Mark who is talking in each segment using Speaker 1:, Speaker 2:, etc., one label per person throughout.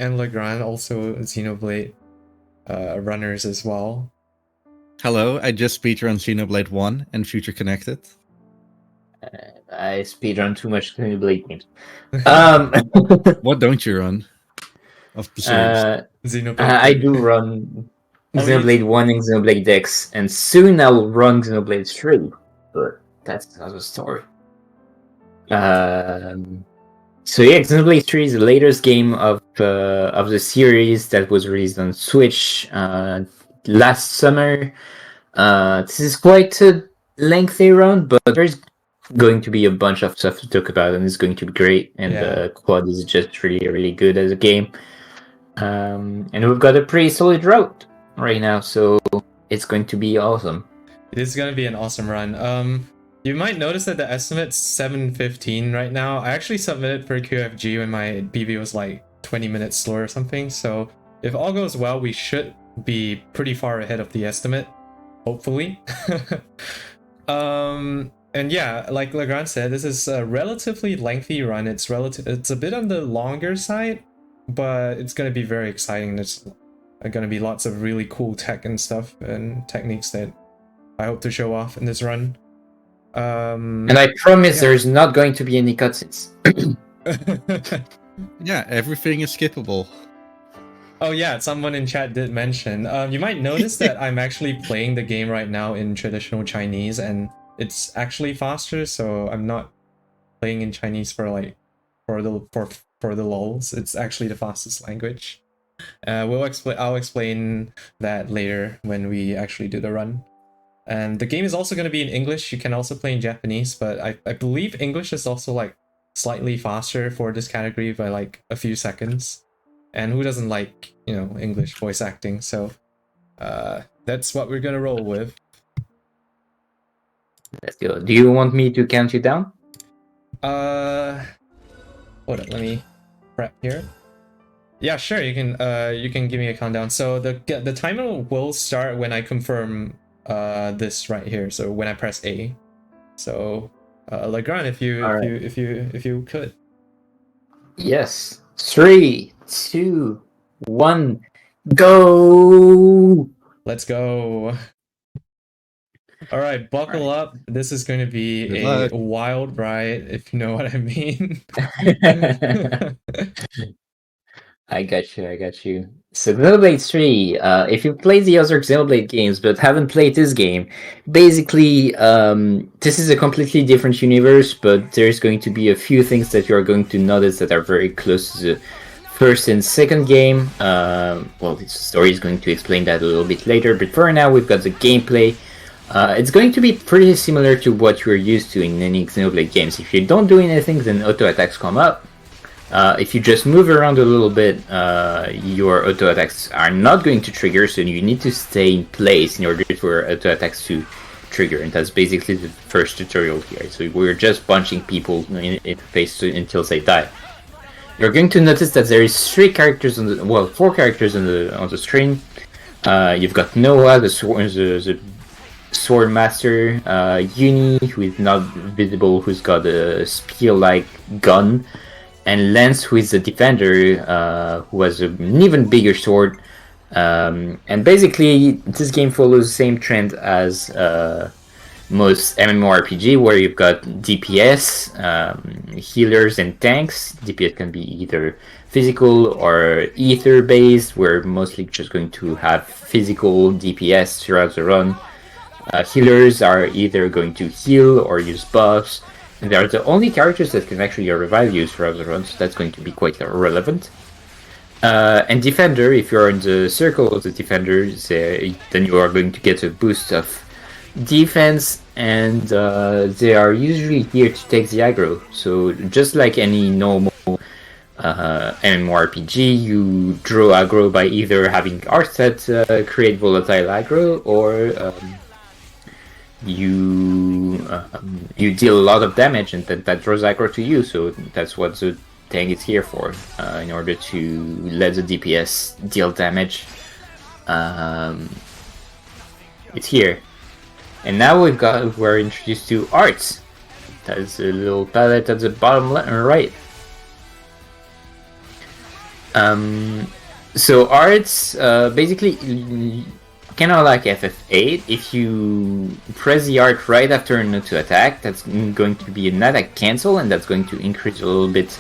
Speaker 1: and Legrand, also Xenoblade runners as well.
Speaker 2: Hello, I just speedrun Xenoblade 1 and Future Connected.
Speaker 3: I speedrun too much Xenoblade games.
Speaker 2: What don't you run of the series?
Speaker 1: Xenoblade.
Speaker 3: I do run Xenoblade 1 and Xenoblade X, and soon I will run Xenoblade 3, but that's another story. So yeah, Xenoblade 3 is the latest game of the series that was released on Switch last summer. This is quite a lengthy run, but there's going to be a bunch of stuff to talk about, and it's going to be great. And the quad is just really, really good as a game. And we've got a pretty solid route right now, so it's going to be awesome.
Speaker 1: It is going to be an awesome run. You might notice that the estimate's 7:15 right now. I actually submitted for QFG when my PV was like 20 minutes slow or something, so if all goes well, we should be pretty far ahead of the estimate, hopefully. And yeah, like Legrand said, this is a relatively lengthy run. It's a bit on the longer side, but it's going to be very exciting. There's going to be lots of really cool tech and stuff and techniques that I hope to show off in this run.
Speaker 3: And I promise there's not going to be any cutscenes.
Speaker 2: Yeah, everything is skippable.
Speaker 1: Oh yeah, someone in chat did mention. You might notice that I'm actually playing the game right now in traditional Chinese, and it's actually faster. So I'm not playing in Chinese for the lulz. It's actually the fastest language. I'll explain that later when we actually do the run. And the game is also going to be in English. You can also play in Japanese, but I believe English is also like slightly faster for this category by like a few seconds. And who doesn't like, English voice acting? So that's what we're going to roll with.
Speaker 3: Let's go. Do you want me to count you down?
Speaker 1: Hold on, let me prep here. Yeah, sure. You can give me a countdown. So the timer will start when I confirm this right here. So when I press A. So Legrand, if you could.
Speaker 3: Yes. 3, 2, 1, go!
Speaker 1: Let's go. All right, buckle up. This is going to be
Speaker 2: Good
Speaker 1: a
Speaker 2: luck.
Speaker 1: wild ride, if you know what I mean.
Speaker 3: I got you. So Xenoblade 3, if you've played the other Xenoblade games but haven't played this game, basically this is a completely different universe, but there's going to be a few things that you're going to notice that are very close to the first and second game. Well, the story is going to explain that a little bit later, but for now we've got the gameplay. It's going to be pretty similar to what you're used to in any Xenoblade games. If you don't do anything, then auto attacks come up. If you just move around a little bit, your auto attacks are not going to trigger, so you need to stay in place in order for auto attacks to trigger, and that's basically the first tutorial here. So we're just punching people in the face until they die. You're going to notice that there is 4 characters on the screen. You've got Noah, the sword master, Uni, who is not visible, who's got a spear-like gun, and Lance, who is the defender, who has an even bigger sword. And basically, this game follows the same trend as most MMORPG, where you've got DPS, healers, and tanks. DPS can be either physical or ether-based. We're mostly just going to have physical DPS throughout the run. Healers are either going to heal or use buffs. And they are the only characters that can actually revive you throughout the run, so that's going to be quite relevant. And Defender, if you're in the circle of the Defenders, then you are going to get a boost of defense, and they are usually here to take the aggro. So just like any normal MMORPG, you draw aggro by either having arts that create volatile aggro, or you deal a lot of damage, and that draws aggro to you. So that's what the tank is here for, in order to let the DPS deal damage. It's here. And now we're introduced to arts. That's a little palette at the bottom right. So arts, basically, kind of like FF8. If you press the art right after an auto attack, that's going to be an attack cancel, and that's going to increase a little bit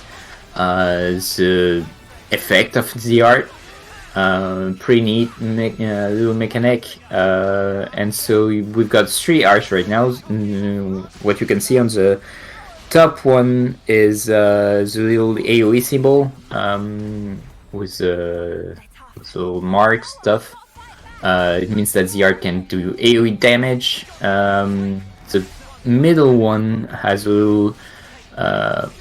Speaker 3: the effect of the art. Pretty neat little mechanic. And so we've got 3 arts right now. What you can see on the top one is the little AoE symbol with the little mark stuff. It means that the art can do AoE damage. The middle one has a little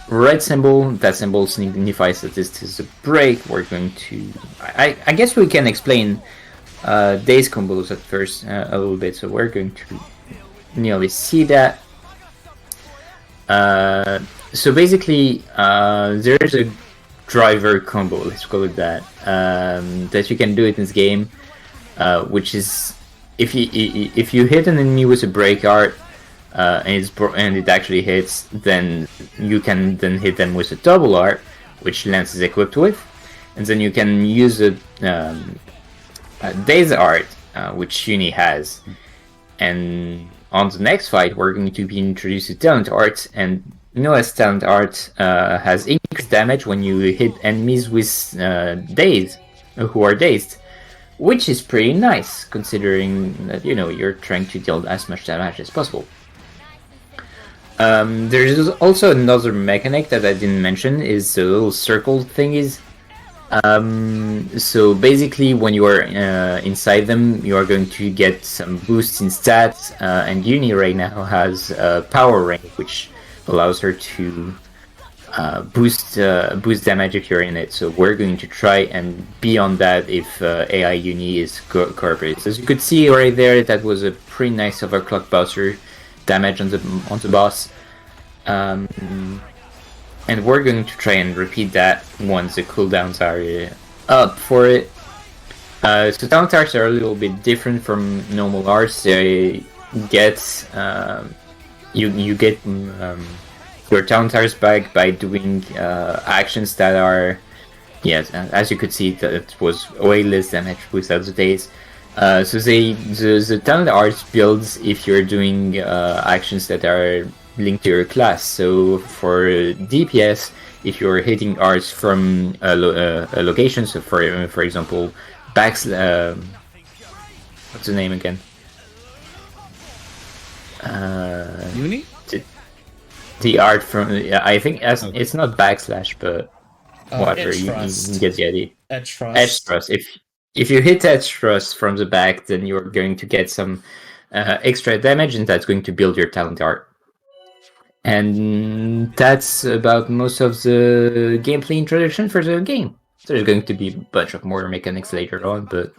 Speaker 3: red symbol. That symbol signifies that this is a break. We're going to... I guess we can explain days combos at first a little bit. So we're going to nearly see that. So basically, there's a driver combo, let's call it that, that you can do it in this game, which is if you hit an enemy with a break art and it actually hits, then you can then hit them with a double art, which Lance is equipped with, and then you can use a Days art, which Uni has, and on the next fight, we're going to be introduced to Talent Art, and Noah's Talent Art has increased damage when you hit enemies with dazed, who are dazed, which is pretty nice, considering that, you know, you're trying to deal as much damage as possible. There's also another mechanic that I didn't mention, is the little circle thingies. So basically, when you are inside them, you are going to get some boosts in stats, and Uni right now has Power Ring, which allows her to boost damage if you're in it. So we're going to try and be on that if AI Uni is cooperates. As you could see right there, that was a pretty nice overclock buster damage on the boss. And we're going to try and repeat that once the cooldowns are up for it. So talent arts are a little bit different from normal arts. They get you get your talent arts back by doing actions that are, yes, as you could see, that was way less damage without the days. So the talent arts builds if you're doing actions that are linked to your class. So for DPS, if you're hitting arts from a location, so for example, what's the name again?
Speaker 2: Uni?
Speaker 3: The art from, I think it's not backslash, but whatever, you get the idea.
Speaker 1: Edge thrust.
Speaker 3: Edge thrust. If you hit edge thrust from the back, then you're going to get some extra damage, and that's going to build your talent art. And that's about most of the gameplay introduction for the game. There's going to be a bunch of more mechanics later on, but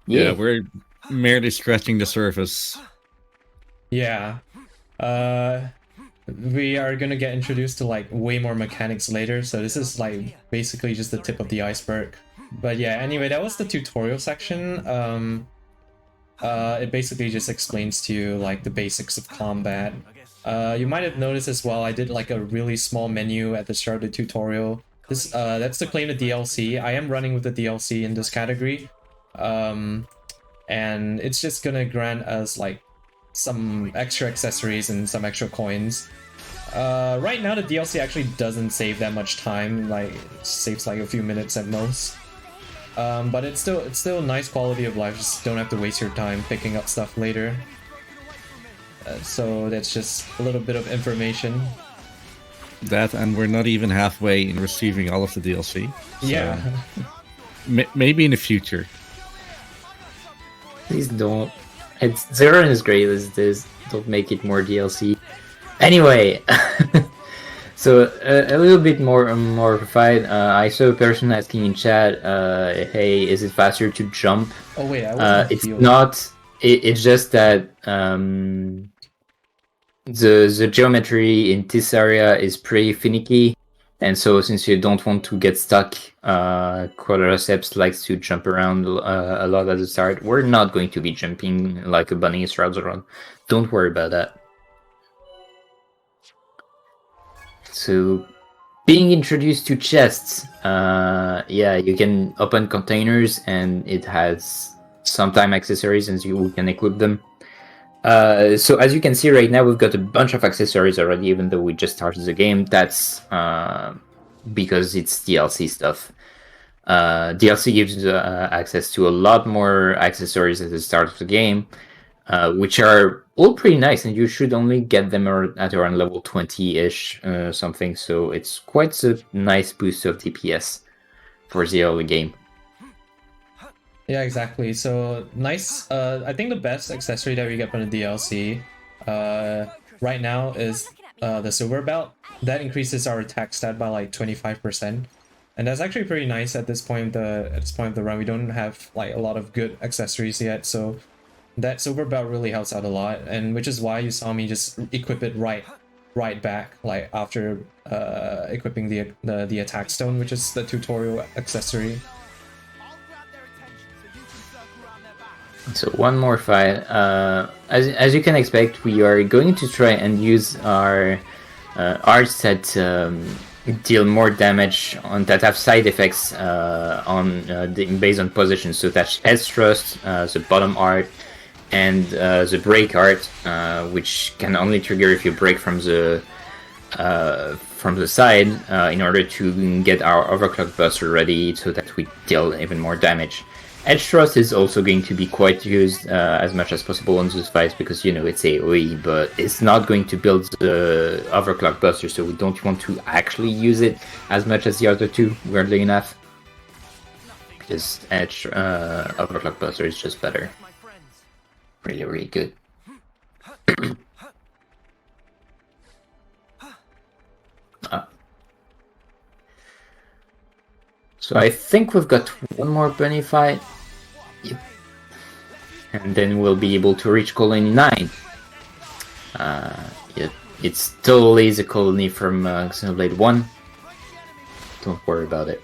Speaker 2: yeah, we're merely scratching the surface.
Speaker 1: Yeah. We are gonna get introduced to like way more mechanics later, so this is like basically just the tip of the iceberg. But yeah, anyway, that was the tutorial section. It basically just explains to you like the basics of combat. You might have noticed as well, I did like a really small menu at the start of the tutorial. This that's to claim the DLC. I am running with the DLC in this category. And it's just gonna grant us like some extra accessories and some extra coins. Right now the DLC actually doesn't save that much time, like it saves like a few minutes at most. But it's still nice quality of life, just don't have to waste your time picking up stuff later. So that's just a little bit of information.
Speaker 2: That, and we're not even halfway in receiving all of the DLC. So
Speaker 1: yeah.
Speaker 2: Maybe in the future.
Speaker 3: Please don't. Zero is great as it is. Don't make it more DLC. Anyway, so a little bit more of a fight. I saw a person asking in chat, "Hey, is it faster to jump?"
Speaker 1: Oh wait,
Speaker 3: it's not. It's just that the geometry in this area is pretty finicky, and so since you don't want to get stuck, quadraaceps likes to jump around a lot at the start. We're not going to be jumping like a bunny throughout the run. Don't worry about that. So being introduced to chests. Yeah, you can open containers, and it has sometime accessories, and you can equip them. So as you can see right now, we've got a bunch of accessories already, even though we just started the game. That's because it's DLC stuff. DLC gives you access to a lot more accessories at the start of the game, which are all pretty nice, and you should only get them at around level 20-ish, something. So it's quite a nice boost of DPS for the early game.
Speaker 1: Yeah, exactly. So nice. I think the best accessory that we get from the DLC right now is the silver belt. That increases our attack stat by like 25%. And that's actually pretty nice at this point of the run. We don't have like a lot of good accessories yet, so that silver belt really helps out a lot, and which is why you saw me just equip it right back, like after equipping the attack stone, which is the tutorial accessory.
Speaker 3: So one more fight. As you can expect, we are going to try and use our arts that deal more damage that have side effects based on position. So that's head thrust, the bottom art, and the break art, which can only trigger if you break from the side in order to get our overclock buster ready, so that we deal even more damage. Edge thrust is also going to be quite used as much as possible on those fights, because it's AoE, but it's not going to build the overclock buster, so we don't want to actually use it as much as the other two, weirdly enough. Because Edge overclock buster is just better. Really, really good. So I think we've got one more bunny fight. Yep. And then we'll be able to reach Colony 9. It's totally the colony from Xenoblade 1. Don't worry about it.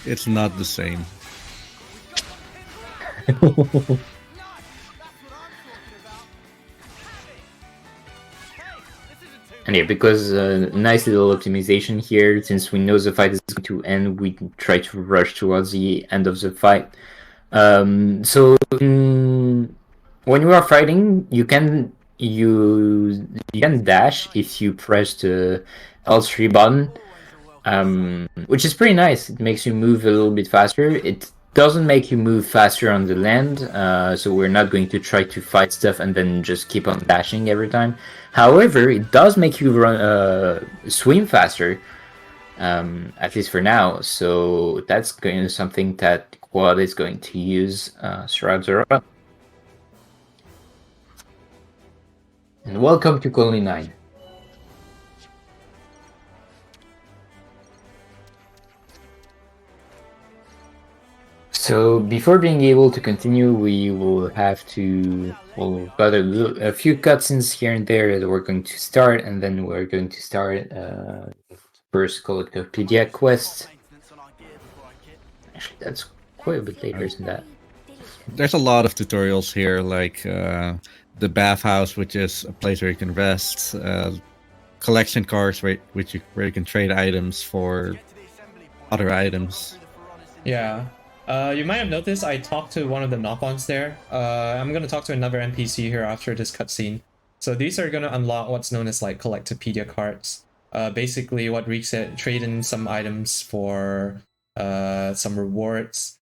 Speaker 2: It's not the same.
Speaker 3: And yeah, because nice little optimization here, since we know the fight is going to end, we try to rush towards the end of the fight. So when you are fighting, you can dash if you press the L3 button, which is pretty nice. It makes you move a little bit faster. It doesn't make you move faster on the land, so we're not going to try to fight stuff and then just keep on dashing every time. However, it does make you swim faster, at least for now. So that's going to something that Quad is going to use throughout the run. And welcome to Colony 9. So before being able to continue, we will have to, we've got a few cutscenes here and there that we're going to start, and then we're going to start first Collopedia quest. Actually, that's quite a bit later than that.
Speaker 2: There's a lot of tutorials here, like the bathhouse, which is a place where you can rest, collection cards where you can trade items for other items.
Speaker 1: Yeah. You might have noticed I talked to one of the knock-ons there. I'm gonna talk to another NPC here after this cutscene. So these are gonna unlock what's known as like Collectopedia cards. Basically what Reek said, trade in some items for some rewards.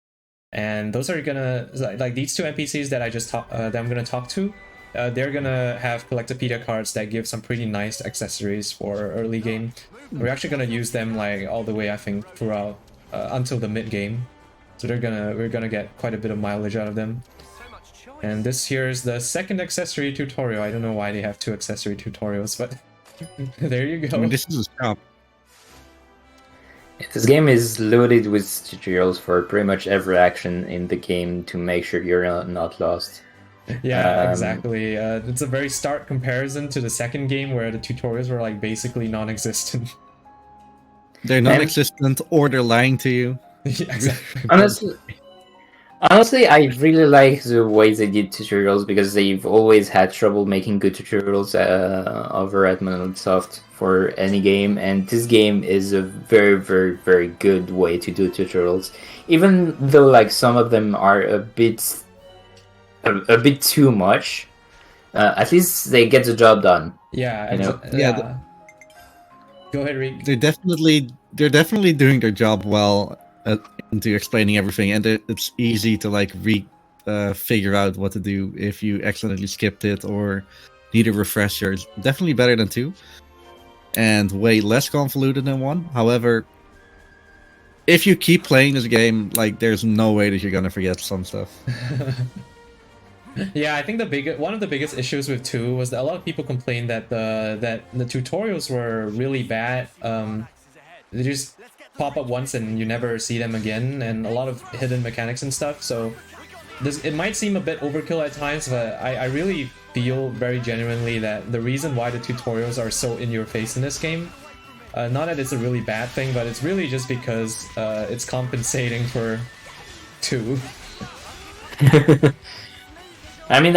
Speaker 1: And those are gonna, like these two NPCs that that I'm gonna talk to, they're gonna have Collectopedia cards that give some pretty nice accessories for early game. We're actually gonna use them like all the way, I think, throughout until the mid game. So we're gonna get quite a bit of mileage out of them. And this here is the second accessory tutorial. I don't know why they have two accessory tutorials, but there you go.
Speaker 2: I mean, this is a shop.
Speaker 3: This game is loaded with tutorials for pretty much every action in the game to make sure you're not lost.
Speaker 1: Yeah, exactly. It's a very stark comparison to the second game where the tutorials were like basically non-existent.
Speaker 2: They're non-existent, or they're lying to you.
Speaker 1: Yeah, exactly.
Speaker 3: Honestly, I really like the way they did tutorials because they've always had trouble making good tutorials over at Monolith Soft for any game, and this game is a very, very, very good way to do tutorials. Even though like some of them are a bit too much, at least they get the job done.
Speaker 1: Yeah,
Speaker 3: You know?
Speaker 1: yeah. Go ahead, Reek.
Speaker 2: They're definitely doing their job well into explaining everything, and it's easy to like figure out what to do if you accidentally skipped it or need a refresher. It's definitely better than 2, and way less convoluted than 1. However, if you keep playing this game, like there's no way that you're gonna forget some stuff.
Speaker 1: Yeah, I think one of the biggest issues with 2 was that a lot of people complained that the tutorials were really bad. They just pop up once and you never see them again, and a lot of hidden mechanics and stuff. So it might seem a bit overkill at times, but I really feel very genuinely that the reason why the tutorials are so in your face in this game, not that it's a really bad thing, but it's really just because it's compensating for 2.
Speaker 3: I mean,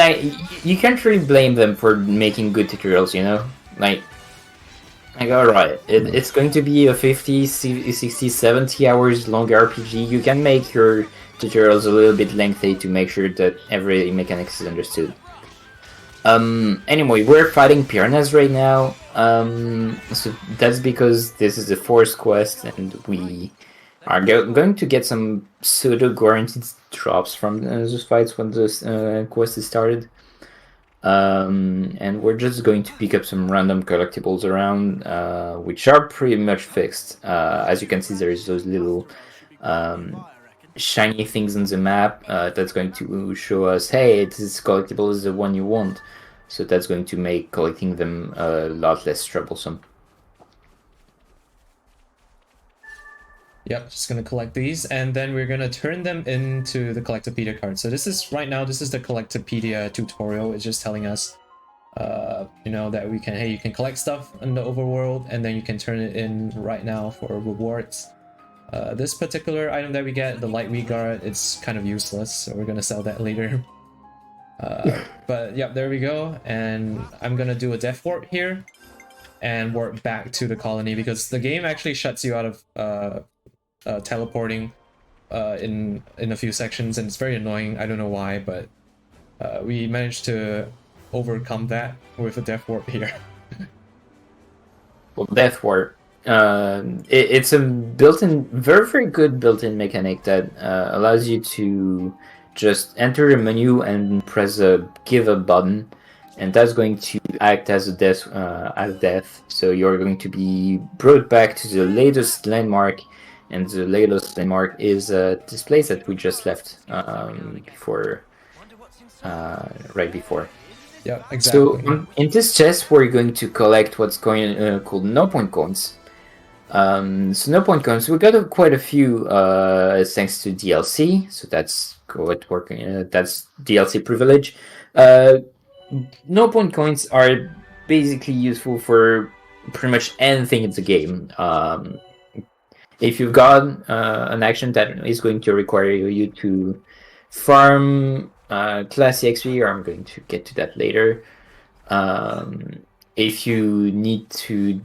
Speaker 3: you can't really blame them for making good tutorials, you know? Like alright, it's going to be a 50, 60, 70 hours long RPG. You can make your tutorials a little bit lengthy to make sure that every mechanic is understood. Anyway, we're fighting piranhas right now. So that's because this is the 4th quest, and we are going to get some pseudo-guaranteed drops from those fights when this quest is started. And we're just going to pick up some random collectibles around, which are pretty much fixed. As you can see, there's those little shiny things on the map that's going to show us, hey, this collectible is the one you want. So that's going to make collecting them a lot less troublesome.
Speaker 1: Yep, just gonna collect these, and then we're gonna turn them into the Collectopedia card. So this is the Collectopedia tutorial. It's just telling us, you know, that you can collect stuff in the overworld, and then you can turn it in right now for rewards. This particular item that we get, the Light Weed Guard, it's kind of useless, so we're gonna sell that later. But yeah, there we go, and I'm gonna do a death warp here, and warp back to the colony because the game actually shuts you out of teleporting in a few sections, and it's very annoying. I don't know why, but we managed to overcome that with a death warp here.
Speaker 3: Well, death warp. It's a built-in, very, very good built-in mechanic that allows you to just enter a menu and press a give up button, and that's going to act as a death. So you're going to be brought back to the latest landmark, and the latest landmark is this place that we just left right before.
Speaker 1: Yeah, exactly.
Speaker 3: So in this chest, we're going to collect what's called no point coins. So no point coins, we got quite a few thanks to DLC. So that's that's DLC privilege. No point coins are basically useful for pretty much anything in the game. If you've got an action that is going to require you to farm classy XP, or I'm going to get to that later. If you need to,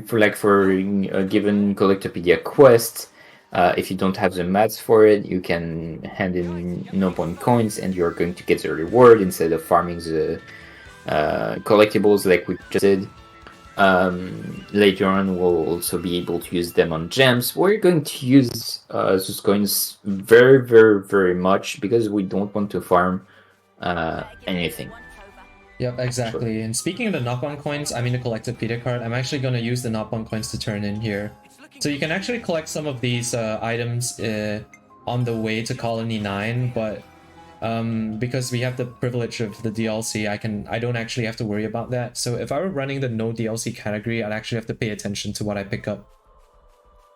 Speaker 3: for a given Collectopedia quest, if you don't have the mats for it, you can hand in no point coins, and you're going to get the reward instead of farming the collectibles like we just did. Later on, we'll also be able to use them on gems. We're going to use those coins very, very, very much because we don't want to farm anything.
Speaker 1: Yep, exactly. And speaking of the knock-on coins, I mean the Collectopedia card, I'm actually going to use the knock-on coins to turn in here. So you can actually collect some of these items on the way to Colony 9, but because we have the privilege of the DLC, I don't actually have to worry about that. So if I were running the no DLC category, I'd actually have to pay attention to what I pick up.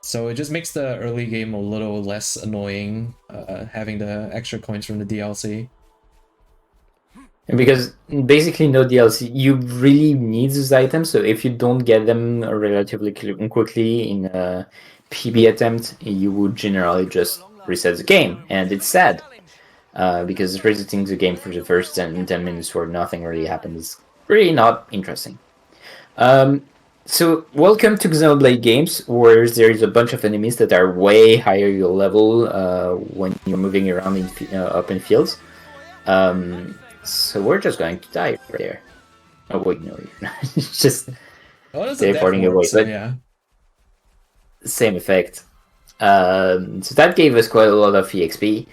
Speaker 1: So it just makes the early game a little less annoying, having the extra coins from the DLC.
Speaker 3: And because basically no DLC, you really need those items. So if you don't get them relatively quickly in a PB attempt, you would generally just reset the game, and it's sad. because resetting the game for the first 10 minutes where nothing really happened is really not interesting. So welcome to Xenoblade Games, where there is a bunch of enemies that are way higher your level when you're moving around in open fields. So we're just going to die right there. Oh wait, no, you're not. It's just teleporting away, but
Speaker 1: yeah.
Speaker 3: same effect. So that gave us quite a lot of EXP.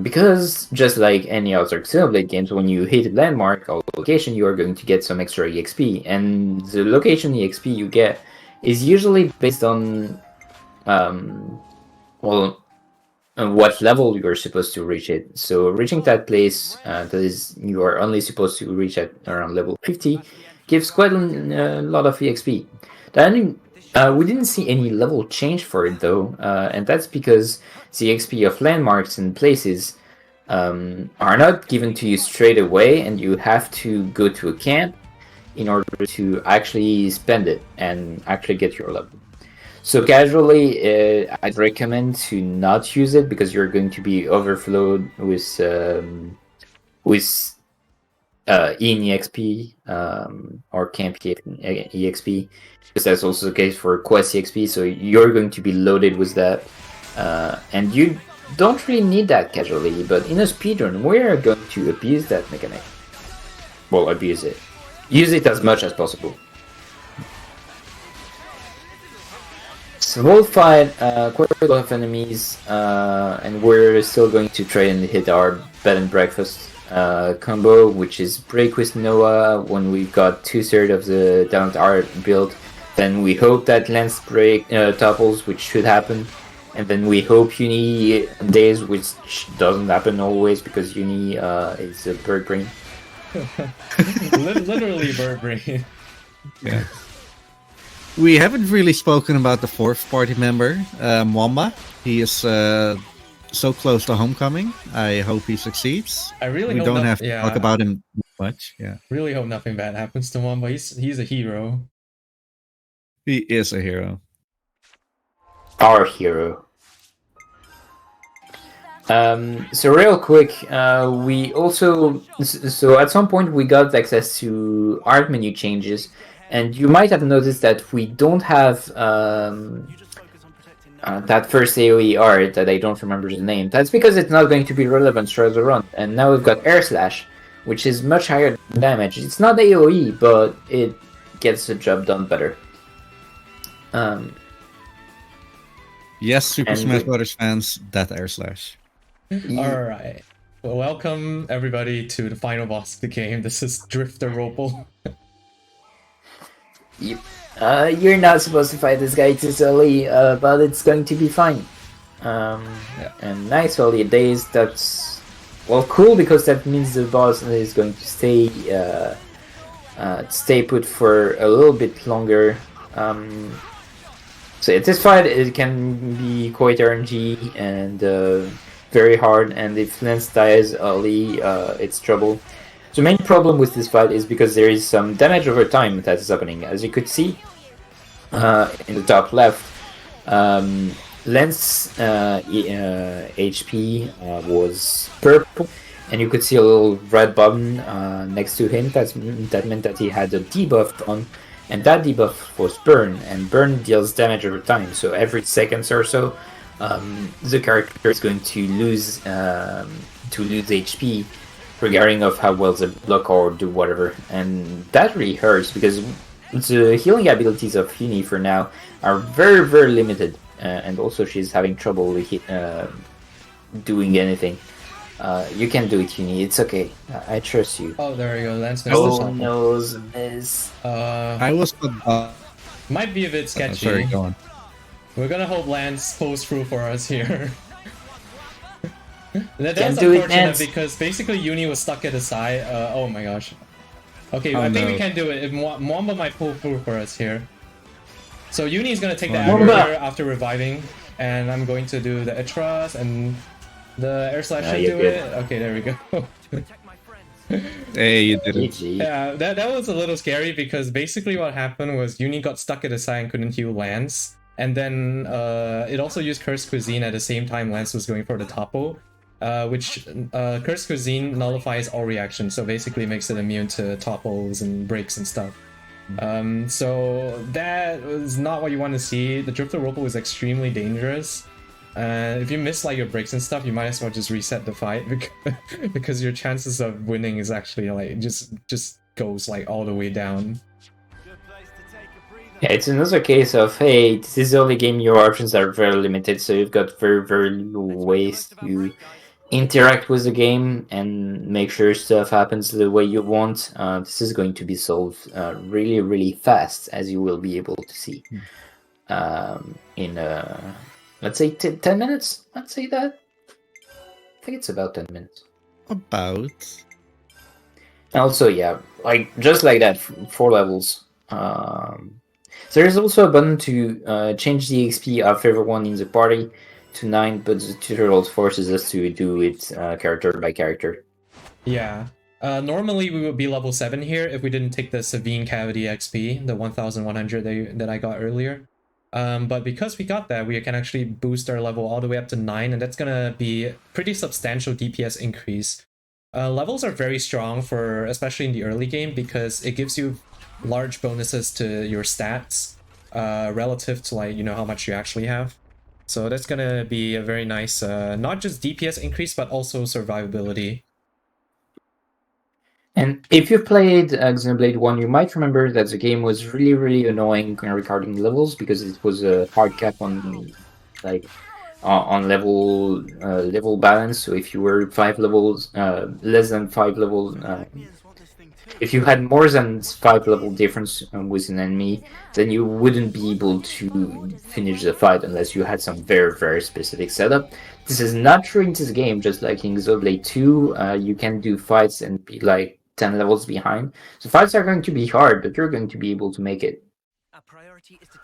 Speaker 3: Because just like any other Xenoblade games, when you hit a landmark or location, you are going to get some extra EXP, and the location EXP you get is usually based on, what level you're supposed to reach it. So reaching that place that is you are only supposed to reach at around level 50 gives quite a lot of EXP. We didn't see any level change for it though, and that's because the XP of landmarks and places are not given to you straight away, and you have to go to a camp in order to actually spend it and actually get your level. So casually, I'd recommend to not use it because you're going to be overflowed with in EXP or camp EXP, because that's also the case for quest EXP. So you're going to be loaded with that, and you don't really need that casually. But in a speedrun, we're going to abuse that mechanic. Well, abuse it. Use it as much as possible. So we'll fight quite a lot of enemies, and we're still going to try and hit our bed and breakfast combo, which is break with Noah when we got 2/3 of the talent art built. Then we hope that Lance break topples, which should happen. And then we hope Uni days, which doesn't happen always because Uni is a bird brain.
Speaker 1: Literally bird brain.
Speaker 2: Yeah. We haven't really spoken about the fourth party member, Mwamba. He is so close to homecoming. I hope he succeeds.
Speaker 1: I really
Speaker 2: we
Speaker 1: hope
Speaker 2: don't have to talk about him much. Yeah.
Speaker 1: Really hope nothing bad happens to him, but he's a hero.
Speaker 2: He is a hero.
Speaker 3: Our hero. So real quick, we also so at some point we got access to art menu changes, and you might have noticed that we don't have that first AoE art that I don't remember the name. That's because it's not going to be relevant throughout the run. And now we've got Air Slash, which is much higher damage. It's not AoE, but it gets the job done better.
Speaker 2: Yes, Super Smash Brothers fans, that Air Slash.
Speaker 1: Alright. Well, welcome everybody to the final boss of the game. This is Drifter Ropal.
Speaker 3: You're not supposed to fight this guy too early, but it's going to be fine.
Speaker 1: Yeah.
Speaker 3: And nice early days, that's cool because that means the boss is going to stay put for a little bit longer. So this fight, it can be quite RNG and very hard, and if Lance dies early, it's trouble. The main problem with this fight is because there is some damage over time that is happening. As you could see in the top left, Lance HP was purple, and you could see a little red button next to him. That meant that he had a debuff on, and that debuff was burn, and burn deals damage over time. So every seconds or so, the character is going to lose HP, regarding of how well they block or do whatever, and that really hurts because the healing abilities of Uni for now are very, very limited, and also she's having trouble doing anything. You can do it, Uni. It's okay. I trust you.
Speaker 1: Oh, there we go. Lance
Speaker 3: knows this.
Speaker 2: I was.
Speaker 1: Might be a bit sketchy.
Speaker 2: Sorry, go on.
Speaker 1: We're gonna hope Lance pulls through for us here. That's
Speaker 3: unfortunate
Speaker 1: because basically Uni was stuck at the side. Oh my gosh. Okay, I think we can do it. Mwamba might pull through for us here. So Uni is gonna take the aggro after reviving, and I'm going to do the Etras, and the Air Slash should do it. Okay, there we go.
Speaker 2: Hey, you did it.
Speaker 1: Yeah, that was a little scary because basically what happened was Uni got stuck at the side and couldn't heal Lance, and then it also used Cursed Cuisine at the same time Lance was going for the topo. which Curse Cuisine nullifies all reactions, so basically makes it immune to topples and breaks and stuff. So that was not what you want to see. The Drifter Whirlpool is extremely dangerous. If you miss like your breaks and stuff, you might as well just reset the fight because your chances of winning is actually like just goes like all the way down.
Speaker 3: Yeah, it's another case of, hey, this is the only game, your options are very limited, so you've got very, very little ways to interact with the game and make sure stuff happens the way you want. This is going to be solved really, really fast, as you will be able to see in, let's say, 10 minutes? I'd say that. I think it's about 10 minutes.
Speaker 2: About.
Speaker 3: And also, yeah, like just like that, 4 levels. There is also a button to change the XP of everyone in the party to 9, but the tutorial forces us to do it character by character.
Speaker 1: Yeah. Normally we would be level 7 here if we didn't take the Savine Cavity XP, the 1100 that I got earlier. But because we got that, we can actually boost our level all the way up to 9, and that's gonna be a pretty substantial DPS increase. Levels are very strong for, especially in the early game, because it gives you large bonuses to your stats relative to like, you know, how much you actually have. So that's gonna be a very nice, not just DPS increase, but also survivability.
Speaker 3: And if you played Xenoblade 1, you might remember that the game was really, really annoying regarding levels because it was a hard cap on like on level balance. So if you were 5 levels less than 5 levels, if you had more than 5 level difference with an enemy, then you wouldn't be able to finish the fight unless you had some very, very specific setup. This is not true in this game. Just like in Xenoblade 2, you can do fights and be like 10 levels behind. So fights are going to be hard, but you're going to be able to make it.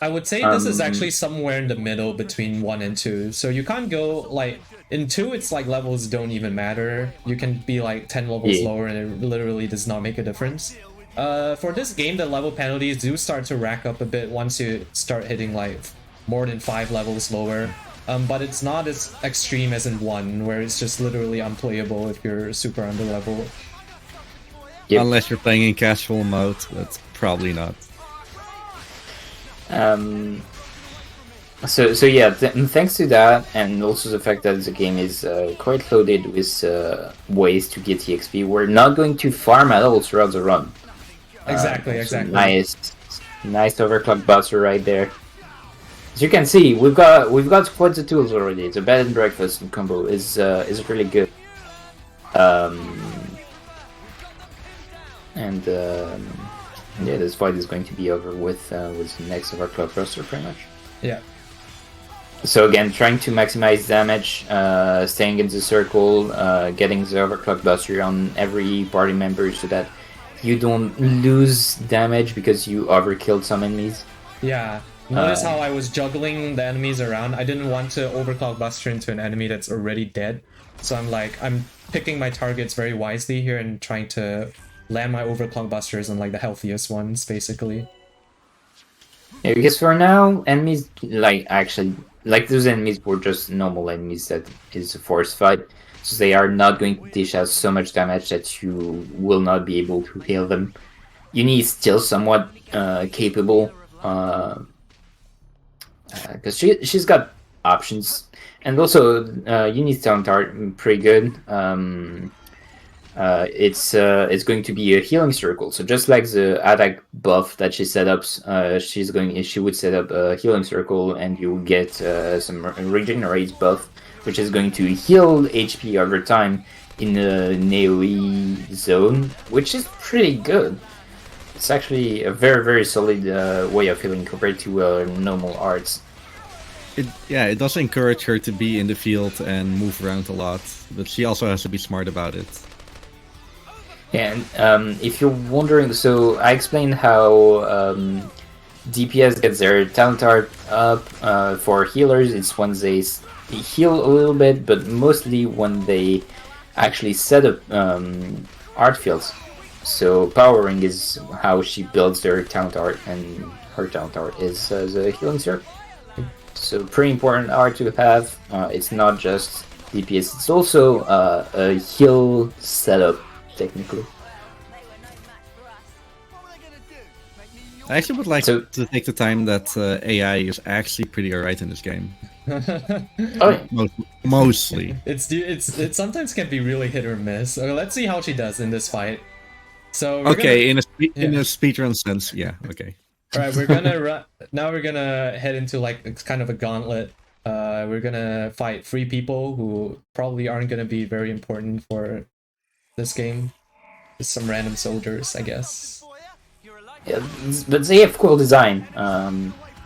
Speaker 1: I would say this is actually somewhere in the middle between 1 and 2. So you can't go like in 2 it's like levels don't even matter. You can be like 10 levels lower and it literally does not make a difference. For this game, the level penalties do start to rack up a bit once you start hitting like more than 5 levels lower. But it's not as extreme as in 1, where it's just literally unplayable if you're super under level.
Speaker 2: Yep. Unless you're playing in casual mode, that's probably not.
Speaker 3: So yeah, thanks to that, and also the fact that the game is quite loaded with ways to get EXP, we're not going to farm at all throughout the run.
Speaker 1: Exactly.
Speaker 3: Nice overclock buster right there. As you can see, we've got quite the tools already. The bed and breakfast combo is really good. Yeah, this fight is going to be over with the next overclock buster, pretty much.
Speaker 1: Yeah.
Speaker 3: So again, trying to maximize damage, staying in the circle, getting the overclock buster on every party member so that you don't lose damage because you overkilled some enemies.
Speaker 1: Yeah. Notice how I was juggling the enemies around. I didn't want to overclock buster into an enemy that's already dead. So I'm picking my targets very wisely here and trying to land my overclock busters on like the healthiest ones, basically.
Speaker 3: Yeah, because for now, enemies those enemies were just normal enemies that is a force fight, so they are not going to dish out so much damage that you will not be able to heal them. Uni is still somewhat capable, because she's got options, and also Uni's talent are pretty good. It's going to be a healing circle. So just like the attack buff that she set up, she would set up a healing circle, and you get some regenerate buff, which is going to heal HP over time in the AoE zone, which is pretty good. It's actually a very, very solid way of healing compared to normal arts.
Speaker 2: It does encourage her to be in the field and move around a lot, but she also has to be smart about it.
Speaker 3: And if you're wondering, so I explained how DPS gets their talent art up. For healers, it's when they heal a little bit, but mostly when they actually set up art fields. So powering is how she builds their talent art, and her talent art is the healing circle. So pretty important art to have. It's not just DPS. It's also a heal setup, technically.
Speaker 2: I actually would like
Speaker 3: So-
Speaker 2: to take the time that AI is actually pretty alright in this game.
Speaker 3: Oh, yeah.
Speaker 2: Mostly.
Speaker 1: It sometimes can be really hit or miss. Okay, let's see how she does in this fight. So
Speaker 2: Okay, in a
Speaker 1: yeah.
Speaker 2: speedrun sense, yeah. Okay.
Speaker 1: All right, we're gonna now we're gonna head into like it's kind of a gauntlet. We're gonna fight 3 people who probably aren't gonna be very important for this game. Just some random soldiers, I guess.
Speaker 3: Yeah, but they have cool design.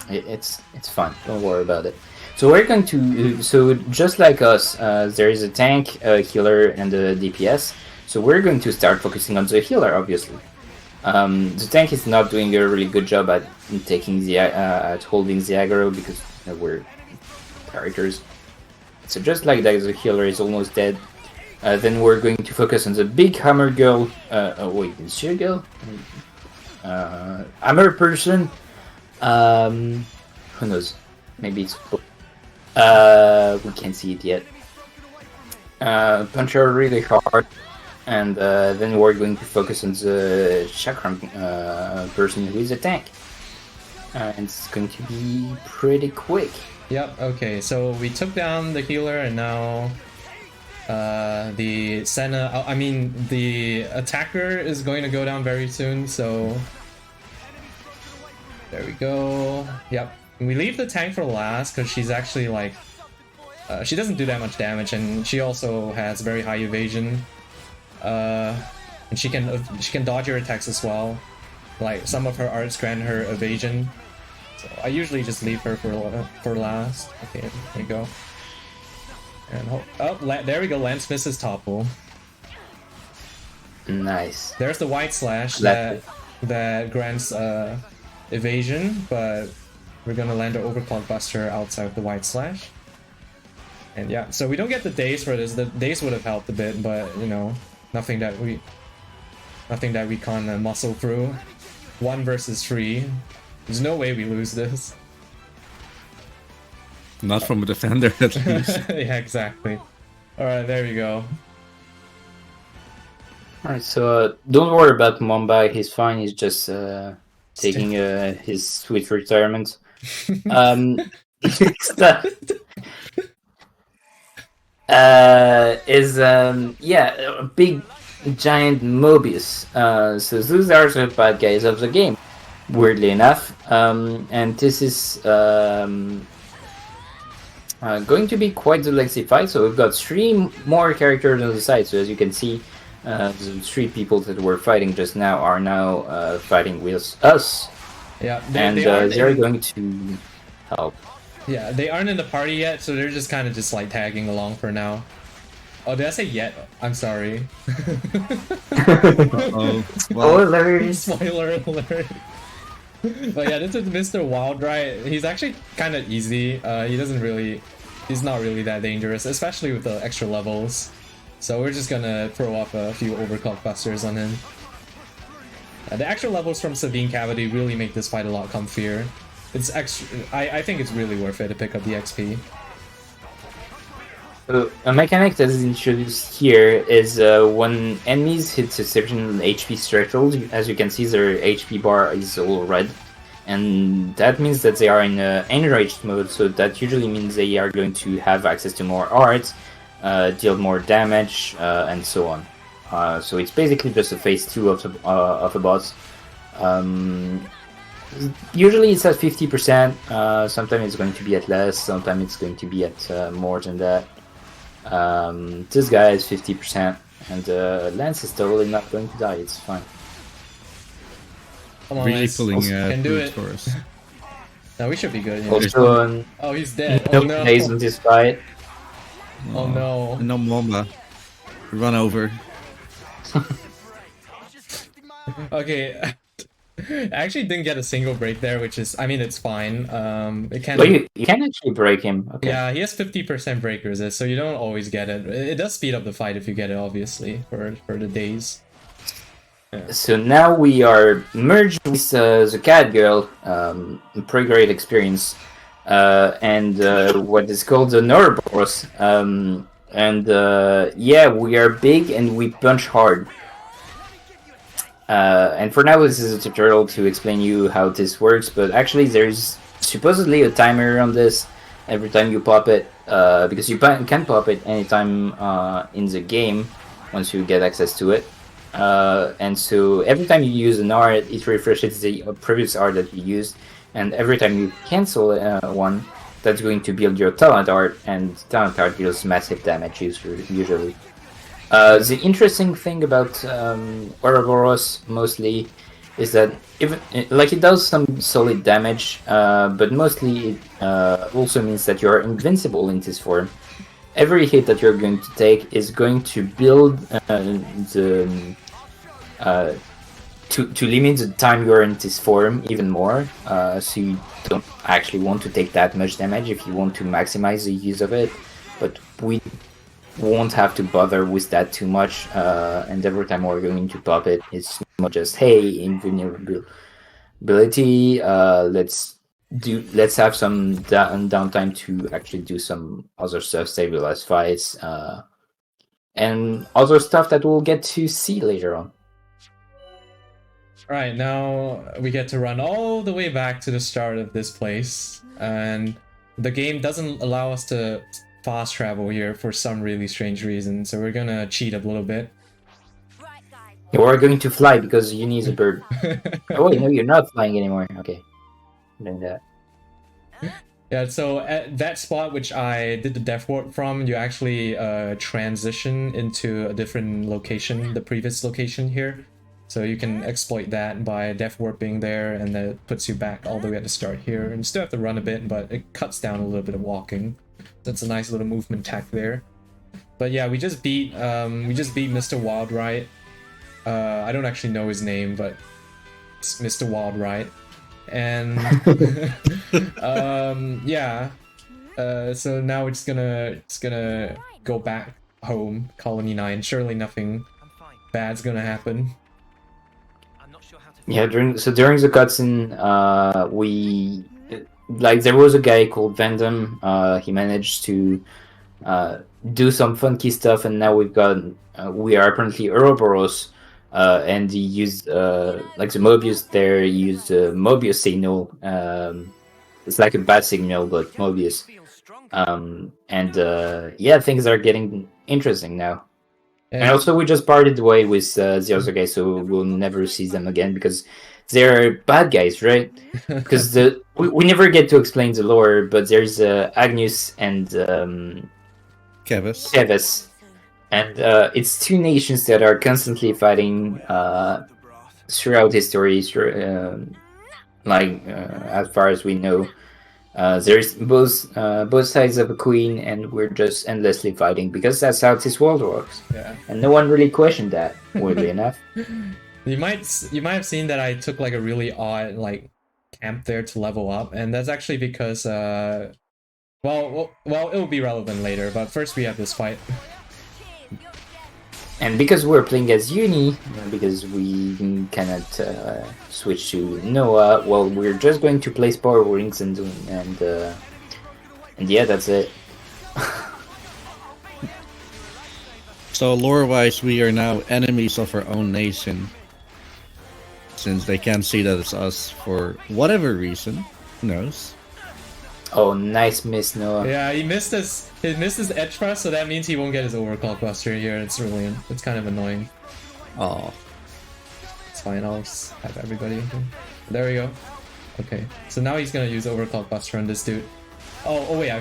Speaker 3: It's fun. Don't worry about it. So we're going to just like us, there is a tank, a healer, and a DPS. So we're going to start focusing on the healer, obviously. The tank is not doing a really good job at taking the at holding the aggro because we're characters. So just like that, the healer is almost dead. Then we're going to focus on the big hammer girl. Oh wait, is she a girl? Hammer person. Who knows? Maybe it's we can't see it yet. Punch her really hard, and then we're going to focus on the chakram person who is a tank. And it's going to be pretty quick.
Speaker 1: Yep. Okay. So we took down the healer, and now the Senna. I mean, the attacker is going to go down very soon. So there we go. Yep. And we leave the tank for last because she's actually like she doesn't do that much damage, and she also has very high evasion. And she can dodge your attacks as well. Like some of her arts grant her evasion. So I usually just leave her for last. Okay, there we go. And there we go. Lance misses topple.
Speaker 3: Nice.
Speaker 1: There's the white slash that grants evasion, but we're gonna land an overclock buster outside of the white slash. And yeah, so we don't get the daze for this. The daze would have helped a bit, but you know, nothing that we can't muscle through. 1 versus 3. There's no way we lose this.
Speaker 2: Not from a defender, at least.
Speaker 1: Yeah, exactly. Alright, there we go.
Speaker 3: Alright, so don't worry about Mumbai, he's fine, he's just taking his sweet retirement. A big giant Mobius. So those are the bad guys of the game, weirdly enough. And this is going to be quite the lengthy fight. So we've got 3 more characters on the side. So as you can see, the 3 people that were fighting just now are now fighting with us.
Speaker 1: Yeah,
Speaker 3: they're going to help.
Speaker 1: Yeah, they aren't in the party yet, so they're just kind of just like tagging along for now. Oh, did I say yet? I'm sorry.
Speaker 2: Oh, well,
Speaker 3: hilarious.
Speaker 1: Spoiler alert. But yeah, this is Mr. Wildright. He's actually kind of easy. He's not really that dangerous, especially with the extra levels. So we're just gonna throw up a few overclock busters on him. The extra levels from Sabine Cavity really make this fight a lot comfier. It's extra. I think it's really worth it to pick up the XP.
Speaker 3: So a mechanic that is introduced here is when enemies hit a certain HP threshold, as you can see their HP bar is all red. And that means that they are in enraged mode, so that usually means they are going to have access to more arts, deal more damage, and so on. So it's basically just a phase 2 of a boss. Usually it's at 50%, sometimes it's going to be at less, sometimes it's going to be at more than that. This guy is 50%, and Lance is totally not going to die, it's fine.
Speaker 1: Come on,
Speaker 2: really
Speaker 1: Lance.
Speaker 2: pulling
Speaker 1: Can do it.
Speaker 2: for us.
Speaker 1: No, we should be good. Yeah.
Speaker 3: Also,
Speaker 1: Oh, he's dead. Oh no.
Speaker 3: days in this fight.
Speaker 1: Oh no.
Speaker 2: No Momba. Run over.
Speaker 1: Okay. I actually didn't get a single break there, which is, I mean, it's fine. It can.
Speaker 3: But you can actually break him. Okay.
Speaker 1: Yeah, he has 50% break resist, so you don't always get it. It does speed up the fight if you get it, obviously, for the days. Yeah.
Speaker 3: So now we are merged with the cat girl, pretty great experience, and what is called the Neuroboros. And yeah, we are big and we punch hard. And for now, this is a tutorial to explain you how this works, but actually there's supposedly a timer on this every time you pop it, because you can pop it anytime in the game once you get access to it. And so every time you use an art, it refreshes the previous art that you used, and every time you cancel one, that's going to build your talent art, and talent art deals massive damage usually. The interesting thing about Ouroboros mostly is that it does some solid damage, but mostly it also means that you're invincible in this form. Every hit that you're going to take is going to build to limit the time you're in this form even more, so you don't actually want to take that much damage if you want to maximize the use of it, but we won't have to bother with that too much, and every time we're going to pop it, it's not just, hey, invulnerability, let's have some downtime to actually do some other stuff, stabilize fights, and other stuff that we'll get to see later on.
Speaker 1: Right, now we get to run all the way back to the start of this place, and the game doesn't allow us to fast travel here for some really strange reason, so we're gonna cheat a little bit.
Speaker 3: We're going to fly because you need a bird. Oh wait, no, you're not flying anymore. Okay, I'm doing that.
Speaker 1: Yeah, so at that spot which I did the death warp from, you actually transition into a different location, the previous location here. So you can exploit that by death warping there, and that puts you back all the way at the start here. And you still have to run a bit, but it cuts down a little bit of walking. That's a nice little movement tech there. But yeah, we just beat Mr. Wildright. I don't actually know his name, but it's Mr. Wildright. And yeah. So now it's gonna go back home, Colony 9. Surely nothing bad's gonna happen.
Speaker 3: Yeah, during the cutscene, there was a guy called Vandam. He managed to do some funky stuff, and now we are apparently Ouroboros, and he used the Mobius there. He used Mobius signal. It's like a bad signal, but Mobius. Yeah, things are getting interesting now. And also, we just parted way with the other guys, so we'll never see them again because they're bad guys, right? Because we never get to explain the lore, but there's Agnus and Keves. And it's two nations that are constantly fighting throughout history, as far as we know. There's both sides of a queen, and we're just endlessly fighting because that's how this world works.
Speaker 1: Yeah.
Speaker 3: And no one really questioned that, weirdly enough.
Speaker 1: You might have seen that I took like a really odd camp there to level up, and that's actually because well, it'll be relevant later. But first we have this fight.
Speaker 3: And because we're playing as Uni, because we cannot switch to Noah, well, we're just going to place power rings and yeah, that's it.
Speaker 2: So lore-wise, we are now enemies of our own nation, since they can't see that it's us for whatever reason. Who knows?
Speaker 3: Oh, nice miss, Noah.
Speaker 1: Yeah, he missed his edge thrust, so that means he won't get his overclock buster here. It's kind of annoying.
Speaker 2: Oh,
Speaker 1: it's fine. I'll just have everybody. There we go. Okay, so now he's gonna use overclock buster on this dude. Oh wait, I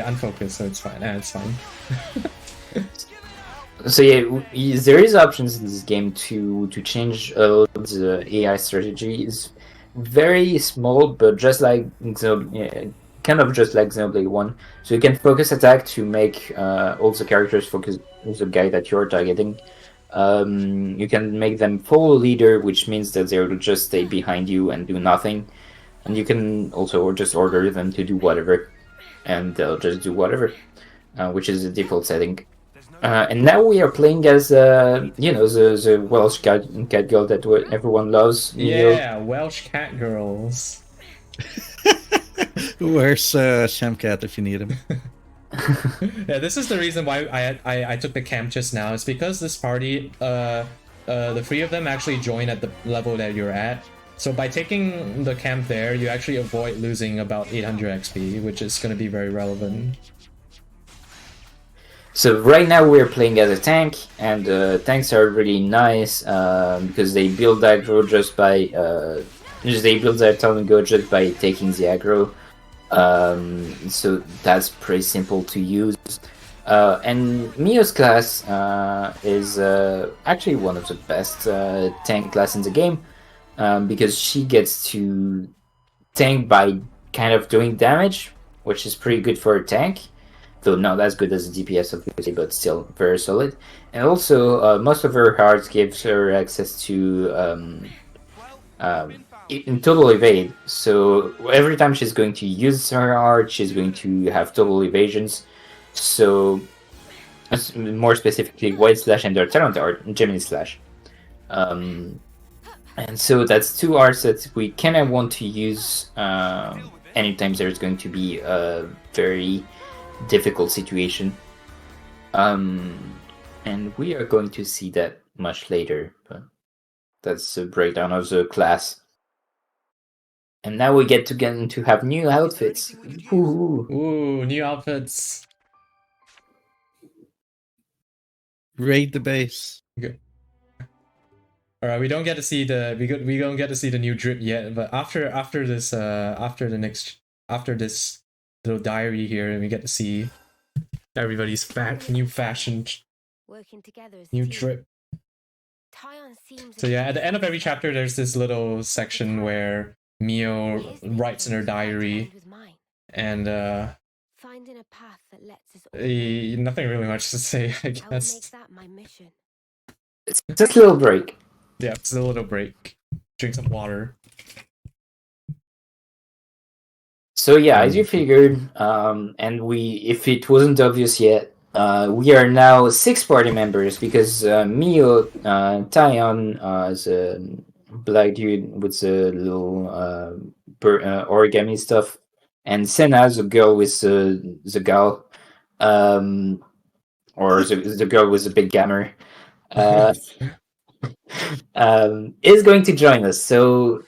Speaker 1: unfocused, so it's fine. It's fine.
Speaker 3: So yeah, there is options in this game to change the AI strategy. It's very small, but just like kind of just like Xenoblade 1. So you can focus attack to make all the characters focus on the guy that you're targeting. You can make them follow leader, which means that they'll just stay behind you and do nothing. And you can also just order them to do whatever, and they'll just do whatever, which is the default setting. And now we are playing as the Welsh cat girl that everyone loves.
Speaker 1: Yeah, Welsh cat girls.
Speaker 2: Where's Shamcat if you need him?
Speaker 1: Yeah, this is the reason why I took the camp just now. It's because this party, the three of them actually join at the level that you're at. So by taking the camp there, you actually avoid losing about 800 XP, which is going to be very relevant.
Speaker 3: So right now we're playing as a tank, and tanks are really nice because they build aggro just by they build their turn and go just by taking the aggro. So that's pretty simple to use. And Mio's class is actually one of the best tank class in the game because she gets to tank by kind of doing damage, which is pretty good for a tank. Though not as good as the DPS obviously, but still very solid. And also, most of her cards gives her access to in total evade. So every time she's going to use her art, she's going to have total evasions. So more specifically, White Slash and their talent art, Gemini Slash. And so that's two arts that we kind of want to use anytime there's going to be a very difficult situation. And we are going to see that much later, but that's a breakdown of the class. And now we get to have new outfits.
Speaker 1: Ooh, new outfits.
Speaker 2: Raid the base.
Speaker 1: Okay. All right, we don't get to see the we don't get to see the new drip yet, but after this little diary here, we get to see everybody's new fashion,
Speaker 4: Working together as a
Speaker 1: new
Speaker 4: team.
Speaker 1: drip.
Speaker 4: Tyon seems
Speaker 1: So yeah, at the end of every chapter, there's this little section where Mio writes in her diary, and
Speaker 4: finding a path that lets us
Speaker 1: nothing really much to say, I
Speaker 4: I will make
Speaker 1: guess.
Speaker 4: that my mission.
Speaker 3: It's just a little break.
Speaker 1: Yeah, it's a little break. Drink some water.
Speaker 3: So yeah, as you figured, and if it wasn't obvious yet, we are now 6 party members because Mio, Tyon is a black dude with the little origami stuff, and Senna is a girl with the gal, or the girl with the big gammer. Is going to join us. So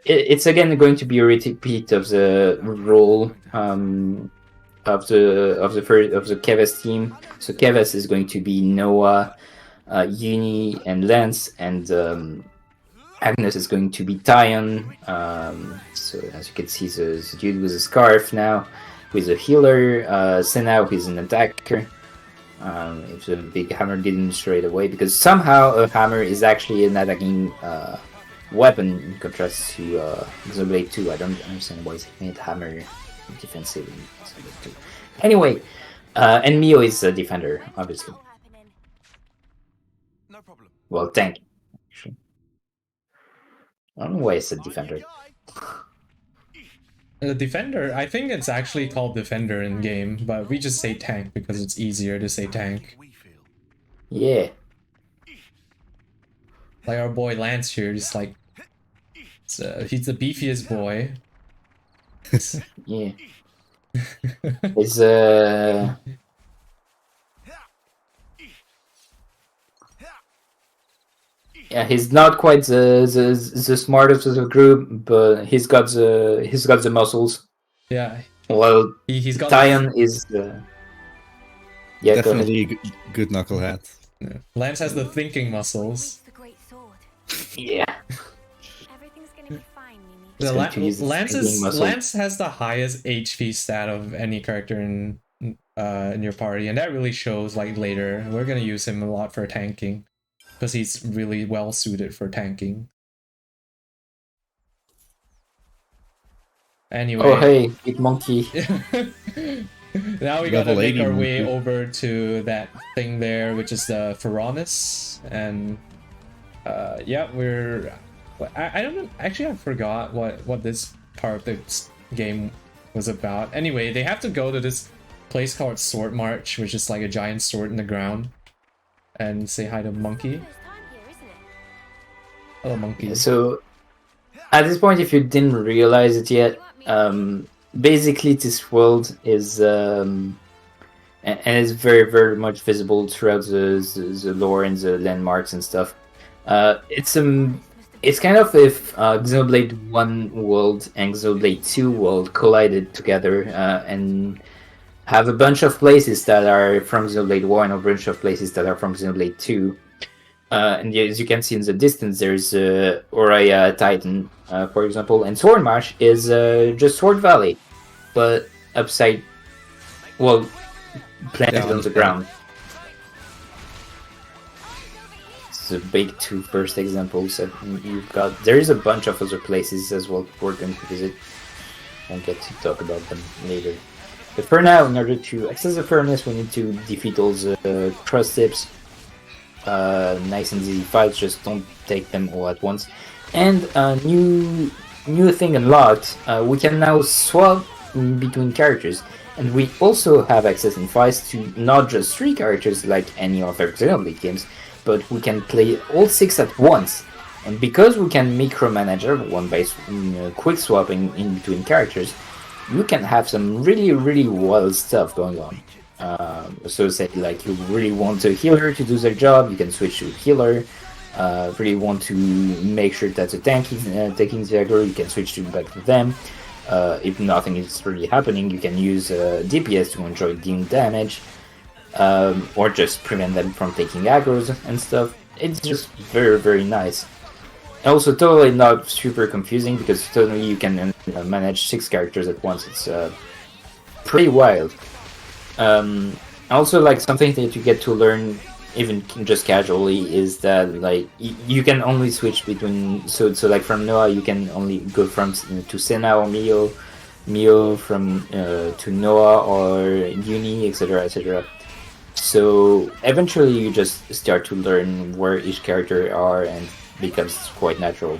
Speaker 3: it's again going to be a repeat of the role of the Keves team. So Keves is going to be Noah, Uni, and Lance, and Agnes is going to be Tyon. So as you can see, the dude with a scarf now, with a healer. Senna, who is an attacker. If the big hammer didn't straight away, because somehow a hammer is actually an attacking weapon in contrast to Xenoblade 2. I don't understand why they made hammer defensive in Xenoblade 2. Anyway, and Mio is a defender, obviously.
Speaker 5: No problem.
Speaker 3: Well, tank. Actually. I don't know why it's a defender.
Speaker 1: The defender, I think it's actually called defender in game, but we just say tank because it's easier to say tank.
Speaker 3: Yeah.
Speaker 1: Like our boy Lance here, just like he's the beefiest boy.
Speaker 3: Yeah. It's yeah, he's not quite the smartest of the group, but he's got the muscles.
Speaker 1: Yeah.
Speaker 3: Well,
Speaker 1: He's got
Speaker 3: Tyon is yeah,
Speaker 2: Definitely good knucklehead.
Speaker 1: Yeah. Lance has the thinking muscles.
Speaker 4: The great sword.
Speaker 3: Yeah.
Speaker 4: Everything's gonna be fine, Mimi.
Speaker 3: He's going to use his thinking muscle.
Speaker 1: Lance has the highest HP stat of any character in your party, and that really shows like later. We're gonna use him a lot for tanking because he's really well suited for tanking. Anyway.
Speaker 3: Oh hey, big monkey.
Speaker 1: Now we gotta make our way over to that thing there, which is the Pharaonis, and yeah, I don't know. Actually, I forgot what this part of the game was about. Anyway, they have to go to this place called Sword March, which is like a giant sword in the ground, and say hi to Monkey.
Speaker 4: First time here, isn't it?
Speaker 1: Hello, Monkey.
Speaker 3: So at this point, if you didn't realize it yet, basically this world is and it's very, very much visible throughout the lore and the landmarks and stuff. It's kind of if Xenoblade 1 world and Xenoblade 2 world collided together and have a bunch of places that are from Xenoblade 1, a bunch of places that are from Xenoblade 2. And as you can see in the distance, there's Oraya Titan, for example, and Swordmarsh is just Sword Valley, but upside, well, planted on the ground. It's the big two first examples that you've got. There is a bunch of other places as well we're going to visit. I'll get to talk about them later. But for now, in order to access the furnace, we need to defeat all the quadraaceps. Nice and easy fights, just don't take them all at once. And new thing unlocked, we can now swap between characters. And we also have access in fights to not just 3 characters like any other Xenoblade games, but we can play all 6 at once. And because we can micromanage everyone by quick swapping in between characters, you can have some really wild stuff going on. So say like you really want a healer to do their job, you can switch to a healer. Really want to make sure that the tank is taking the aggro, you can switch back to them. If nothing is really happening, you can use DPS to enjoy dealing damage, or just prevent them from taking aggros and stuff. It's just very nice. Also totally not super confusing because totally you can manage 6 characters at once. It's pretty wild. Also, like something that you get to learn even just casually is that like you can only switch between so like from Noah you can only go from to Senna or Mio from to Noah or Uni, etc. So eventually you just start to learn where each character are and becomes quite natural.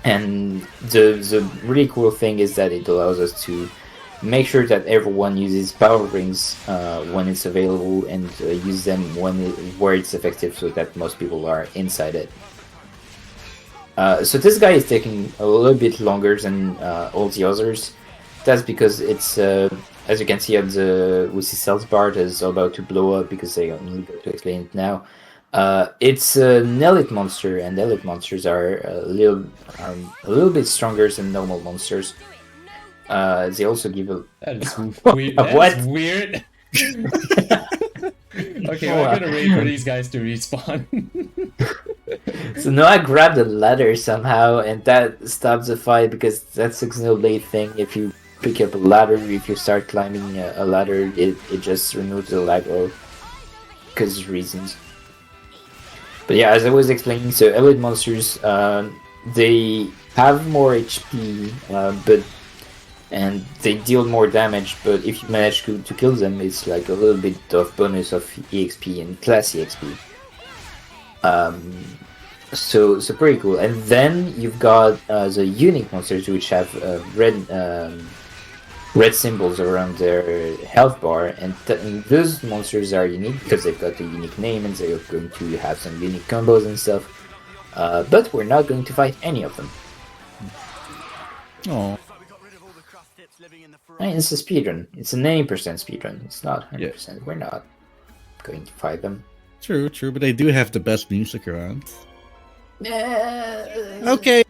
Speaker 3: And the really cool thing is that it allows us to make sure that everyone uses power rings when it's available and use them where it's effective so that most people are inside it. So this guy is taking a little bit longer than all the others. That's because it's, as you can see on the Wussy Cells bar, is about to blow up because I only go to explain it now. It's an elite monster, and elite monsters are a little bit stronger than normal monsters. They also give a...
Speaker 1: That is weird. That's weird. Okay, I'm gonna wait for these guys to respawn.
Speaker 3: So Noah grabbed a ladder somehow, and that stops the fight because that's a Xenoblade thing. If you pick up a ladder, if you start climbing a ladder, it just removes the aggro because of reasons. But yeah, as I was explaining, so elite monsters, they have more HP, and they deal more damage, but if you manage to kill them, it's like a little bit of bonus of EXP and class EXP. So pretty cool. And then you've got the unique monsters, which have red symbols around their health bar, and those monsters are unique because they've got a unique name and they're going to have some unique combos and stuff. But we're not going to fight any of them.
Speaker 2: Oh.
Speaker 3: I mean, it's a speedrun. It's an 80% speedrun. It's not 100%. Yeah. We're not going to fight them.
Speaker 2: True, but they do have the best music around. Okay,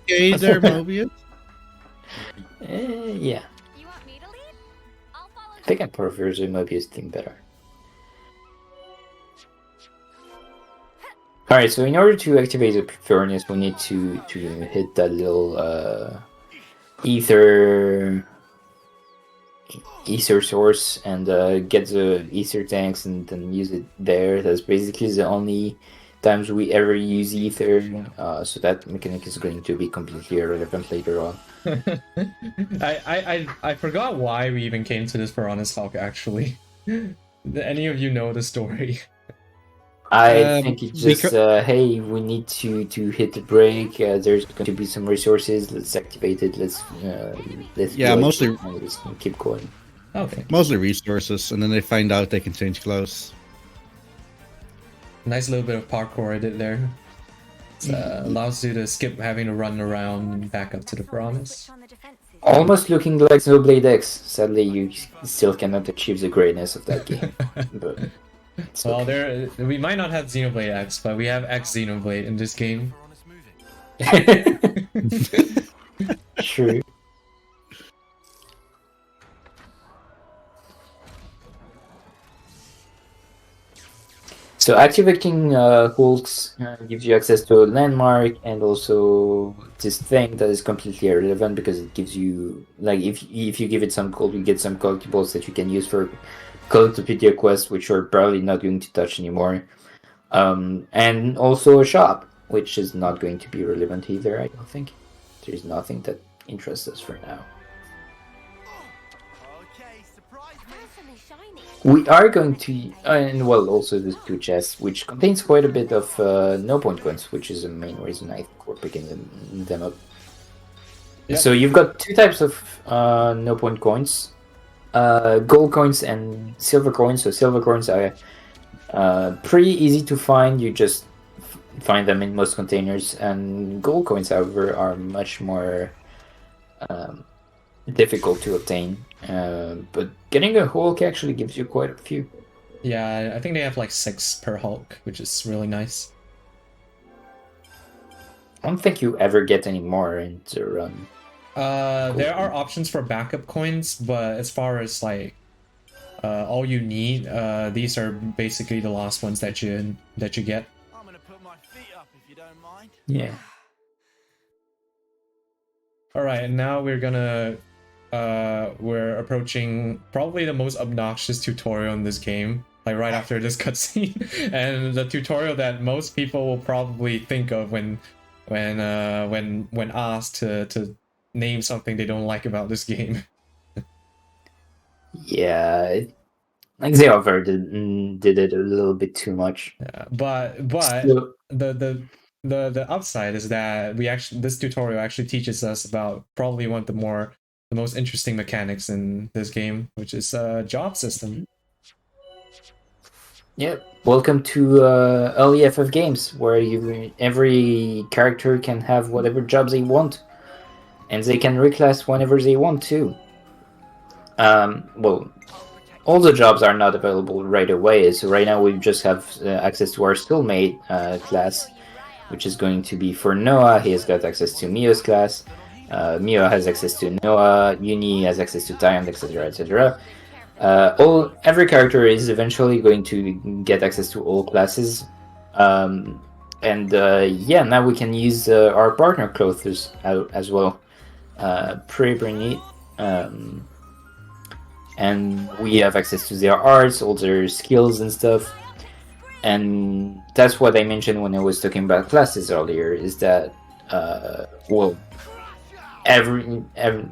Speaker 2: there, Mobius.
Speaker 3: Yeah.
Speaker 4: You want me to lead? I'll follow.
Speaker 3: I think I prefer the Mobius thing better. Alright, so in order to activate the furnace, we need to hit that little ether source and get the ether tanks and then use it there. That's basically the only times we ever use ether, so that mechanic is going to be completely irrelevant later on.
Speaker 1: I forgot why we even came to this Piranha's Talk, actually. Any of you know the story?
Speaker 3: I think it's just, hey, we need to hit the break, there's going to be some resources, let's activate it, let's
Speaker 2: mostly
Speaker 3: let's keep going.
Speaker 1: Okay.
Speaker 2: Mostly resources, and then they find out they can change clothes.
Speaker 1: Nice little bit of parkour I did there. It allows you to skip having to run around and back up to the promise.
Speaker 4: On the defensive.
Speaker 3: Almost looking like Xenoblade X. Sadly, you still cannot achieve the greatness of that game. But it's
Speaker 1: Well,
Speaker 3: okay.
Speaker 1: we might not have Xenoblade X, but we have X Xenoblade in this game.
Speaker 3: True. So activating hulks gives you access to a landmark and also this thing that is completely irrelevant because it gives you, like, if you give it some gold, you get some collectibles that you can use for Collectopedia quests, which you're probably not going to touch anymore. And also a shop, which is not going to be relevant either, I don't think. There's nothing that interests us for now.
Speaker 4: Awesome and shiny.
Speaker 3: We are going to, and well, also the two chests, which contains quite a bit of no point coins, which is the main reason I think we're picking them up.
Speaker 1: Yep.
Speaker 3: So you've got two types of no point coins, gold coins and silver coins. So silver coins are pretty easy to find. You just find them in most containers, and gold coins, however, are much more difficult to obtain. But getting a Hulk actually gives you quite a few.
Speaker 1: Yeah, I think they have like 6 per Hulk, which is really nice.
Speaker 3: I don't think you ever get any more in the run.
Speaker 1: There are options for backup coins, but as far as like all you need, these are basically the last ones that you get.
Speaker 5: I'm gonna put my feet up if you don't mind.
Speaker 3: Yeah.
Speaker 1: All right, and now we're approaching probably the most obnoxious tutorial in this game, like right after this cutscene, and the tutorial that most people will probably think of when asked to name something they don't like about this game.
Speaker 3: Yeah. Like they did it a little bit too much.
Speaker 1: Yeah, but
Speaker 3: So,
Speaker 1: the upside is that this tutorial actually teaches us about probably one of the most interesting mechanics in this game, which is job system.
Speaker 3: yeah. Welcome to early FF games, where every character can have whatever jobs they want, and they can reclass whenever they want to. Well, all the jobs are not available right away. So right now we just have access to our Soulmate class, which is going to be for Noah. He has got access to Mio's class. Mio has access to Noah. Uni has access to Tyrant, etc., etc. Every character is eventually going to get access to all classes. Yeah, now we can use our partner clothes as well. Pretty neat. And we have access to their arts, all their skills and stuff. And that's what I mentioned when I was talking about classes earlier, is that,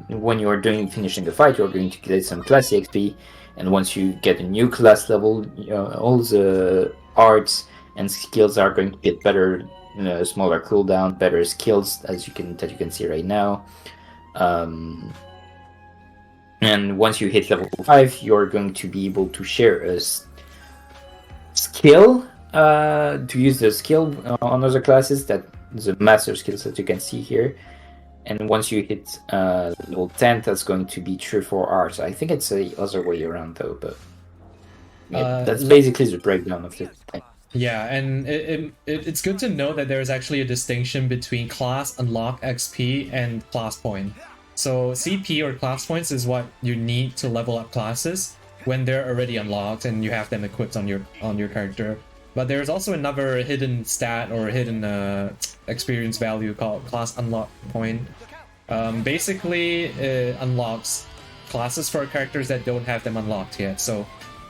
Speaker 3: when you are finishing the fight, you're going to get some class XP, and once you get a new class level, all the arts and skills are going to get better, smaller cooldown, better skills that you can see right now. And once you hit level 5, you're going to be able to share a skill, to use the skill on other classes, that the master skills that you can see here. And once you hit level 10, that's going to be true for arts. I think it's the other way around though, but yeah, that's basically the breakdown of the thing.
Speaker 1: Yeah, and it's good to know that there is actually a distinction between class unlock XP and class point. So CP or class points is what you need to level up classes when they're already unlocked and you have them equipped on your character. But there's also another hidden stat or hidden experience value called class unlock point. Basically, it unlocks classes for characters that don't have them unlocked yet. So,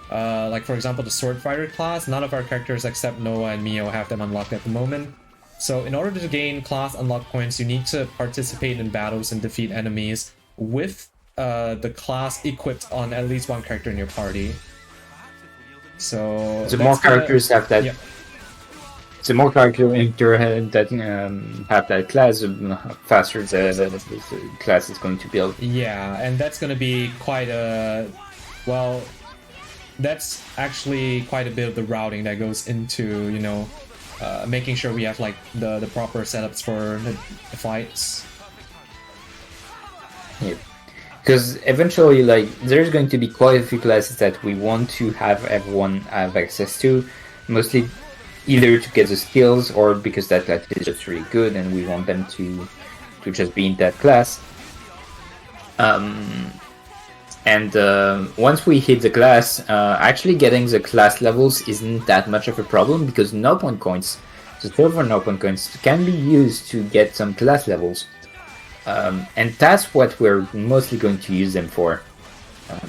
Speaker 1: like for example, the sword fighter class, none of our characters except Noah and Mio have them unlocked at the moment. So in order to gain class unlock points, you need to participate in battles and defeat enemies with the class equipped on at least one character in your party. So
Speaker 3: the more characters have that,
Speaker 1: yeah.
Speaker 3: The more characters that have that class, the faster the class is going to build.
Speaker 1: Yeah, and that's going to be quite a that's actually quite a bit of the routing that goes into making sure we have like the proper setups for the fights.
Speaker 3: Yeah. Because eventually, like, there's going to be quite a few classes that we want to have everyone have access to, mostly either to get the skills or because that class is just really good and we want them to just be in that class. And once we hit the class, actually getting the class levels isn't that much of a problem because no point coins, the silver no point coins, can be used to get some class levels. And that's what we're mostly going to use them for.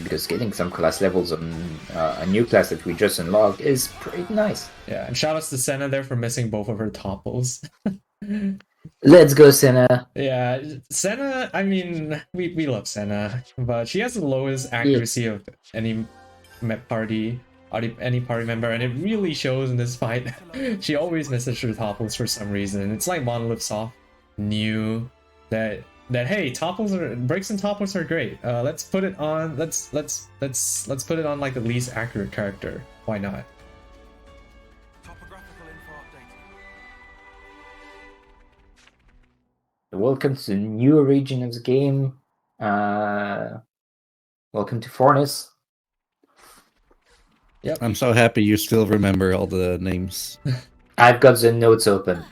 Speaker 3: Because getting some class levels on a new class that we just unlocked is pretty nice.
Speaker 1: Yeah, and shout outs to Senna there for missing both of her topples.
Speaker 3: Let's go, Senna.
Speaker 1: Yeah, Senna, I mean, we love Senna, but she has the lowest accuracy of any party member, and it really shows in this fight. She always misses her topples for some reason. It's like Monolith Soft knew that hey, breaks and topples are great. Let's put it on. Let's put it on like the least accurate character. Why not?
Speaker 5: Topographical info updated.
Speaker 3: Welcome to the new region of the game. Welcome to Fornis.
Speaker 1: Yep.
Speaker 2: I'm so happy you still remember all the names.
Speaker 3: I've got the notes open.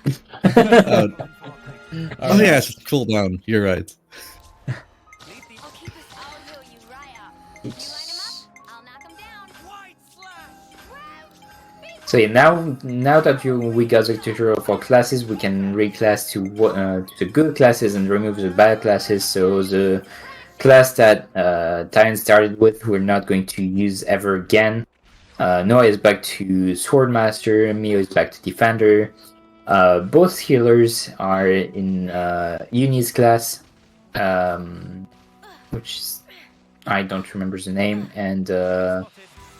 Speaker 2: Oh yeah, it's cooldown. You're right.
Speaker 4: I'll keep us. I'll heal you right up. You line 'em up, I'll knock 'em down.
Speaker 5: White slash!
Speaker 3: So yeah, now that we got the tutorial for classes, we can reclass to the good classes and remove the bad classes. So the class that Titan started with, we're not going to use ever again. Noah is back to Swordmaster, Mio is back to Defender. Both healers are in Uni's class, which is, I don't remember the name, and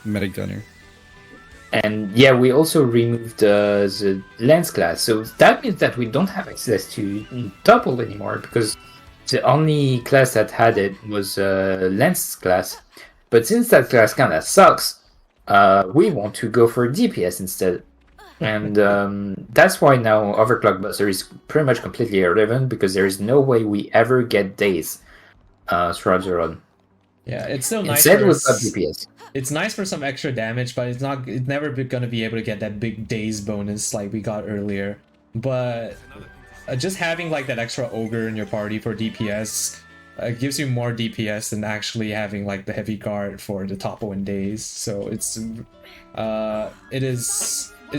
Speaker 2: Medic Gunner.
Speaker 3: and yeah, we also removed the Lance class, so that means that we don't have access to Double anymore because the only class that had it was Lance class. But since that class kind of sucks, we want to go for DPS instead. And that's why now Overclock Buster is pretty much completely irrelevant because there is no way we ever get days throughout the run.
Speaker 1: Yeah, it's still nice.
Speaker 3: Instead, we've got DPS.
Speaker 1: It's nice for some extra damage, but it's never gonna be able to get that big days bonus like we got earlier. But just having like that extra ogre in your party for DPS gives you more DPS than actually having like the heavy guard for the top 1 days. So it's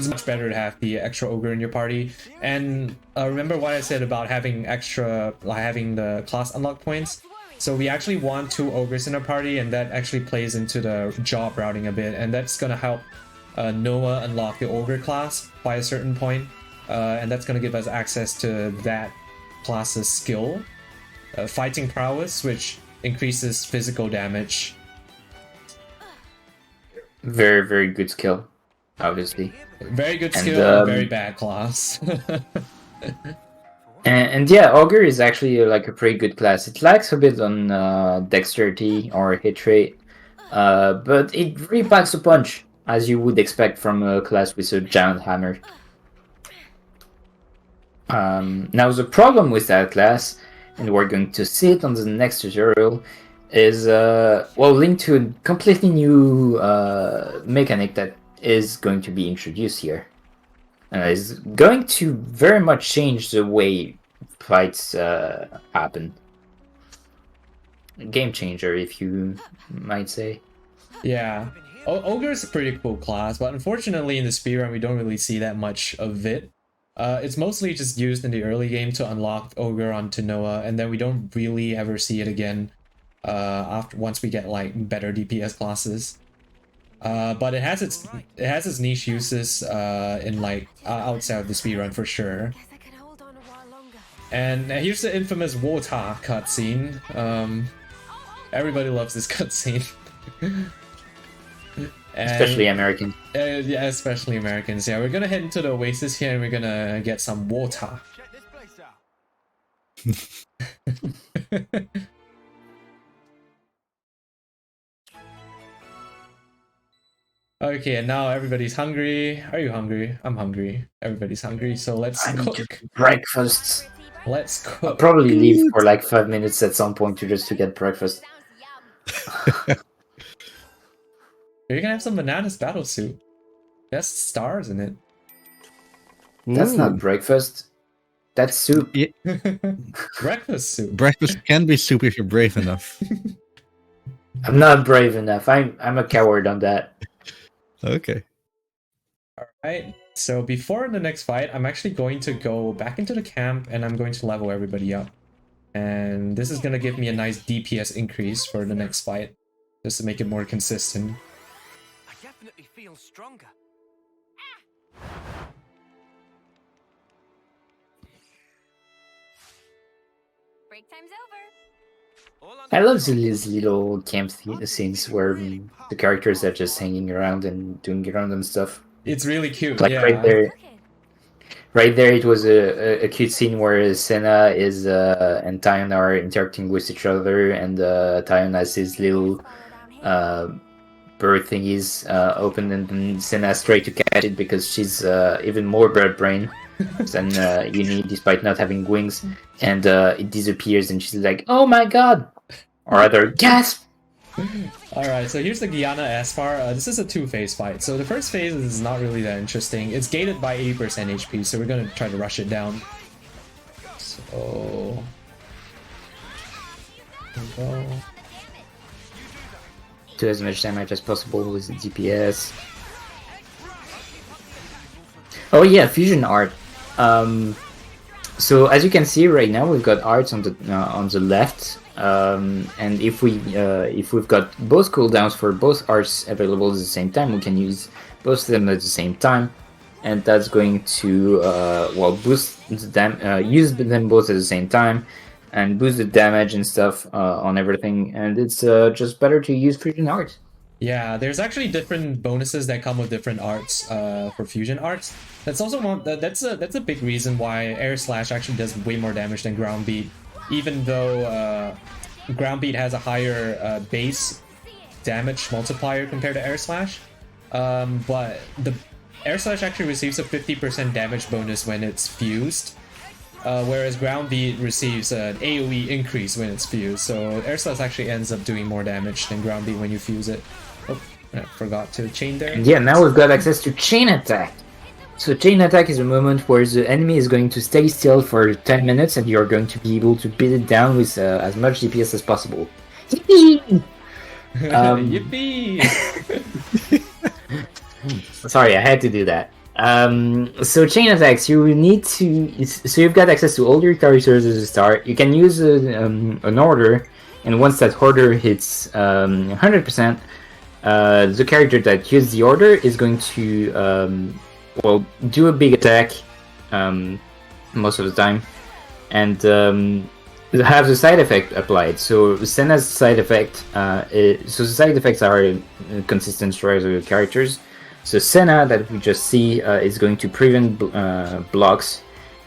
Speaker 1: much better to have the extra ogre in your party. And remember what I said about having the class unlock points. So we actually want 2 ogres in our party, and that actually plays into the job routing a bit, and that's gonna help Noah unlock the ogre class by a certain point, and that's gonna give us access to that class's skill, fighting prowess, which increases physical damage.
Speaker 3: Very, very good skill, obviously.
Speaker 1: Very good
Speaker 3: And,
Speaker 1: skill, and very bad class.
Speaker 3: And yeah, Ogre is actually like a pretty good class. It lacks a bit on dexterity or hit rate, but it really packs a punch, as you would expect from a class with a giant hammer. Now the problem with that class, and we're going to see it on the next tutorial, is linked to a completely new mechanic that is going to be introduced here. Is going to very much change the way fights happen. Game changer, if you might say.
Speaker 1: Yeah. Ogre is a pretty cool class, but unfortunately in the speedrun we don't really see that much of it. It's mostly just used in the early game to unlock Ogre onto Noah, and then we don't really ever see it again once we get like better DPS classes. But it has its niche uses in like outside of the speedrun for sure.
Speaker 4: Guess I can hold on a while longer.
Speaker 1: And here's the infamous water cutscene. Everybody loves this cutscene.
Speaker 3: Especially American.
Speaker 1: Yeah, especially Americans. Yeah, we're gonna head into the oasis here and we're gonna get some water.
Speaker 5: Check this place out.
Speaker 1: Okay, and now everybody's hungry. Are you hungry? I'm hungry. Everybody's hungry, so let's
Speaker 3: I need to
Speaker 1: cook.
Speaker 3: get breakfast.
Speaker 1: Let's
Speaker 3: I'll
Speaker 1: cook.
Speaker 3: probably leave for like 5 minutes at some point to get breakfast.
Speaker 4: Sounds
Speaker 1: You're gonna have some bananas battle suit. That's stars in it.
Speaker 3: That's
Speaker 2: Ooh.
Speaker 3: not breakfast. That's soup.
Speaker 2: Yeah,
Speaker 1: Breakfast soup.
Speaker 2: breakfast can be soup if you're brave enough.
Speaker 3: I'm not brave enough. I'm a coward on that.
Speaker 2: Okay.
Speaker 1: Alright, so before the next fight, I'm actually going to go back into the camp and I'm going to level everybody up. And this is gonna give me a nice DPS increase for the next fight, just to make it more consistent.
Speaker 5: I definitely feel stronger.
Speaker 4: Break time's over.
Speaker 5: All on
Speaker 3: I
Speaker 5: the
Speaker 3: love
Speaker 5: floor.
Speaker 3: these little camp scenes where the characters are just hanging around and doing random stuff.
Speaker 1: It's really cute,
Speaker 3: Like
Speaker 1: yeah.
Speaker 4: Cooking.
Speaker 3: right there, it was a cute scene where Senna is and Tyon are interacting with each other, and Tyon has his little bird thingies open, and then Senna's trying to catch it because she's even more bird brain than Uni, despite not having wings, and it disappears, and she's like, "Oh my god!" or rather, gasp.
Speaker 1: Alright, so here's the Guyana Aspar. This is a two-phase fight. So the first phase is not really that interesting. It's gated by 80% HP, so we're gonna try to rush it down. So... There we go.
Speaker 3: Do as much damage as possible with the DPS. Oh yeah, fusion art. So as you can see right now, we've got arts on the left, and if we've got both cooldowns for both arts available at the same time, we can use both of them at the same time, and that's going to boost them, use them both at the same time, and boost the damage and stuff on everything. And it's just better to use fusion art.
Speaker 1: Yeah, there's actually different bonuses that come with different arts for fusion arts. That's also that's a big reason why Air Slash actually does way more damage than Ground Beat, even though Ground Beat has a higher base damage multiplier compared to Air Slash. But the Air Slash actually receives a 50% damage bonus when it's fused, whereas Ground Beat receives an AoE increase when it's fused. So Air Slash actually ends up doing more damage than Ground Beat when you fuse it. Oh, I forgot to chain there.
Speaker 3: And yeah, now we've got access to chain attack. So chain attack is a moment where the enemy is going to stay still for 10 minutes and you're going to be able to beat it down with as much DPS as possible. Yippee!
Speaker 1: Yippee!
Speaker 3: Sorry, I had to do that. So chain attacks, you need to... So you've got access to all your characters as a start. You can use an order, and once that order hits 100%, the character that used the order is going to do a big attack most of the time, and have the side effect applied. So Senna's side effect, so the side effects are consistent throughout the characters. So Senna that we just see is going to prevent blocks,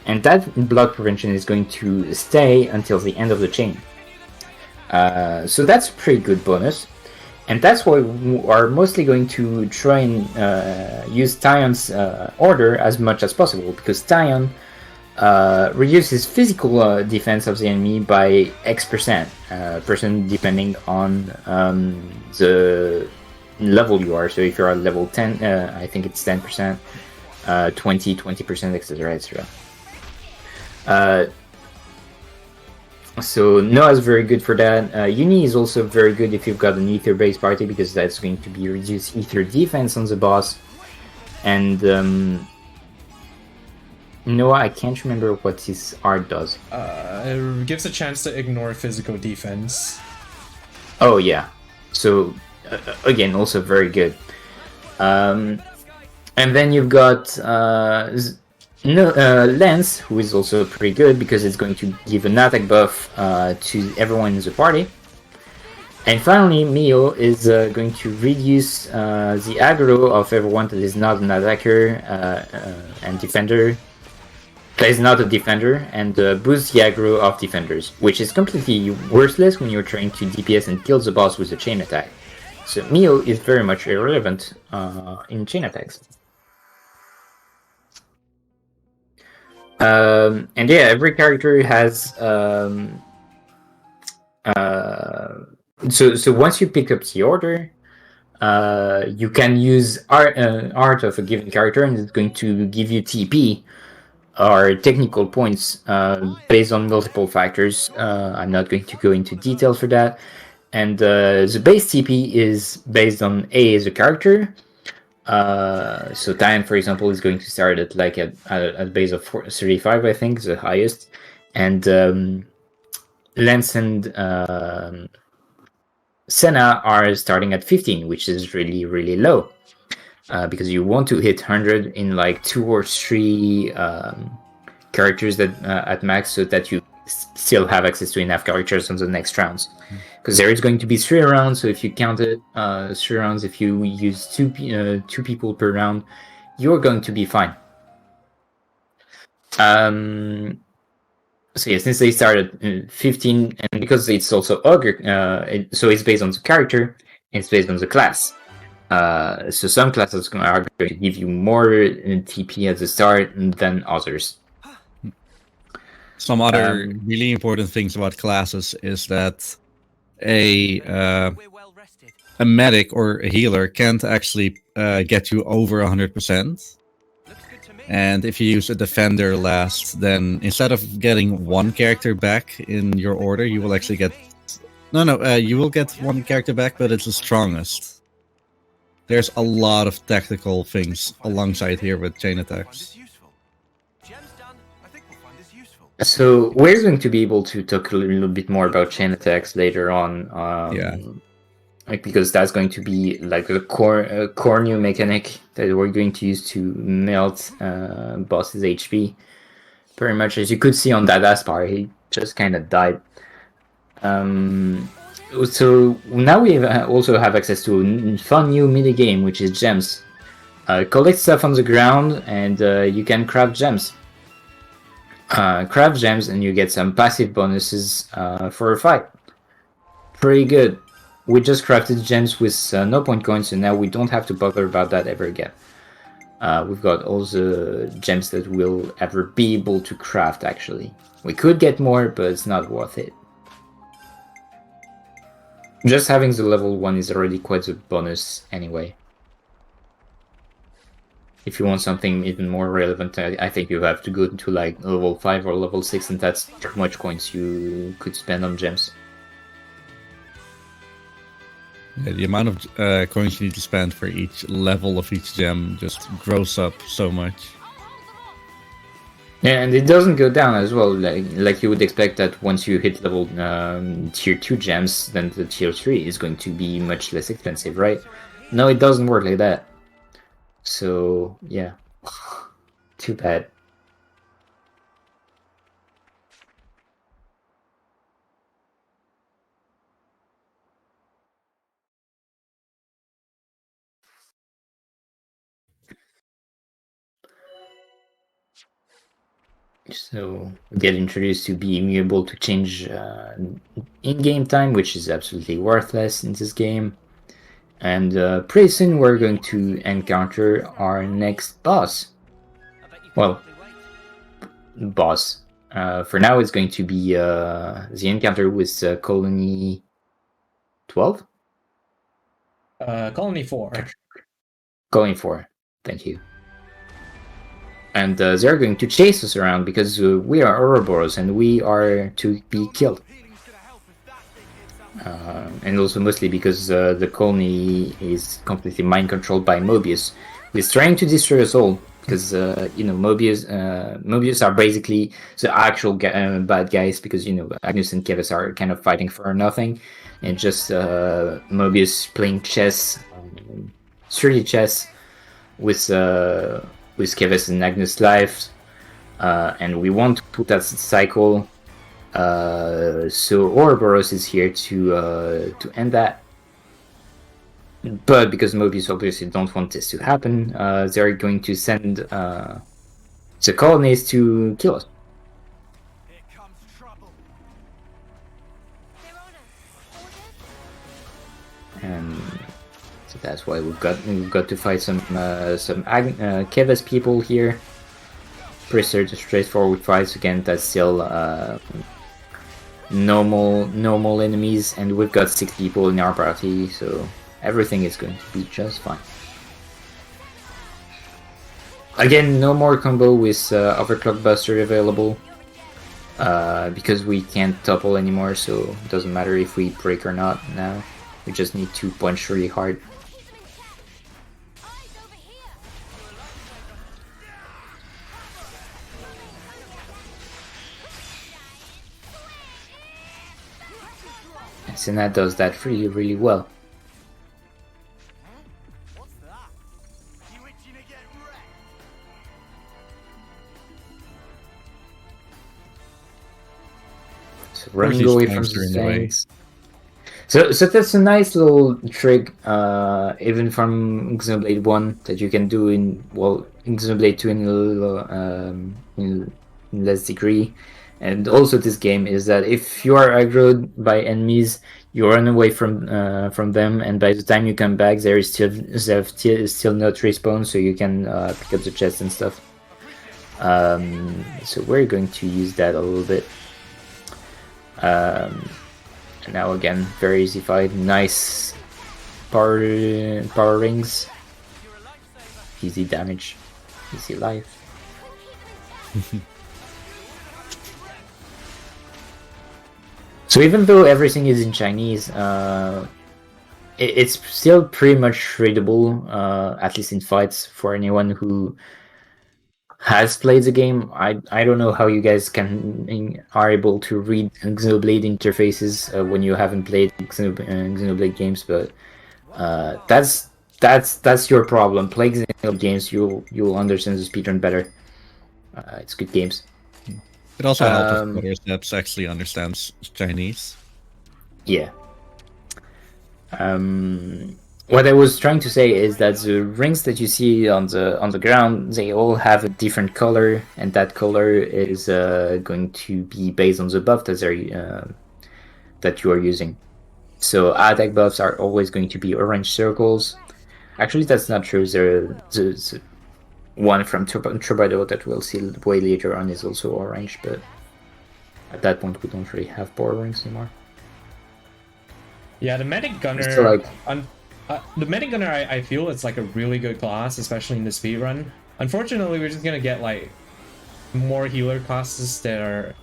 Speaker 3: and that block prevention is going to stay until the end of the chain. So that's a pretty good bonus. And that's why we are mostly going to try and use Tyon's order as much as possible, because Tyon reduces physical defense of the enemy by X%, depending on the level you are. So if you're at level 10, I think it's 10%, 20%, etc., etc. So Noah's very good for that. Uni is also very good if you've got an ether-based party, because that's going to be reduced ether defense on the boss. And Noah, I can't remember what his art does.
Speaker 1: It gives a chance to ignore physical defense.
Speaker 3: Oh yeah. So again, also very good. And then you've got Lance, who is also pretty good because it's going to give an attack buff to everyone in the party. And finally, Mio is going to reduce the aggro of everyone that is not an attacker and defender. That is not a defender, and boost the aggro of defenders, which is completely worthless when you're trying to DPS and kill the boss with a chain attack. So Mio is very much irrelevant in chain attacks. And yeah, every character has So once you pick up the order, you can use art of a given character, and it's going to give you TP or technical points based on multiple factors. I'm not going to go into detail for that. And the base TP is based on A as a character. So time, for example, is going to start at like at a base of 35, I think, the highest. And Lance and Senna are starting at 15, which is really, really low. Because you want to hit 100 in like 2 or 3 characters that at max, so that you still have access to enough characters on the next rounds. Because there is going to be 3 rounds, so if you count it, 3 rounds, if you use 2 people per round, you're going to be fine. So yeah, since they started 15, and because it's also ogre, so it's based on the character, it's based on the class. So some classes are going to give you more TP at the start than others.
Speaker 2: Some other really important things about classes is that a medic or a healer can't actually get you over 100%. And if you use a defender last, then instead of getting one character back in your order, you will actually get... you will get one character back, but it's the strongest. There's a lot of tactical things alongside here with chain attacks.
Speaker 3: So we're going to be able to talk a little bit more about chain attacks later on. Like, because that's going to be like a core new mechanic that we're going to use to melt boss's HP. Pretty much, as you could see on that Aspar, he just kind of died. So now we also have access to a fun new mini game, which is gems. Collect stuff on the ground, and you can craft gems. Craft gems, and you get some passive bonuses for a fight. Pretty good. We just crafted gems with no point coins, so now we don't have to bother about that ever again. We've got all the gems that we'll ever be able to craft, actually. We could get more, but it's not worth it. Just having the level 1 is already quite a bonus anyway. If you want something even more relevant, I think you have to go to like level 5 or level 6, and that's too much coins you could spend on gems.
Speaker 2: Yeah, the amount of coins you need to spend for each level of each gem just grows up so much.
Speaker 3: Yeah, and it doesn't go down as well. Like you would expect that once you hit level tier 2 gems, then the tier 3 is going to be much less expensive, right? No, it doesn't work like that. So, yeah. Too bad. So we get introduced to being able to change in-game time, which is absolutely worthless in this game. And pretty soon we're going to encounter our next boss. Well, boss. For now it's going to be the encounter with Colony 12?
Speaker 1: Colony 4.
Speaker 3: Colony 4, thank you. And they're going to chase us around because we are Ouroboros and we are to be killed. And also mostly because the colony is completely mind-controlled by Mobius, who is trying to destroy us all. Because, Mobius are basically the actual bad guys, because, Agnus and Keves are kind of fighting for nothing. And just Mobius playing chess, sturdy chess, with Keves and Agnus' lives, and we want to put that cycle. So Ouroboros is here to end that. But because Mobius obviously don't want this to happen, they're going to send the colonies to kill us.
Speaker 5: Here comes trouble.
Speaker 3: And so that's why we've got to fight some Keves people here. Pretty straightforward fights again. That's still normal enemies, and we've got 6 people in our party, so everything is going to be just fine. Again, no more combo with Overclock Buster available, because we can't topple anymore, so it doesn't matter if we break or not now. We just need to punch really hard. And Senna does that really well.
Speaker 5: What's that? You itching to get wrecked?
Speaker 3: So running
Speaker 2: these
Speaker 3: away from
Speaker 2: tanks are in the way.
Speaker 3: things. So that's a nice little trick, even from Xenoblade 1 that you can do in Xenoblade 2 in a little, in less degree, and also this game is that if you are aggroed by enemies, you run away from them, and by the time you come back, they have still not respawned, so you can pick up the chest and stuff. So we're going to use that a little bit. And now again, very easy fight. Nice power rings. Easy damage. Easy life. So even though everything is in Chinese, it's still pretty much readable, at least in fights, for anyone who has played the game. I don't know how you guys are able to read Xenoblade interfaces when you haven't played Xenoblade games, but that's your problem. Play Xenoblade games, you'll understand the speedrun better. It's good games.
Speaker 2: It also helps if quadraaceps actually understands Chinese.
Speaker 3: Yeah. What I was trying to say is that the rings that you see on the ground, they all have a different color, and that color is going to be based on the buff that you are using. So attack buffs are always going to be orange circles. Actually, that's not true. The one from Troubadour that we'll see way later on is also orange, but at that point we don't really have power rings anymore.
Speaker 1: Yeah, the medic gunner.
Speaker 3: It's still like,
Speaker 1: the medic gunner, I feel it's like a really good class, especially in the speedrun. Unfortunately, we're just gonna get like more healer classes that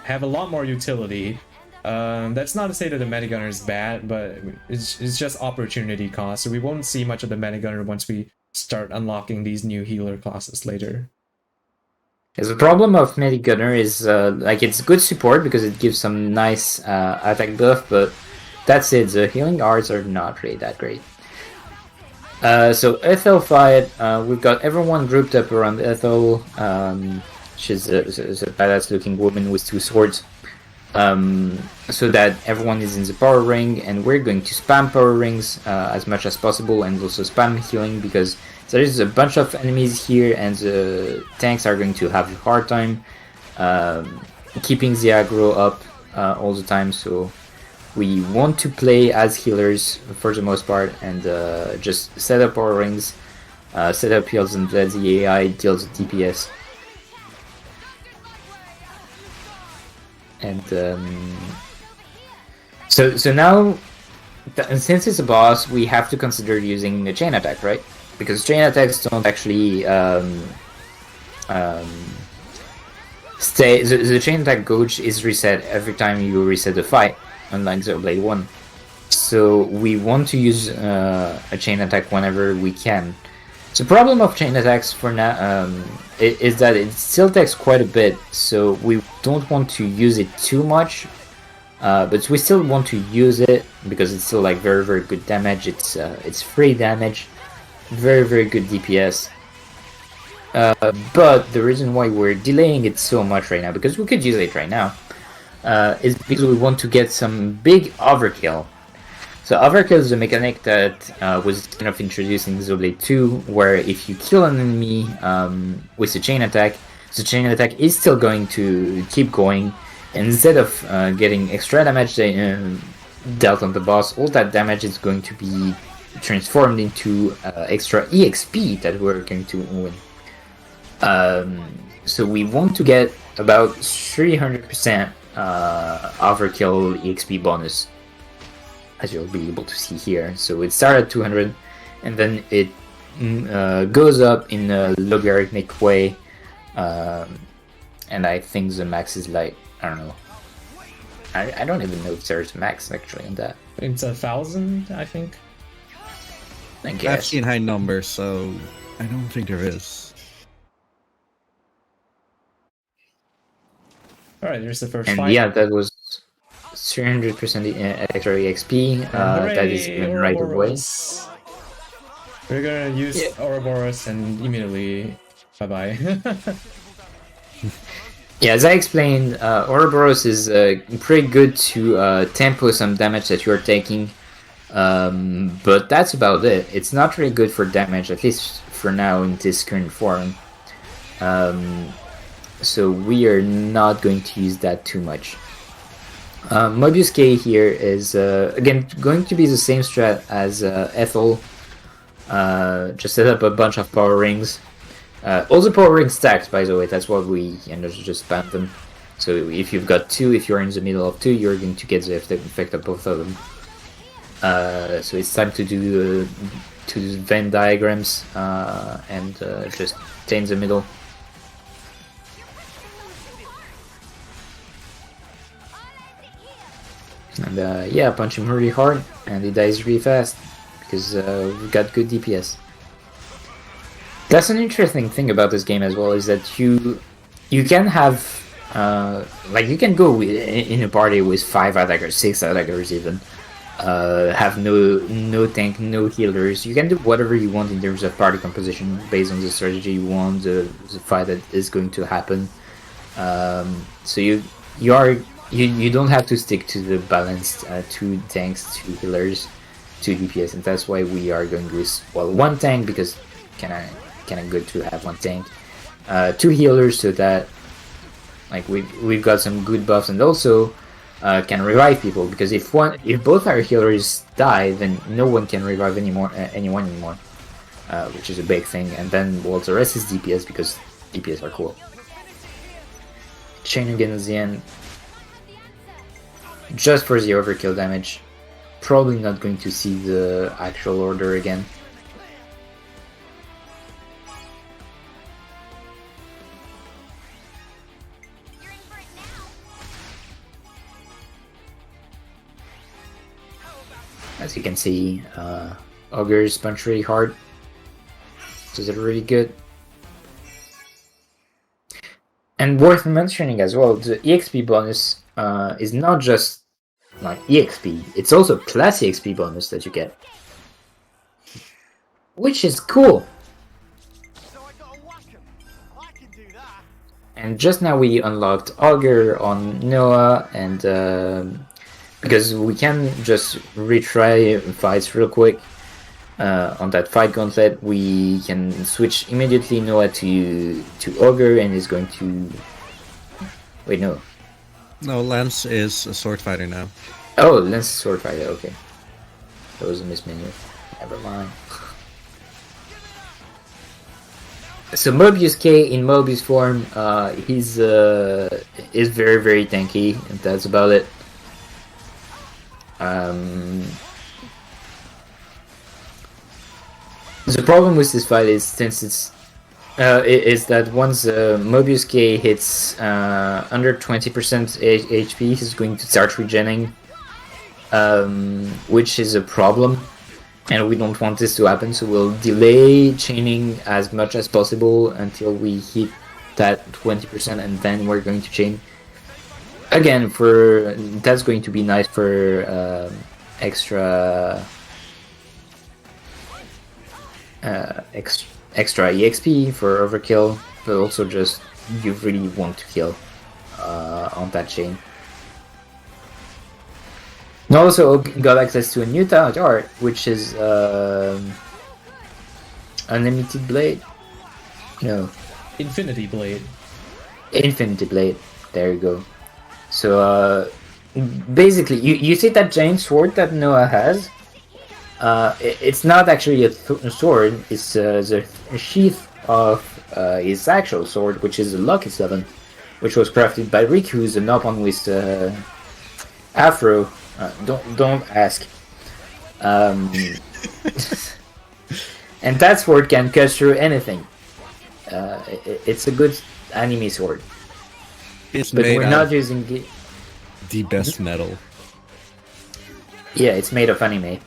Speaker 1: have a lot more utility. That's not to say that the medic gunner is bad, but it's just opportunity cost. So we won't see much of the medic gunner once we start unlocking these new healer classes later.
Speaker 3: the problem of medic gunner is like it's good support because it gives some nice attack buff, but that's it. The healing arts are not really that great. So Ethel fight, we've got everyone grouped up around Ethel. She's a badass looking woman with 2 swords. So that everyone is in the power ring, and we're going to spam power rings as much as possible, and also spam healing, because there is a bunch of enemies here and the tanks are going to have a hard time keeping the aggro up all the time. So we want to play as healers for the most part, and just set up our rings, set up heals, and let the AI deal the DPS. And so now, since it's a boss, we have to consider using the chain attack, right? Because chain attacks don't actually stay. The chain attack gauge is reset every time you reset the fight, unlike Xenoblade 1. So we want to use a chain attack whenever we can. The problem of chain attacks for now is that it still takes quite a bit, so we don't want to use it too much, but we still want to use it because it's still like very good damage. It's free damage, very good DPS. But the reason why we're delaying it so much right now, because we could use it right now, is because we want to get some big overkill. So overkill is a mechanic that was kind of introduced in Xenoblade 2, where if you kill an enemy with a chain attack, the chain attack is still going to keep going. And instead of getting extra damage dealt on the boss, all that damage is going to be transformed into extra EXP that we're going to win. So we want to get about 300% overkill EXP bonus, as you'll be able to see here. So it started at 200, and then it goes up in a logarithmic way, and I think the max is like, I don't know. I don't even know if there's a max actually in that.
Speaker 1: It's 1,000, I think.
Speaker 3: I
Speaker 2: I've
Speaker 3: guess.
Speaker 2: seen high numbers, so I don't think there is.
Speaker 1: Alright, there's the first
Speaker 3: And
Speaker 1: fight.
Speaker 3: yeah, that was 300% extra EXP. That is
Speaker 1: Hooray,
Speaker 3: even right away.
Speaker 1: Ouroboros. We're gonna use Ouroboros and immediately bye-bye.
Speaker 3: Yeah, as I explained, Ouroboros is pretty good to tempo some damage that you're taking, but that's about it. It's not really good for damage, at least for now in this current form. So we are not going to use that too much. Mobius K here is again going to be the same strat as Ethel. Just set up a bunch of power rings. All the power rings stacked, by the way. That's what we just spam them. So if you've got two, if you're in the middle of two, you're going to get the effect of both of them. So it's time to do Venn diagrams and just stay in the middle. And yeah, punch him really hard, and he dies really fast because we've got good DPS. That's an interesting thing about this game as well, is that you can have like you can go in a party with 5 attackers, 6 attackers even, have no tank, no healers. You can do whatever you want in terms of party composition based on the strategy you want, the fight that is going to happen. So you don't have to stick to the balanced 2 tanks, 2 healers, 2 DPS, and that's why we are going with, well, 1 tank because kind of good to have 1 tank, 2 healers so that like we've got some good buffs, and also can revive people, because if both our healers die, then no one can revive anyone anymore, which is a big thing. And then, well, the rest is DPS because DPS are cool. Chain again at the end, just for the overkill damage. Probably not going to see the actual order again. As you can see, Ogres punch really hard. So they're really good. And worth mentioning as well, the EXP bonus is not just like EXP, it's also class EXP bonus that you get, which is cool.
Speaker 5: So I gotta whack 'em. I can do that.
Speaker 3: And just now we unlocked Augur on Noah, and because we can just retry fights real quick on that fight gauntlet, we can switch immediately Noah to Augur, and is going to... Wait, no.
Speaker 2: No, Lance is a sword fighter now.
Speaker 3: Oh, Lance is sword fighter, okay. That was a mismenu. Never mind. So Mobius K in Mobius form, he's is very, very tanky, and that's about it. The problem with this fight is, since it's is that once Mobius K hits under 20% HP, he's going to start regenning, which is a problem, and we don't want this to happen. So we'll delay chaining as much as possible until we hit that 20%, and then we're going to chain. Again, that's going to be nice for extra EXP for overkill, but also just you really want to kill on that chain. And also got access to a new talent art, which is Unlimited Blade. No,
Speaker 1: Infinity Blade.
Speaker 3: Infinity Blade. There you go. So basically, you see that giant sword that Noah has. It's not actually a sword, it's the sheath of his actual sword, which is a Lucky 7. which was crafted by Rick, who's an open with Afro. Don't ask. And that sword can cut through anything. It's a good anime sword.
Speaker 2: It's
Speaker 3: But
Speaker 2: made
Speaker 3: we're
Speaker 2: out
Speaker 3: not
Speaker 2: of
Speaker 3: using it.
Speaker 2: the best metal.
Speaker 3: Yeah, it's made of anime.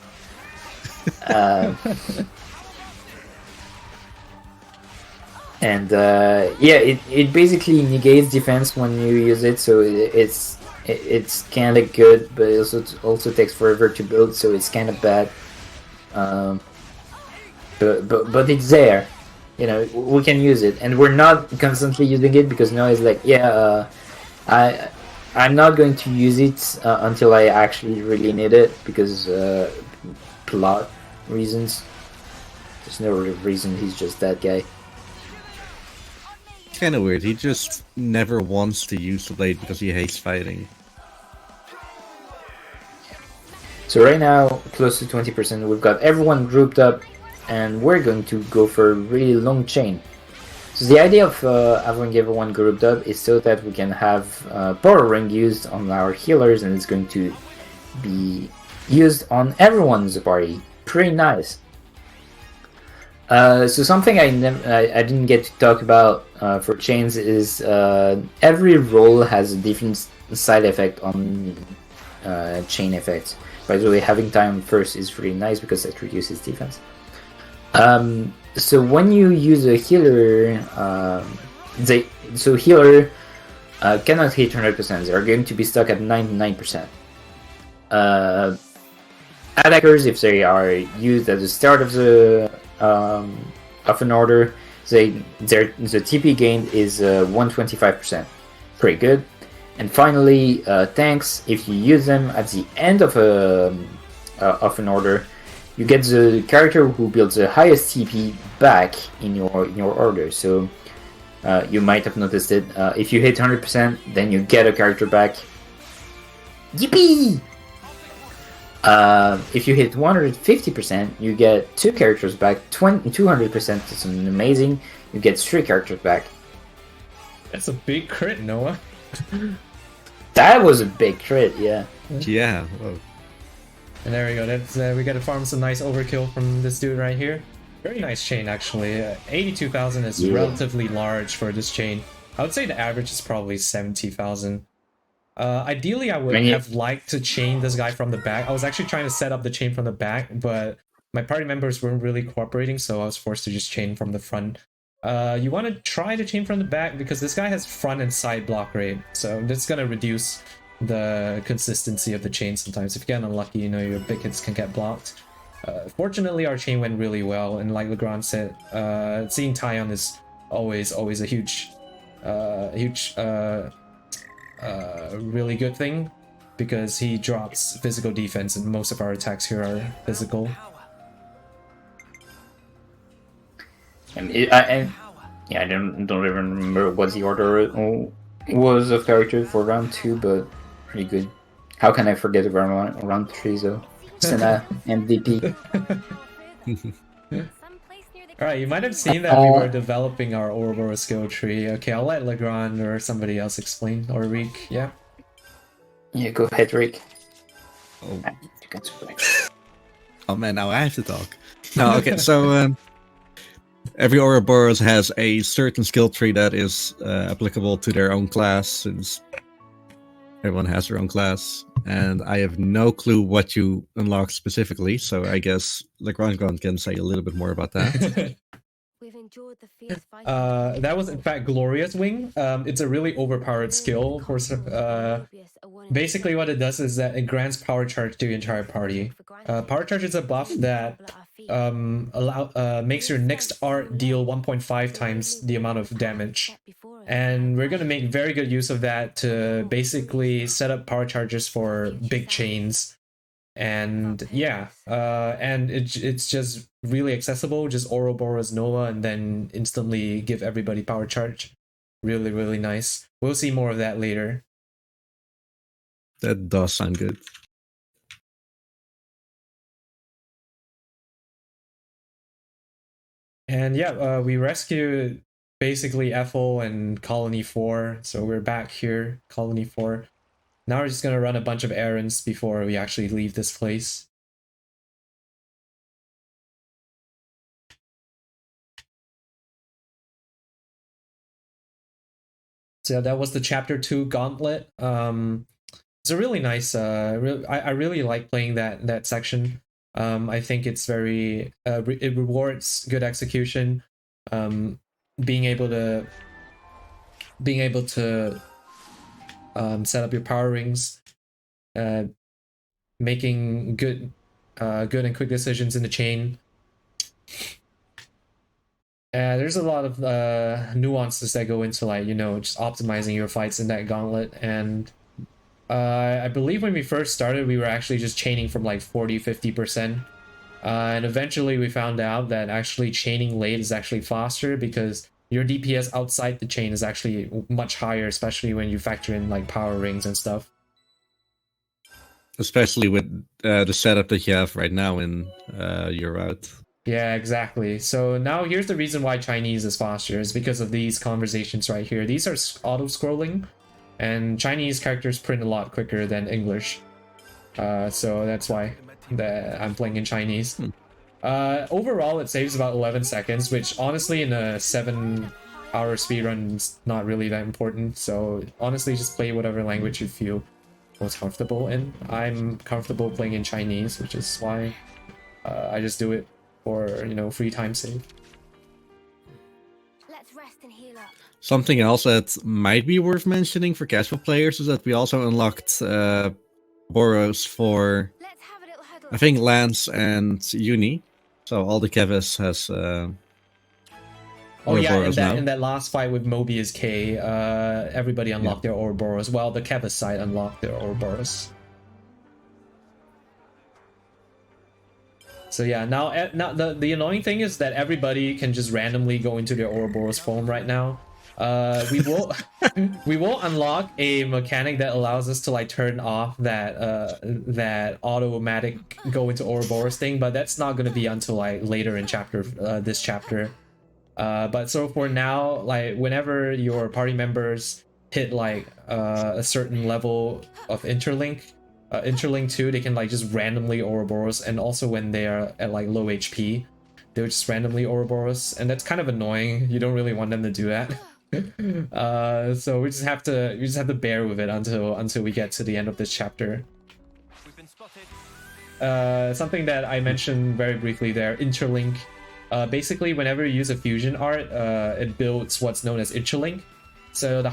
Speaker 3: And yeah, it basically negates defense when you use it, so it's kind of good, but it also takes forever to build, so it's kind of bad. But it's there, you know. We can use it, and we're not constantly using it because now it's like, yeah, I'm not going to use it until I actually really need it because plot reasons. There's no real reason. He's just that guy.
Speaker 2: Kind of weird. He just never wants to use the blade because he hates fighting.
Speaker 3: So right now, close to 20%, we've got everyone grouped up, and we're going to go for a really long chain. So the idea of having everyone grouped up is so that we can have power ring used on our healers, and it's going to be used on everyone's party. Pretty nice. So something I didn't get to talk about for chains is every role has a different side effect on chain effects. By the way, having time first is really nice because that reduces defense. So when you use a healer, healer cannot hit 100%. They are going to be stuck at 99%. Attackers, if they are used at the start of the of an order, the TP gain is 125%. Pretty good. And finally, tanks, if you use them at the end of an order, you get the character who builds the highest TP back in your order. So you might have noticed it. If you hit 100%, then you get a character back. Yippee! If you hit 150%, you get 2 characters back. 200% is amazing. You get 3 characters back.
Speaker 1: That's a big crit, Noah.
Speaker 3: That was a big crit, yeah.
Speaker 2: Yeah. Whoa.
Speaker 1: And there we go. That's we got to farm some nice overkill from this dude right here. Very nice chain, actually. 82,000 is relatively large for this chain. I would say the average is probably 70,000. Ideally, I would have liked to chain this guy from the back. I was actually trying to set up the chain from the back, but my party members weren't really cooperating, so I was forced to just chain from the front. You want to try to chain from the back because this guy has front and side block rate, so that's going to reduce the consistency of the chain sometimes. If you get unlucky, you know, your big hits can get blocked. Fortunately, our chain went really well, and like Legrand said, seeing Tyon is always a huge really good thing because he drops physical defense and most of our attacks here are physical.
Speaker 3: I don't even remember what the order was of character for round 2, but pretty good. How can I forget about round 3 though? Senna MVP.
Speaker 1: Alright, you might have seen that we were developing our Ouroboros skill tree. Okay, I'll let Legrand or somebody else explain. Or Rick, yeah?
Speaker 3: Yeah, go ahead, Rick.
Speaker 2: Oh.
Speaker 3: You can speak.
Speaker 2: Oh man, now I have to talk. No, okay, so every Ouroboros has a certain skill tree that is applicable to their own class, since everyone has their own class. And I have no clue what you unlock specifically, so I guess Legrand can say a little bit more about that.
Speaker 4: We've endured the fierce fight.
Speaker 1: That was in fact Glorious Wing. It's a really overpowered skill. For basically what it does is that it grants power charge to the entire party. Power charge is a buff that makes your next art deal 1.5 times the amount of damage. And we're going to make very good use of that to basically set up power charges for big chains. And yeah, and it's just really accessible. Just Ouroboros Nova and then instantly give everybody power charge. Really, really nice. We'll see more of that later.
Speaker 2: That does sound good.
Speaker 1: And yeah, we rescued basically Ethel and Colony 4. So we're back here, Colony 4. Now we're just gonna run a bunch of errands before we actually leave this place. So that was the chapter 2 gauntlet. It's a really nice. I really like playing that section. I think it's very. It rewards good execution. Being able to set up your power rings, making good and quick decisions in the chain. There's a lot of nuances that go into, like, you know, just optimizing your fights in that gauntlet. And I believe when we first started, we were actually just chaining from like 40-50%. And eventually we found out that actually chaining late is actually faster because your DPS outside the chain is actually much higher, especially when you factor in like power rings and stuff.
Speaker 2: Especially with the setup that you have right now in your route.
Speaker 1: Yeah, exactly. So now here's the reason why Chinese is faster, is because of these conversations right here. These are auto-scrolling, and Chinese characters print a lot quicker than English. So that's why I'm playing in Chinese. Overall, it saves about 11 seconds, which honestly in a 7-hour speedrun is not really that important. So honestly, just play whatever language you feel most comfortable in. I'm comfortable playing in Chinese, which is why I just do it for, you know, free time save.
Speaker 4: Let's rest and heal up.
Speaker 2: Something else that might be worth mentioning for casual players is that we also unlocked Boros for,
Speaker 4: Let's have a little huddle.
Speaker 2: I think, Lance and Uni. So all the Kevis has
Speaker 1: Oh yeah,
Speaker 2: Ouroboros now.
Speaker 1: in that last fight with Mobius K, everybody unlocked their Ouroboros. Well, the Kevis side unlocked their Ouroboros. So yeah, now the annoying thing is that everybody can just randomly go into their Ouroboros form right now. We will we will unlock a mechanic that allows us to like turn off that automatic go into Ouroboros thing, but that's not going to be until like later in this chapter. But so for now, like whenever your party members hit like a certain level of interlink 2, they can like just randomly Ouroboros, and also when they are at like low HP, they'll just randomly Ouroboros, and that's kind of annoying. You don't really want them to do that. So we just have to bear with it until we get to the end of this chapter.
Speaker 5: We've been spotted.
Speaker 1: Something that I mentioned very briefly there, interlink. Basically, whenever you use a fusion art, it builds what's known as interlink. So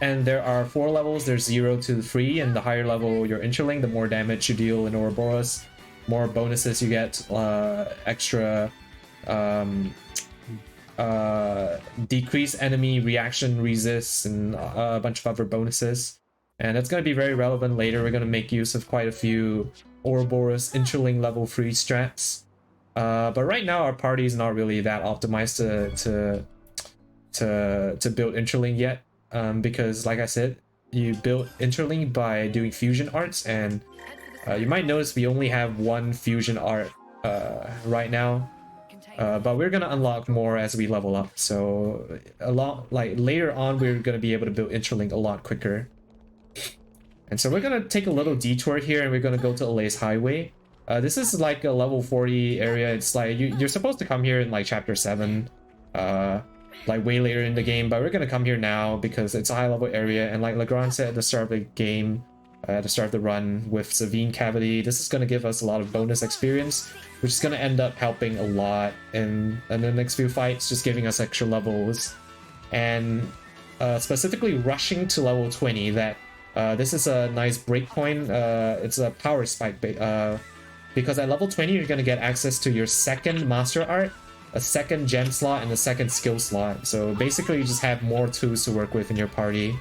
Speaker 1: and there are 4 levels. There's 0 to 3, and the higher level your interlink, the more damage you deal in Ouroboros, more bonuses you get, extra decrease enemy reaction resists, and a bunch of other bonuses. And that's going to be very relevant later. We're going to make use of quite a few Ouroboros interlink level 3 strats. But right now our party is not really that optimized to build interlink yet, because like I said, you build interlink by doing fusion arts, and you might notice we only have 1 fusion art right now, but we're gonna unlock more as we level up. So later on we're gonna be able to build interlink a lot quicker. And so we're gonna take a little detour here, and we're gonna go to Alays Highway. This is like a level 40 area. It's like you're supposed to come here in like chapter 7, like way later in the game, but we're gonna come here now because it's a high level area. And like Legrand said at the start of the game, at the start of the run, with Savine Cavity, this is gonna give us a lot of bonus experience, which is gonna end up helping a lot in the next few fights, just giving us extra levels. And specifically rushing to level 20, that this is a nice breakpoint. It's a power spike, because at level 20 you're going to get access to your 2nd master art, a 2nd gem slot, and a 2nd skill slot. So basically you just have more tools to work with in your party.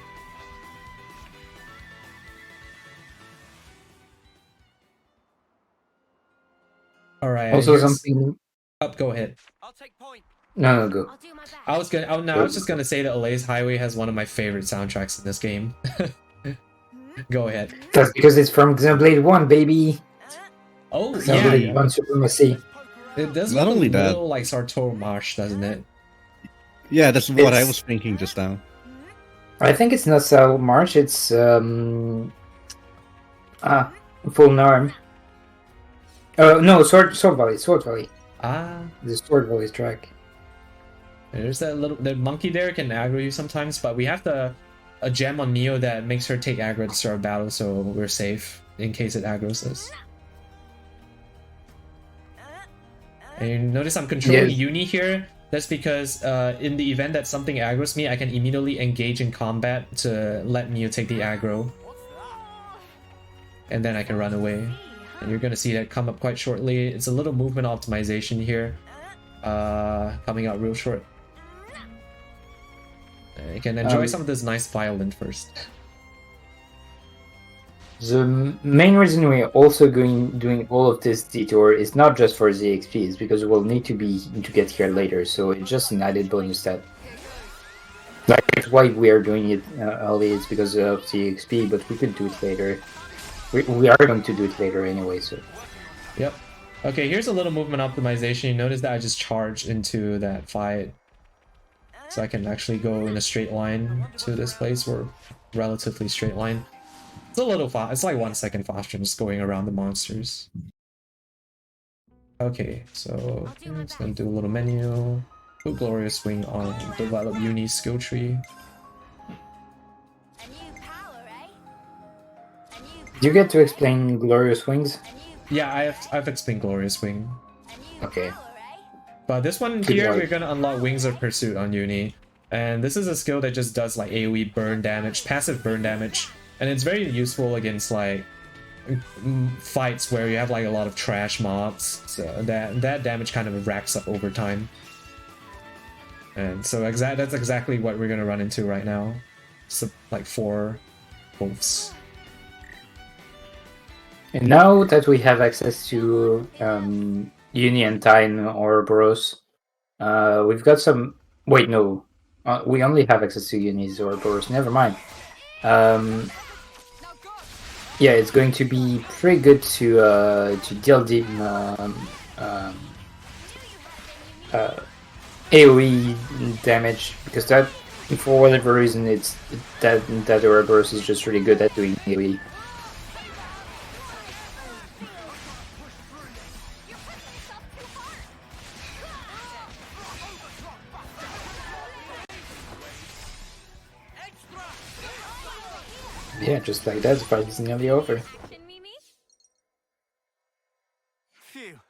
Speaker 1: Alright.
Speaker 3: Also something...
Speaker 1: Go ahead.
Speaker 5: I'll take point.
Speaker 3: No, go.
Speaker 4: I'll do my best.
Speaker 1: I was just going to say that Alays Highway has one of my favorite soundtracks in this game. Go ahead.
Speaker 3: That's because it's from Xenoblade 1, baby.
Speaker 1: Oh,
Speaker 3: Xenoblade
Speaker 1: yeah.
Speaker 3: 1 Supremacy.
Speaker 1: It does
Speaker 2: Not
Speaker 1: look
Speaker 2: only
Speaker 1: a
Speaker 2: that-
Speaker 1: little like Sartor Marsh, doesn't it?
Speaker 2: Yeah, that's what I
Speaker 3: It's-
Speaker 2: was thinking just now.
Speaker 3: I think it's not so March. It's full Narm. No, Sword Valley.
Speaker 1: Ah,
Speaker 3: The Sword Valley track.
Speaker 1: there's the monkey there can aggro you sometimes, but we have a gem on Neo that makes her take aggro at the start of battle, so we're safe in case it aggroes us. And you notice I'm controlling
Speaker 3: Yes.
Speaker 1: Uni here. That's because in the event that something aggroes me, I can immediately engage in combat to let Neo take the aggro. And then I can run away. And you're gonna see that come up quite shortly. It's a little movement optimization here. Coming out real short. You can enjoy some of this nice violin first.
Speaker 3: The main reason we're also doing all of this detour is not just for the XP, it's because we'll need to get here later, so it's just an added bonus that. Like, that's why we are doing it early, it's because of the XP, but we could do it later. We are going to do it later anyway, so.
Speaker 1: Yep. Okay, here's a little movement optimization. You notice that I just charged into that fight. So I can actually go in a straight line to this place, or relatively straight line. It's a little fast. It's like 1 second faster just going around the monsters. Okay, so I'm just gonna do a little menu. Put Glorious Wing on develop Uni's skill tree.
Speaker 4: A new power, eh? A new
Speaker 3: Do you get to explain Glorious Wings?
Speaker 1: Yeah, I've explained Glorious Wing.
Speaker 3: Okay.
Speaker 4: power, eh?
Speaker 1: But this one
Speaker 3: Good
Speaker 1: here,
Speaker 3: luck.
Speaker 1: we're gonna unlock Wings of Pursuit on Uni. And this is a skill that just does like AoE burn damage, passive burn damage. And it's very useful against like fights where you have like a lot of trash mobs. So that damage kind of racks up over time. And so that's exactly what we're gonna run into right now. So like 4 wolves.
Speaker 3: And now that we have access to Uni and Time Ouroboros, we've got some. Wait, no, we only have access to Uni's Ouroboros. Never mind. Yeah, it's going to be pretty good to deal deep AOE damage, because that, for whatever reason, that Ouroboros is just really good at doing AOE. Yeah, just like that, the fight is nearly over.
Speaker 4: Mimi?
Speaker 5: Phew.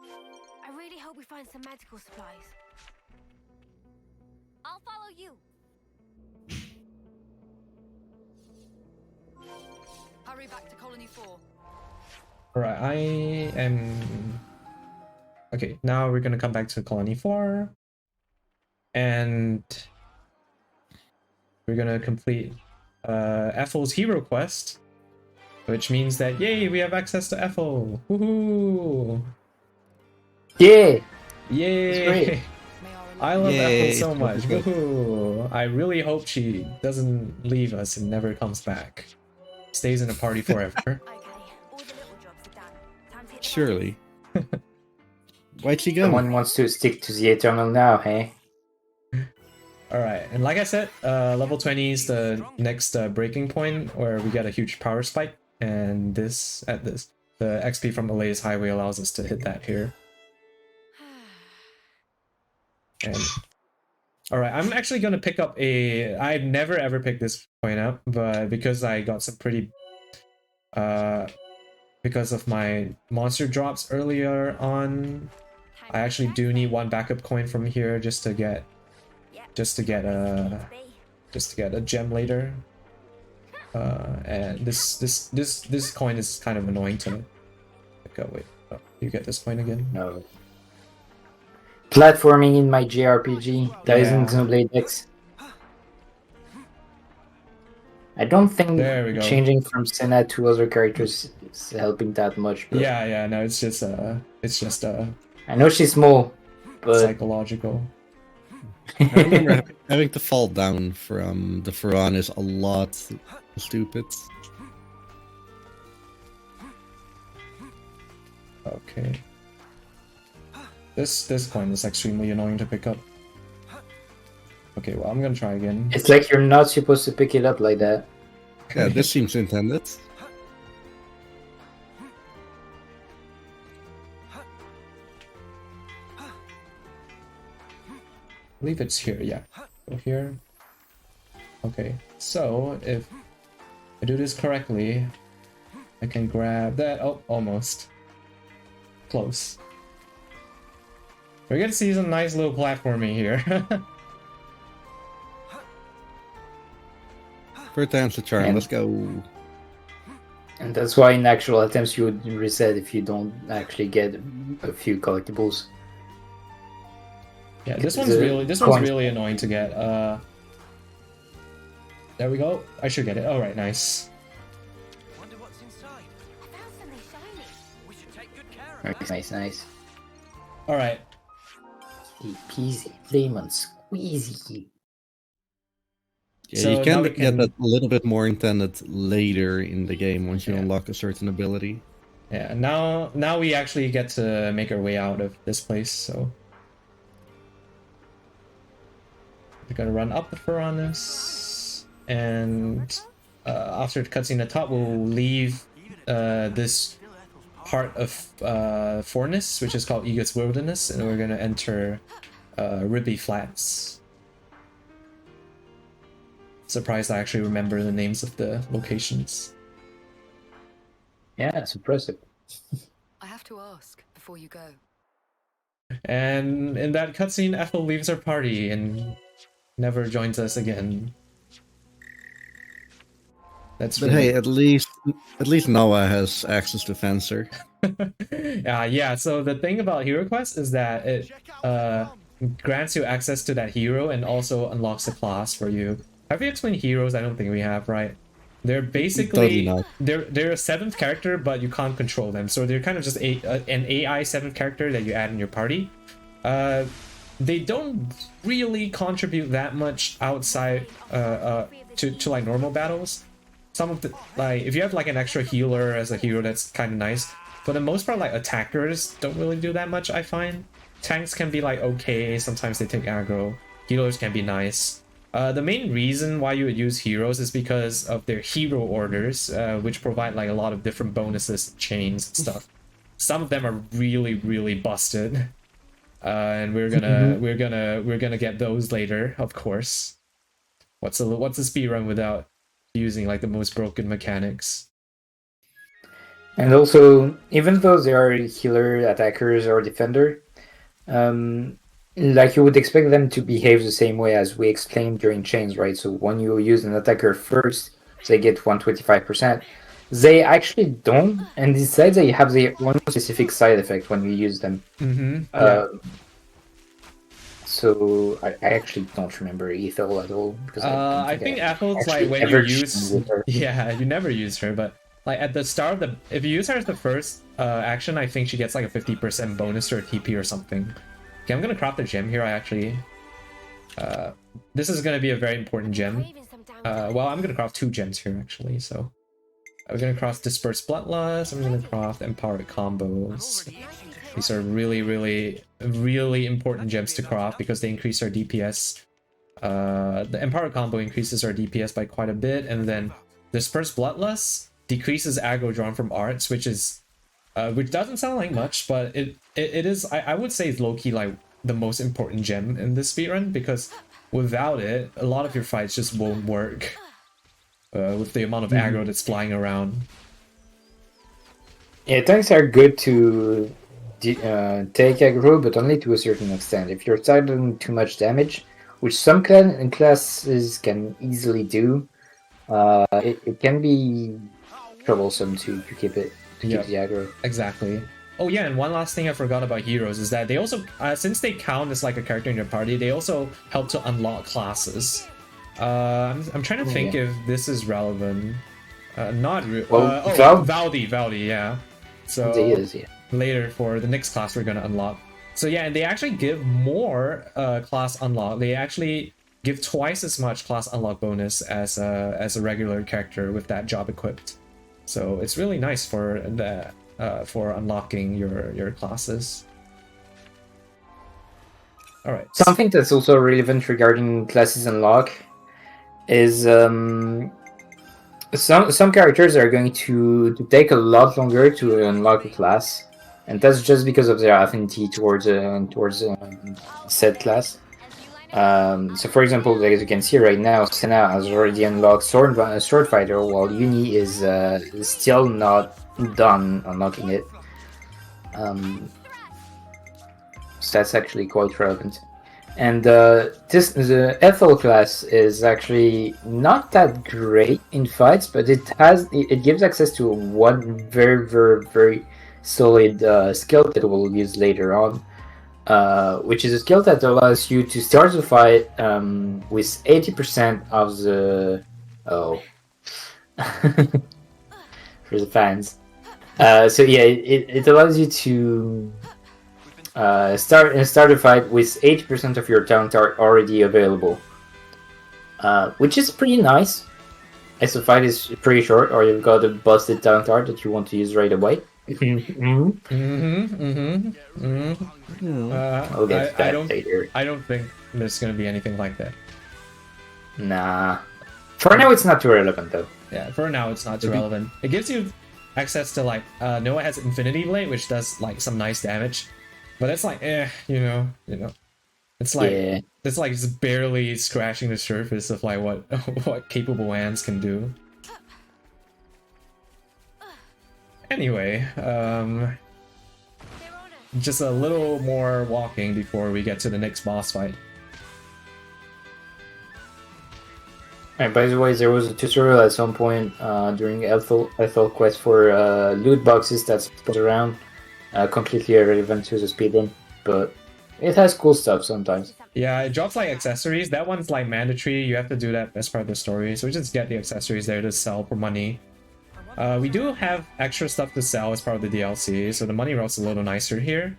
Speaker 4: I really hope we find some medical supplies. I'll follow you. Hurry back to Colony 4.
Speaker 1: Alright, I am... Okay, now we're gonna come back to Colony 4. And... we're gonna complete Ethel's hero quest. Which means that, yay, we have access to Ethel! Woohoo!
Speaker 3: Yeah!
Speaker 1: Yay!
Speaker 3: great.
Speaker 1: I love
Speaker 2: Yay,
Speaker 1: Ethel so
Speaker 2: it's
Speaker 1: much.
Speaker 2: really good.
Speaker 1: Woohoo! I really hope she doesn't leave us and never comes back. Stays in the party forever.
Speaker 4: Okay, all the little jobs are done. Time to hit the
Speaker 2: Surely. Why'd she go?
Speaker 3: Someone wants to stick to the Eternal now, hey?
Speaker 1: Alright, and like I said, level 20 is the next breaking point where we get a huge power spike, and the XP from Elias Highway allows us to hit that here. And alright, I'm actually gonna pick up I've never ever picked this point up, but because I got some pretty because of my monster drops earlier on, I actually do need 1 backup coin from here just to get a gem later. And this coin is kind of annoying to pick up. Wait, oh, you get this coin again?
Speaker 3: No. Platforming in my JRPG, that
Speaker 1: Yeah.
Speaker 3: isn't Xenoblade X. I don't think
Speaker 1: There we go.
Speaker 3: changing from Senna to other characters is helping that much. But
Speaker 1: Yeah, no, it's just
Speaker 3: I know she's small, but
Speaker 1: psychological.
Speaker 2: I remember having to fall down from the Furon is a lot stupid.
Speaker 1: Okay. This coin is extremely annoying to pick up. Okay, well, I'm gonna try again.
Speaker 3: It's like you're not supposed to pick it up like that.
Speaker 2: Yeah, this seems intended.
Speaker 1: I believe it's here, yeah. Go here. Okay, so if I do this correctly, I can grab that. Oh, almost. Close. We're gonna see some nice little platforming here.
Speaker 2: Third time's the charm.
Speaker 3: And-
Speaker 2: Let's go.
Speaker 3: And that's why in actual attempts you would reset if you don't actually get a few collectibles.
Speaker 1: Yeah, this
Speaker 3: It's
Speaker 1: one's
Speaker 3: a coin.
Speaker 1: really annoying to get. There we go. I should get it. All right, nice.
Speaker 5: Wonder what's inside.
Speaker 4: I found something shiny.
Speaker 5: We should take good care of it.
Speaker 3: Nice.
Speaker 1: All right.
Speaker 3: Easy, lemon squeezy.
Speaker 2: Yeah,
Speaker 1: So
Speaker 2: you
Speaker 1: now
Speaker 2: can
Speaker 1: we
Speaker 2: get
Speaker 1: can-
Speaker 2: that a little bit more intended later in the game once you
Speaker 1: Yeah.
Speaker 2: unlock a certain ability.
Speaker 1: Yeah. Now we actually get to make our way out of this place. So we're gonna run up the Piranhas, and after the cutscene at the top, we'll leave this part of Forness, which is called Eagot's Wilderness, and we're gonna enter Ribby Flats. Surprised I actually remember the names of the locations.
Speaker 3: Yeah, it's impressive.
Speaker 6: I have to ask before you go.
Speaker 1: And in that cutscene, Ethel leaves her party and never joins us again. That's
Speaker 2: But hey, at least Noah has access to Fencer.
Speaker 1: yeah. So the thing about Hero Quest is that it
Speaker 5: Check out
Speaker 1: grants you access to that hero and also unlocks a class for you. Have we explained heroes? I don't think we have, right? They're basically
Speaker 2: Totally not.
Speaker 1: they're a seventh character, but you can't control them. So they're kind of just an AI seventh character that you add in your party. They don't really contribute that much outside to like normal battles. Some of the like if you have like an extra healer as a hero, that's kind of nice. For the most part, like attackers don't really do that much. I find tanks can be like okay. Sometimes they take aggro. Healers can be nice. The main reason why you would use heroes is because of their hero orders, which provide like a lot of different bonuses, chains, and stuff. Some of them are really busted, and we're gonna get those later, of course. What's a speed run without using like the most broken mechanics?
Speaker 3: And also, even though they are healer, attackers, or defender, like you would expect them to behave the same way as we explained during chains, right? So when you use an attacker first, they get 125%. They actually don't, and instead they have their own specific side effect when you use them.
Speaker 1: Mm-hmm.
Speaker 3: So I actually don't remember Ethel at all because
Speaker 1: I think Ethel's like
Speaker 3: actually
Speaker 1: when you
Speaker 3: ever
Speaker 1: use
Speaker 3: chained with her.
Speaker 1: yeah, you never use her, but like at the start of the if you use her as the first action, I think she gets like a 50% bonus to her TP or something. Okay, I'm gonna craft the gem here. I actually this is gonna be a very important gem.
Speaker 4: Craving some down
Speaker 1: Well, I'm gonna craft 2 gems here actually, so I'm gonna craft Dispersed Bloodlust, I'm gonna craft Empowered Combos. These are really important gems to craft because they increase our DPS. The Empowered Combo increases our DPS by quite a bit, and then Dispersed Bloodlust decreases aggro drawn from arts, which doesn't sound like much, but it is. I would say it's low-key like the most important gem in this speedrun, because without it, a lot of your fights just won't work with the amount of aggro that's flying around.
Speaker 3: Yeah, tanks are good to take aggro, but only to a certain extent. If you're targeting too much damage, which some classes can easily do, it can be troublesome to keep it to
Speaker 1: Yep.
Speaker 3: keep the aggro.
Speaker 1: Exactly. Oh yeah, and one last thing I forgot about heroes is that they also, since they count as like a character in your party, they also help to unlock classes. I'm trying to think if this is relevant. Not really.
Speaker 3: Well,
Speaker 1: Valdi, yeah. So
Speaker 3: It is, yeah.
Speaker 1: later for the next class we're gonna unlock. So yeah, and they actually give more class unlock. They actually give twice as much class unlock bonus as a regular character with that job equipped. So it's really nice for the for unlocking your classes. All right.
Speaker 3: Something that's also relevant regarding classes unlock is some characters are going to take a lot longer to unlock a class, and that's just because of their affinity towards said class. So, for example, as you can see right now, Senna has already unlocked Sword Fighter, while Uni is still not done unlocking it. So that's actually quite relevant. And the Ethel class is actually not that great in fights, but it gives access to one very, very, very solid skill that we'll use later on, which is a skill that allows you to start the fight with 80% of the for the fans. So yeah, it allows you to start a fight with 80% of your talent art already available, which is pretty nice as the fight is pretty short, or you've got a busted talent art that you want to use right away. I'll get to that later.
Speaker 1: I don't think there's gonna be anything like that.
Speaker 3: Nah. For now, it's not too relevant though.
Speaker 1: Yeah, for now it's not too relevant. It gives you access to like Noah has Infinity Blade, which does like some nice damage, but it's like you know, it's like it's like just barely scratching the surface of like what what capable hands can do. Anyway, just a little more walking before we get to the next boss fight.
Speaker 3: And by the way, there was a tutorial at some point during Ethel quest for loot boxes that's put around, completely irrelevant to the speedrun, but it has cool stuff sometimes.
Speaker 1: Yeah, it drops like accessories. That one's like mandatory. You have to do that as part of the story. So we just get the accessories there to sell for money. We do have extra stuff to sell as part of the DLC, so the money roll's a little nicer here.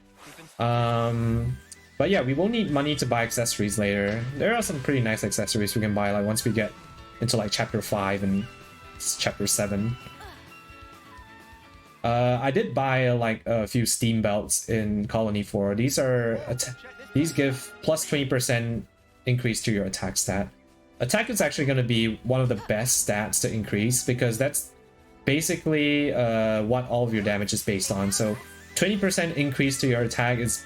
Speaker 1: But yeah, we will need money to buy accessories later. There are some pretty nice accessories we can buy like once we get into like chapter 5 and chapter 7. I did buy like a few Steam belts in Colony 4. These give plus 20% increase to your attack stat. Attack is actually going to be one of the best stats to increase because that's basically what all of your damage is based on. So 20% increase to your attack is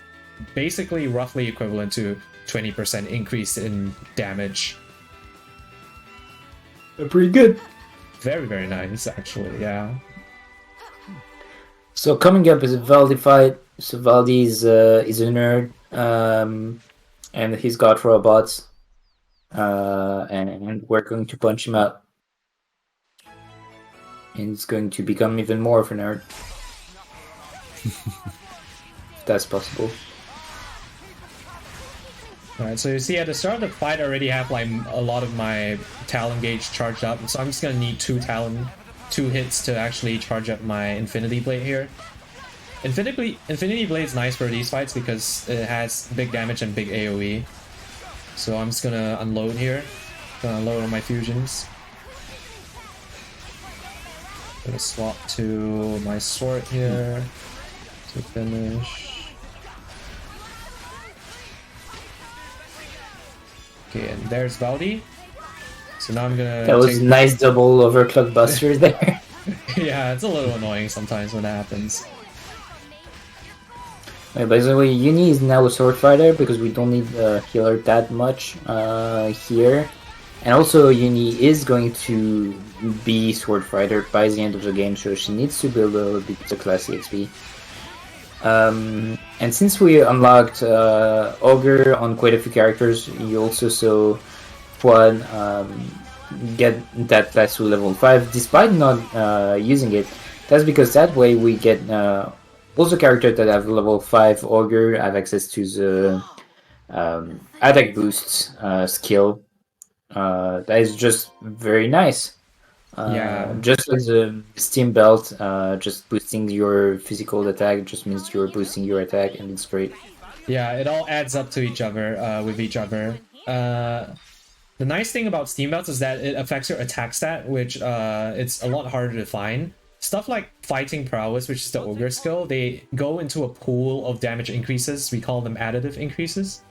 Speaker 1: basically roughly equivalent to 20% increase in damage.
Speaker 3: Pretty good.
Speaker 1: Very, very nice, actually, yeah.
Speaker 3: So coming up is a Valdi fight. So Valdi is a nerd, and he's got robots, and we're going to punch him out. And it's going to become even more of a nerd. If that's possible.
Speaker 1: Alright, so you see at the start of the fight I already have like a lot of my talent gauge charged up, so I'm just gonna need two hits to actually charge up my Infinity Blade here. Infinity Blade is nice for these fights because it has big damage and big AoE. So I'm just gonna unload here. Gonna unload on my fusions. Gonna swap to my sword here to finish. Okay, and there's Valdi. So now I'm gonna.
Speaker 3: That was nice double overclock buster there.
Speaker 1: Yeah, it's a little annoying sometimes when that happens.
Speaker 3: Wait, by the way, Uni is now a sword fighter because we don't need a healer that much here. And also, Uni is going to be sword fighter by the end of the game, so she needs to build a little bit of class EXP. And since we unlocked Ogre on quite a few characters, you also saw Juan get that class to level 5, despite not using it. That's because that way we get also characters that have level 5 Ogre have access to the attack boosts skill. That is just very nice.
Speaker 1: Yeah.
Speaker 3: Just like the Steam Belt, just boosting your physical attack just means you're boosting your attack, and it's great.
Speaker 1: Yeah, it all adds up to each other, with each other. The nice thing about Steam Belts is that it affects your attack stat, which it's a lot harder to find. Stuff like Fighting Prowess, which is the Ogre skill, they go into a pool of damage increases. We call them additive increases.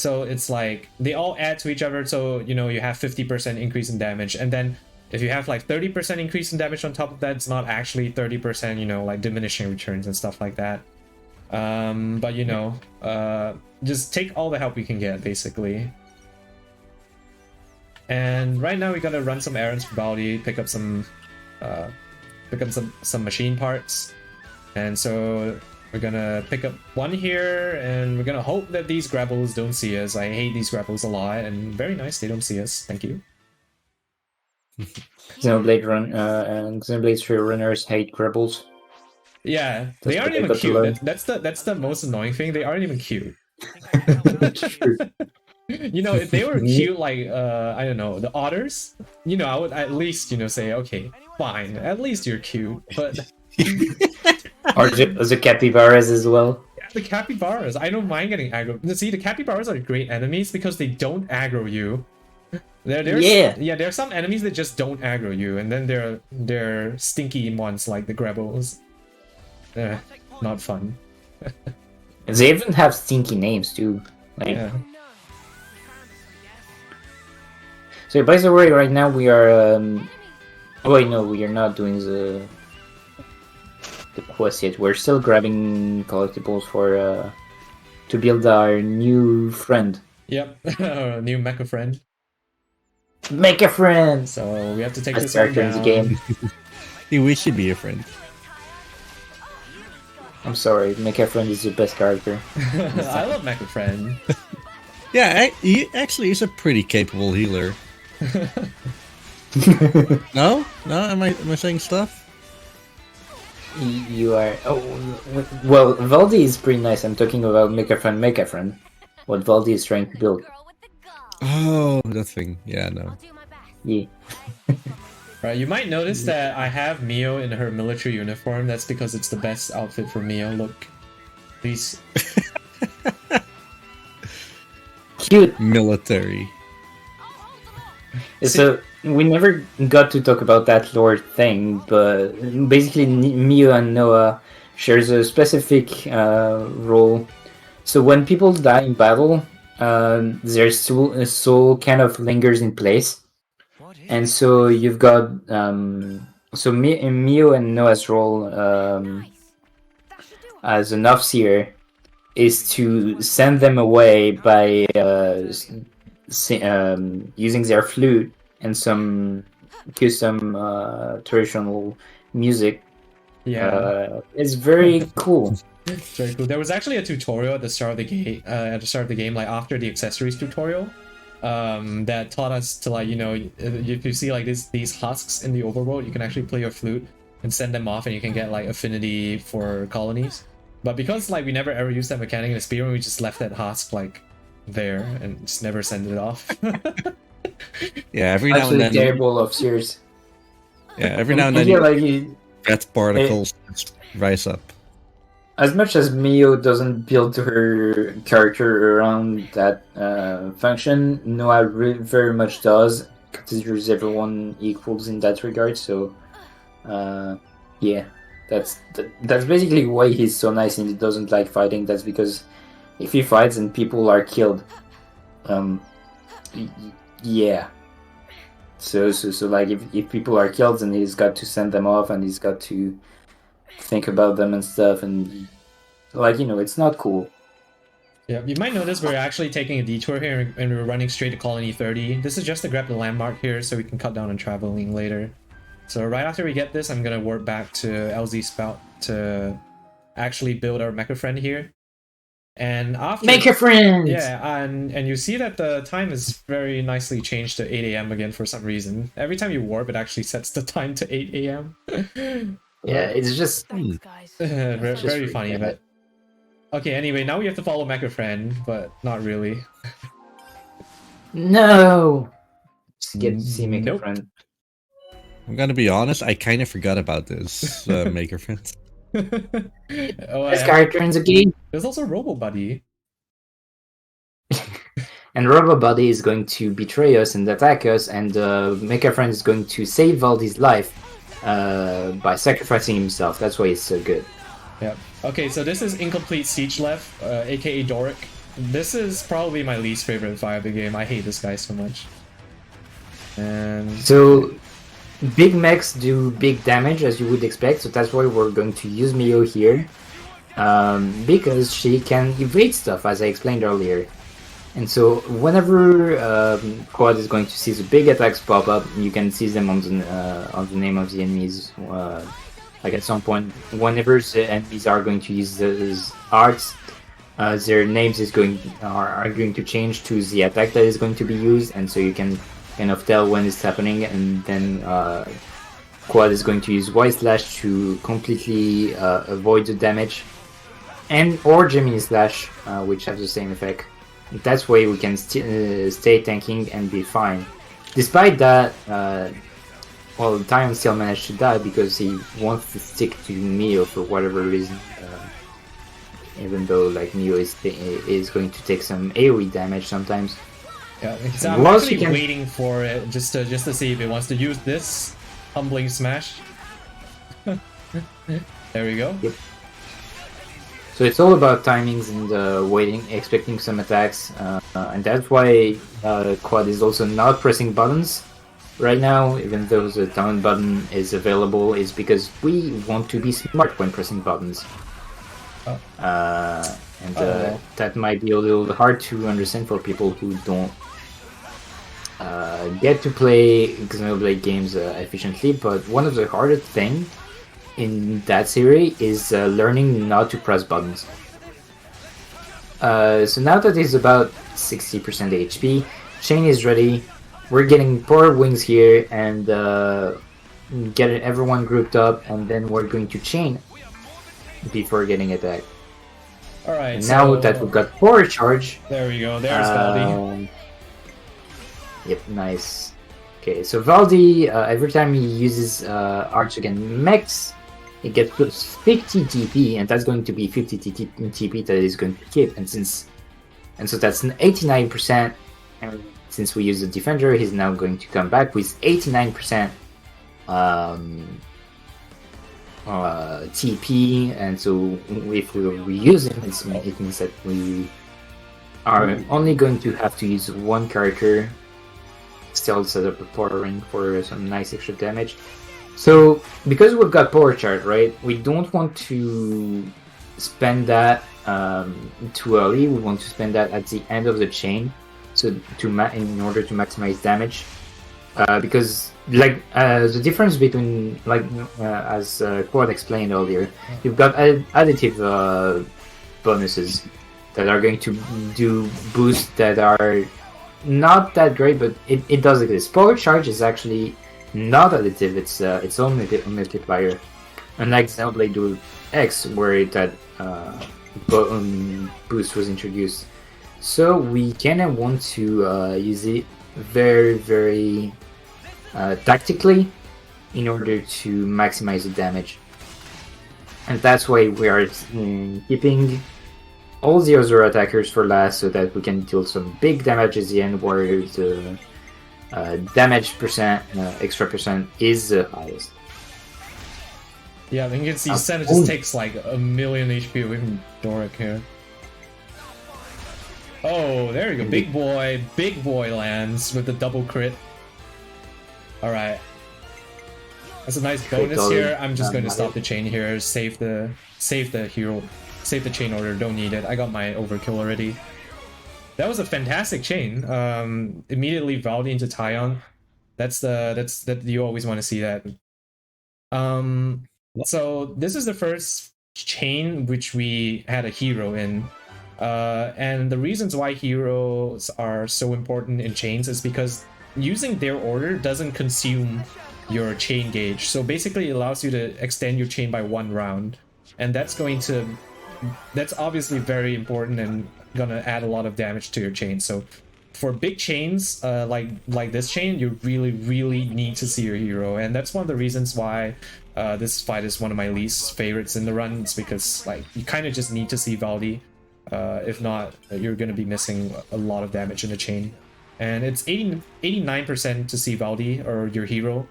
Speaker 1: So it's like they all add to each other. So you know you have 50% increase in damage, and then if you have like 30% increase in damage on top of that, it's not actually 30%. You know, like diminishing returns and stuff like that. But you know, just take all the help we can get, basically. And right now we gotta run some errands for Baldi, pick up some machine parts, and so we're gonna pick up one here, and we're gonna hope that these grapplers don't see us. I hate these grapplers a lot, and very nice they don't see us. Thank you.
Speaker 3: Xenoblade and Xenoblade 3 runners hate grapbles.
Speaker 1: Yeah,
Speaker 3: That's
Speaker 1: they aren't
Speaker 3: what I
Speaker 1: even
Speaker 3: got to learn.
Speaker 1: cute. That's the most annoying thing. They aren't even cute.
Speaker 3: True.
Speaker 1: You know, if they were cute, like I don't know, the otters, you know, I would at least, you know, say, okay, fine, at least you're cute. But
Speaker 3: Or the capybaras as well.
Speaker 1: yeah, the capybaras, I don't mind getting aggro. See, the capybaras are great enemies because they don't aggro you. There's some enemies that just don't aggro you, and then they're stinky ones like the Grebels. Not fun.
Speaker 3: They even have stinky names too. Like,
Speaker 1: Yeah.
Speaker 3: So by the way, right now we are. Oh wait, no, we are not doing the quest yet. We're still grabbing collectibles for to build our new friend.
Speaker 1: Yep, new mecha friend.
Speaker 3: Make a friend.
Speaker 1: So we have to take
Speaker 3: Best
Speaker 1: this one
Speaker 3: character in
Speaker 1: down.
Speaker 3: the game.
Speaker 2: We should be a friend.
Speaker 3: I'm sorry, Make a friend is the best character.
Speaker 1: I love mecha friend.
Speaker 2: Yeah, he actually is a pretty capable healer. No? Am I saying stuff?
Speaker 3: You are. Oh, well, Valdi is pretty nice. I'm talking about Make a friend. What Valdi is trying to build.
Speaker 4: Girl with the gun.
Speaker 2: Oh, that thing. Yeah, no.
Speaker 4: I'll do my best.
Speaker 3: Yeah.
Speaker 1: Right, you might notice that I have Mio in her military uniform. That's because it's the best outfit for Mio. Look, please.
Speaker 3: Cute.
Speaker 2: Military.
Speaker 3: So we never got to talk about that lore thing, but basically Mio and Noah shares a specific role. So when people die in battle, their soul kind of lingers in place, and so you've got Mio and Noah's role as an overseer is to send them away by using their flute and some custom traditional music.
Speaker 1: Yeah,
Speaker 3: It's very cool.
Speaker 1: it's very cool. There was actually a tutorial at the start of the game. Like after the accessories tutorial, that taught us to, like, you know, if you see like these husks in the overworld, you can actually play your flute and send them off, and you can get like affinity for colonies. But because like we never ever used that mechanic in the speedrun, we just left that husk like there and just never send it off.
Speaker 2: Yeah, every now and
Speaker 3: Absolutely
Speaker 2: then.
Speaker 3: terrible officers.
Speaker 2: Yeah, every now and then.
Speaker 3: Yeah, like
Speaker 2: That particles just rise up.
Speaker 3: as much as Mio doesn't build her character around that function, Noah very much does. Considers everyone equals in that regard. So, yeah, that's basically why he's so nice and he doesn't like fighting. That's because if he fights and people are killed, yeah. So like if people are killed, then he's got to send them off and he's got to think about them and stuff, and like, you know, it's not cool.
Speaker 1: Yeah, you might notice we're actually taking a detour here and we're running straight to Colony 30. This is just to grab the landmark here so we can cut down on traveling later. So right after we get this, I'm gonna warp back to LZ Spout to actually build our mecha friend here. And after
Speaker 3: Make a friend.
Speaker 1: yeah, and you see that the time is very nicely changed to 8 a.m. again for some reason. Every time you warp, it actually sets the time to 8 a.m.
Speaker 3: Yeah, it's just
Speaker 6: Thanks, guys.
Speaker 1: very funny, but okay. Anyway, now we have to follow mecha friend, but not really.
Speaker 3: no. Just get to see Make a
Speaker 1: Nope.
Speaker 3: friend.
Speaker 2: I'm gonna be honest, I kind of forgot about this maker friend.
Speaker 1: Oh,
Speaker 3: Best character in the game.
Speaker 1: there's also Robo Buddy.
Speaker 3: And Robobody is going to betray us and attack us, and Make a friend is going to save Valdi's life by sacrificing himself. That's why he's so good.
Speaker 1: Yep. Okay, so this is Incomplete Siege Left, aka Doric. This is probably my least favorite fight of the game. I hate this guy so much. And
Speaker 3: So big mechs do big damage as you would expect, so that's why we're going to use Mio here. Because she can evade stuff, as I explained earlier. And so whenever Quad is going to see the big attacks pop up, you can see them on the name of the enemies. Like at some point, whenever the enemies are going to use those arts, their names are going to change to the attack that is going to be used, and so you can kind of tell when it's happening. And then Quad is going to use Y Slash to completely avoid the damage, or Gemini Slash, which have the same effect. That's why we can stay tanking and be fine. Despite that, well, Tyon still managed to die because he wants to stick to Mio for whatever reason. Even though like Mio is going to take some AoE damage sometimes.
Speaker 1: yeah, I'm
Speaker 3: Once
Speaker 1: actually
Speaker 3: you can-
Speaker 1: waiting for it just to see if it wants to use this humbling smash. There we go.
Speaker 3: Yep. So it's all about timings and waiting, expecting some attacks, and that's why Quad is also not pressing buttons right now, even though the down button is available, is because we want to be smart when pressing buttons.
Speaker 1: Oh.
Speaker 3: That might be a little hard to understand for people who don't get to play Xenoblade games efficiently, but one of the hardest things in that series is learning not to press buttons. So now that it's about 60% HP, Chain is ready. We're getting power wings here and getting everyone grouped up, and then we're going to chain before getting attacked.
Speaker 1: Alright,
Speaker 3: And
Speaker 1: so
Speaker 3: now that we've got power charge,
Speaker 1: there we go, there's Valdi.
Speaker 3: Yep, nice. Okay, so Valdi, every time he uses Arch against mechs, he gets plus 50 TP, and that's going to be 50 TP that is going to keep. And so that's an 89%. And since we use the defender, he's now going to come back with 89% TP. And so if we reuse him, it means that we are only going to have to use one character. Still set up a power ring for some nice extra damage. So because we've got power charge, right, we don't want to spend that too early. We want to spend that at the end of the chain, so in order to maximize damage. Because like the difference between as Quad explained earlier, you've got additive bonuses that are going to do boosts that are not that great, but it does exist. Power charge is actually not additive, it's its own multiplier. Unlike Xenoblade Duel X, where that boost was introduced. So we kinda want to use it very, very tactically in order to maximize the damage. And that's why we are keeping all the other attackers for last, so that we can deal some big damage at the end, where the damage percent, extra percent is the highest.
Speaker 1: Yeah, I think you can see Senna just takes like a million HP away from Doric here. Oh, there you go. Big boy lands with the double crit. Alright. That's a nice bonus here. I'm just going to stop the chain here, save the hero, save the chain order, don't need it. I got my overkill already. That was a fantastic chain. Immediately Valdi into Tyon. That's you always want to see that. So this is the first chain which we had a hero in. And the reasons why heroes are so important in chains is because using their order doesn't consume your chain gauge. So basically it allows you to extend your chain by 1 round. And that's obviously very important and gonna add a lot of damage to your chain. So for big chains like this chain, you really need to see your hero, and that's one of the reasons why this fight is one of my least favorites in the run. It's because like you kind of just need to see Valdi. If not, you're gonna be missing a lot of damage in the chain. And it's 89% to see Valdi or your hero,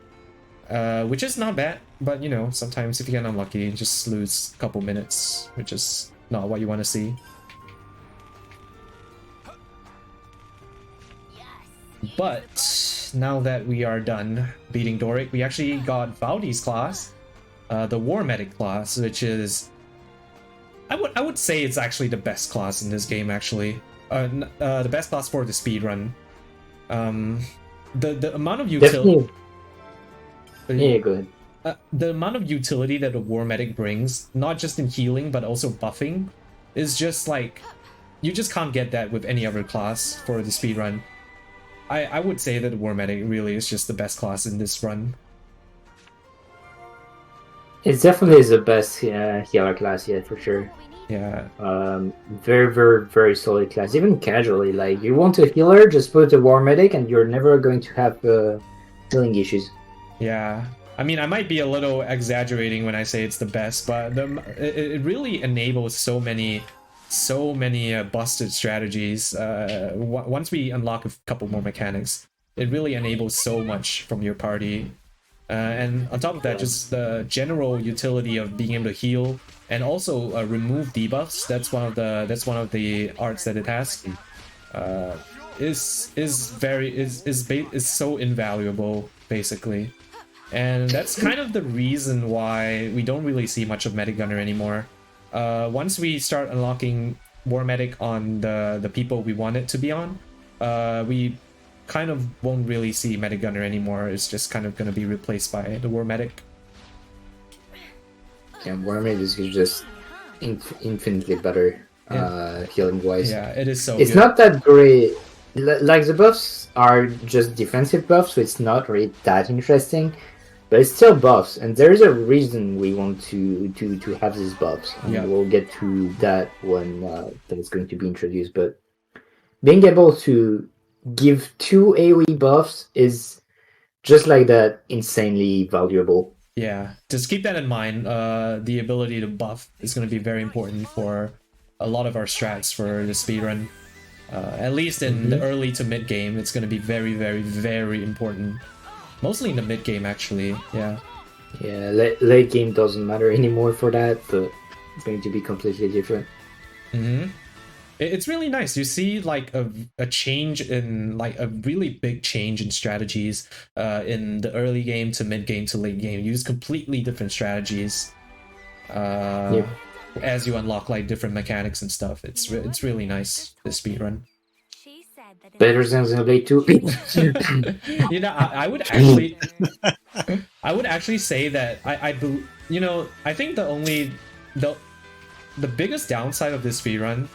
Speaker 1: which is not bad, but you know, sometimes if you get unlucky, you just lose a couple minutes, which is not what you want to see. But now that we are done beating Doric, we actually got Valdi's class, the War Medic class, which is I would say it's actually the best class in this game. Actually, the best class for the speedrun. The amount of utility.
Speaker 3: Definitely. Yeah, go ahead.
Speaker 1: The amount of utility that the War Medic brings, not just in healing but also buffing, is just like you just can't get that with any other class for the speedrun. I would say that the War Medic really is just the best class in this run.
Speaker 3: It definitely is the best healer class yet, for sure.
Speaker 1: Yeah.
Speaker 3: Very, very, very solid class. Even casually, like you want a healer, just put a War Medic, and you're never going to have healing issues.
Speaker 1: Yeah. I mean, I might be a little exaggerating when I say it's the best, but it really enables so many busted strategies. Once we unlock a couple more mechanics, it really enables so much from your party. And on top of that, just the general utility of being able to heal and also remove debuffs. That's one of the arts that it has. Is so invaluable, basically. And that's kind of the reason why we don't really see much of Medic Gunner anymore. Once we start unlocking War Medic on the people we want it to be on, we kind of won't really see Medic Gunner anymore. It's just kind of going to be replaced by the War Medic.
Speaker 3: Yeah, War Medic is just infinitely better healing wise.
Speaker 1: Yeah, it is so
Speaker 3: It's
Speaker 1: good.
Speaker 3: not that great. Like the buffs are just defensive buffs, so it's not really that interesting. But it's still buffs, and there's a reason we want to have these buffs. And
Speaker 1: Yeah.
Speaker 3: we'll get to that when that is going to be introduced. But being able to give 2 AoE buffs is just like that insanely valuable.
Speaker 1: Yeah, just keep that in mind. The ability to buff is going to be very important for a lot of our strats for the speedrun. At least in the early to mid game, it's going to be very, very, very important. Mostly in the mid game, actually. Yeah.
Speaker 3: Yeah, late game doesn't matter anymore for that, but it's going to be completely different.
Speaker 1: It's really nice. You see like a change in like a really big change in strategies in the early game to mid game to late game. You use completely different strategies as you unlock like different mechanics and stuff. It's really nice, this speedrun.
Speaker 4: She said that
Speaker 3: Better than Xenoblade 2.
Speaker 1: You know, I would actually say that I think the biggest downside of this speedrun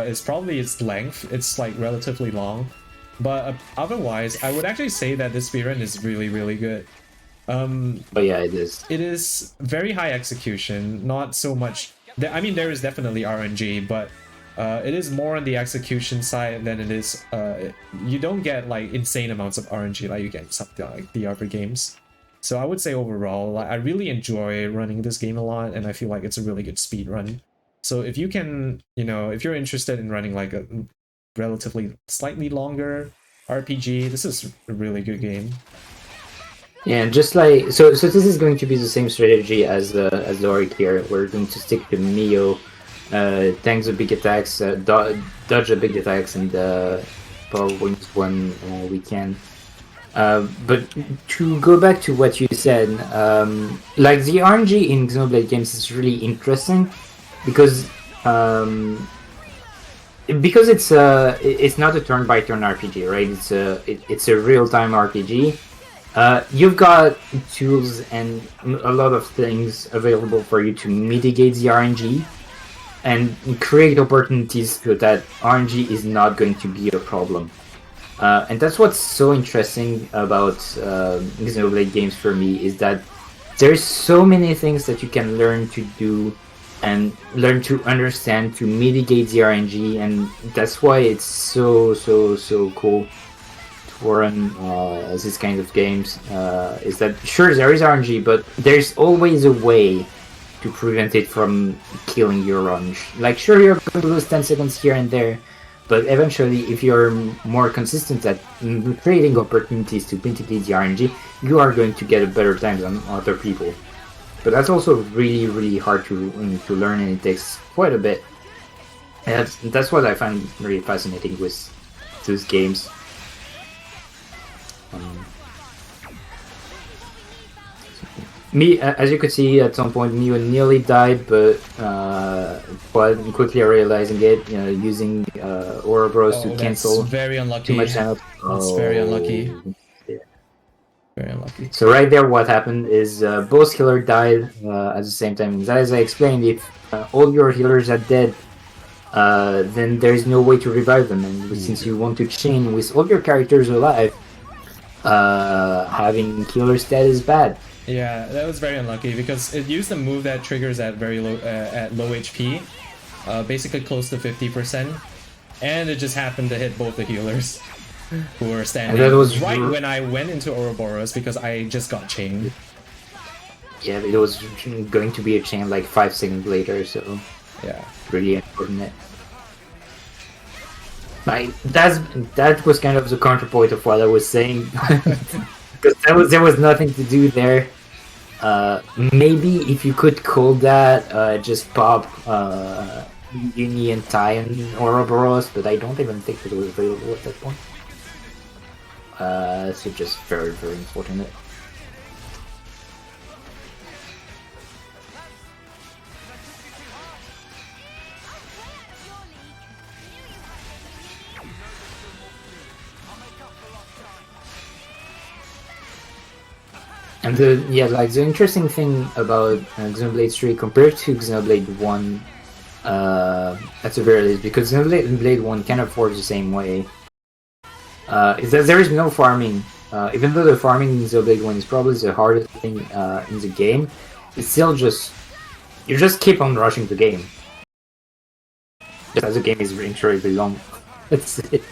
Speaker 1: is probably its length. It's like relatively long, but otherwise I would actually say that this speedrun is really, really good.
Speaker 3: But yeah, it is.
Speaker 1: It is very high execution, not so much. I mean, there is definitely RNG, but it is more on the execution side than it is. You don't get like insane amounts of RNG like you get in something like the other games. So I would say overall, like, I really enjoy running this game a lot, and I feel like it's a really good speed run. So if you can, if you're interested in running like a relatively slightly longer RPG, this is a really good game.
Speaker 3: Yeah, and just like so this is going to be the same strategy as Doric here. We're going to stick to Mio, tank the big attacks, dodge the big attacks, and power points when we can. But to go back to what you said, like the RNG in Xenoblade games is really interesting because it's not a turn-by-turn RPG, right? It's a real-time RPG. You've got tools and a lot of things available for you to mitigate the RNG and create opportunities so that RNG is not going to be a problem. And that's what's so interesting about Xenoblade games for me, is that there's so many things that you can learn to do and learn to understand to mitigate the RNG, and that's why it's so cool to run this kind of games. Is that sure, there is RNG, but there's always a way to prevent it from killing your run. Like sure, you're going to lose 10 seconds here and there, but eventually, if you're more consistent at creating opportunities to mitigate the RNG, you are going to get a better time than other people. But that's also really hard to learn, and it takes quite a bit. And that's what I find really fascinating with those games. Me, as you could see, at some point, Mio nearly died, but quite quickly realizing it, using Ouroboros
Speaker 1: Oh,
Speaker 3: to
Speaker 1: that's
Speaker 3: cancel
Speaker 1: very
Speaker 3: too
Speaker 1: unlucky.
Speaker 3: much damage.
Speaker 1: That's very unlucky.
Speaker 3: Yeah.
Speaker 1: Very unlucky.
Speaker 3: So right there, what happened is both healers died at the same time. As I explained, if all your healers are dead, then there is no way to revive them. And since you want to chain with all your characters alive, having healers dead is bad.
Speaker 1: Yeah, that was very unlucky because it used a move that triggers at very low HP, basically close to 50%, and it just happened to hit both the healers who were standing right when I went into Ouroboros because I just got chained.
Speaker 3: Yeah, it was going to be a chain like 5 seconds later, so
Speaker 1: yeah,
Speaker 3: really unfortunate. Like that was kind of the counterpoint of what I was saying, because there was nothing to do there. Maybe if you could call that just pop Uni and Tai and Ouroboros, but I don't even think that it was available at that point. So just very, very unfortunate. And the interesting thing about Xenoblade 3 compared to Xenoblade 1, at the very least, because Xenoblade 1 kind of works the same way, is that there is no farming. Even though the farming in Xenoblade 1 is probably the hardest thing in the game, it's still you just keep on rushing the game. Just as the game is incredibly long. That's it.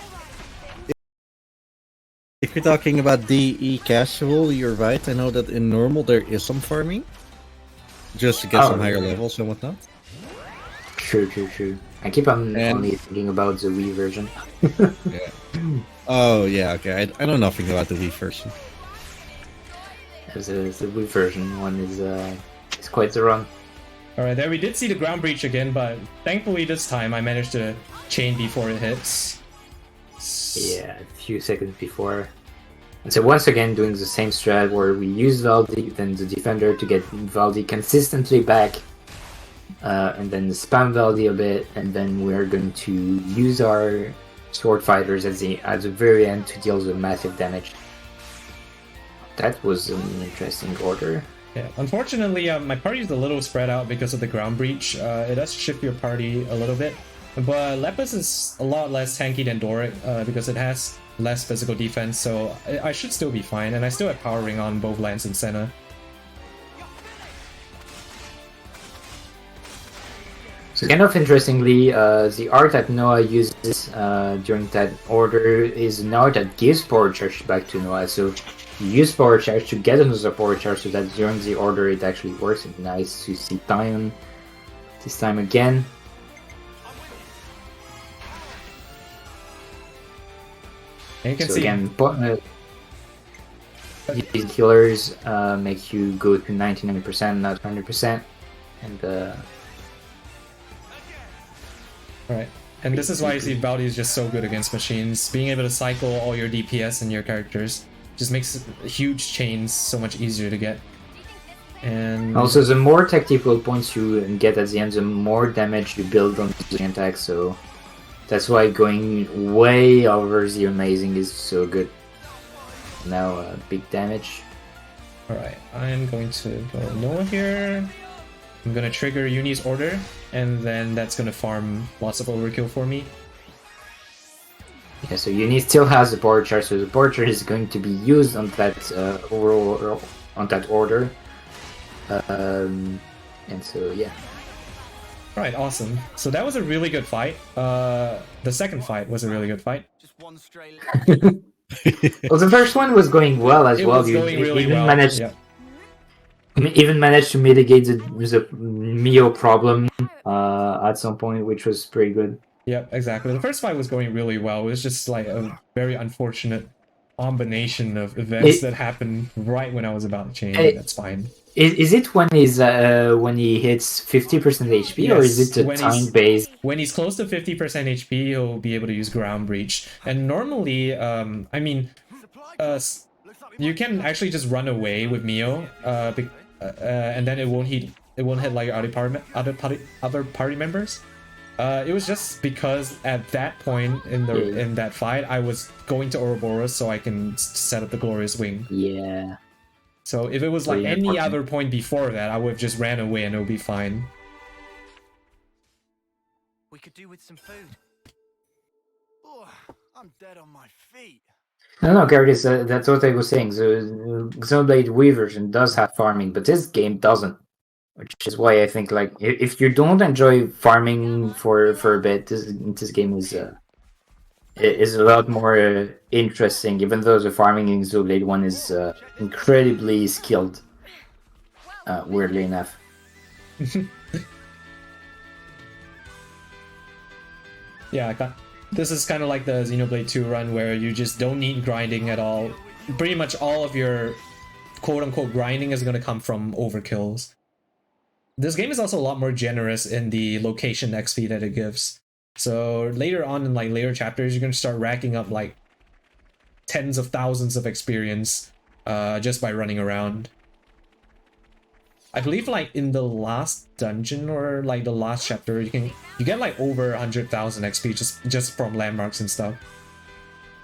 Speaker 2: If you're talking about DE casual, you're right. I know that in normal there is some farming, just to get some higher levels and whatnot.
Speaker 3: True. I keep on only thinking about the Wii version.
Speaker 2: Yeah. Oh yeah, okay. I know nothing about the Wii version.
Speaker 3: The Wii version one is quite the run.
Speaker 1: Alright, there we did see the ground breach again, but thankfully this time I managed to chain before it hits.
Speaker 3: Yeah, a few seconds before. And so once again doing the same strat where we use Valdi, then the defender to get Valdi consistently back, and then spam Valdi a bit, and then we're going to use our sword fighters at the very end to deal the massive damage. That was an interesting order.
Speaker 1: Yeah, unfortunately, my party is a little spread out because of the ground breach. It does shift your party a little bit. But Lepus is a lot less tanky than Doric because it has less physical defense, so I should still be fine, and I still have Power Ring on both Lance and Senna.
Speaker 3: So kind of interestingly, the art that Noah uses during that order is an art that gives power charge back to Noah, so you use power charge to get another power charge so that during the order it actually works. It's nice to see Dion this time again.
Speaker 1: And you can
Speaker 3: So
Speaker 1: see
Speaker 3: again, these healers make you go to 99%, not 100%, and
Speaker 1: right. And this is why you see Valdi is just so good against machines. Being able to cycle all your DPS and your characters just makes huge chains so much easier to get. And
Speaker 3: also the more tactical points you get at the end, the more damage you build on the attack, so that's why going way over the amazing is so good. Now big damage.
Speaker 1: alright, I'm going to go Noah here. I'm gonna trigger Uni's order, and then that's gonna farm lots of overkill for me.
Speaker 3: Yeah, so Uni still has the power charge, so the power charge is going to be used on that overall on that order. And so yeah.
Speaker 1: Alright, awesome. So that was a really good fight. The second fight was a really good fight.
Speaker 5: Just one stray.
Speaker 3: Well, the first one was going well as
Speaker 1: It
Speaker 3: well.
Speaker 1: was going really
Speaker 3: even
Speaker 1: well.
Speaker 3: managed,
Speaker 1: Yeah.
Speaker 3: even managed to mitigate the Mio problem at some point, which was pretty good.
Speaker 1: Yep, exactly. The first fight was going really well. It was just like a very unfortunate combination of events that happened right when I was about to change. That's fine.
Speaker 3: Is it when he hits 50% HP, or is it a time based?
Speaker 1: When he's close to 50% HP, he'll be able to use Ground Breach. And normally, I mean, you can actually just run away with Mio, and then it won't hit like other party members. It was just because at that point in that fight, I was going to Ouroboros so I can set up the Glorious Wing.
Speaker 3: Yeah.
Speaker 1: So if it was like
Speaker 3: Pretty
Speaker 1: any
Speaker 3: unfortunate.
Speaker 1: other point before that, I would have just ran away and it would be fine.
Speaker 5: We could do with some food. Oh, I'm dead on my feet.
Speaker 3: No, Curtis, that's what I was saying. The Xenoblade Wii version does have farming, but this game doesn't. Which is why I think, like, if you don't enjoy farming for a bit, this game is a lot more interesting. Even though the farming in Xenoblade 1 is incredibly skilled, weirdly enough.
Speaker 1: Yeah, this is kind of like the Xenoblade 2 run where you just don't need grinding at all. Pretty much all of your quote-unquote grinding is going to come from overkills. This game is also a lot more generous in the location XP that it gives. So later on in like later chapters, you're going to start racking up like tens of thousands of experience just by running around. I believe like in the last dungeon or like the last chapter, you get like over 100,000 XP just from landmarks and stuff.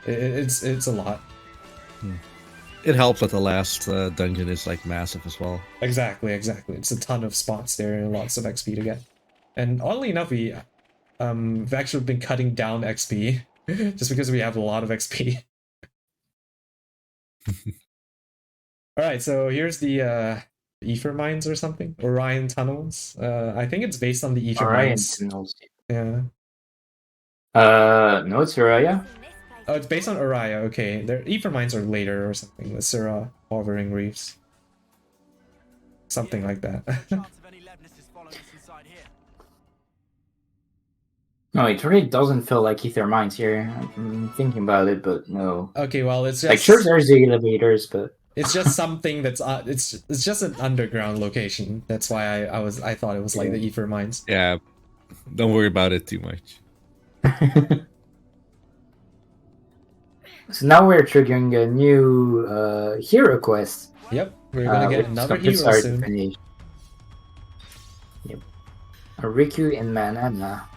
Speaker 1: It's a lot.
Speaker 2: It helps that the last dungeon is like massive as well.
Speaker 1: Exactly. It's a ton of spots there and lots of XP to get. And oddly enough, we've actually been cutting down XP just because we have a lot of XP. Alright, so here's the Ether Mines or something? Orion Tunnels. I think it's based on the Ether
Speaker 3: Orion
Speaker 1: Mines.
Speaker 3: Tunnels.
Speaker 1: Yeah.
Speaker 3: No, it's Araya.
Speaker 1: Oh, it's based on Araya, okay. Their Ether Mines are later or something. The Syrah Hovering Reefs. Something like that.
Speaker 5: Chance of any Leibnices following us inside here.
Speaker 3: No, it really doesn't feel like Ether Mines here. I'm thinking about it, but no.
Speaker 1: Okay, well, it's just...
Speaker 3: Like, sure, there's the elevators, but...
Speaker 1: It's just something that's... it's just an underground location. That's why I thought it was like the Ether Mines.
Speaker 2: Yeah, don't worry about it too much.
Speaker 3: So now we're triggering a new hero quest.
Speaker 1: Yep, we're gonna get
Speaker 3: which
Speaker 1: another
Speaker 3: completes
Speaker 1: hero
Speaker 3: our
Speaker 1: soon.
Speaker 3: destination. Yep. Riku and Manana.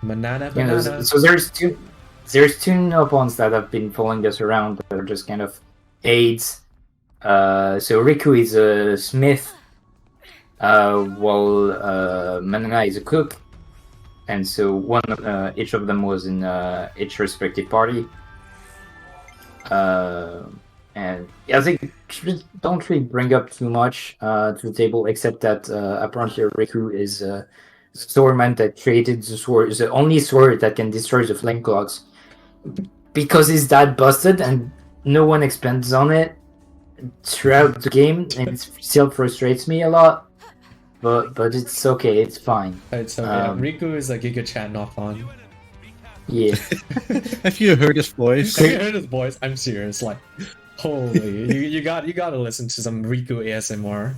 Speaker 1: Banana.
Speaker 3: You know, so there's two Nopons that have been following us around that are just kind of aides. So Riku is a smith, while Manana is a cook, and so each of them was in each respective party. And I think don't really bring up too much to the table, except that apparently Riku is a swordman that created the sword, the only sword that can destroy the flame clogs, because he's that busted and no one expands on it throughout the game, and it still frustrates me a lot. But it's okay, it's fine.
Speaker 1: It's okay. Riku is a Giga Chat knock on.
Speaker 3: Yeah.
Speaker 2: Have you heard his voice?
Speaker 1: Have you heard his voice? I'm serious. Like, holy, you gotta listen to some Riku ASMR.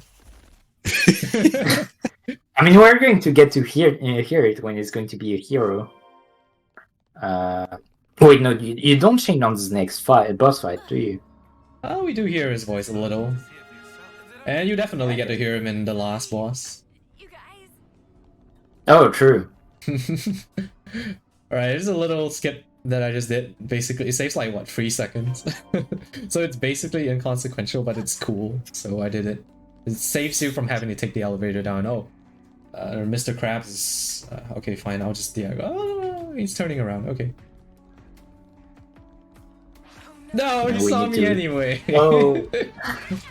Speaker 3: I mean, we're going to get to hear it when it's going to be a hero. Wait, no, you don't change on this next boss fight, do you?
Speaker 1: Oh, we do hear his voice a little. And you definitely get to hear him in the last boss.
Speaker 4: You guys.
Speaker 3: Oh, true.
Speaker 1: Alright, here's a little skip that I just did. Basically, it saves like, what, 3 seconds? So it's basically inconsequential, but it's cool. So I did it. It saves you from having to take the elevator down. Oh, Mr. Krabs is... okay, fine, I'll just... Yeah, oh, he's turning around, okay. No, he saw me anyway.
Speaker 3: Oh.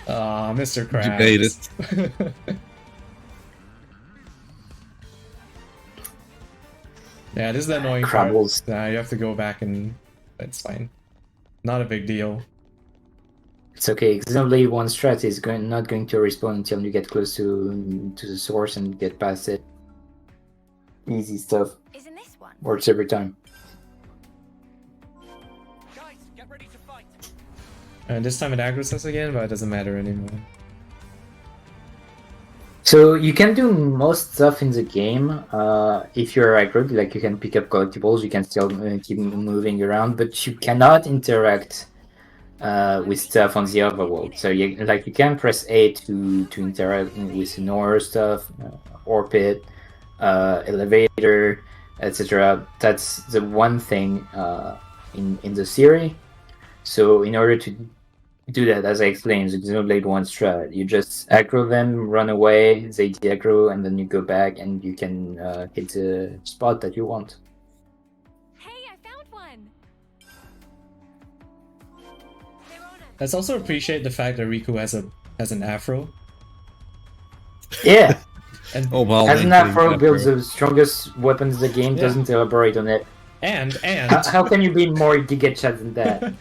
Speaker 1: Aw, Mr. Krabs.
Speaker 2: You made it.
Speaker 1: Yeah, this is the annoying part.
Speaker 3: Crabbles.
Speaker 1: You have to go back and... It's fine. Not a big deal.
Speaker 3: It's okay. Xenoblade 1 strat is not going to respawn until you get close to the source and get past it. Easy stuff.
Speaker 4: Isn't this one?
Speaker 3: Works every time.
Speaker 5: Guys, get ready to fight.
Speaker 1: And this time it aggroes us again, but it doesn't matter anymore.
Speaker 3: So you can do most stuff in the game if you're aggroed. Like, you can pick up collectibles, you can still keep moving around, but you cannot interact with stuff on the overworld. So you can press A to interact with Nora stuff, orbit, elevator, etc. That's the one thing in the series. So in order to do that, as I explained, the Xenoblade 1 strat, you just aggro them, run away, they de-aggro, and then you go back and you can hit the spot that you want.
Speaker 4: Hey, I found one.
Speaker 1: Let's also appreciate the fact that Riku has an afro.
Speaker 3: Yeah,
Speaker 1: And
Speaker 2: Oh well.
Speaker 3: as an
Speaker 2: maintaining
Speaker 3: afro
Speaker 2: that,
Speaker 3: builds
Speaker 2: bro.
Speaker 3: the strongest weapons in the game,
Speaker 1: Yeah.
Speaker 3: doesn't elaborate on it.
Speaker 1: and
Speaker 3: How can you be more Giga Chat than that?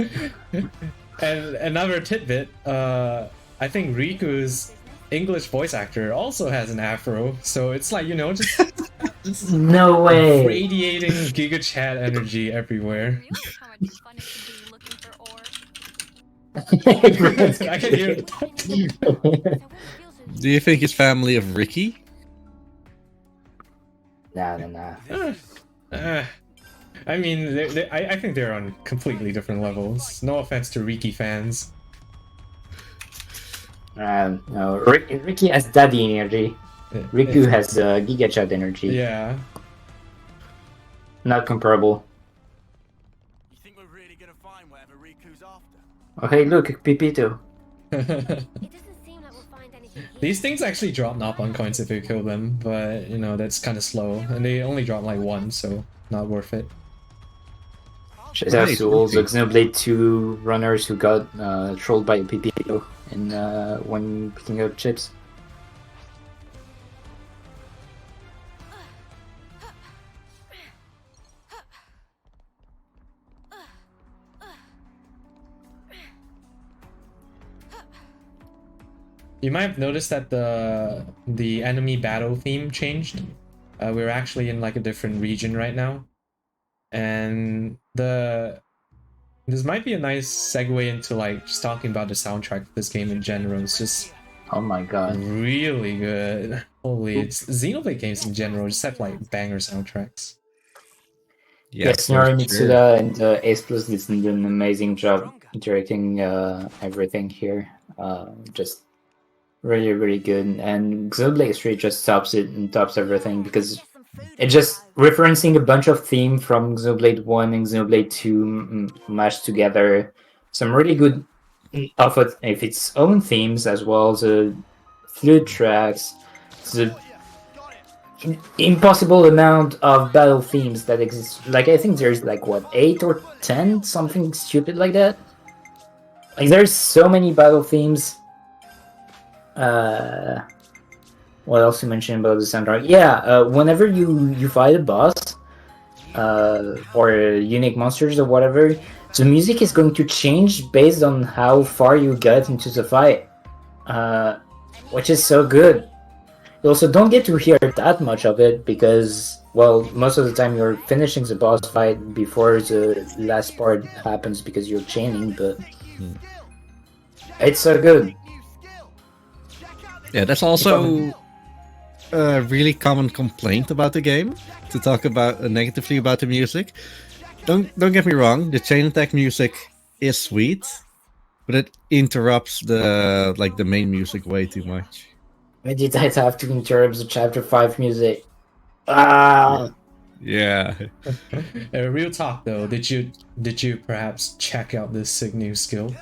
Speaker 1: and another tidbit, I think Riku's English voice actor also has an afro, so it's like, just
Speaker 3: No way!
Speaker 1: radiating Giga Chat energy everywhere.
Speaker 4: Realize how much fun it can be looking for ore.
Speaker 1: I can hear it.
Speaker 4: So what feels so
Speaker 2: Do you think it's family of Ricky?
Speaker 3: Nah.
Speaker 1: I mean, I think they're on completely different levels. No offense to Riki fans.
Speaker 3: No, Ricky has daddy energy. Riku has Giga Chat energy.
Speaker 1: Yeah.
Speaker 3: Not comparable.
Speaker 5: You think we're really gonna find whatever Riku's after?
Speaker 3: Oh hey, look, Pipito.
Speaker 4: It doesn't seem like we'll find anything here.
Speaker 1: These things actually drop knock-on coins if you kill them, but that's kind of slow, and they only drop like one, so not worth it.
Speaker 3: Shout out
Speaker 2: Right,
Speaker 3: to all the
Speaker 2: okay.
Speaker 3: Xenoblade 2 runners who got trolled by Pipito in when picking up chips.
Speaker 1: You might have noticed that the enemy battle theme changed. We're actually in like a different region right now, and this might be a nice segue into like just talking about the soundtrack of this game in general. It's just
Speaker 3: Oh my god.
Speaker 1: really good. Holy, it's Xenoblade games in general just have like banger soundtracks.
Speaker 3: Yes,
Speaker 2: for
Speaker 3: Nori
Speaker 2: sure.
Speaker 3: Mitsuda and Ace Plus did an amazing job directing everything here. Just really, really good. And Xenoblade 3 just tops it and tops everything because it's just referencing a bunch of themes from Xenoblade 1 and Xenoblade 2 mashed together. Some really good of its own themes as well. The flute tracks, the impossible amount of battle themes that exist. Like I think there's like what 8 or 10, something stupid like that. Like there's so many battle themes. What else you mentioned about the soundtrack? Yeah, whenever you fight a boss or unique monsters or whatever, the music is going to change based on how far you get into the fight, which is so good. You also don't get to hear that much of it because, well, most of the time you're finishing the boss fight before the last part happens because you're chaining, but it's so good.
Speaker 2: Yeah, that's also a really common complaint about the game, to talk about negatively about the music. Don't get me wrong, the chain attack music is sweet, but it interrupts the main music way too much.
Speaker 3: Why did I have to interrupt the chapter 5 music? Ah!
Speaker 2: Yeah.
Speaker 1: Real talk though, did you perhaps check out this sick new skill?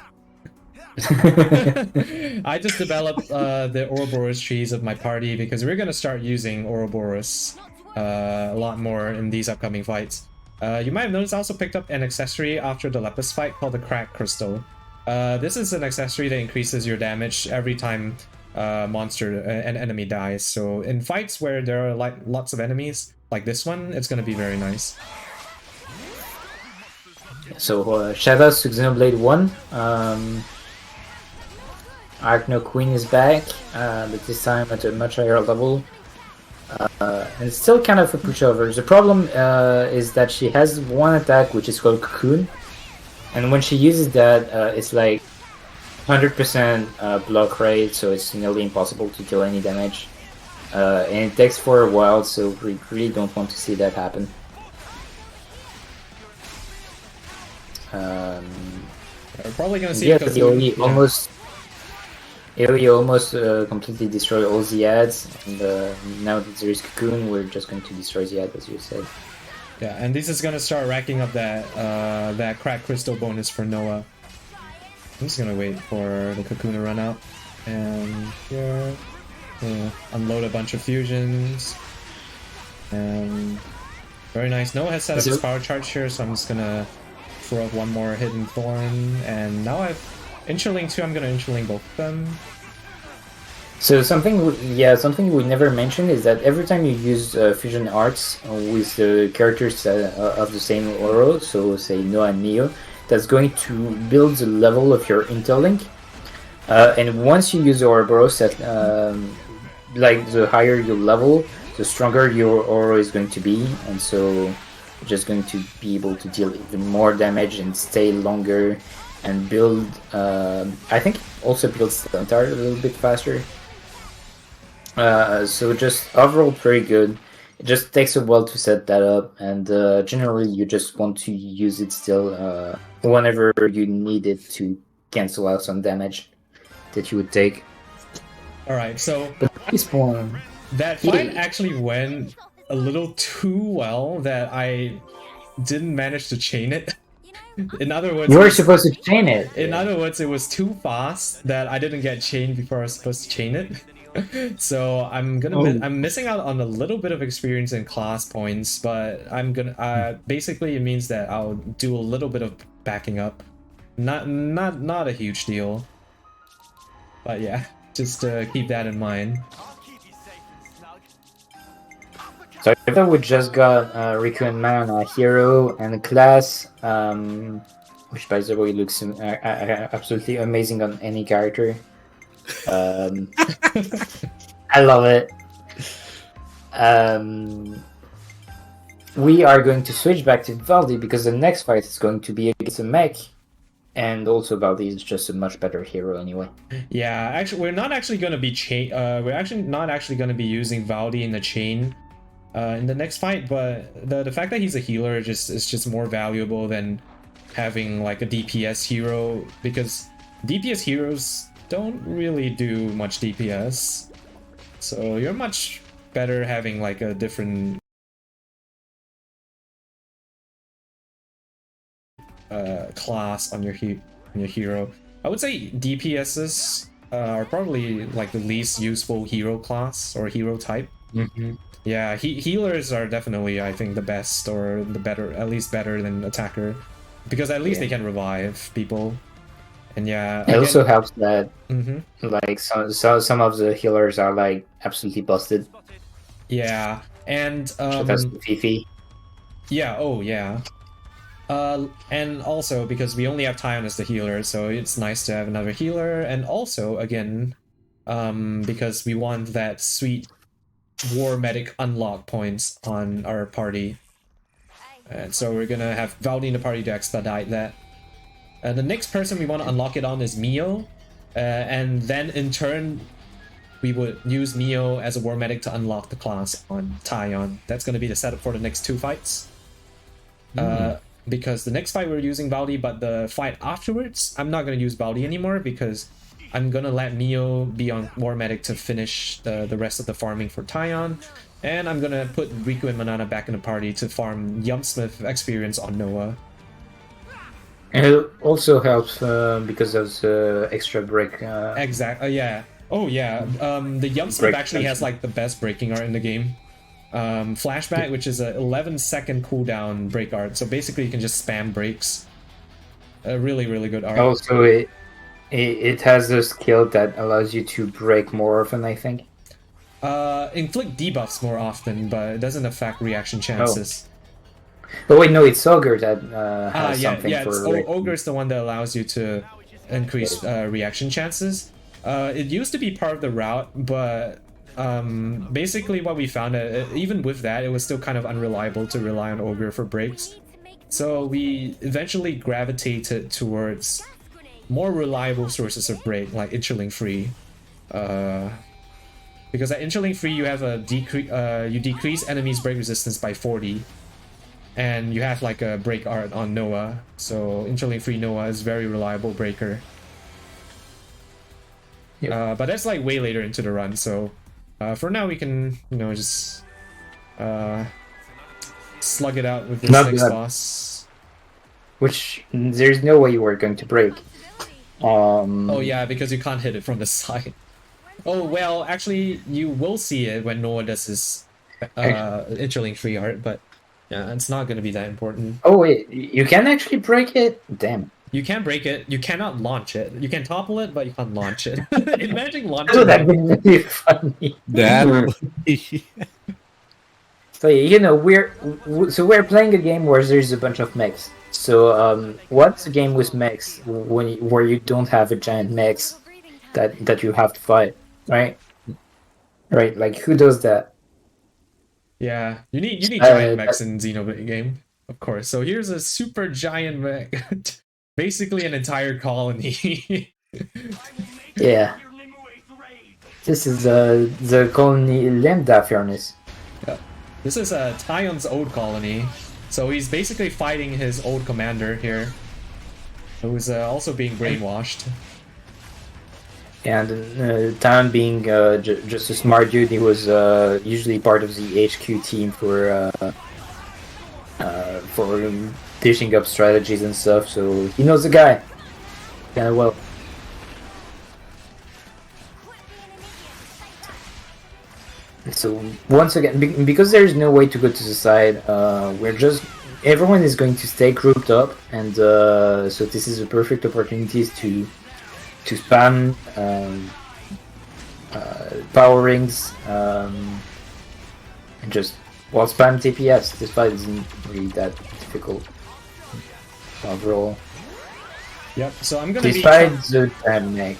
Speaker 1: I just developed the Ouroboros trees of my party because we're gonna start using Ouroboros a lot more in these upcoming fights. You might have noticed I also picked up an accessory after the Lepus fight called the Crack Crystal. This is an accessory that increases your damage every time an enemy dies. So in fights where there are like lots of enemies, like this one, it's gonna be very nice.
Speaker 3: So, shoutouts to Xenoblade 1. Archno Queen is back, but this time at a much higher level. And it's still kind of a pushover. The problem is that she has one attack which is called Cocoon, and when she uses that, it's like 100% block rate, so it's nearly impossible to kill any damage. And it takes for a while, so we really don't want to see that happen.
Speaker 1: We're probably gonna see
Speaker 3: Yeah,
Speaker 1: Cocoon.
Speaker 3: he almost completely destroyed all the ads, and now that there is Cocoon, we're just going to destroy the ad, as you said.
Speaker 1: Yeah, and this is gonna start racking up that crack crystal bonus for Noah. I'm just gonna wait for the Cocoon to run out, and here, unload a bunch of fusions, and very nice. Noah has set up his power charge here, so I'm just gonna throw up one more hidden thorn, and now I've Interling too. I'm gonna Interling both of them.
Speaker 3: So something we never mentioned is that every time you use fusion arts with the characters of the same aura, so say Noah and Neo, that's going to build the level of your interlink. And once you use Ouroboros, like the higher your level, the stronger your aura is going to be, and so you're just going to be able to deal even more damage and stay longer and build. I think also builds the entire a little bit faster. So just overall pretty good. It just takes a while to set that up, and generally you just want to use it still whenever you need it to cancel out some damage that you would take.
Speaker 1: Alright, so
Speaker 3: But at this point,
Speaker 1: that fight actually went a little too well that I didn't manage to chain it. In other words,
Speaker 3: you were supposed to chain it.
Speaker 1: In other words, it was too fast that I didn't get chained before I was supposed to chain it. So I'm missing out on a little bit of experience in class points, but I'm gonna basically it means that I'll do a little bit of backing up. Not a huge deal. But yeah, just keep that in mind.
Speaker 3: So I thought we just got Riku and Man on a hero and a class, which by the way looks absolutely amazing on any character. I love it. We are going to switch back to Valdi because the next fight is going to be against a mech, and also Valdi is just a much better hero anyway.
Speaker 1: Yeah, actually, we're not actually going to be going to be using Valdi in the chain in the next fight, but the fact that he's a healer is just more valuable than having like a DPS hero, because DPS heroes don't really do much DPS, so you're much better having like a different class on your hero. I would say DPSs are probably like the least useful hero class or hero type. Yeah, healers are definitely, I think, the best or the better, at least better than attacker, because at least they can revive people. And yeah,
Speaker 3: it also helps that
Speaker 1: like
Speaker 3: some of the healers are like absolutely busted.
Speaker 1: Yeah, and
Speaker 3: that's Fifi.
Speaker 1: Yeah, oh yeah. And also because we only have Tyon as the healer, so it's nice to have another healer, and also again, because we want that sweet war medic unlock points on our party. And so we're gonna have Valdi in the party to expedite that. The next person we want to unlock it on is Mio, and then in turn we would use Mio as a war medic to unlock the class on Tyon. That's going to be the setup for the next two fights. Because the next fight we're using Valdi, but the fight afterwards I'm not going to use Valdi anymore, because I'm going to let Mio be on war medic to finish the rest of the farming for Tyon, and I'm going to put Riku and Manana back in the party to farm Yumpsmith experience on Noah.
Speaker 3: And it also helps because of the extra break.
Speaker 1: Exactly. Yeah. Oh yeah. The Yumpsmith actually has like the best breaking art in the game. Flashback, which is a 11-second cooldown break art. So basically, you can just spam breaks. A really good art.
Speaker 3: Also, it has a skill that allows you to break more often, I think.
Speaker 1: Inflict debuffs more often, but it doesn't affect reaction chances.
Speaker 3: But wait, no, it's Ogre that has something for...
Speaker 1: Ogre's the one that allows you to increase reaction chances. It used to be part of the route, but basically what we found, even with that, it was still kind of unreliable to rely on Ogre for breaks. So we eventually gravitated towards more reliable sources of break, like Interling Free. Because at Interling Free, you have a you decrease enemies' break resistance by 40. and you have like a break art on Noah. So interlink free Noah is very reliable breaker.
Speaker 3: Yep.
Speaker 1: But that's like way later into the run. So for now we can just slug it out with this
Speaker 3: Not
Speaker 1: next
Speaker 3: bad.
Speaker 1: boss.
Speaker 3: Which there's no way you were going to break.
Speaker 1: Oh yeah, because you can't hit it from the side. Oh well, actually you will see it when Noah does his interlink free art, but yeah, it's not gonna be that important.
Speaker 3: Oh wait, you can actually break it? Damn.
Speaker 1: You can break it, you cannot launch it. You can topple it, but you can't launch it. Imagine
Speaker 3: That
Speaker 1: launching
Speaker 3: would have
Speaker 1: it.
Speaker 3: been really funny.
Speaker 2: That.
Speaker 3: So we're playing a game where there's a bunch of mechs. So what's a game with mechs where you don't have a giant mechs that you have to fight, right? Right, like who does that?
Speaker 1: Yeah, you need giant
Speaker 3: Uh,
Speaker 1: mechs in Xenoblade game, of course. So here's a super giant mech, basically an entire colony.
Speaker 3: Yeah. This is the colony Lambda Furnace.
Speaker 1: Yeah. This is Tyon's old colony, so he's basically fighting his old commander here, who's also being brainwashed.
Speaker 3: And Tan being just a smart dude, he was usually part of the HQ team for dishing up strategies and stuff, so he knows the guy kind of well. So once again, because there is no way to go to the side, everyone is going to stay grouped up, and so this is a perfect opportunity to spam power rings and just spam TPS. This fight isn't really that difficult overall.
Speaker 1: Yep. So I'm gonna
Speaker 3: Despite the damn neck.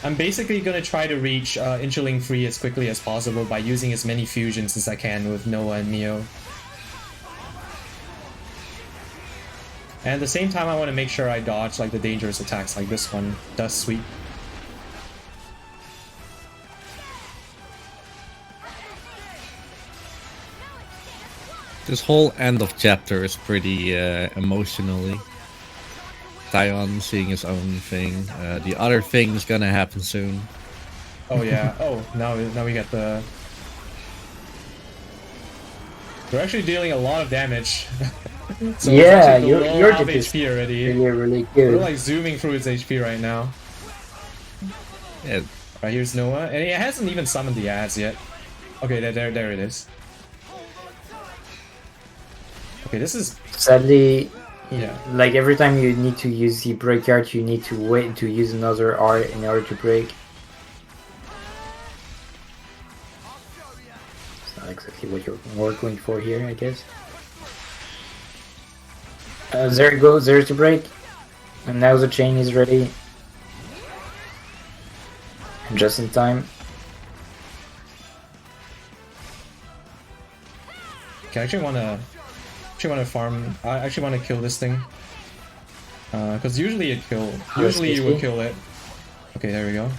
Speaker 1: I'm basically gonna try to reach interlink free as quickly as possible by using as many fusions as I can with Noah and Neo. And at the same time, I want to make sure I dodge like the dangerous attacks like this one, Dust Sweep.
Speaker 2: This whole end of chapter is pretty emotionally. Tyon seeing his own thing. The other thing is gonna happen soon.
Speaker 1: Oh yeah. Oh, now we got the. We're actually dealing a lot of damage. So
Speaker 3: Yeah,
Speaker 1: it's
Speaker 3: your
Speaker 1: of
Speaker 3: dip is
Speaker 1: HP already.
Speaker 3: really
Speaker 1: We're
Speaker 3: good.
Speaker 1: like zooming through its HP right now.
Speaker 2: Yeah,
Speaker 1: Right, here's Noah, and it hasn't even summoned the ads yet. Okay, there it is. Okay, this is
Speaker 3: Sadly,
Speaker 1: yeah.
Speaker 3: like every time you need to use the break art, you need to wait to use another art in order to break. It's not exactly what we're going for here, I guess. There it goes, there's the break. And now the chain is ready. And just in time.
Speaker 1: Okay, I actually wanna farm. I actually wanna kill this thing. Because usually it kill. Usually you would kill it. Okay, there we go.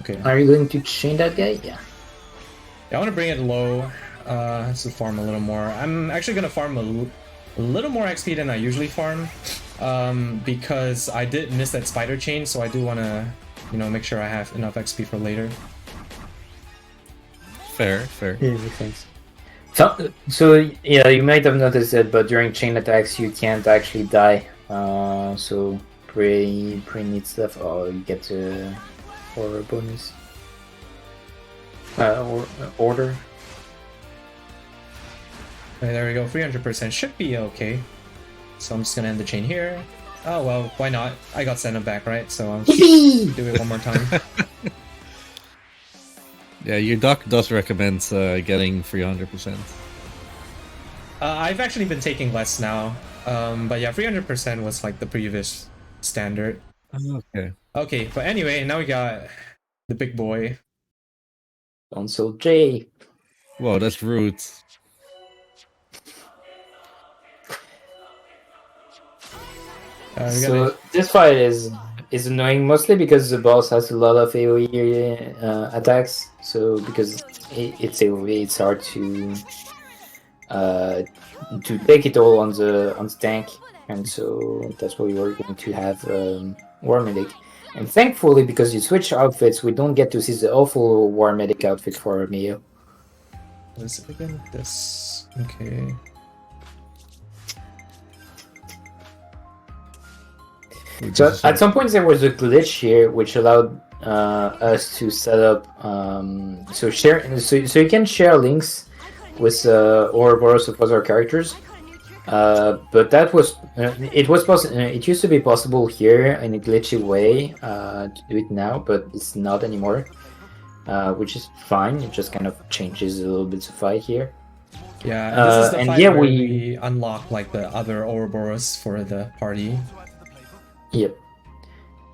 Speaker 1: Okay.
Speaker 3: Are you going to chain that guy? Yeah.
Speaker 1: I want to bring it low. To farm a little more. I'm actually gonna farm a little more XP than I usually farm. Because I did miss that spider chain, so I do want to, make sure I have enough XP for later.
Speaker 2: fair.
Speaker 3: Yeah, makes sense. So yeah, you might have noticed it, but during chain attacks you can't actually die. So pretty neat stuff. Oh, you get the horror bonus. Order.
Speaker 1: Okay, there we go. 300% should be okay. So I'm just gonna end the chain here. Oh well, why not? I got Senna back, right? So I'll do it one more time.
Speaker 2: Yeah, your doc does recommend getting 300%.
Speaker 1: I've actually been taking less now. But yeah, 300% was like the previous standard.
Speaker 2: Okay.
Speaker 1: Okay, but anyway, now we got the big boy.
Speaker 3: Console J.
Speaker 2: Whoa, that's rude.
Speaker 1: We
Speaker 3: So this fight is annoying mostly because the boss has a lot of AoE attacks. So because it's AoE, it's hard to take it all on the tank, and so that's why we're going to have War Medic. And thankfully, because you switch outfits, we don't get to see the awful War Medic outfit for Mio.
Speaker 1: What is it again? This. Okay.
Speaker 3: So at some point there was a glitch here which allowed us to set up so you can share links with Ouroboros of other characters, but that was it used to be possible here in a glitchy way to do it now, but it's not anymore, which is fine. It just kind of changes a little bit the fight here.
Speaker 1: Yeah, and this is the
Speaker 3: and
Speaker 1: fight
Speaker 3: yeah,
Speaker 1: where
Speaker 3: we-
Speaker 1: we unlock like the other Ouroboros for the party.
Speaker 3: Yep.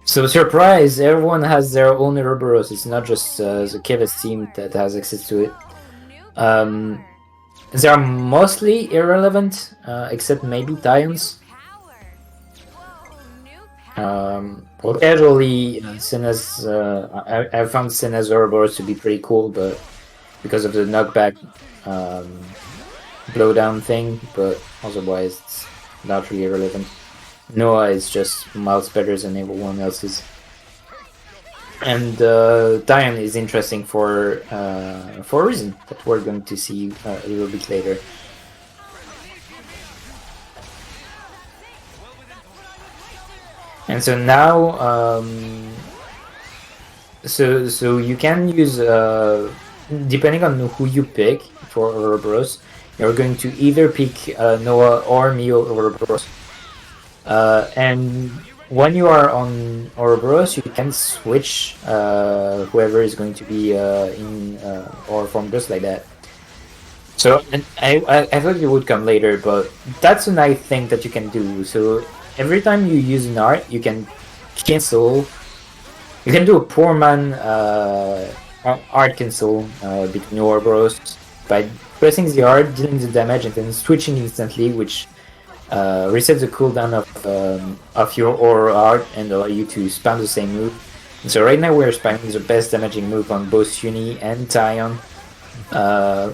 Speaker 3: So surprise! Everyone has their own Ouroboros. It's not just the Kevas team that has access to it. They are mostly irrelevant, except maybe Tions. Well, casually, Senna's. I found Senna's Ouroboros to be pretty cool, but because of the knockback blowdown thing, but otherwise it's not really relevant. Noah is just miles better than everyone else's. And Diane is interesting for a reason that we're going to see a little bit later. And so now, so you can use, depending on who you pick for Ouroboros, you're going to either pick Noah or Mio Ouroboros. And when you are on Ouroboros, you can switch whoever is going to be in or form just like that. So, and I thought it would come later, but that's a nice thing that you can do. So every time you use an art, you can cancel. You can do a poor man art cancel between Ouroboros by pressing the art, dealing the damage, and then switching instantly, which resets the cooldown of your aura art and allow you to spam the same move. And so right now we're spamming the best damaging move on both Uni and Tyon,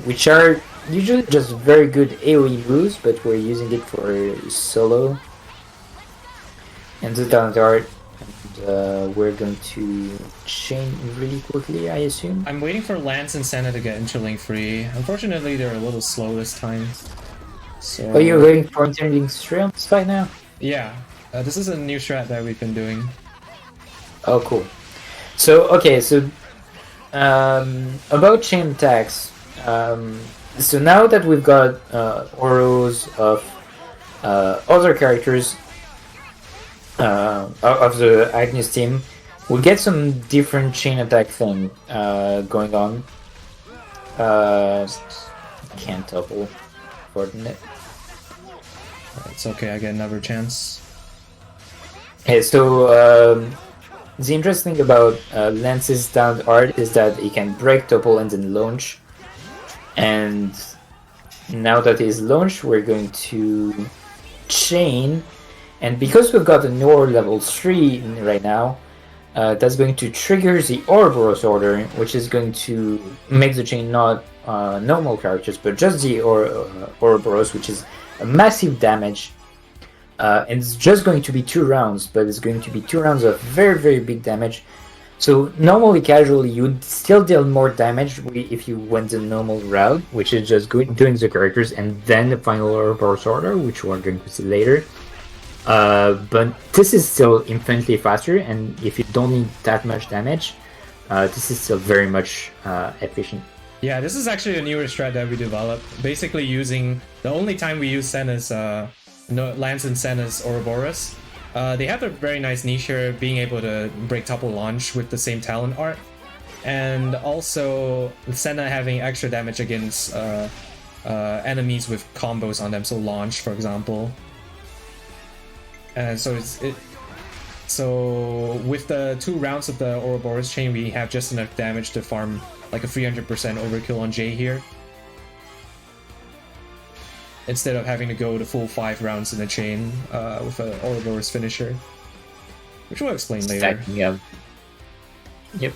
Speaker 3: which are usually just very good AoE moves, but we're using it for solo. And the talent art, and we're going to chain really quickly, I assume.
Speaker 1: I'm waiting for Lance and Senna to get interlink free. Unfortunately, they're a little slow this time. So...
Speaker 3: Are you going for interlink straight on this fight now?
Speaker 1: Yeah, this is a new strat that we've been doing.
Speaker 3: Oh, cool. So, okay, so about chain attacks. So now that we've got auros of other characters of the Agnes team, we'll get some different chain attack thing going on. Can't double coordinate.
Speaker 1: It's okay, I get another chance.
Speaker 3: Okay, so the interesting thing about Lance's talent art is that he can break, topple, and then launch. And now that he's launched, we're going to chain. And because we've got a Nor level 3 right now, that's going to trigger the Ouroboros order, which is going to make the chain not normal characters, but just the Ouroboros, which is a massive damage. And it's just going to be 2 rounds, but it's going to be 2 rounds of very, very big damage. So normally, casually, you would still deal more damage if you went the normal route, which is just doing the characters and then the final Ouroboros order, which we're going to see later. But this is still infinitely faster, and if you don't need that much damage, this is still very much efficient.
Speaker 1: Yeah, this is actually a newer strat that we developed. Basically using... The only time we use Senna's... Lance and Senna's Ouroboros. They have a very nice niche here, being able to break topple launch with the same talent art. And also Senna having extra damage against enemies with combos on them, so launch, for example. And so with the 2 rounds of the Ouroboros chain, we have just enough damage to farm like a 300% overkill on Jay here. instead of having to go the full 5 rounds in a chain with an Ouroboros finisher, which we'll explain later.
Speaker 3: Stacking up. Yep.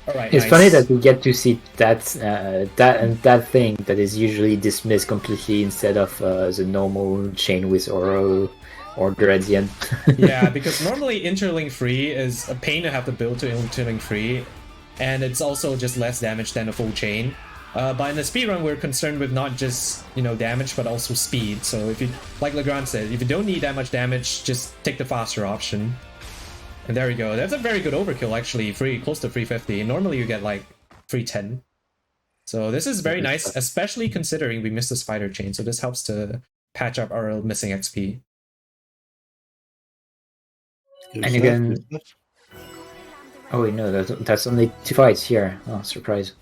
Speaker 1: All right.
Speaker 3: It's
Speaker 1: nice.
Speaker 3: funny that we get to see that that thing that is usually dismissed completely instead of the normal chain with Oro order at the end.
Speaker 1: Yeah, because normally interlink free is a pain to have to build to interlink free, and it's also just less damage than a full chain. But in the speedrun, we're concerned with not just damage, but also speed. So if you, like Legrand said, if you don't need that much damage, just take the faster option. And there we go. That's a very good overkill, actually. Close to 350. Normally you get like 310. So this is very nice, especially considering we missed the spider chain. So this helps to patch up our missing XP.
Speaker 2: Good
Speaker 3: And
Speaker 2: stuff,
Speaker 3: again-
Speaker 2: good stuff.
Speaker 3: Oh wait, no, that's only 2 fights here. Oh, surprise.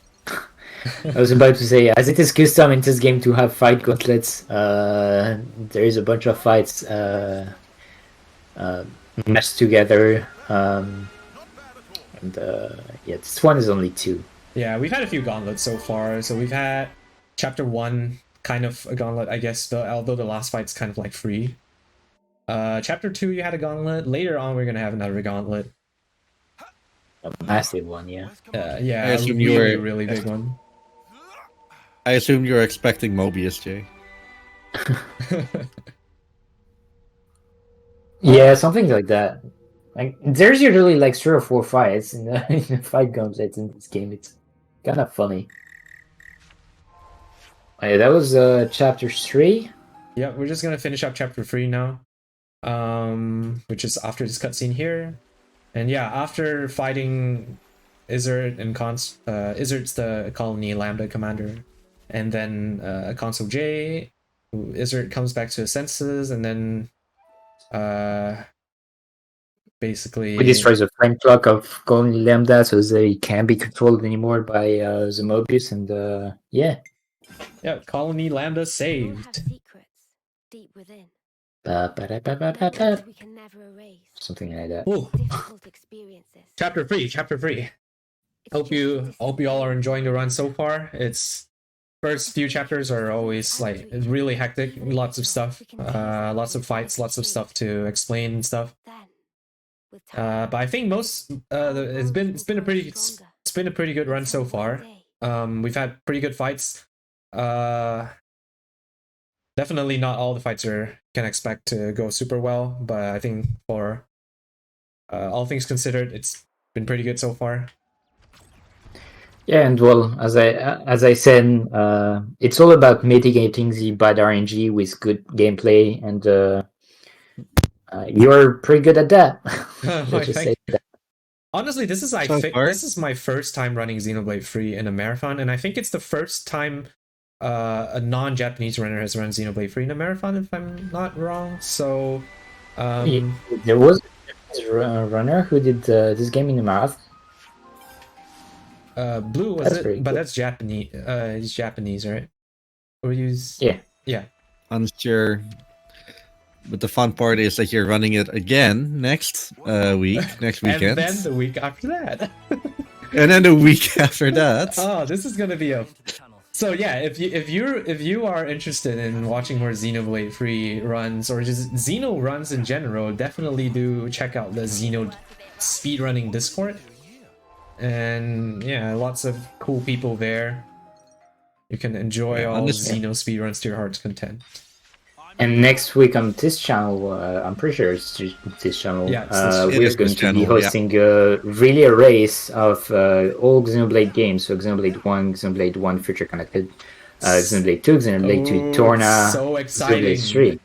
Speaker 3: I was about to say, as it is custom in this game to have fight gauntlets, there is a bunch of fights meshed together. Yeah, this one is only 2.
Speaker 1: Yeah, we've had a few gauntlets so far. So we've had chapter 1, kind of a gauntlet, I guess, although the last fight's kind of like free. Chapter 2, you had a gauntlet. Later on, we're gonna have another gauntlet.
Speaker 3: A massive one, yeah.
Speaker 1: Yeah,
Speaker 2: I
Speaker 1: a
Speaker 2: assume
Speaker 1: really,
Speaker 2: you were-
Speaker 1: really big one.
Speaker 2: I assume you're expecting Mobius, Jay.
Speaker 3: Yeah, something like that. Like, there's usually like 3 or 4 fights in the fight gauntlets in this game. It's kind of funny. Oh, yeah, that was chapter 3.
Speaker 1: Yeah, we're just gonna finish up chapter 3 now. Which is after this cutscene here. And yeah, after fighting Izzard and Izzard's the colony Lambda commander. And then Consul J, Izzard comes back to his senses, and then basically
Speaker 3: We destroys the flame clock of Colony Lambda so they can't be controlled anymore by the Mobius, and yeah.
Speaker 1: yeah, colony Lambda
Speaker 4: We all have
Speaker 1: saved.
Speaker 4: secrets deep within.
Speaker 3: Ba-ba-da-ba-ba-ba-ba.
Speaker 4: Memories we can never erase.
Speaker 3: Something like that.
Speaker 1: Ooh,
Speaker 4: Difficult experiences.
Speaker 1: chapter 3.
Speaker 4: It's
Speaker 1: Hope
Speaker 4: just
Speaker 1: you
Speaker 4: this
Speaker 1: all are enjoying the run so far. It's first few chapters are always like really hectic, lots of stuff, lots of fights, lots of stuff to explain and stuff.
Speaker 4: Then, with time,
Speaker 1: But I think most it's been a pretty good run so far. We've had pretty good fights. Definitely not all the fights can expect to go super well, but I think for all things considered, it's been pretty good so far.
Speaker 3: Yeah, and well, as I said, it's all about mitigating the bad RNG with good gameplay, and you're pretty good at that. Let's just say that.
Speaker 1: Honestly, this is this is my first time running Xenoblade 3 in a marathon, and I think it's the first time a non-Japanese runner has run Xenoblade 3 in a marathon, if I'm not wrong. So,
Speaker 3: There was a runner who did this game in the marathon.
Speaker 1: Blue was
Speaker 3: That's
Speaker 1: it?
Speaker 3: pretty
Speaker 1: But
Speaker 3: cool.
Speaker 1: that's Japanese. He's Japanese, right? Or use
Speaker 3: Yeah.
Speaker 2: Unsure. But the fun part is that you're running it again next week, next weekend.
Speaker 1: And then the week after that.
Speaker 2: And then the week after that.
Speaker 1: Oh, this is gonna be a. So yeah, if you are interested in watching more Xenoblade 3 runs or just Xeno runs in general, definitely do check out the Xeno speedrunning Discord. And yeah, lots of cool people there. You can enjoy
Speaker 2: Yeah,
Speaker 1: all
Speaker 2: honestly.
Speaker 1: Xeno speedruns to your heart's content.
Speaker 3: And next week on this channel, I'm pretty sure it's this channel.
Speaker 1: Yeah, it's
Speaker 2: it
Speaker 3: we're
Speaker 2: is
Speaker 3: going
Speaker 2: this
Speaker 3: to be
Speaker 2: channel, yeah.
Speaker 3: hosting really a race of all Xenoblade games. So Xenoblade 1, Xenoblade 1 Future Connected, Xenoblade 2, Xenoblade 2
Speaker 1: Oh,
Speaker 3: Torna,
Speaker 1: so exciting.
Speaker 3: Xenoblade 3.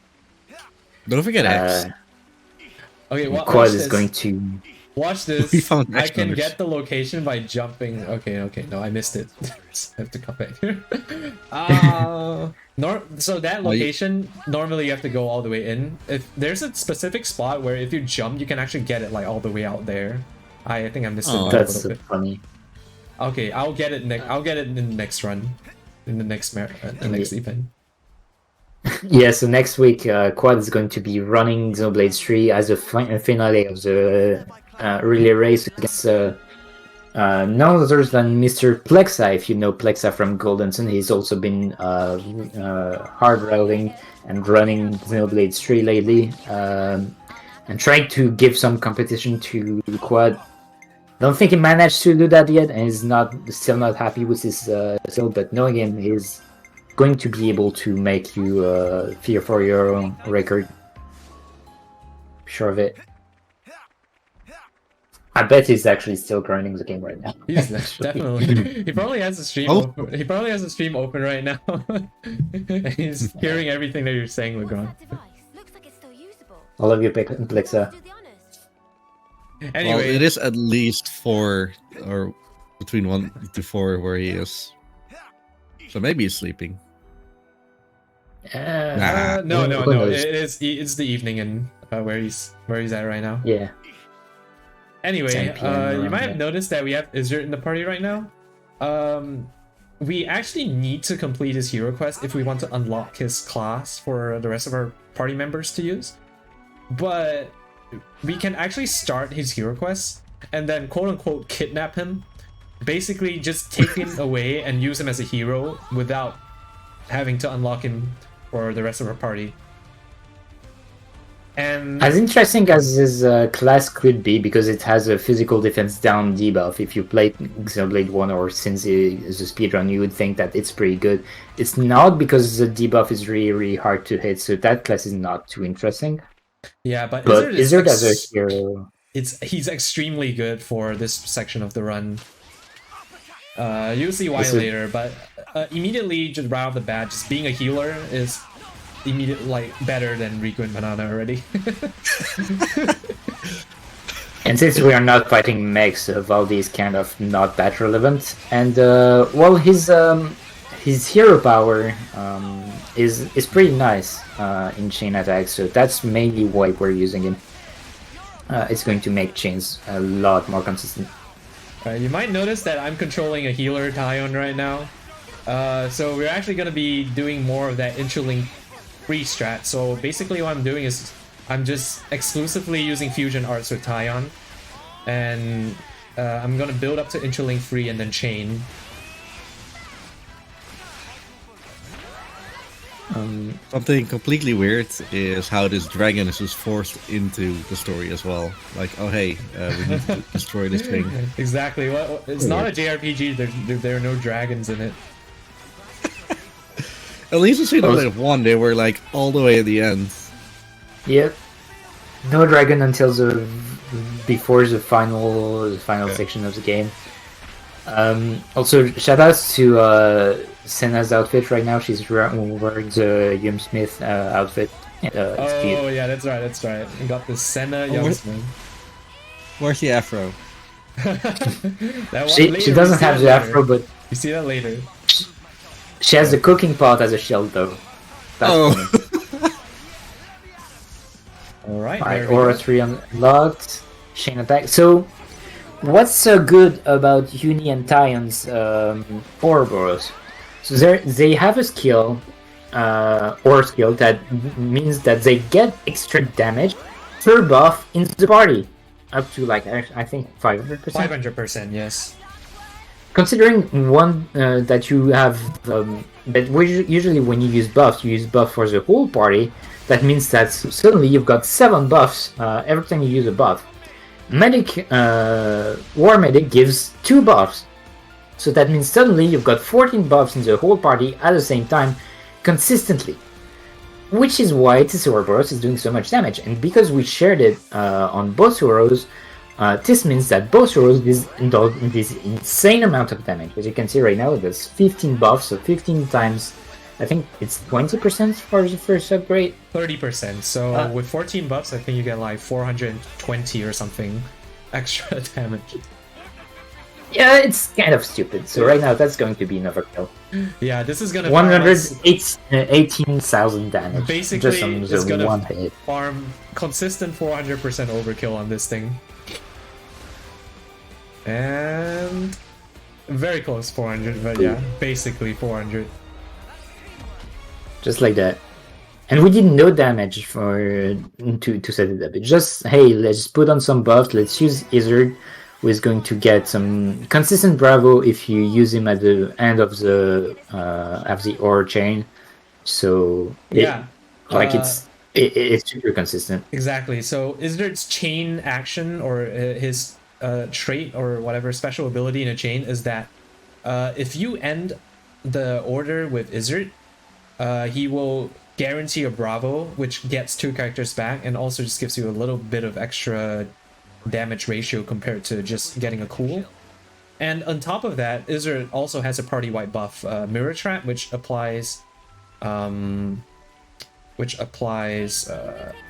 Speaker 2: Don't forget X.
Speaker 1: Okay,
Speaker 3: Quad
Speaker 1: watch
Speaker 3: is
Speaker 1: this.
Speaker 3: going to.
Speaker 1: Watch this.
Speaker 2: We found
Speaker 1: I
Speaker 2: X
Speaker 1: can
Speaker 2: numbers.
Speaker 1: get the location by jumping. Okay, no, I missed it. I have to come back here. So that
Speaker 2: Well,
Speaker 1: location, normally you have to go all the way in. If there's a specific spot where if you jump, you can actually get it like all the way out there. I think I missed it
Speaker 2: Oh.
Speaker 1: by a
Speaker 3: That's
Speaker 1: little bit.
Speaker 3: funny.
Speaker 1: Okay, I'll get it I'll get it in the next run, in the next event.
Speaker 3: Yeah, so next week, Quad is going to be running Xenoblade 3 as a finale of the relay race against none other than Mr. Plexa. If you know Plexa from Golden Sun, he's also been hard routing and running Xenoblade 3 lately, and trying to give some competition to Quad. Don't think he managed to do that yet, and he's still not happy with his skill. But knowing him, he's going to be able to make you fear for your own record. Sure of it. I bet he's actually still grinding the game right now.
Speaker 1: He's definitely. He probably has a stream.
Speaker 2: Oh.
Speaker 1: He probably has a stream open right now. And he's hearing everything that you're saying, Legrand.
Speaker 4: That device looks like it's still usable.
Speaker 3: I love you, Plexa.
Speaker 4: Do the honors.
Speaker 1: Anyway,
Speaker 2: Well, it is at least 4 or between 1 to 4 where he is. So maybe he's sleeping.
Speaker 1: no.
Speaker 3: who knows?
Speaker 1: It's the evening and where he's at right now.
Speaker 3: Yeah.
Speaker 1: Anyway,
Speaker 3: 10 PM
Speaker 1: you might have
Speaker 3: around
Speaker 1: noticed that we have Izzard in the party right now. We actually need to complete his hero quest if we want to unlock his class for the rest of our party members to use. But we can actually start his hero quest and then quote-unquote kidnap him. Basically just take him away and use him as a hero without having to unlock him for the rest of our party. And
Speaker 3: As interesting as his class could be, because it has a physical defense down debuff, if you played Xenoblade 1 or since it's a speedrun, you would think that it's pretty good. It's not, because the debuff is really, really hard to hit, so that class is not too interesting.
Speaker 1: yeah, but
Speaker 3: But Izzard as a hero...
Speaker 1: he's extremely good for this section of the run. You'll see why
Speaker 3: Is it-
Speaker 1: later, but immediately just right off the bat, just being a healer is better than Riku and Banana already.
Speaker 3: And since we are not fighting mechs, Valdi is kind of not that relevant. And well, his hero power is pretty nice in chain attacks, so that's mainly why we're using him. It's going to make chains a lot more consistent.
Speaker 1: You might notice that I'm controlling a healer Taion right now. So we're actually going to be doing more of that interlink free strat. So basically what I'm doing is I'm just exclusively using fusion arts with Taion. And I'm going to build up to interlink free and then chain.
Speaker 2: Something completely weird is how this dragon is just forced into the story as well. Like, oh hey, we need to destroy this thing.
Speaker 1: Exactly. Well, it's not a JRPG. There are no dragons in it.
Speaker 2: At least in Xenoblade 1, they were like all the way at the end.
Speaker 3: Yep. No dragon until before the final section of the game. Also, shoutouts to Senna's outfit right now. She's wearing the Yum Smith outfit.
Speaker 1: Oh yeah, that's right. We got the Senna Youngsman.
Speaker 2: Where's the afro?
Speaker 3: She doesn't have the afro, but
Speaker 1: you see that later.
Speaker 3: She has the cooking pot as a shield, though. That's funny.
Speaker 1: Alright,
Speaker 3: Aura 3 unlocked. Chain attack. So, what's so good about Uni and Tion's Ouroboros? So they have a skill, or skill, that means that they get extra damage per buff into the party. Up to, like, I think 500%.
Speaker 1: 500%, yes.
Speaker 3: Considering one that you have, but usually when you use buff for the whole party. That means that suddenly you've got 7 buffs every time you use a buff. Medic, War Medic gives 2 buffs, so that means suddenly you've got 14 buffs in the whole party at the same time, consistently. Which is why this Ouroboros is doing so much damage, and because we shared it on both Ouros. This means that both heroes indulge in this insane amount of damage. As you can see right now, there's 15 buffs, so 15 times, I think it's 20% for the first upgrade.
Speaker 1: 30%, so with 14 buffs, I think you get like 420 or something extra damage.
Speaker 3: Yeah, it's kind of stupid, so right now that's going to be an overkill.
Speaker 1: Yeah, this is gonna
Speaker 3: 118,000 damage.
Speaker 1: Basically,
Speaker 3: just on
Speaker 1: it's gonna
Speaker 3: one hit.
Speaker 1: farm consistent 400% overkill on this thing. And very close 400, but yeah, basically 400.
Speaker 3: Just like that. And we did no damage to set it up. It's just, hey, let's put on some buffs, let's use Izzard. who is going to get some consistent Bravo if you use him at the end of the ore chain. So
Speaker 1: Yeah.
Speaker 3: it's super consistent.
Speaker 1: Exactly. So Izzard's chain action or his trait or whatever special ability in a chain is that if you end the order with Izzard, he will guarantee a Bravo, which gets 2 characters back and also just gives you a little bit of extra damage ratio compared to just getting a cool. And on top of that, Izzard also has a party-wide buff, Mirror Trap, which applies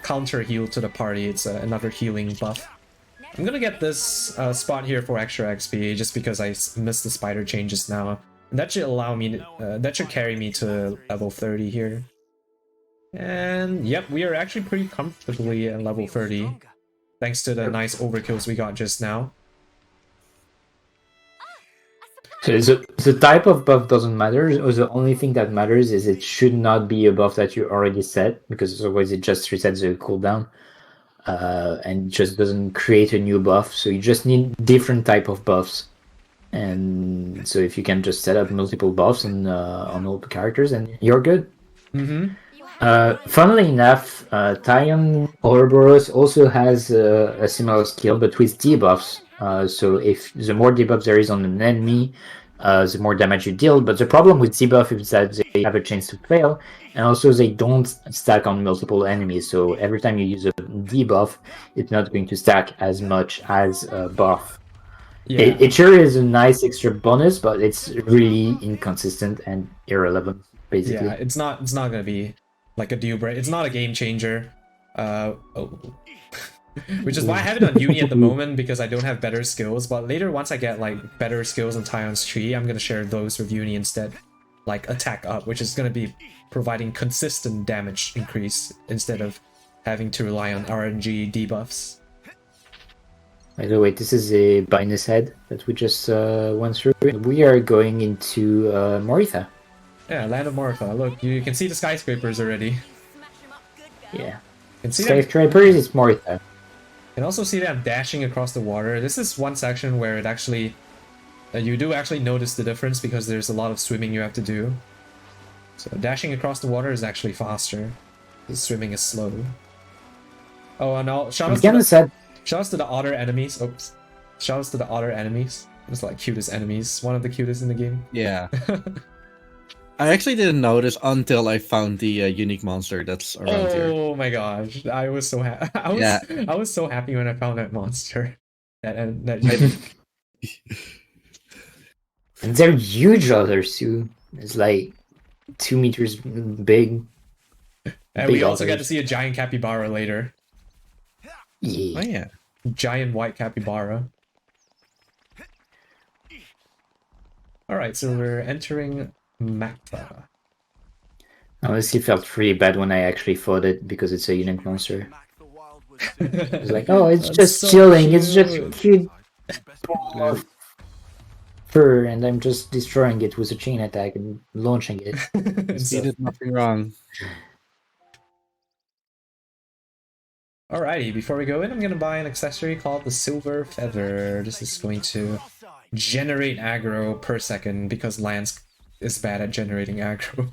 Speaker 1: counter heal to the party. It's another healing buff. I'm gonna get this spot here for extra XP just because I missed the spider chain just now. And that should allow me to, that should carry me to level 30 here. And yep, we are actually pretty comfortably at level 30 thanks to the nice overkills we got just now.
Speaker 3: So the type of buff doesn't matter. The only thing that matters is it should not be a buff that you already set, because otherwise it just resets the cooldown and just doesn't create a new buff. So you just need different type of buffs. And so if you can just set up multiple buffs on all the characters, and you're good. Funnily enough, Tyon Ouroboros also has a similar skill, but with debuffs. So if the more debuff there is on an enemy, the more damage you deal. But the problem with debuff is that they have a chance to fail, and also they don't stack on multiple enemies. So every time you use a debuff, it's not going to stack as much as a buff.
Speaker 1: Yeah.
Speaker 3: It sure is a nice extra bonus, but it's really inconsistent and irrelevant, basically.
Speaker 1: Yeah, it's not gonna be like a deal breaker. It's not a game changer. Which is why I have it on Uni at the moment, because I don't have better skills. But later, once I get like better skills on Tyon's tree, I'm gonna share those with Uni instead. Like attack up, which is gonna be providing consistent damage increase instead of having to rely on RNG debuffs.
Speaker 3: By the way, this is a Binus head that we just went through. We are going into Moritha.
Speaker 1: Yeah, Land of Moritha. Look, you can see the skyscrapers already.
Speaker 3: Yeah.
Speaker 1: You can see
Speaker 3: Skyscrapers, it's Moritha.
Speaker 1: You can also see that I'm dashing across the water. This is one section where it actually... you do actually notice the difference because there's a lot of swimming you have to do. So dashing across the water is actually faster. The swimming is slow. Oh, and shout outs to the otter enemies. Oops. Shout outs to the otter enemies. It's like cutest enemies. One of the cutest in the game.
Speaker 2: Yeah. I actually didn't notice until I found the unique monster that's around here.
Speaker 1: Oh my gosh. I was so happy. I was so happy when I found that monster.
Speaker 3: And they're huge others too. It's like 2 meters big.
Speaker 1: And we also got to see a giant capybara later.
Speaker 3: Yeah.
Speaker 2: Oh yeah.
Speaker 1: Giant white capybara. Alright, so we're entering Macta.
Speaker 3: Honestly, felt really bad when I actually fought it because it's a unique monster. It's like, oh, it's just
Speaker 1: so
Speaker 3: chilling.
Speaker 1: cute.
Speaker 3: It's just a cute ball of fur, and I'm just destroying it with a chain attack and launching it.
Speaker 2: He did nothing wrong.
Speaker 1: Alrighty, before we go in, I'm gonna buy an accessory called the Silver Feather. This is going to generate aggro per second because Lance is bad at generating aggro.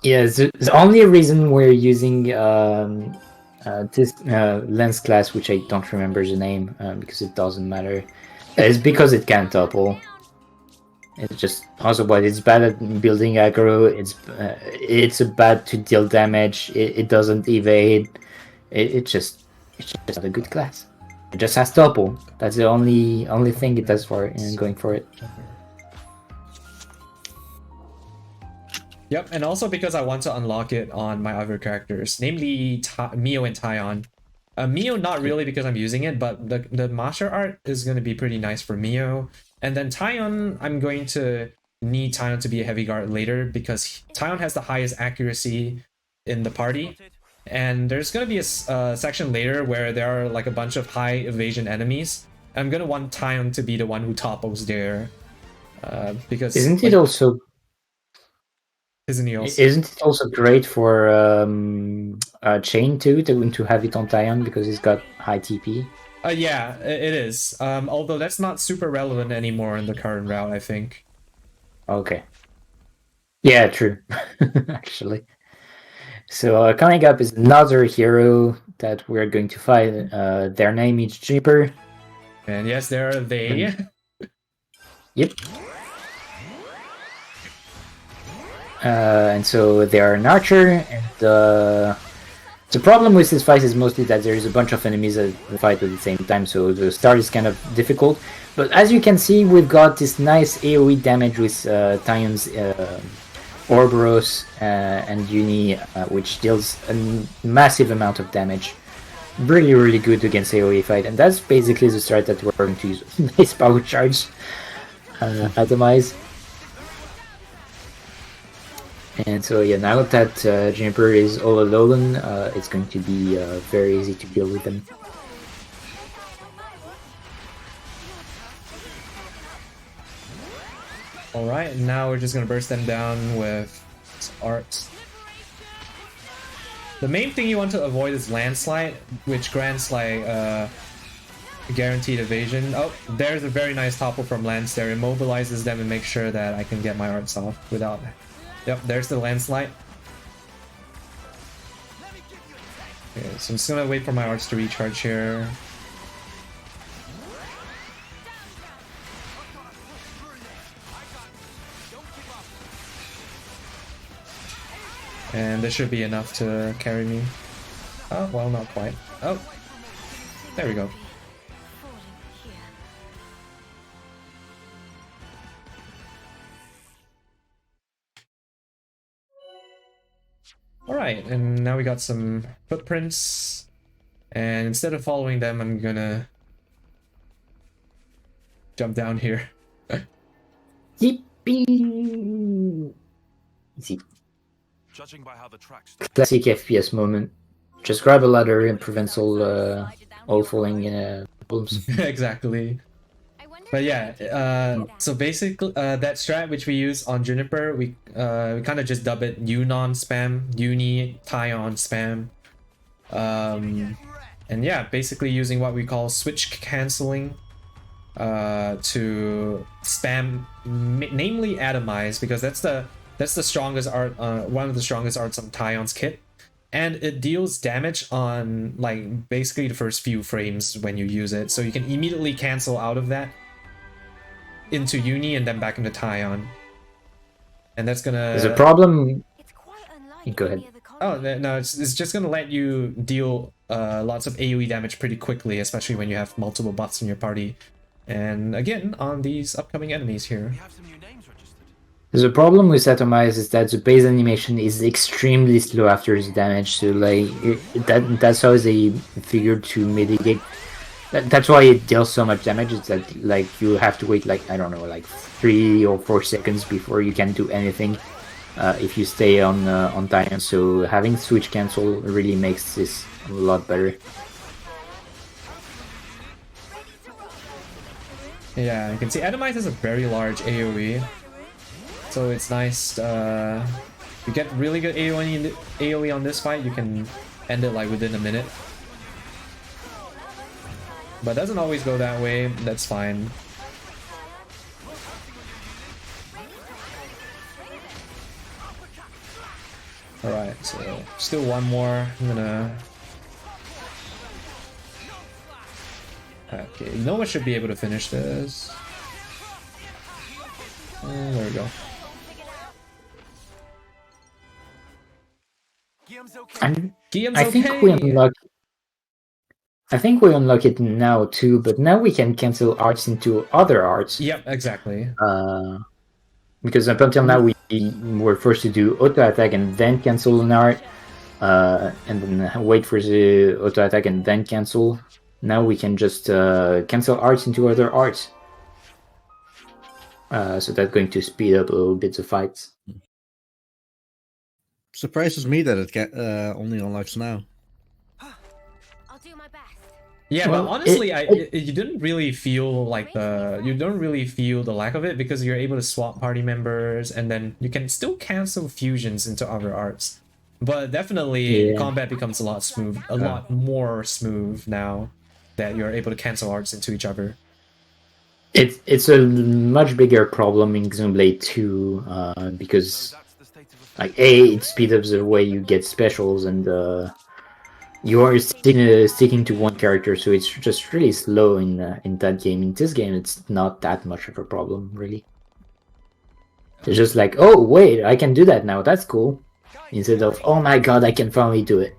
Speaker 3: Yeah, the only reason we're using this lens class, which I don't remember the name because it doesn't matter, is because it can't topple. It's just otherwise it's bad at building aggro. It's bad to deal damage. It doesn't evade. It's just not a good class. It just has topple. That's the only thing it does for it, and going for it.
Speaker 1: Yep, and also because I want to unlock it on my other characters, namely Mio and Tyon. Mio not really because I'm using it, but the martial art is going to be pretty nice for Mio. And then Tyon, I'm going to need Tyon to be a heavy guard later because Tyon has the highest accuracy in the party. And there's going to be a section later where there are like a bunch of high evasion enemies. I'm going to want Tyon to be the one who topples there. Because
Speaker 3: Isn't it also great for Chain too to have it on Tyon because he's got high TP?
Speaker 1: Yeah, it is. Although that's not super relevant anymore in the current route, I think.
Speaker 3: Okay. Yeah, true. Actually. So coming up is another hero that we're going to fight. Their name is Juniper.
Speaker 1: And yes, there are they.
Speaker 3: Yep. And so they are an archer, and the problem with this fight is mostly that there is a bunch of enemies that fight at the same time, so the start is kind of difficult. But as you can see, we've got this nice AoE damage with Tyon's Ouroboros and Uni, which deals a massive amount of damage. Really, really good against AoE fight, and that's basically the strat that we're going to use. Nice power charge, atomize. And so yeah, now that Juniper is all alone, it's going to be very easy to deal with them.
Speaker 1: Alright, now we're just gonna burst them down with arts. The main thing you want to avoid is landslide, which grants like guaranteed evasion. Oh, there's a very nice topple from Lance there. Immobilizes them and makes sure that I can get my arts off without. Yep, there's the landslide. Okay, so I'm just gonna wait for my arts to recharge here. And this should be enough to carry me. Oh, well, not quite. Oh, there we go. Alright, and now we got some footprints. And instead of following them, I'm gonna jump down here.
Speaker 3: Yippee! Easy.
Speaker 5: Judging by how the tracks
Speaker 3: Classic FPS moment. Just grab a ladder and prevents all falling problems.
Speaker 1: Exactly. But yeah, so basically that strat which we use on Juniper, we kind of just dub it Unon spam, Uni, Tyon spam. And yeah, basically using what we call switch canceling to spam, namely atomize, because that's the strongest art, one of the strongest arts on Tyon's kit. And it deals damage on like basically the first few frames when you use it, so you can immediately cancel out of that into Uni and then back into Tyon. And that's gonna...
Speaker 3: There's a problem.
Speaker 4: It's quite unlike
Speaker 3: Go ahead.
Speaker 4: any other
Speaker 1: Oh,
Speaker 4: colony.
Speaker 1: no, it's just gonna let you deal lots of AoE damage pretty quickly, especially when you have multiple bots in your party. And again, on these upcoming enemies here.
Speaker 5: we have some new names registered.
Speaker 3: There's a problem with Atomize is that the base animation is extremely slow after the damage, so like that's how they figured to mitigate. That's why it deals so much damage. Is that like you have to wait like I don't know, like 3 or 4 seconds before you can do anything if you stay on Tyon. So having switch cancel really makes this a lot better.
Speaker 1: Yeah, you can see Atomize has a very large AoE. So it's nice, you get really good AoE on this fight, you can end it like within a minute. But it doesn't always go that way, that's fine. Alright, so still one more. I'm gonna... Okay, you know what should be able to finish this. There we go.
Speaker 5: Guillaume's okay.
Speaker 3: And
Speaker 1: Guillaume's
Speaker 3: I
Speaker 1: okay!
Speaker 3: think we unlock it now too, but now we can cancel arts into other arts.
Speaker 1: Yep, exactly.
Speaker 3: Because up until now we were forced to do auto attack and then cancel an art, and then wait for the auto attack and then cancel. Now we can just cancel arts into other arts. So that's going to speed up a little bit the fights.
Speaker 2: Surprises me that it only unlocks now.
Speaker 4: I'll do my best.
Speaker 1: Yeah,
Speaker 3: Well,
Speaker 1: but honestly, you didn't really feel like you don't really feel the lack of it because you're able to swap party members and then you can still cancel fusions into other arts. But definitely,
Speaker 3: Yeah.
Speaker 1: combat becomes a lot more smooth now. that you're able to cancel arts into each other.
Speaker 3: It's a much bigger problem in Xenoblade 2 because like it speeds up the way you get specials, and you are sticking to one character, so it's just really slow in that game. In this game, it's not that much of a problem, really. It's just like, oh wait, I can do that now. That's cool. Instead of, oh my god, I can finally do it.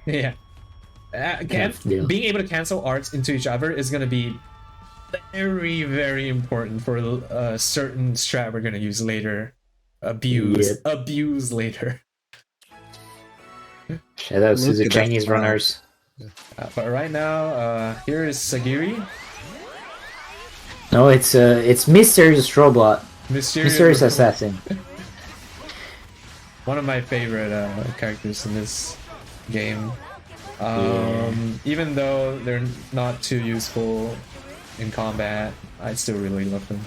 Speaker 1: Yeah. Being able to cancel arts into each other is going to be very, very important for a certain strat we're going to use later. Abuse later.
Speaker 3: Shout out to
Speaker 2: Look
Speaker 3: the
Speaker 2: at that
Speaker 3: Chinese
Speaker 2: smile.
Speaker 3: runners.
Speaker 1: But right now, here is Sagiri.
Speaker 3: No, it's Mysterious Robot. Mysterious Assassin.
Speaker 1: One of my favorite characters in this game. Even though they're not too useful in combat, I still really love them.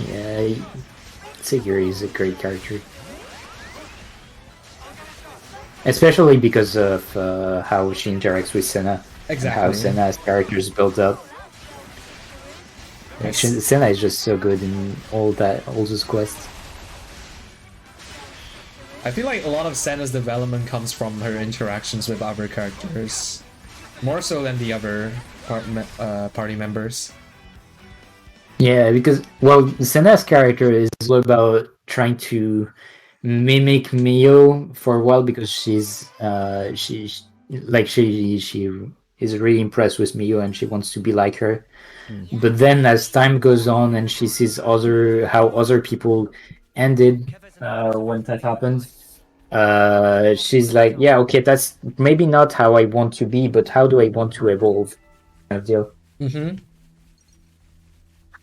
Speaker 3: Yeah, Siguri is a great character. Exespecially because of how she interacts with Senna.
Speaker 1: Exactly.
Speaker 3: How Senna's character is built up.
Speaker 1: Yes.
Speaker 3: Actually, Senna is just so good in all those quests.
Speaker 1: I feel like a lot of Senna's development comes from her interactions with other characters, more so than the other party members.
Speaker 3: Yeah, because, well, Senna's character is all about trying to mimic Mio for a while, because she is really impressed with Mio and she wants to be like her. But then as time goes on and she sees how other people ended when that happened, she's like, yeah, okay, that's maybe not how I want to be, but how do I want to evolve? Kind of deal.
Speaker 1: Mm-hmm.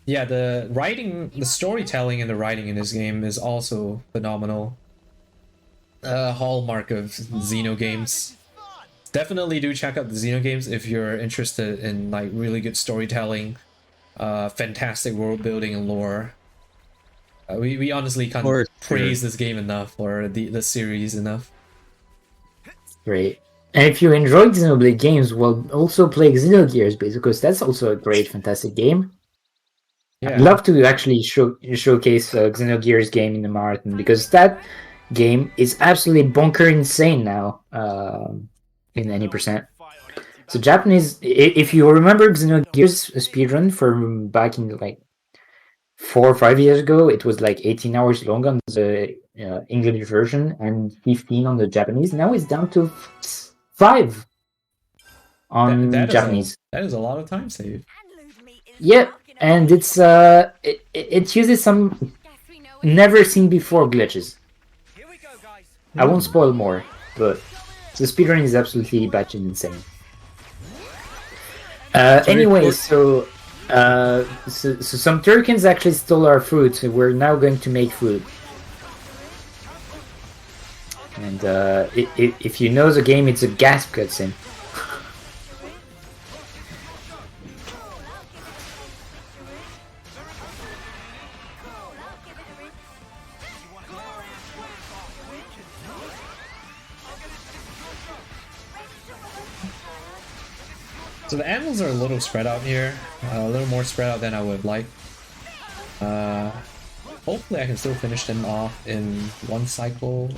Speaker 1: Yeah, the storytelling and the writing in this game is also phenomenal. Hallmark of Xeno games. Definitely do check out the Xeno games if you're interested in like really good storytelling, fantastic world building and lore. We honestly can't praise this game enough, or the series enough.
Speaker 3: Great. And if you enjoyed Xenoblade games, well, also play Xenogears, because that's also a great, fantastic game.
Speaker 1: Yeah.
Speaker 3: I'd love to actually showcase Xenogears game in the marathon, because that game is absolutely bonker insane now in any percent. So Japanese, if you remember Xenogears speedrun from back in like 4 or 5 years ago, it was like 18 hours long on the English version and 15 on the Japanese. Now it's down to 5 on Japanese.
Speaker 1: That is a lot of time saved.
Speaker 3: Yeah, and it's it uses some never seen before glitches. I won't spoil more, but the speedrun is absolutely batshit insane. Anyway, so some Turkins actually stole our food, so we're now going to make food. And if you know the game, it's a gasp cutscene.
Speaker 1: So the animals are a little spread out here, a little more spread out than I would like. Hopefully I can still finish them off in one cycle.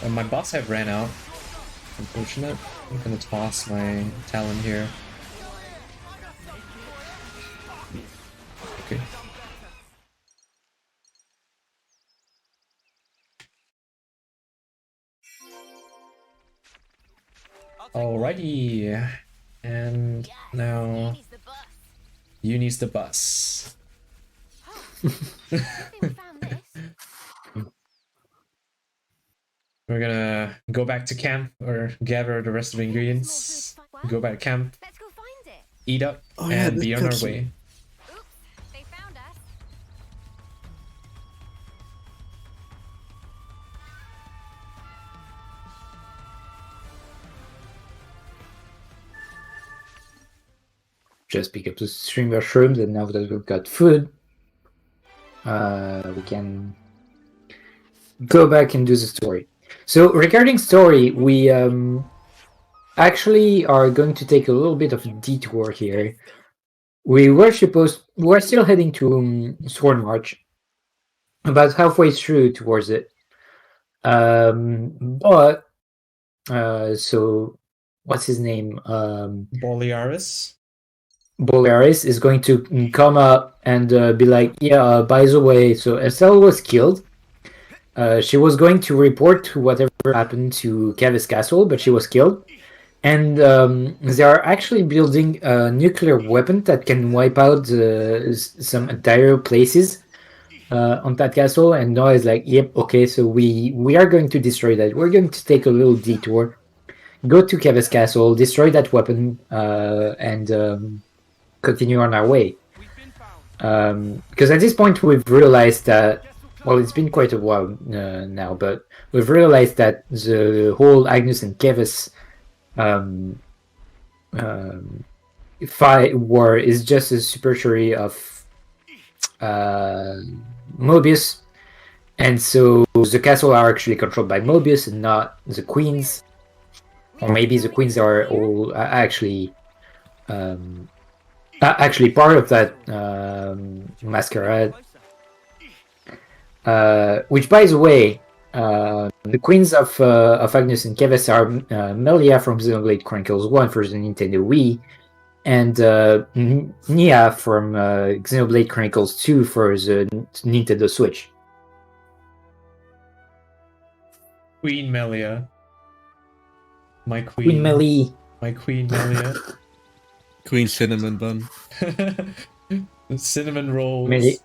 Speaker 1: And my bots have ran out. Unfortunate. I'm gonna toss my talon here. Okay. Alrighty, and now Uni's the bus. We're gonna go back to camp, or gather the rest of the ingredients, go back to camp,
Speaker 4: Let's go find it.
Speaker 1: eat up, and be on our way.
Speaker 4: Oops, they found us.
Speaker 3: Just pick up the string mushrooms, and now that we've got food, we can go back and do the story. So regarding story, we actually are going to take a little bit of a detour here. We're still heading to Sword March, about halfway through towards it. But so what's his name?
Speaker 1: Boliaris?
Speaker 3: Boliaris is going to come up and be like, yeah, by the way, so Estelle was killed. She was going to report to whatever happened to Kevis Castle, but she was killed. And they are actually building a nuclear weapon that can wipe out some entire places on that castle. And Noah is like, yep, okay, so we are going to destroy that. We're going to take a little detour, go to Kevis Castle, destroy that weapon, and continue on our way. Because at this point we've realized that, well, it's been quite a while now, but we've realized that the whole Agnus and Kevis fight war is just a superchery of Mobius, and so the castle are actually controlled by Mobius and not the queens, or maybe the queens are all actually part of that masquerade. Which, by the way, the queens of Agnus and Kevis are Melia from Xenoblade Chronicles 1 for the Nintendo Wii, and Nia from Xenoblade Chronicles 2 for the Nintendo Switch.
Speaker 1: Queen Melia. My queen.
Speaker 3: Queen Melia.
Speaker 1: My Queen Melia.
Speaker 2: Queen Cinnamon Bun.
Speaker 1: Cinnamon rolls.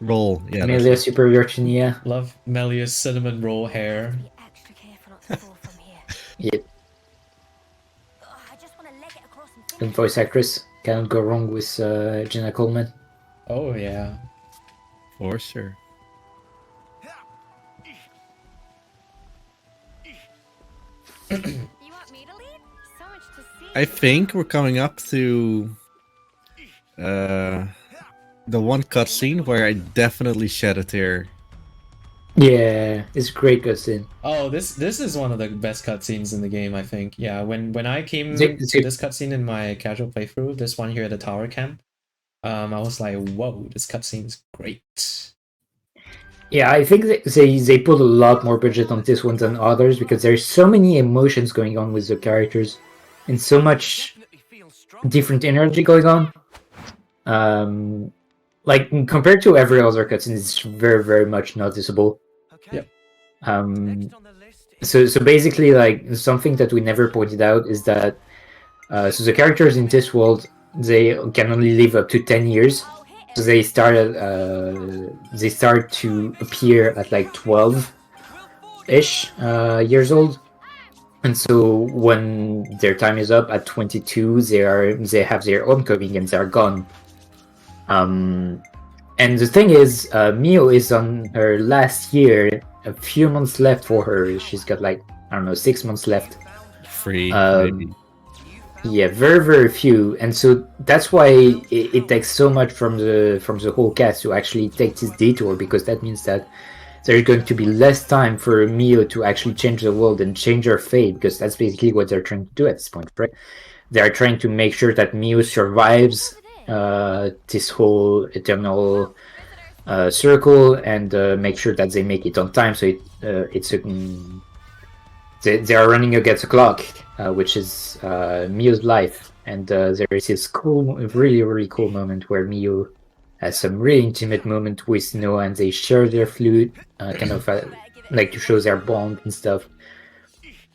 Speaker 2: Roll, yeah.
Speaker 3: Melia superior to Nia.
Speaker 1: Love Melia's cinnamon roll hair.
Speaker 4: Be extra careful not to fall from here.
Speaker 3: Yep.
Speaker 4: I just want to leg it across and
Speaker 3: And
Speaker 4: finish.
Speaker 3: voice actress. Cannot go wrong with Jenna Coleman.
Speaker 1: Oh yeah.
Speaker 2: For sure.
Speaker 4: You want me to lead? So much to see.
Speaker 2: I think we're coming up to the one cutscene where I definitely shed a tear.
Speaker 3: Yeah, it's a great cutscene.
Speaker 1: Oh, this is one of the best cutscenes in the game, I think. Yeah, when I came
Speaker 3: Is it-
Speaker 1: to this cutscene in my casual playthrough, this one here at the tower camp, I was like, whoa, this cutscene's great.
Speaker 3: Yeah, I think they put a lot more budget on this one than others because there's so many emotions going on with the characters and so much different energy going on. Like compared to every other cutscene, it's very, very much noticeable.
Speaker 1: Yep.
Speaker 3: So basically, like something that we never pointed out is that so the characters in this world, they can only live up to 10 years. So they start to appear at like 12-ish years old, and so when their time is up at 22, they have their own coming and they're gone. And the thing is, Mio is on her last year. A few months left for her. She's got like, I don't know, 6 months left.
Speaker 2: Free, maybe.
Speaker 3: Yeah, very, very few, and so that's why it takes so much from the whole cast to actually take this detour, because that means that there's going to be less time for Mio to actually change the world and change her fate, because that's basically what they're trying to do at this point, right? They're trying to make sure that Mio survives this whole eternal circle and make sure that they make it on time. So they are running against the clock, which is Mio's life, and there is this cool, really, really cool moment where Mio has some really intimate moment with Noah, and they share their flute, kind of like to show their bond and stuff.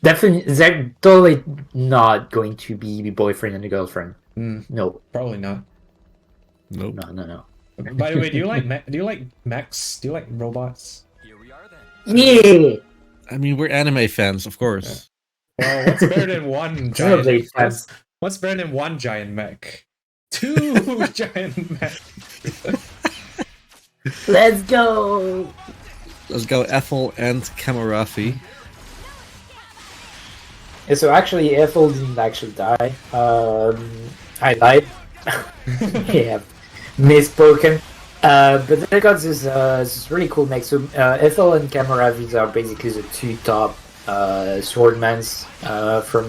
Speaker 3: Definitely, they're totally not going to be boyfriend and girlfriend. No,
Speaker 1: Probably not.
Speaker 2: Nope.
Speaker 3: no.
Speaker 1: By the way, do you like mechs? Do you like robots?
Speaker 5: Here we are then.
Speaker 3: Yeah.
Speaker 2: I mean, we're anime fans, of course.
Speaker 1: Well, what's better than one giant?
Speaker 3: Xenoblade fans.
Speaker 1: What's better than one giant mech? Two giant mech.
Speaker 3: Let's go.
Speaker 2: Let's go, Ethel and Camarafi.
Speaker 3: Yeah, so actually, Ethel didn't actually die. I lied. Yeah, misspoken. But then I got this really cool mech. So Ethel and Camaravis are basically the two top swordmans from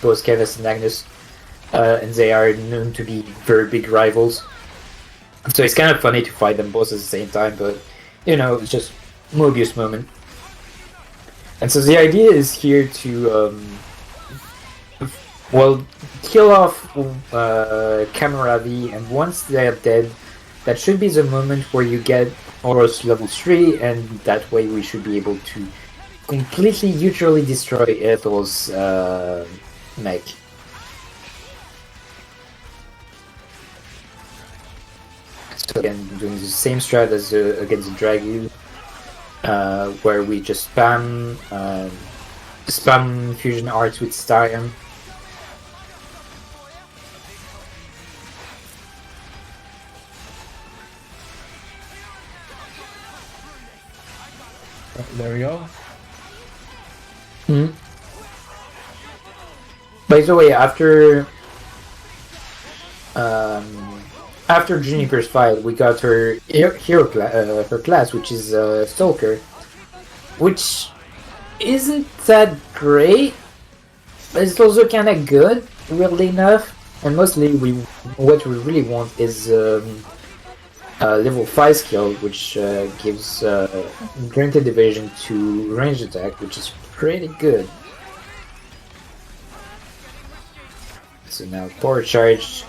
Speaker 3: both Kevus and Agnus, and they are known to be very big rivals. So it's kind of funny to fight them both at the same time, but you know, it's just Mobius moment. And so the idea is here to kill off Camaravi, and once they're dead, that should be the moment where you get Oros level 3, and that way we should be able to completely utterly destroy Ethel's mech. So again, doing the same strat as against the Dragu, where we just spam fusion arts with Styrian.
Speaker 1: There we go.
Speaker 3: By the way, after Juniper's fight, we got her her class, which is Stalker, which isn't that great, but it's also kind of good, weirdly enough. And mostly, what we really want is level 5 skill, which gives granted evasion to ranged attack, which is pretty good. So now power charge.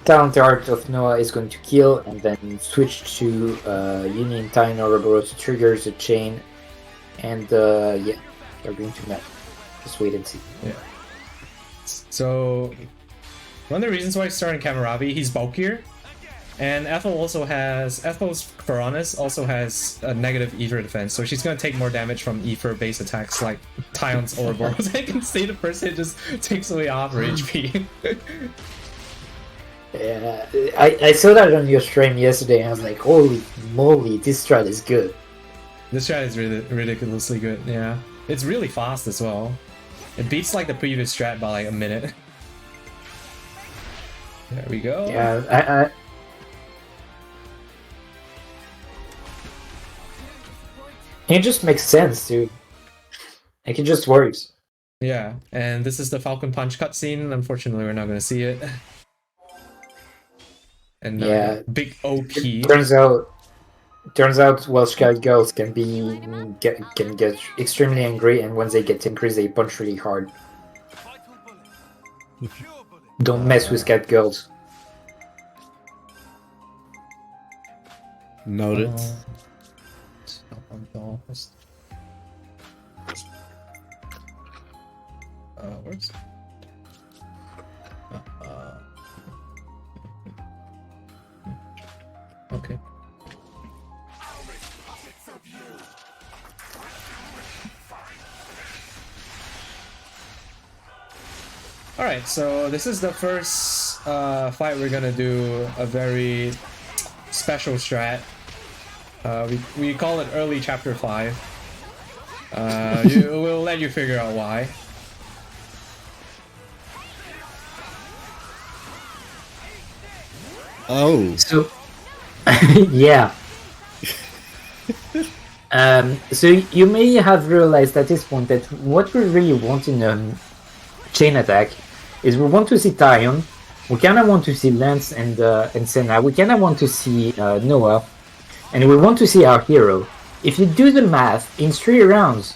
Speaker 3: Talent Art of Noah is going to kill, and then switch to Union Time Ouroboros triggers the chain, and yeah, they're going to map. Just wait and see.
Speaker 1: Yeah. So one of the reasons why I started Camaravi, he's bulkier, and Ethel's Coronis also has a negative ether defense, so she's gonna take more damage from ether based attacks like Tyon's Ouroboros. I can see the first hit just takes away half her HP.
Speaker 3: Yeah, I saw that on your stream yesterday, and I was like, holy moly, this strat is good.
Speaker 1: This strat is really ridiculously good, yeah. It's really fast as well. It beats like the previous strat by like a minute. There we go.
Speaker 3: Yeah, it just makes sense, dude. Like, it just works.
Speaker 1: Yeah, and this is the Falcon Punch cutscene. Unfortunately, we're not going to see it. And
Speaker 3: yeah,
Speaker 1: big OP.
Speaker 3: Turns out Welsh Cat girls can get extremely angry, and once they get angry, they punch really hard. Don't mess with cat girls.
Speaker 2: Noted.
Speaker 1: Where's... Okay. Alright, so this is the first fight we're gonna do a very special strat. We call it early chapter 5. We'll let you figure out why.
Speaker 2: Oh.
Speaker 3: So, yeah. So you may have realized at this point that what we really want in chain attack is we want to see Tyon, we kind of want to see Lance and Senna, we kind of want to see Noah, and we want to see our hero. If you do the math, in 3 rounds,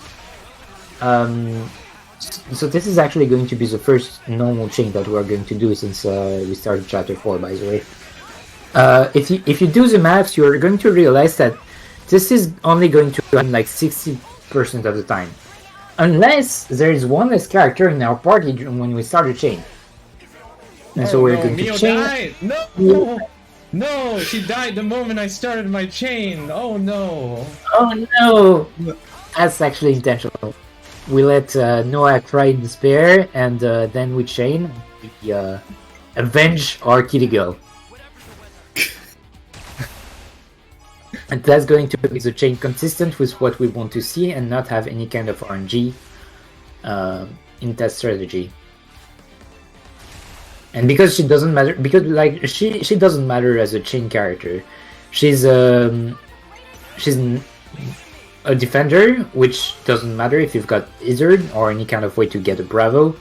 Speaker 3: so this is actually going to be the first normal chain that we're going to do since we started chapter 4, by the way. If you do the math, you're going to realize that this is only going to run like 60% of the time. Unless there is one less character in our party when we start a chain. And so we're going to chain...
Speaker 1: died! No! No! She died the moment I started my chain! Oh no!
Speaker 3: Oh no! That's actually intentional. We let Noah cry in despair, and then we chain. We avenge our kitty girl. And that's going to make the chain consistent with what we want to see and not have any kind of RNG in that strategy. And because she doesn't matter, because like she doesn't matter as a chain character. She's a defender, which doesn't matter if you've got Izzard or any kind of way to get a Bravo.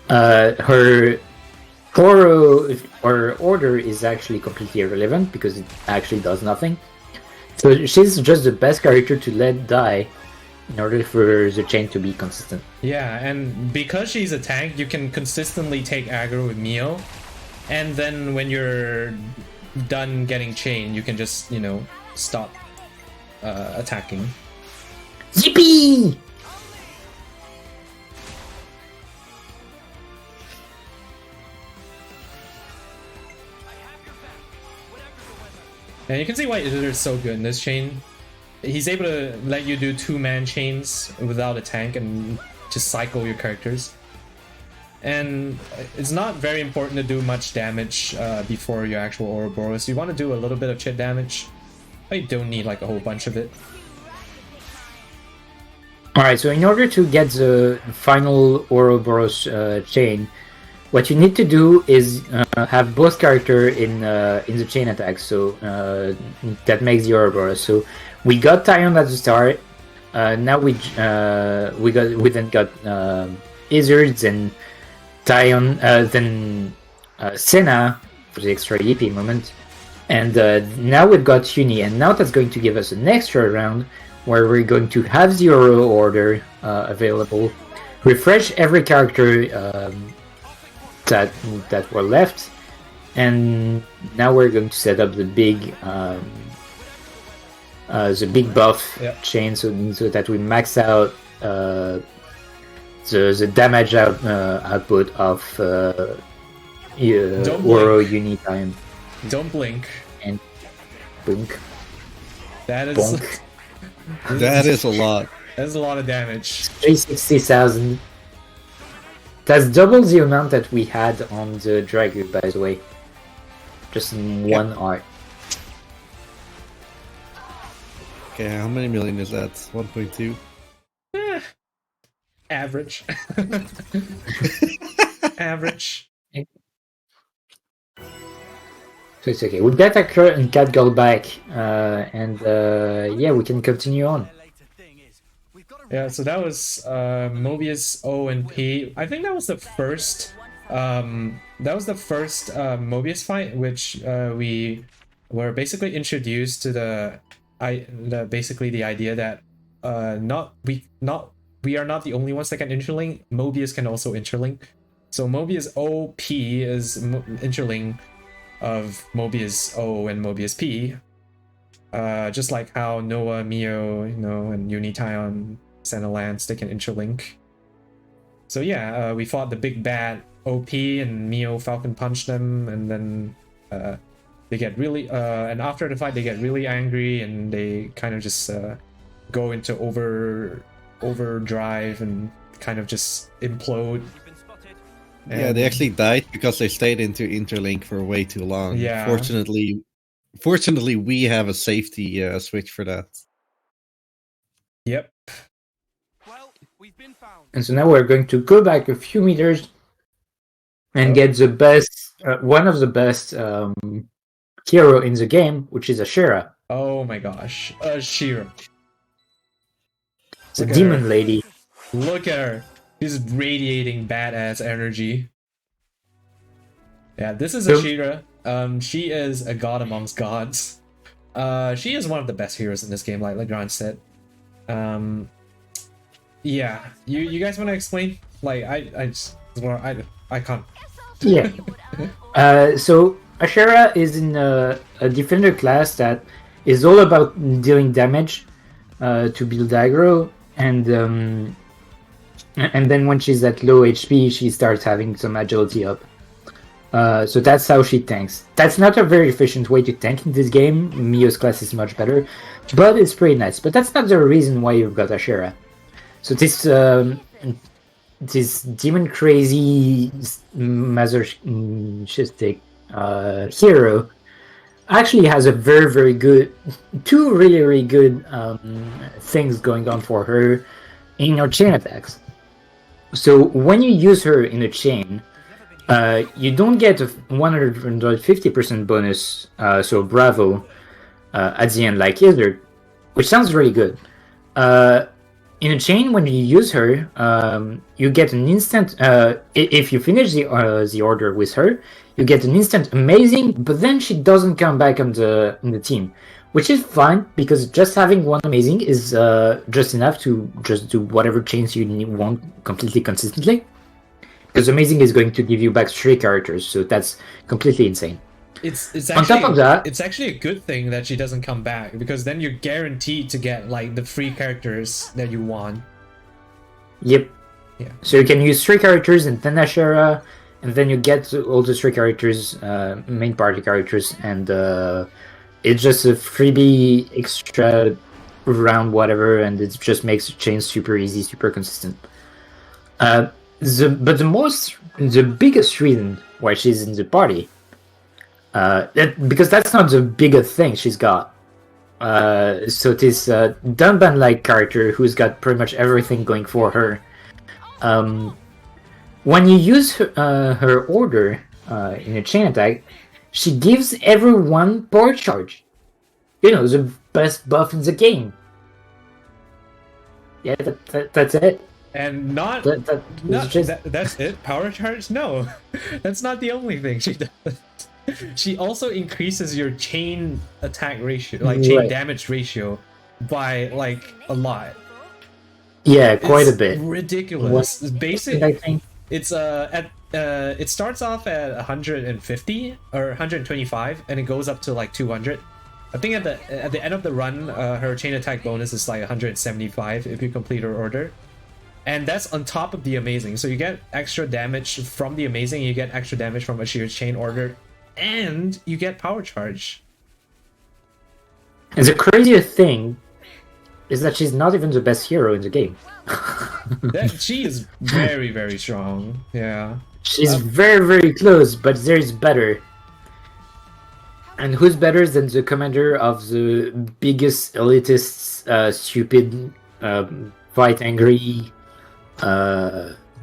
Speaker 3: Her Toro or order is actually completely irrelevant because it actually does nothing. So she's just the best character to let die in order for the chain to be consistent.
Speaker 1: Yeah, and because she's a tank, you can consistently take aggro with Mio, and then when you're done getting chain, you can just, you know, stop attacking.
Speaker 3: Yippee!
Speaker 1: And you can see why Izzard is so good in this chain. He's able to let you do 2-man chains without a tank and just cycle your characters. And it's not very important to do much damage before your actual Ouroboros. You want to do a little bit of chip damage, but you don't need like a whole bunch of it.
Speaker 3: Alright, so in order to get the final Ouroboros chain, what you need to do is have both character in the chain attack, so that makes the Ouroboros. So we got Tyon at the start. Now we then got Izzards and Tyon, then Senna for the extra EP moment, and now we've got Uni, and now that's going to give us an extra round where we're going to have the Oro order available, refresh every character that were left, and now we're going to set up the big buff chain so that we max out the damage output of Oro Uni time.
Speaker 1: Don't blink.
Speaker 3: And blink.
Speaker 1: That is
Speaker 3: Bonk.
Speaker 2: That is a lot.
Speaker 1: That's a lot of damage.
Speaker 3: 360,000. That's double the amount that we had on the Dragu, by the way. Just in one art.
Speaker 2: Okay, how many million is that? 1.2?
Speaker 1: Average. Average.
Speaker 3: So it's okay. We've got Akra and Catgirl back, and yeah, we can continue on.
Speaker 1: Yeah, so that was Mobius O and P. I think that was the first Mobius fight, which we were basically introduced to the idea that we are not the only ones that can interlink. Mobius can also interlink. So Mobius OP is interlink of Mobius O and Mobius P. Just like how Noah, Mio, you know, and Unityon, Senna Lance, they can interlink. So yeah, we fought the big bad OP, and Mio Falcon punched them, and then they get really and after the fight they get really angry, and they kind of just go into overdrive and kind of just implode. And
Speaker 2: yeah, they actually died because they stayed into interlink for way too long.
Speaker 1: Yeah.
Speaker 2: Fortunately, we have a safety switch for that.
Speaker 1: Yep.
Speaker 5: Well, we've been found.
Speaker 3: And so now we're going to go back a few meters and get the best, one of the best hero in the game, which is Ashera.
Speaker 1: Oh my gosh, Shira.
Speaker 3: The
Speaker 1: Look at
Speaker 3: demon
Speaker 1: her.
Speaker 3: lady.
Speaker 1: Look at her. She's radiating badass energy. Yeah, this is Ashira. She is a god amongst gods. She is one of the best heroes in this game, like Legrand said. Yeah, you guys want to explain? Like, I can't.
Speaker 3: Yeah. So Ashera is in a defender class that is all about dealing damage to build aggro, and then when she's at low HP, she starts having some agility up. So that's how she tanks. That's not a very efficient way to tank in this game. Mio's class is much better, but it's pretty nice. But that's not the reason why you've got Ashera. So this demon crazy masochistic hero actually has a very good, two really good things going on for her in her chain attacks. So when you use her in a chain, You don't get a 150% bonus, so bravo, at the end like Lizard, which sounds really good. In a chain, when you use her, you get an instant. If you finish the order with her, you get an instant amazing. But then she doesn't come back on the team, which is fine because just having one amazing is just enough to just do whatever chains you want completely consistently. Because amazing is going to give you back 3 characters, so that's completely insane.
Speaker 1: It's
Speaker 3: On
Speaker 1: actually
Speaker 3: top of that,
Speaker 1: it's actually a good thing that she doesn't come back, because then you're guaranteed to get like the free characters that you want.
Speaker 3: yep.
Speaker 1: Yeah.
Speaker 3: So you can use 3 characters and then Ashera, and then you get all the 3 characters, main party characters, and it's just a freebie extra round, whatever, and it just makes the chain super easy, super consistent. But the biggest reason why she's in the party, because that's not the biggest thing she's got. So this Dunban-like character who's got pretty much everything going for her. When you use her order in a chain attack, she gives everyone power charge. You know, the best buff in the game. Yeah, that's it.
Speaker 1: And not, that's it? Power charge? No. That's not the only thing she does. She also increases your chain attack ratio, like chain damage ratio, by like a lot.
Speaker 3: Yeah, quite a bit.
Speaker 1: Ridiculous. It's basic.
Speaker 3: I think
Speaker 1: it's it starts off at 150 or 125, and it goes up to like 200. I think at the end of the run, her chain attack bonus is like 175 if you complete her order. And that's on top of the amazing. So you get extra damage from the amazing, you get extra damage from Ashira's chain order, and you get power charge.
Speaker 3: And the craziest thing is that she's not even the best hero in the game.
Speaker 1: She is very, very strong. Yeah.
Speaker 3: She's very, very close, but there's better. And who's better than the commander of the biggest elitist, stupid, fight angry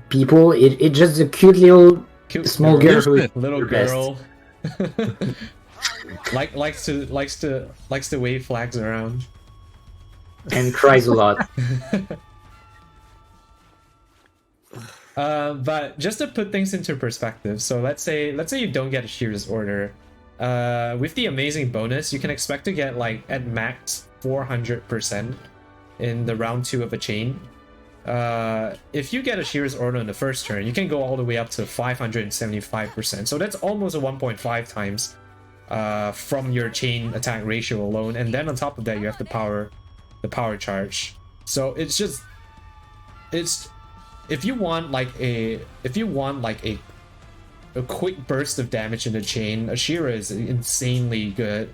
Speaker 3: people? It's just a cute little small girl who is
Speaker 1: little girl. likes to wave flags around
Speaker 3: and cries a lot.
Speaker 1: But just to put things into perspective, so let's say you don't get a Shear's order. With the amazing bonus, you can expect to get like at max 400% in the round 2 of a chain. If you get a Shear's order in the first turn, you can go all the way up to 575%. So that's almost a 1.5 times from your chain attack ratio alone, and then on top of that, you have the power charge. So it's if you want like a quick burst of damage in the chain, Ashira is insanely good.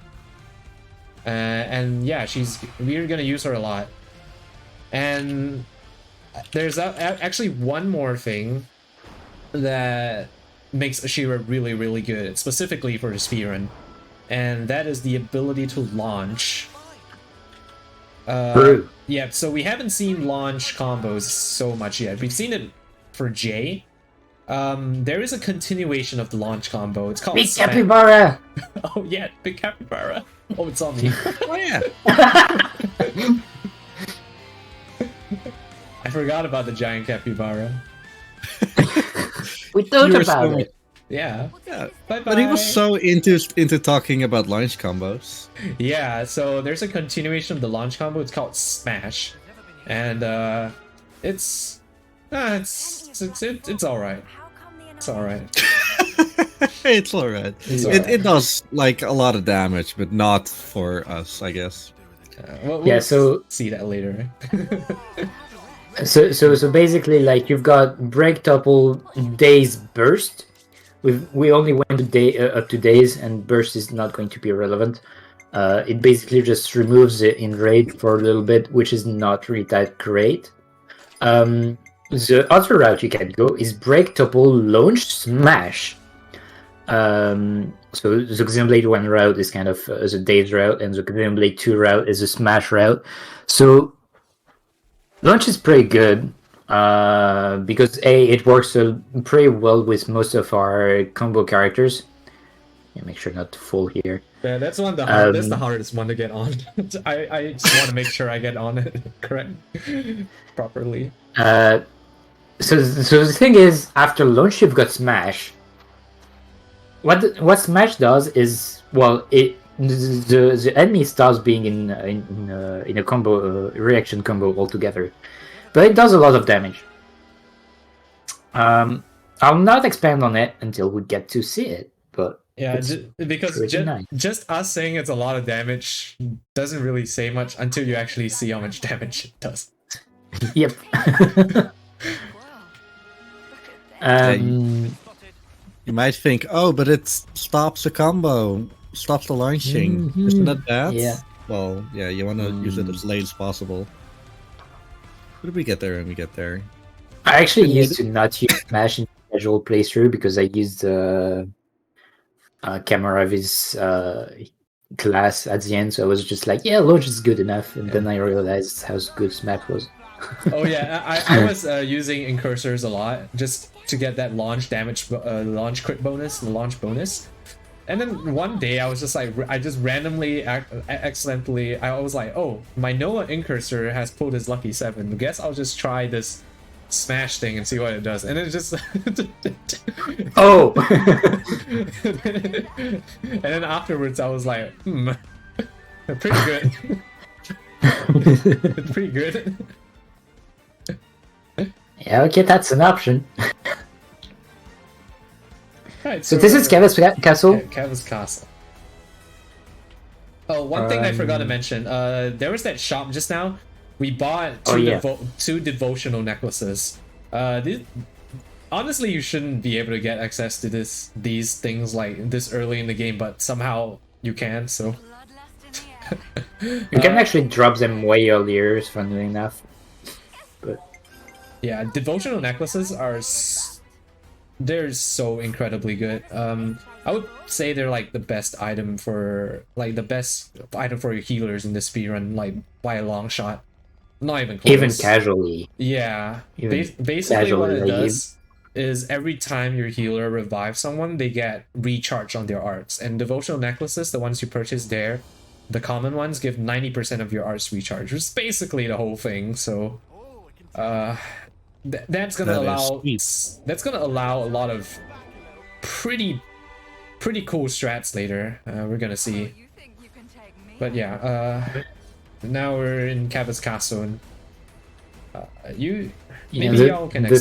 Speaker 1: And yeah, we're gonna use her a lot. And there's actually one more thing that makes Ashira really, really good, specifically for the speedrun, and that is the ability to launch. Yeah, so we haven't seen launch combos so much yet. We've seen it for Jay. There is a continuation of the launch combo. It's called
Speaker 3: Big Capybara!
Speaker 1: Oh yeah, Big Capybara. Oh, it's on me.
Speaker 2: Oh yeah.
Speaker 1: I forgot about the giant capybara.
Speaker 3: We thought about it.
Speaker 1: Yeah.
Speaker 2: Yeah.
Speaker 1: Bye-bye.
Speaker 2: But he was so into talking about launch combos.
Speaker 1: Yeah, so there's a continuation of the launch combo. It's called Smash. And it's alright. It's alright.
Speaker 2: It's alright. It does like a lot of damage, but not for us, I guess.
Speaker 3: Yeah, so
Speaker 1: see that later.
Speaker 3: So basically, like, you've got break topple, days, burst. We only went up to days, and burst is not going to be relevant. It basically just removes the enrage for a little bit, which is not really that great. The other route you can go is break topple, launch, smash. So the Xenoblade 1 route is kind of the days route, and the Xenoblade 2 route is a smash route. So launch is pretty good. because it works pretty well with most of our combo characters. Yeah, make sure not to fall here.
Speaker 1: Yeah, that's one of the that's the hardest one to get on. I just want to make sure I get on it correct properly.
Speaker 3: So the thing is, after launch, you've got Smash. What Smash does is, well, the enemy starts being in a combo reaction combo altogether, but it does a lot of damage. I'll not expand on it until we get to see it, but
Speaker 1: yeah, because
Speaker 3: nice.
Speaker 1: just us saying it's a lot of damage doesn't really say much until you actually see how much damage it does.
Speaker 3: Yep.
Speaker 2: You might think, oh, but it stops the combo, stops the launching. Isn't that bad?
Speaker 3: Yeah.
Speaker 2: Well, yeah, you want to use it as late as possible. What did we get there when we get there?
Speaker 3: I actually used to not use Smash in casual playthrough because I used Camaravi's class at the end, so I was just like, yeah, launch is good enough, and then I realized how good Smash was.
Speaker 1: Oh yeah, I was using incursors a lot just to get that launch damage, launch crit bonus, the launch bonus. And then one day I was just like, I just randomly, accidentally, I was like, oh, my Noah incursor has pulled his lucky 7. I guess I'll just try this Smash thing and see what it does. And it just
Speaker 3: oh.
Speaker 1: And then afterwards I was like, pretty good. It's pretty good.
Speaker 3: Yeah, okay, that's an option.
Speaker 1: Right,
Speaker 3: so this is Keva's Castle?
Speaker 1: Keva's Castle. Oh, one thing I forgot to mention. There was that shop just now. We bought two devotional necklaces. Honestly, you shouldn't be able to get access to these things like this early in the game, but somehow you can, so...
Speaker 3: You can actually drop them way earlier, funnily enough. But
Speaker 1: yeah, devotional necklaces are they're so incredibly good. I would say they're like the best item for your healers in the speedrun, like by a long shot. Not even close.
Speaker 3: Even casually.
Speaker 1: Yeah. Basically what it does is every time your healer revives someone, they get recharged on their arts. And devotional necklaces, the ones you purchase there, the common ones give 90% of your arts recharge, which is basically the whole thing. So that's gonna allow a lot of pretty cool strats later. We're gonna see. But yeah, now we're in Keva's Castle, and y'all can.
Speaker 3: The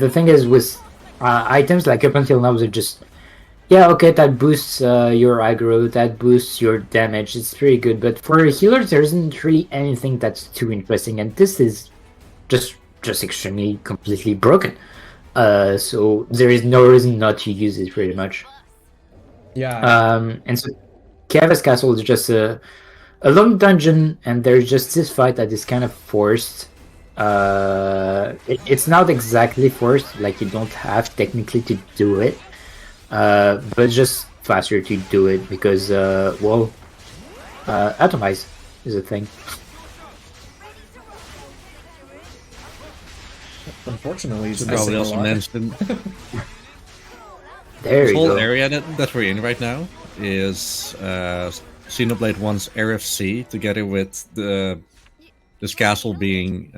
Speaker 3: thing is with items like up until now they're just okay, that boosts your aggro, that boosts your damage. It's pretty good, but for healers there isn't really anything that's too interesting, and this is just extremely completely broken. So there is no reason not to use it pretty much.
Speaker 1: Yeah.
Speaker 3: And so Keva's Castle is just a long dungeon, and there's just this fight that is kind of forced. It's not exactly forced, like you don't have technically to do it, but it's just faster to do it because atomize is a thing.
Speaker 1: Unfortunately, it's
Speaker 2: probably also mentioned.
Speaker 3: There
Speaker 2: this
Speaker 3: you
Speaker 2: whole
Speaker 3: go.
Speaker 2: area that we're in right now is Xenoblade 1's RFC, together with this castle being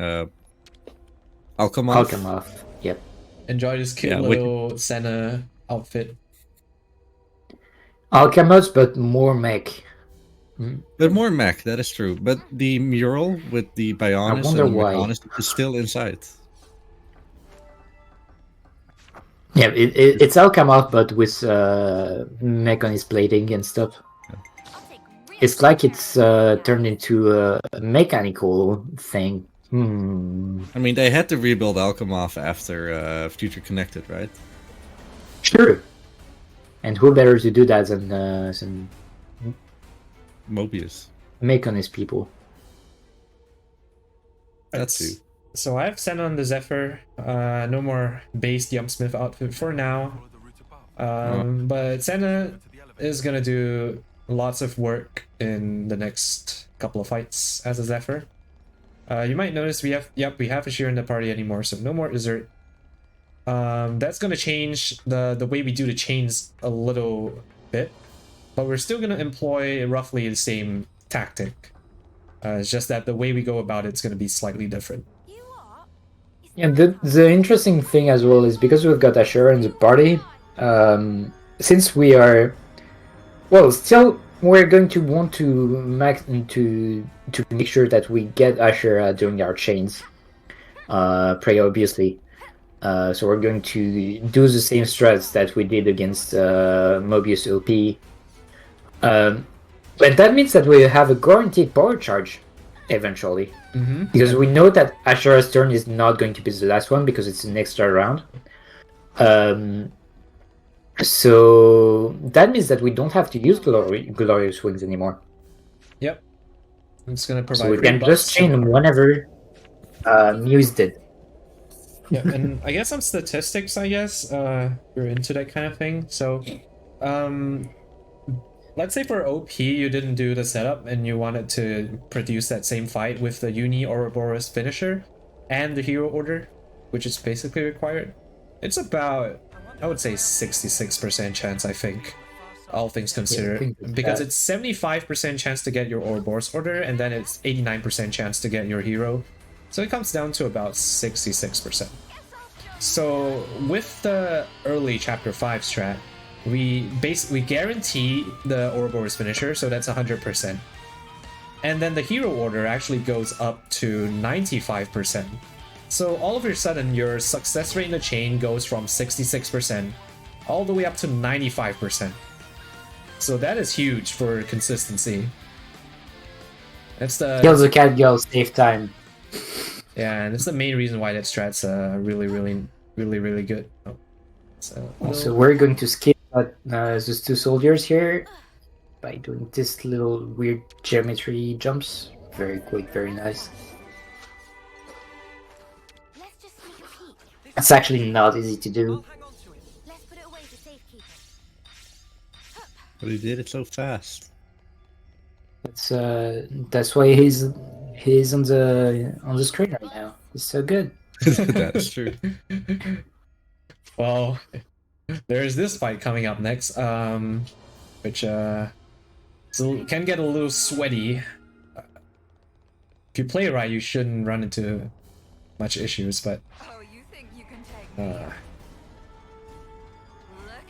Speaker 2: Alchemath.
Speaker 3: Alchemath, yep.
Speaker 1: Enjoy this cute little Senna outfit.
Speaker 3: Alchemath, but more mech.
Speaker 2: But more mech, that is true. But the mural with the Bionis and Bionis is still inside.
Speaker 3: Yeah, it's Alchemath, but with mech on his plating and stuff. It's like it's turned into a mechanical thing.
Speaker 2: I mean, they had to rebuild Alchemath after Future Connected, right?
Speaker 3: Sure. And who better to do that than
Speaker 2: Mobius.
Speaker 3: mech on his people?
Speaker 2: That's too.
Speaker 1: So I've sent on the Zephyr. No more base Yumpsmith outfit for now. But Senna is gonna do lots of work in the next couple of fights as a Zephyr. You might notice we have Ashir in the party anymore, so no more Izzard. That's gonna change the way we do the chains a little bit, but we're still gonna employ roughly the same tactic. It's just that the way we go about it's gonna be slightly different.
Speaker 4: You what?
Speaker 3: And the interesting thing as well is because we've got Asher in the party, since we are, well, still we're going to want to make sure that we get Asher doing our chains, pretty obviously. So we're going to do the same strats that we did against Mobius OP. But that means that we have a guaranteed power charge eventually. Because we know that Ashura's turn is not going to be the last one because it's an extra round. So that means that we don't have to use Glorious Wings anymore.
Speaker 1: Yep. It's gonna provide.
Speaker 3: So we can just chain them whenever Mew is dead.
Speaker 1: Yeah, and I guess some statistics, I guess, you're into that kind of thing. So, let's say for OP you didn't do the setup and you wanted to produce that same fight with the Uni Ouroboros finisher and the hero order, which is basically required. It's about, I would say, 66% chance, I think, all things considered, because it's 75% chance to get your Ouroboros order and then it's 89% chance to get your hero. So it comes down to about 66%. So with the early chapter 5 strat, we guarantee the Ouroboros finisher, so that's 100%. And then the hero order actually goes up to 95%. So all of a sudden your success rate in the chain goes from 66% all the way up to 95%. So that is huge for consistency. That's the
Speaker 3: Kill the cat girl, save time.
Speaker 1: Yeah, and it's the main reason why that strat's really good. Oh,
Speaker 3: So we're going to skip those two soldiers here by doing this little weird geometry jumps. Very quick, very nice.
Speaker 4: Let's just sneak a peek.
Speaker 3: It's actually not easy to do.
Speaker 4: Let's put it away for safekeeping.
Speaker 2: But he did it so fast.
Speaker 3: That's why he's on the screen right now. He's so good.
Speaker 2: That's true.
Speaker 1: Well, there's this fight coming up next, which can get a little sweaty. If you play right, you shouldn't run into much issues, but
Speaker 6: Oh, you think you can take me? Look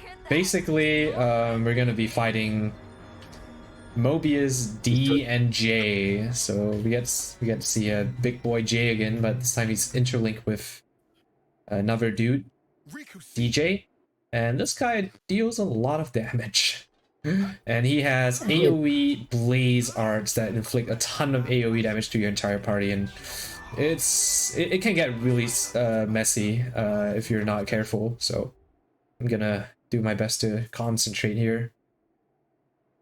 Speaker 6: at that.
Speaker 1: basically, we're gonna be fighting Mobius, D, and J. So we get to see a big boy J again, but this time he's interlinked with another dude, DJ, and this guy deals a lot of damage. And he has AoE blaze arts that inflict a ton of AoE damage to your entire party, and it can get really messy if you're not careful. So I'm gonna do my best to concentrate here.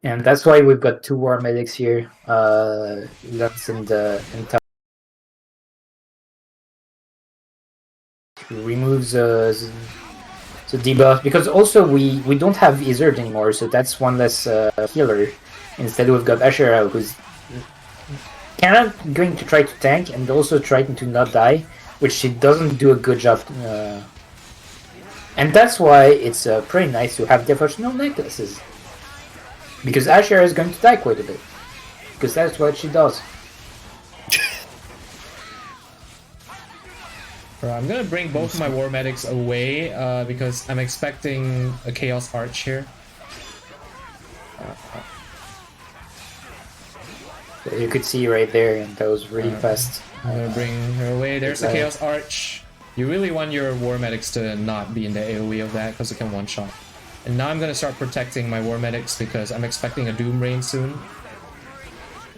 Speaker 3: And that's why we've got two war medics here, Lance and Tal. Removes the debuff, because also we don't have Izzard anymore, so that's one less healer. Instead we've got Ashera, who's kind of going to try to tank and also trying to not die, which she doesn't do a good job. And that's why it's pretty nice to have devotional necklaces. Because Ashera is going to die quite a bit. Because that's what she does.
Speaker 1: I'm gonna bring both of my war medics away because I'm expecting a Chaos Arch here.
Speaker 3: So you could see right there, and that was really fast.
Speaker 1: I'm gonna bring her away. There's the Chaos Arch. You really want your war medics to not be in the AoE of that because it can one-shot. And now I'm gonna start protecting my war medics because I'm expecting a Doom Rain soon.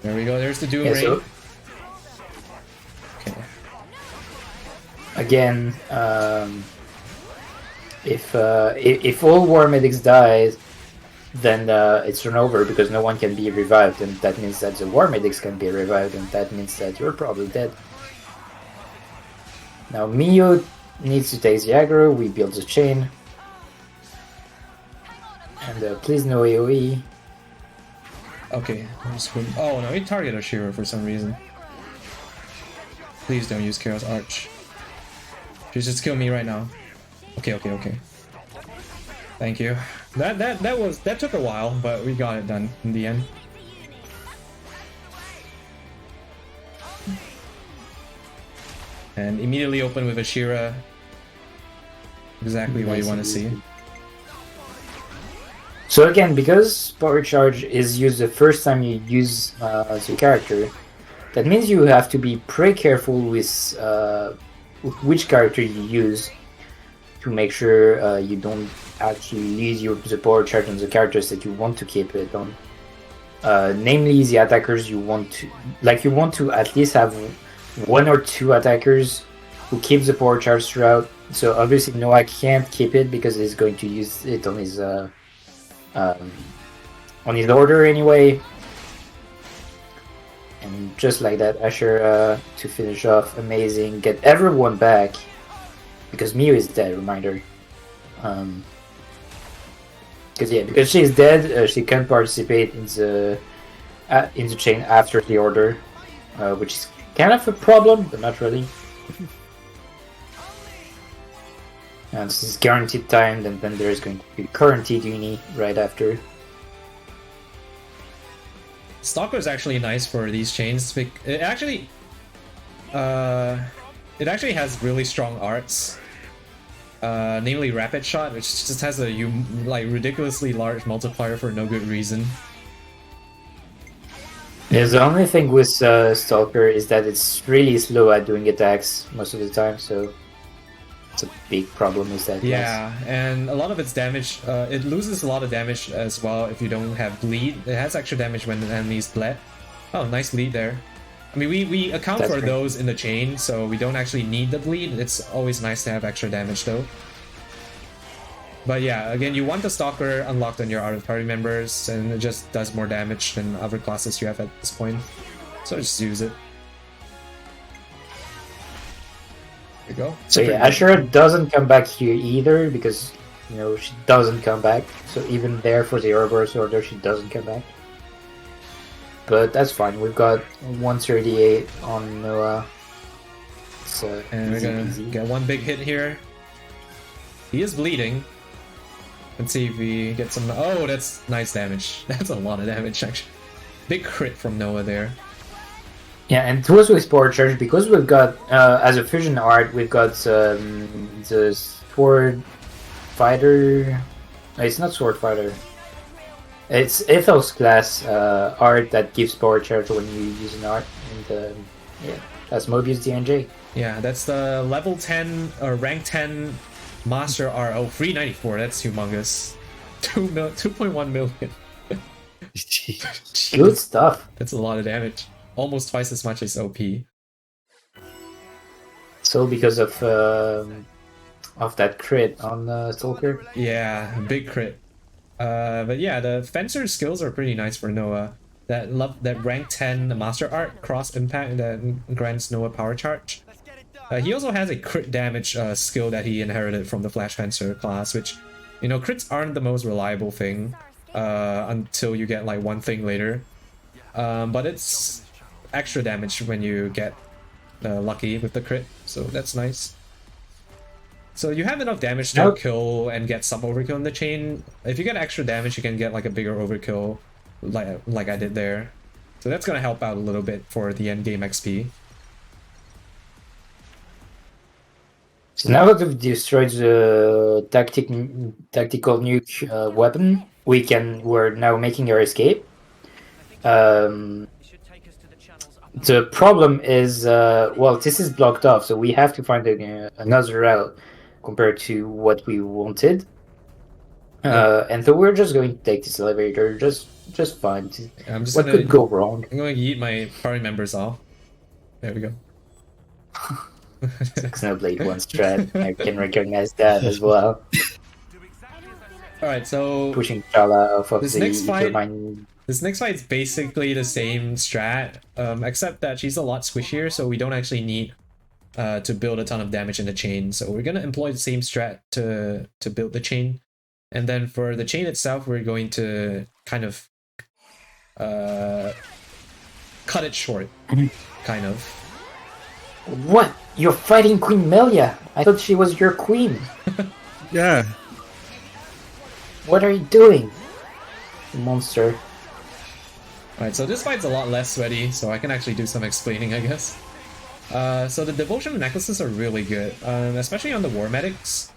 Speaker 1: There we go, there's the Doom Rain.
Speaker 3: So,
Speaker 1: okay.
Speaker 3: Again, if all war medics die, then it's run over because no one can be revived, and that means that the war medics can be revived, and that means that you're probably dead. Now Mio needs to take the aggro, we build the chain. And please no AoE.
Speaker 1: Okay, oh no, he targeted Ashira for some reason. Please don't use Chaos Arch. Just kill me right now. Okay. Thank you. That took a while, but we got it done in the end. And immediately open with Ashira. Exactly what you want to see.
Speaker 3: So again, because Power Charge is used the first time you use the character, that means you have to be pretty careful with which character you use to make sure you don't actually use the Power Charge on the characters that you want to keep it on. Namely, the attackers you want to at least have 1 or 2 attackers who keep the Power Charge throughout. So obviously Noah can't keep it because he's going to use it on his order anyway. And just like that, Asher to finish off, amazing. Get everyone back because Miu is dead. Reminder, because she's dead, she can't participate in the chain after the order, which is kind of a problem, but not really. And this is guaranteed timed, and then there's going to be guaranteed uni right after.
Speaker 1: Stalker is actually nice for these chains. It actually has really strong arts. Namely Rapid Shot, which just has a ridiculously large multiplier for no good reason.
Speaker 3: Yeah, the only thing with Stalker is that it's really slow at doing attacks most of the time, so it's a big problem with that.
Speaker 1: Yeah, and a lot of its damage, it loses a lot of damage as well if you don't have bleed. It has extra damage when the enemy's bled. Oh, nice lead there. I mean, we account for those in the chain, so we don't actually need the bleed. It's always nice to have extra damage though. But yeah, again, you want the Stalker unlocked on your other party members, and it just does more damage than other classes you have at this point. So just use it. There you go.
Speaker 3: So yeah, Asher doesn't come back here either because, you know, she doesn't come back. So even there for the Ouroboros order, she doesn't come back. But that's fine. We've got 138 on Noah. So
Speaker 1: and we're gonna get one big hit here. He is bleeding. Let's see if we get some. Oh, that's nice damage. That's a lot of damage actually. Big crit from Noah there.
Speaker 3: Yeah, and it was with Power Charge because we've got as a fusion art, we've got the Sword Fighter. No, it's not Sword Fighter. It's Ethos class art that gives Power Charge when you use an art, and yeah, that's Mobius DNJ.
Speaker 1: Yeah, that's the level 10 or rank 10 Master RO 394. That's humongous. 2.1 million.
Speaker 3: Good stuff.
Speaker 1: That's a lot of damage. Almost twice as much as OP.
Speaker 3: So because of that crit on Stalker.
Speaker 1: Yeah, big crit. But yeah, the Fencer skills are pretty nice for Noah. That rank 10 Master Art cross impact that grants Noah Power Charge. He also has a crit damage skill that he inherited from the Flash Fencer class, which, you know, crits aren't the most reliable thing until you get like one thing later. But it's extra damage when you get lucky with the crit, so that's nice. So you have enough damage to kill and get some overkill in the chain. If you get extra damage, you can get like a bigger overkill, like I did there. So that's gonna help out a little bit for the end game XP.
Speaker 3: So now that we've destroyed the tactical nuke weapon, we're now making our escape. The problem is, well, this is blocked off, so we have to find another route compared to what we wanted. And so we're just going to take this elevator, just fine. What could go wrong?
Speaker 1: I'm going to yeet my party members off. There we go.
Speaker 3: Xenoblade 1 strat. I can recognize that as well.
Speaker 1: Alright, so
Speaker 3: pushing Chala off of
Speaker 1: this next fight is basically the same strat, except that she's a lot squishier, so we don't actually need to build a ton of damage in the chain. So we're gonna employ the same strat to build the chain, and then for the chain itself, we're going to kind of cut it short, kind of.
Speaker 3: What? You're fighting Queen Melia? I thought she was your queen.
Speaker 2: Yeah.
Speaker 3: What are you doing? Monster.
Speaker 1: Alright, so this fight's a lot less sweaty, so I can actually do some explaining, I guess. So the devotion necklaces are really good, especially on the war medics.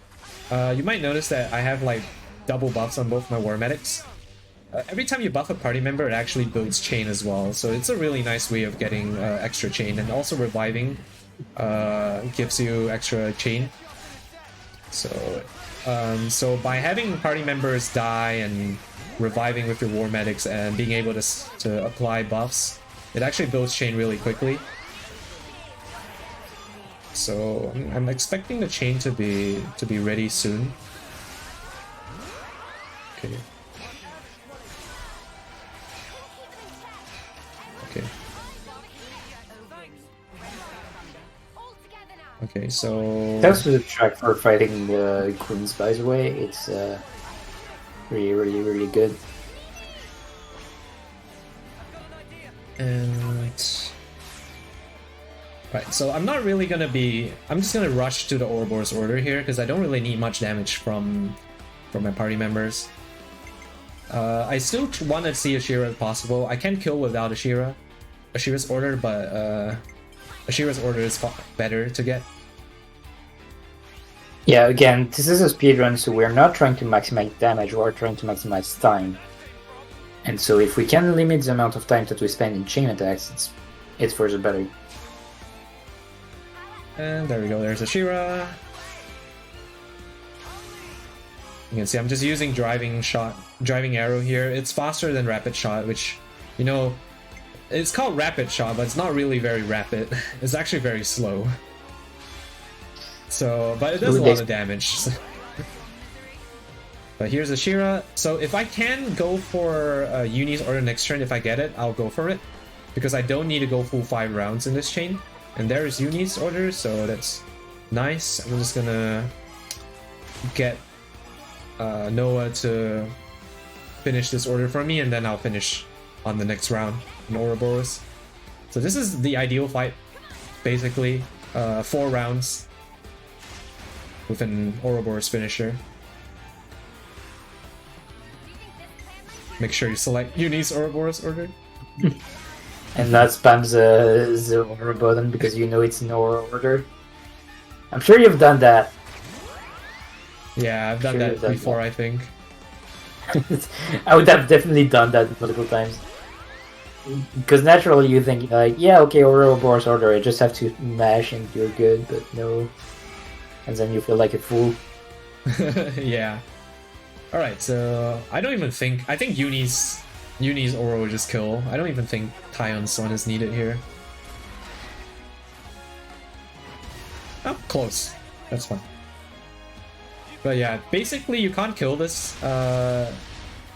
Speaker 1: You might notice that I have like double buffs on both my war medics. Every time you buff a party member, it actually builds chain as well, so it's a really nice way of getting extra chain, and also reviving gives you extra chain. So by having party members die and reviving with your war medics and being able to apply buffs, it actually builds chain really quickly. So I'm expecting the chain to be ready soon. Okay. Okay. Okay, so
Speaker 3: Thanks to the track for fighting the queens, by the way. It's really good.
Speaker 1: And right, so I'm not really gonna be. I'm just gonna rush to the Ouroboros order here because I don't really need much damage from my party members. I still want to see Ashira if possible. I can kill without Ashira's order, but Ashira's order is better to get.
Speaker 3: Yeah, again, this is a speedrun, so we're not trying to maximize damage, we're trying to maximize time. And so if we can limit the amount of time that we spend in chain attacks, it's for the better.
Speaker 1: And there we go, there's Ashira. You can see I'm just using driving arrow here. It's faster than rapid shot, which, you know, it's called rapid shot, but it's not really very rapid. It's actually very slow. So, but it does a lot of damage. But here's Ashira. So if I can go for Uni's order next turn, if I get it, I'll go for it. Because I don't need to go full 5 rounds in this chain. And there's Uni's order, so that's nice. I'm just gonna get Noah to finish this order for me, and then I'll finish on the next round in Ouroboros. So this is the ideal fight, basically. 4 rounds with an Ouroboros finisher. Make sure you select Uni's Ouroboros order.
Speaker 3: And not spam the order button because you know it's in order. I'm sure you've done that.
Speaker 1: Yeah, I've done that before, I think.
Speaker 3: I would have definitely done that multiple times. Because naturally you think, like, yeah, okay, Ouroboros order, I just have to mash and you're good, but no. And then you feel like a fool.
Speaker 1: Yeah. Alright, so I don't even think... I think Uni's Oro will just kill. I don't even think Tyon's one is needed here. Oh, close. That's fine. But yeah, basically you can't kill this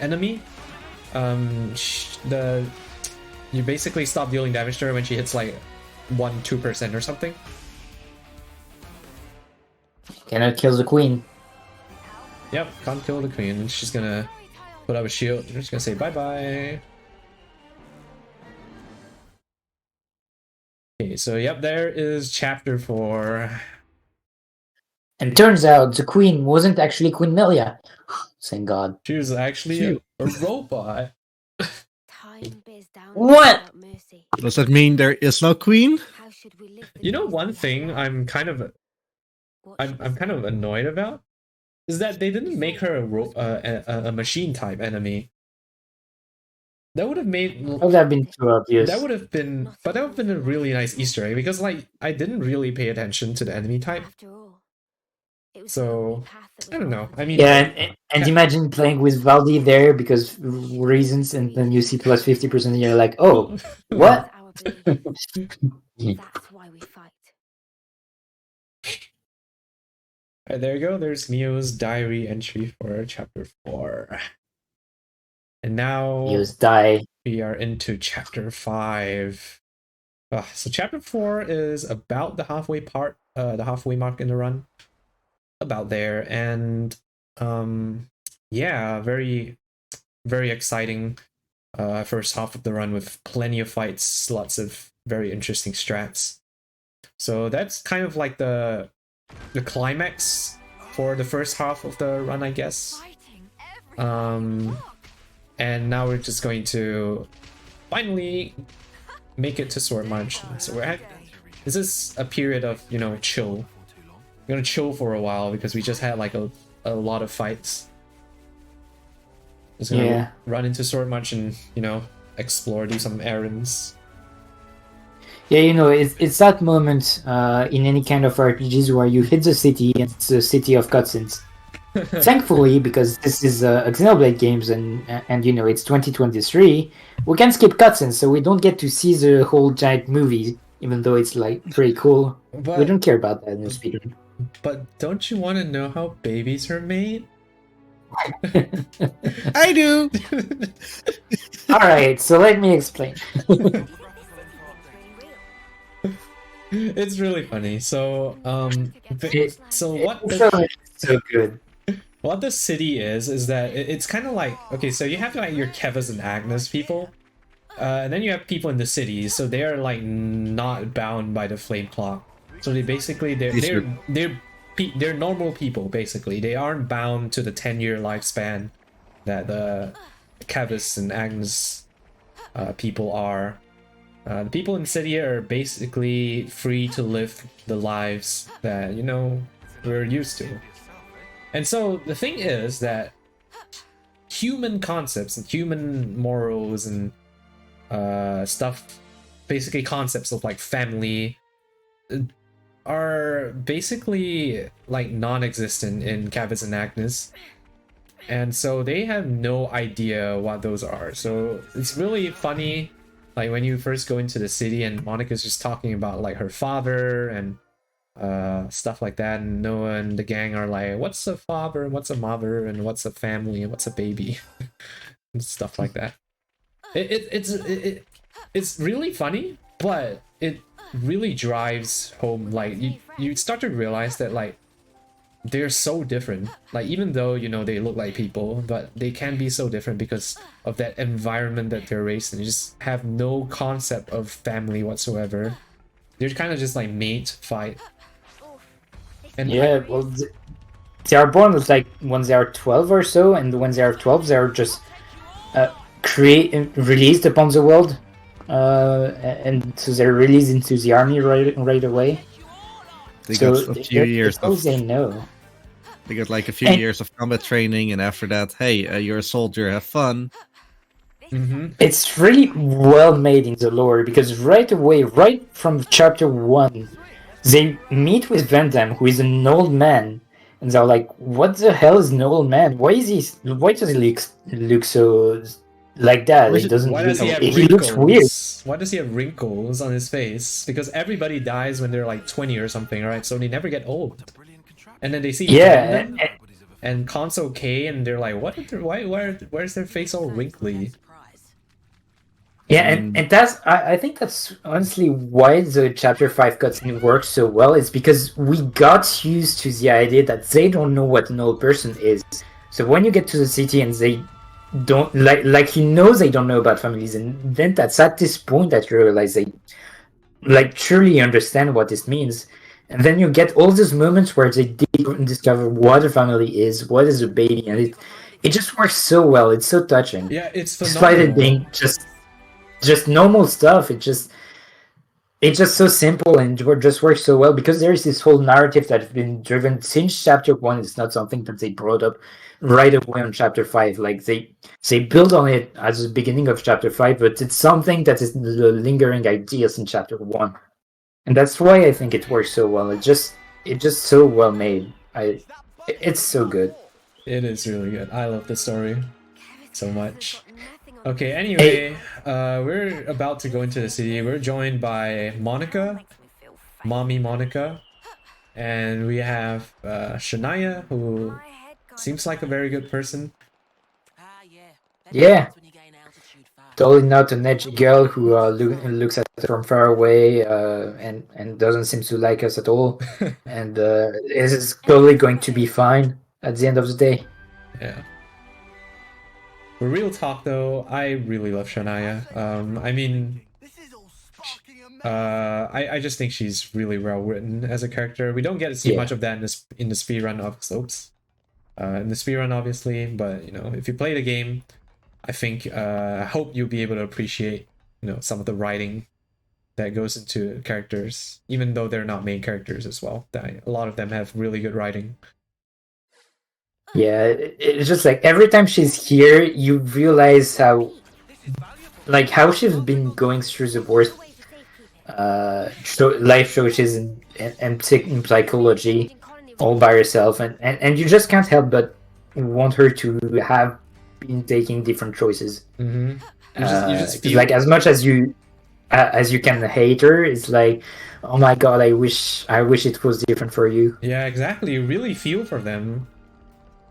Speaker 1: enemy. You basically stop dealing damage to her when she hits like 1-2% or something.
Speaker 3: Cannot kill the queen.
Speaker 1: Yep, can't kill the queen. And she's gonna put up a shield. I'm just gonna say bye-bye. Okay, so yep, there is chapter 4.
Speaker 3: And turns out the queen wasn't actually Queen Melia. Thank God.
Speaker 1: She was actually a robot.
Speaker 4: Time bears down
Speaker 3: What?
Speaker 4: without mercy.
Speaker 2: Does that mean there is no queen?
Speaker 4: How should we live
Speaker 1: You know,
Speaker 4: with
Speaker 1: one
Speaker 4: this
Speaker 1: thing
Speaker 4: forever?
Speaker 1: I'm kind of
Speaker 4: What should we
Speaker 1: I'm kind of
Speaker 4: say?
Speaker 1: annoyed about is that they didn't make her a machine type enemy. That would have made
Speaker 3: That would have been too obvious.
Speaker 1: that would have been a really nice Easter egg, because like I didn't really pay attention to the enemy type.
Speaker 4: After all, it was
Speaker 1: So,
Speaker 4: the only path that was
Speaker 1: I don't know.
Speaker 4: offered.
Speaker 1: I mean,
Speaker 3: Yeah, and imagine playing with Valdi there because reasons, and then you see plus 50% and you're like, oh, what?
Speaker 4: That's our belief. That's why we fight.
Speaker 1: Alright, there you go. There's Mio's diary entry for chapter 4. And now
Speaker 3: Use die.
Speaker 1: we are into chapter 5. So chapter 4 is about the halfway mark in the run. About there, and yeah, very exciting first half of the run with plenty of fights, lots of very interesting strats. So that's kind of like the climax for the first half of the run, I guess.
Speaker 6: Fighting every
Speaker 1: And now we're just going to finally make it to Sword March. So this is a period of, you know, chill. We're gonna chill for a while because we just had like a lot of fights. Just gonna run into Sword March and, you know, explore, do some errands.
Speaker 7: Yeah, you know, it's that moment in any kind of RPGs where you hit the city and it's a city of cutscenes. Thankfully, because this is Xenoblade games and you know it's 2023, we can skip cutscenes, so we don't get to see the whole giant movie, even though it's like pretty cool. We don't care about that in the speedrun.
Speaker 1: But don't you want to know how babies are made?
Speaker 2: I do.
Speaker 7: All right, so let me explain.
Speaker 1: It's really funny. So what
Speaker 7: so good.
Speaker 1: What the city is that it's kind of like, okay, so you have like your Kevas and Agnes people, and then you have people in the cities, so they are like not bound by the flame clock. So they basically they're normal people basically. They aren't bound to the 10-year lifespan that the Kevas and Agnes people are. The people in the city are basically free to live the lives that, you know, we're used to. And so the thing is that human concepts and human morals and stuff, basically concepts of like family, are basically like non-existent in Kevas and Agnes. And so they have no idea what those are. So it's really funny. Like when you first go into the city and Monica's just talking about like her father and stuff like that, and Noah and the gang are like, what's a father and what's a mother and what's a family and what's a baby and stuff like that. It's really funny, but it really drives home, like you start to realize that like they're so different. Like even though, you know, they look like people, but they can be so different because of that environment that they're raised in. They just have no concept of family whatsoever. They're kind of just like mate, fight. And
Speaker 7: yeah, well, they are born with like when they are 12 or so, and when they are 12, they are just released upon the world, and so they're released into the army right away.
Speaker 2: They got a few years of,
Speaker 7: they know.
Speaker 2: They got like a few years of combat training, and after that, hey, you're a soldier, have fun.
Speaker 1: Mm-hmm.
Speaker 7: It's really well made in the lore because right away, right from chapter 1, they meet with Van Damme, who is an old man, and they're like, "What the hell is an old man? Why does he look so like that? He doesn't.
Speaker 1: Why does he have
Speaker 7: he looks weird.
Speaker 1: Why does he have wrinkles on his face? Because everybody dies when they're like 20 or something, right? So they never get old. And then they see Van Damme and Console K, and they're like, "What? Where's their face all wrinkly?"
Speaker 7: Yeah, and that's I think that's honestly why the chapter 5 cutscene works so well. It's because we got used to the idea that they don't know what an old person is. So when you get to the city and they don't like you know they don't know about families, and then that's at this point that you realize they like truly understand what this means. And then you get all these moments where they discover what a family is, what is a baby, and it just works so well. It's so touching.
Speaker 1: Yeah, it's phenomenal.
Speaker 7: Despite it being just normal stuff, it's just so simple and it just works so well because there is this whole narrative that has been driven since chapter 1. It's not something that they brought up right away on chapter 5. Like they build on it at the beginning of chapter 5, but it's something that is the lingering ideas in chapter 1. And that's why I think it works so well. It's just so well made. It's so good.
Speaker 1: It is really good. I love the story so much. Okay, anyway, we're about to go into the city. We're joined by Monica, Mommy Monica, and we have Shania, who seems like a very good person.
Speaker 7: Yeah. Totally not an edgy girl who looks at us from far away and doesn't seem to like us at all. And is totally going to be fine at the end of the day.
Speaker 1: Yeah. For real talk though, I really love Shania. I mean, I just think she's really well written as a character. We don't get to see
Speaker 7: Yeah.
Speaker 1: much of that in the speedrun of in the speedrun obviously, but you know, if you play the game, I think I hope you'll be able to appreciate, you know, some of the writing that goes into characters, even though they're not main characters as well. A lot of them have really good writing.
Speaker 7: Yeah, it's just like every time she's here, you realize how she's been going through the worst life choices and psychology all by herself, and you just can't help but want her to have been taking different choices.
Speaker 1: Mm-hmm. You just
Speaker 7: 'Cause,
Speaker 1: feel
Speaker 7: like as much as you can hate her, it's like, oh my god, I wish it was different for you.
Speaker 1: yeah, exactly. You really feel for them.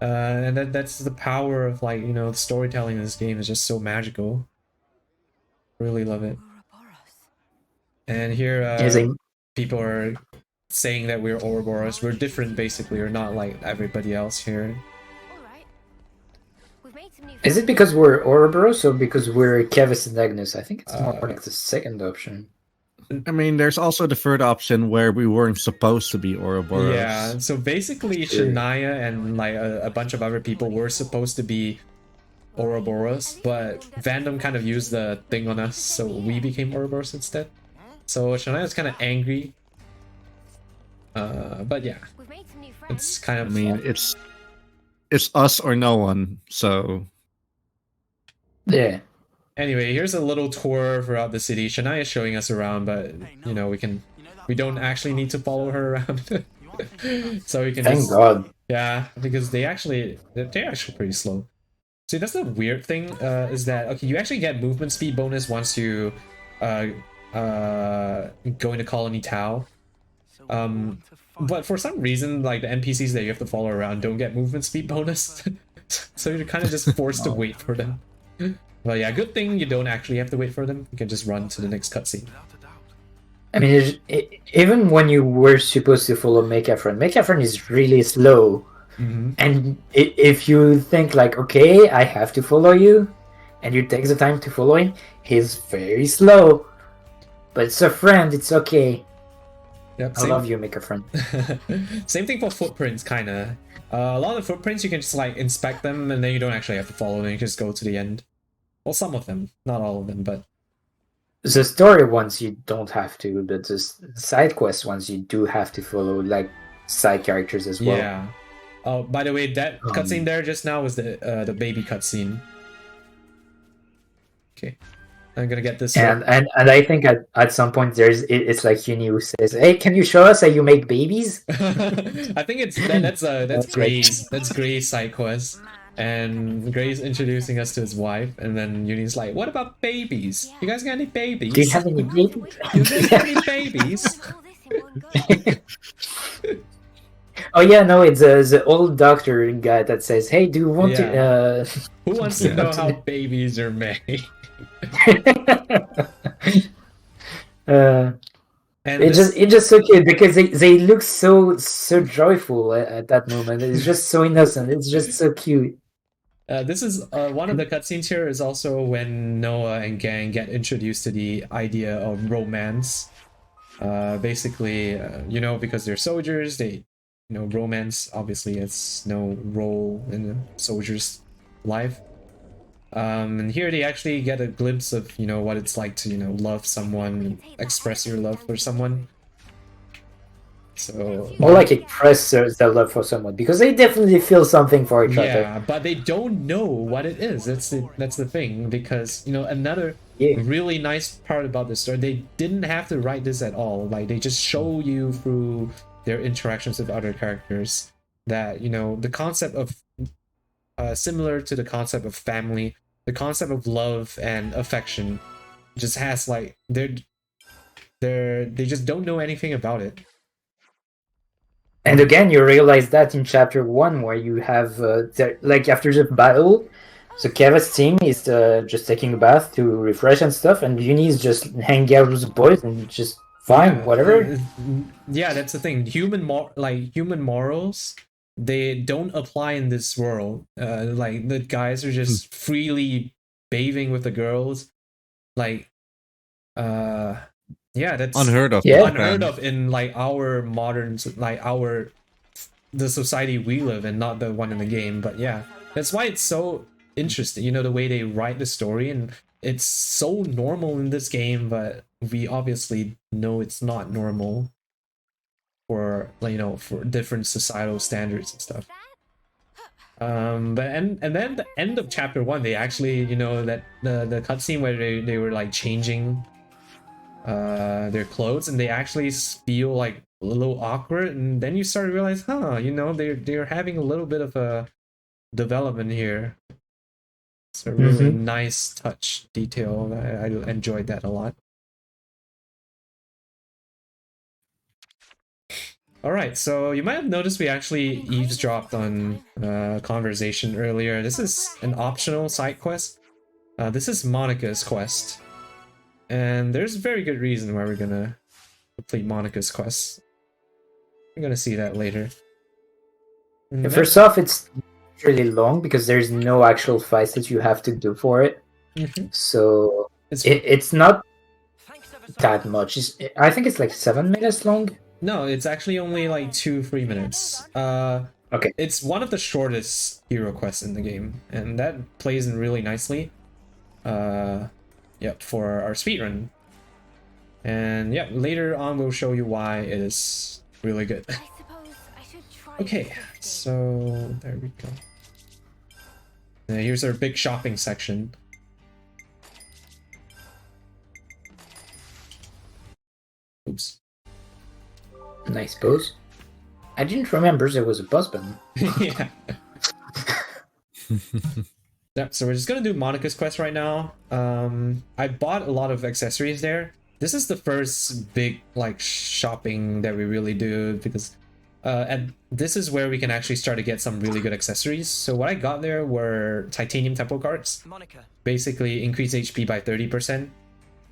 Speaker 1: And that's the power of, like, you know, the storytelling in this game is just so magical. Really love it. And here
Speaker 7: Yes,
Speaker 1: people are saying that we're Ouroboros. We're different basically, we're not like everybody else here.
Speaker 4: Alright. We've made some new
Speaker 7: Is it because we're Ouroboros or because we're Kevis and Agnes? I think it's more
Speaker 1: Uh,
Speaker 7: like the second option.
Speaker 2: I mean, there's also the third option where we weren't supposed to be Ouroboros.
Speaker 1: Yeah, so basically
Speaker 7: Sure.
Speaker 1: Shania and like a bunch of other people were supposed to be Ouroboros, but Fandom kind of used the thing on us, so we became Ouroboros instead. So Shania's kind of angry. But yeah,
Speaker 4: We've made some new friends.
Speaker 1: it's kind
Speaker 2: I
Speaker 1: of
Speaker 2: mean, it's us or no one. So
Speaker 7: Yeah.
Speaker 1: anyway, here's a little tour throughout the city. Shania is showing us around, but you know, we don't actually need to follow her around. So we can
Speaker 7: Thank
Speaker 1: just
Speaker 7: God.
Speaker 1: yeah, because they're actually pretty slow. See, that's the weird thing, is that okay, you actually get movement speed bonus once you go into Colony Tau. But for some reason, like the NPCs that you have to follow around don't get movement speed bonus. So you're kind of just forced to wait for them. But yeah, good thing you don't actually have to wait for them. You can just run to the next cutscene.
Speaker 7: I mean, even when you were supposed to follow Mecafren is really slow.
Speaker 1: Mm-hmm.
Speaker 7: And if you think like, okay, I have to follow you, and you take the time to follow him, he's very slow. But it's a friend, it's okay.
Speaker 1: Yep,
Speaker 7: I love you, Mecafren.
Speaker 1: Same thing for footprints, kind of. A lot of footprints, you can just like inspect them, and then you don't actually have to follow them. You just go to the end. Well, some of them, not all of them, but
Speaker 7: The story ones you don't have to, but the side quest ones you do have to follow, like side characters as well.
Speaker 1: yeah. Oh, by the way, that cutscene there just now was the baby cutscene. Okay, I'm gonna get this.
Speaker 7: And I think at some point it's like Uni who says, "Hey, can you show us how you make babies?"
Speaker 1: I think that's Gray's side quest, and Gray's introducing us to his wife, and then Uni's like, "What about babies? You guys got any babies?
Speaker 7: Do you have any babies?
Speaker 1: You guys got any babies?"
Speaker 4: All this in one go.
Speaker 7: Oh yeah, no, it's the old doctor guy that says, "Hey, do you want to?"
Speaker 1: Who wants to know how babies are made? And
Speaker 7: it's just so cute because they look so joyful at that moment. It's just so innocent. It's just so cute.
Speaker 1: This is one of the cutscenes here is also when Noah and gang get introduced to the idea of romance. Basically, you know, because they're soldiers, they, you know, romance obviously it's no role in a soldier's life. And here they actually get a glimpse of, you know, what it's like to, you know, love someone, express your love for someone. So
Speaker 7: More like express their love for someone because they definitely feel something for each other.
Speaker 1: yeah, but they don't know what it is. That's the thing, because, you know, another
Speaker 7: Yeah.
Speaker 1: really nice part about this story, they didn't have to write this at all. Like, they just show you through their interactions with other characters that, you know, the concept of similar to the concept of family, the concept of love and affection just has like they just don't know anything about it.
Speaker 7: And again, you realize that in chapter 1, where you have like after the battle, the Kava's team is just taking a bath to refresh and stuff, and Uni is just hanging out with the boys and just fine, whatever.
Speaker 1: Yeah, that's the thing. Human morals, they don't apply in this world. Like, the guys are just freely bathing with the girls. Like, Yeah, that's
Speaker 2: Unheard of.
Speaker 7: Yeah.
Speaker 2: in
Speaker 1: unheard
Speaker 2: Japan.
Speaker 1: of in like our modern, like the society we live in, not the one in the game. But yeah, that's why it's so interesting. You know, the way they write the story, and it's so normal in this game, but we obviously know it's not normal for, like, you know, for different societal standards and stuff. But and then the end of chapter 1, they actually, you know, that the cutscene where they were like changing their clothes, and they actually feel like a little awkward, and then you start to realize, huh, you know, they're having a little bit of a development here. It's a really nice touch detail. I enjoyed that a lot. All right, so you might have noticed we actually eavesdropped on conversation earlier. This is an optional side quest. This is Monica's quest, and there's a very good reason why we're gonna complete Monica's quest. We're gonna see that later. And
Speaker 7: First off, it's really long because there's no actual fights that you have to do for it. So it's not that much. I think it's like 7 minutes long.
Speaker 1: No, it's actually only like 2-3 minutes.
Speaker 7: Okay.
Speaker 1: It's one of the shortest hero quests in the game, and that plays in really nicely. Yep, for our speedrun. And yeah, later on we'll show you why it is really good.
Speaker 4: I suppose I should try.
Speaker 1: Okay, so there we go. Now here's our big shopping section. Oops.
Speaker 7: Nice pose. I didn't remember there was a pause button.
Speaker 1: Yeah. Yeah, so we're just gonna do Monica's quest right now. I bought a lot of accessories there. This is the first big like shopping that we really do, because and this is where we can actually start to get some really good accessories. So what I got there were titanium temple cards, basically increase HP by 30%,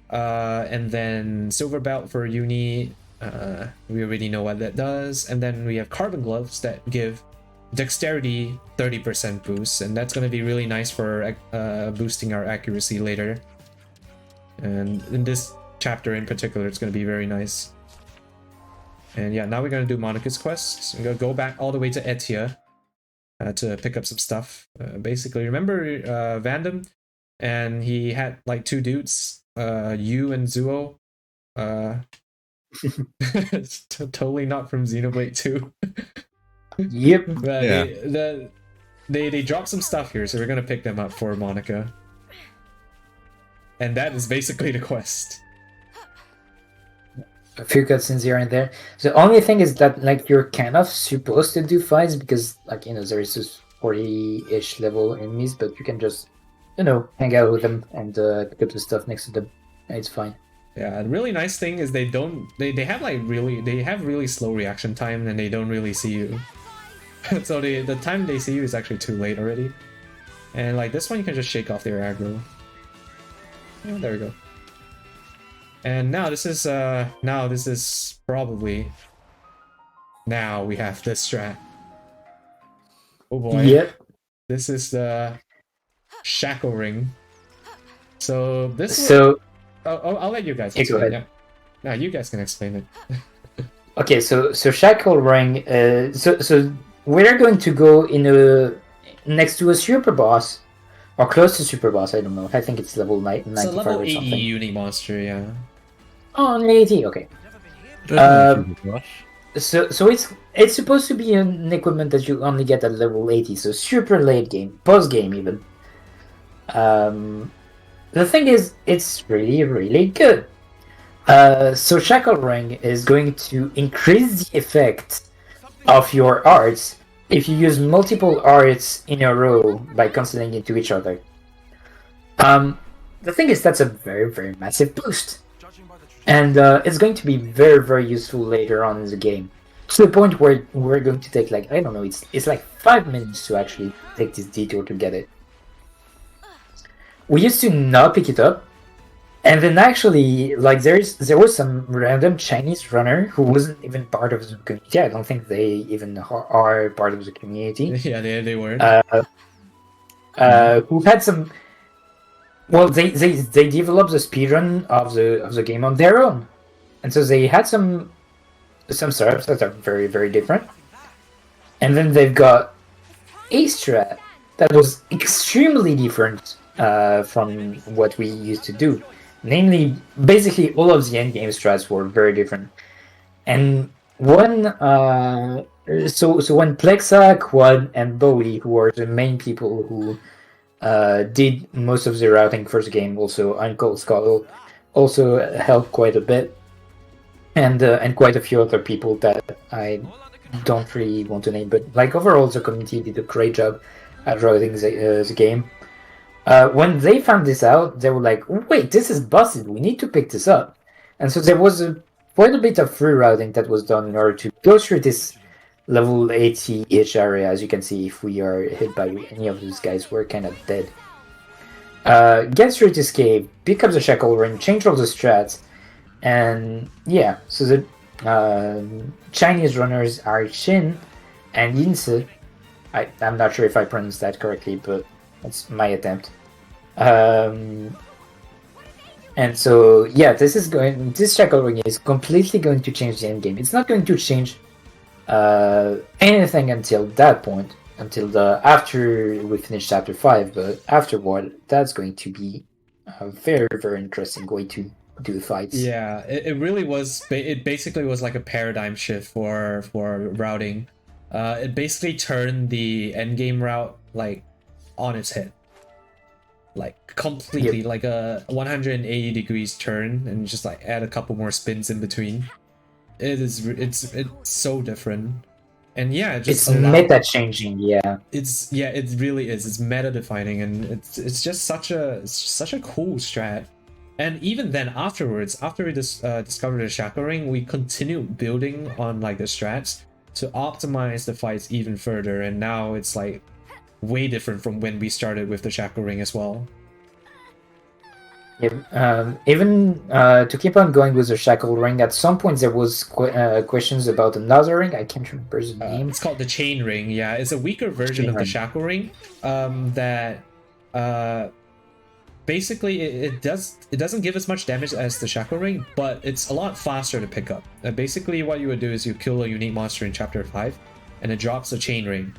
Speaker 1: and then silver belt for uni. We already know what that does, and then we have carbon gloves that give dexterity 30% boost, and that's going to be really nice for boosting our accuracy later. And in this chapter in particular, it's going to be very nice. And yeah, now we're going to do Monica's quest. I'm going to go back all the way to Etia to pick up some stuff. Basically, remember Vandam? And he had like two dudes, Yu and Zuo. It's totally not from Xenoblade 2.
Speaker 7: Yep.
Speaker 1: But
Speaker 2: Yeah.
Speaker 1: they dropped some stuff here, so we're gonna pick them up for Monica. And that is basically the quest.
Speaker 7: A few cutscenes here and there. The only thing is that like you're kind of supposed to do fights because like, you know, there is this 40-ish level enemies, but you can just, you know, hang out with them and pick up the stuff next to them. It's fine.
Speaker 1: Yeah, the really nice thing is they have like really slow reaction time, and they don't really see you. So the time they see you is actually too late already. And like this one, you can just shake off their aggro. Yeah, there we go. And now this is probably, now we have this strat. Oh boy.
Speaker 7: Yep.
Speaker 1: This is the shackle ring. So this
Speaker 7: So
Speaker 1: I'll let you guys
Speaker 7: Yeah, go
Speaker 1: explain.
Speaker 7: ahead.
Speaker 1: Yeah. No, you guys can explain it.
Speaker 7: okay, so shackle ring. So we're going to go in next to a super boss, or close to super boss. I don't know. I think it's level 95
Speaker 1: It's a level
Speaker 7: or
Speaker 1: 80
Speaker 7: something.
Speaker 1: uni monster, yeah.
Speaker 7: Oh, only 80. Okay. So it's supposed to be an equipment that you only get at level 80. So super late game, post game even. The thing is, it's really, really good. So Shackle Ring is going to increase the effect of your arts if you use multiple arts in a row by cancelling into each other. The thing is, that's a very, very massive boost. And it's going to be very, very useful later on in the game. To the point where we're going to take like, I don't know, it's like 5 minutes to actually take this detour to get it. We used to not pick it up, and then actually, like there was some random Chinese runner who wasn't even part of the community. I don't think they even are part of the community.
Speaker 1: Yeah, they weren't.
Speaker 7: Who had some. Well, they developed the speedrun of the game on their own. And so they had some startups that are very, very different. And then they've got a strat that was extremely different from what we used to do. Namely, basically all of the endgame strats were very different. And when so when Plexa, Quad, and Bowie, who are the main people who did most of the routing first game, also Uncle Scott also helped quite a bit, and quite a few other people that I don't really want to name, but like overall the community did a great job at routing the game. When they found this out, they were like, wait, this is busted, we need to pick this up. And so there was quite a bit of free routing that was done in order to go through this level 80-ish area. As you can see, if we are hit by any of those guys, we're kind of dead. Get through this cave, pick up the shackle ring, change all the strats, and yeah, so the Chinese runners are Shin and Yinse. I'm not sure if I pronounced that correctly, but that's my attempt. And so yeah, this shackle ring is completely going to change the end game. It's not going to change anything until that point, until after we finish chapter 5, but afterward that's going to be a very, very interesting way to do the fights.
Speaker 1: Yeah, it really was. It basically was like a paradigm shift for routing. It basically turned the endgame route like on its head, like completely.
Speaker 7: Yep.
Speaker 1: Like a 180 degrees turn, and just like add a couple more spins in between. It's so different, and yeah,
Speaker 7: it's meta changing. Yeah,
Speaker 1: it really is. It's meta defining, and it's just such a cool strat. And even then, afterwards, after we discovered the shackle ring, we continued building on like the strats to optimize the fights even further. And now it's like way different from when we started with the shackle ring as well.
Speaker 7: Yeah, even to keep on going with the shackle ring, at some point there was questions about another ring. I can't remember the name.
Speaker 1: It's called the chain ring. Yeah, it's a weaker version of the shackle ring. That basically it doesn't give as much damage as the shackle ring, but it's a lot faster to pick up. Basically, what you would do is you kill a unique monster in chapter 5, and it drops a chain ring.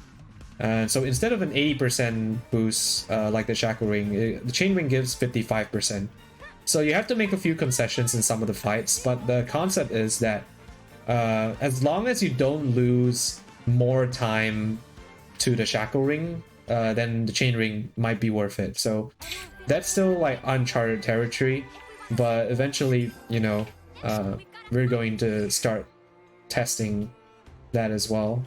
Speaker 1: So instead of an 80% boost like the shackle ring, the chain ring gives 55%. So you have to make a few concessions in some of the fights, but the concept is that as long as you don't lose more time to the shackle ring, then the chain ring might be worth it. So that's still like uncharted territory, but eventually, you know, we're going to start testing that as well.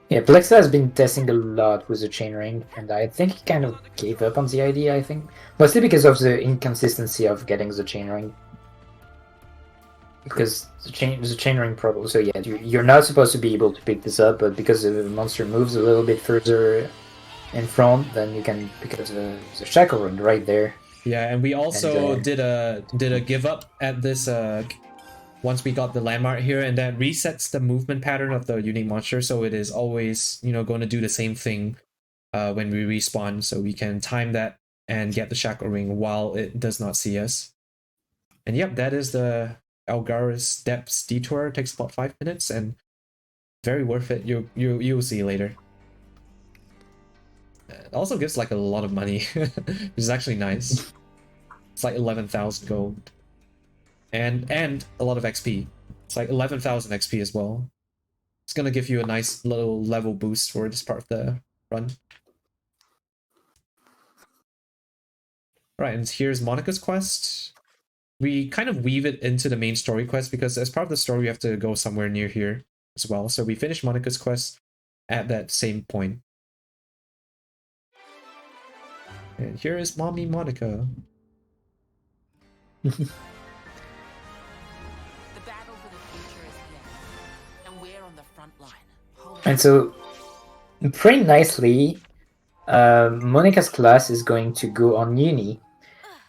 Speaker 7: Yeah, Plexa has been testing a lot with the chain ring, and I think he kind of gave up on the idea, I think. Mostly because of the inconsistency of getting the chain ring. Because the chain ring problem, so yeah, you're not supposed to be able to pick this up, but because the monster moves a little bit further in front, then you can pick up the shackle ring right there.
Speaker 1: Yeah, and we also did a give up at this once we got the landmark here, and that resets the movement pattern of the unique monster, so it is always, you know, going to do the same thing when we respawn, so we can time that and get the shackle ring while it does not see us. And yep, that is the Algaris Depths detour. It takes about 5 minutes and very worth it. You'll see later. It also gives like a lot of money, which is actually nice. It's like 11,000 gold. And a lot of XP. It's like 11,000 XP as well. It's gonna give you a nice little level boost for this part of the run. Right, and here's Monica's quest. We kind of weave it into the main story quest because as part of the story, we have to go somewhere near here as well. So we finish Monica's quest at that same point. And here is Mommy Monica.
Speaker 7: And so, pretty nicely, Monica's class is going to go on uni.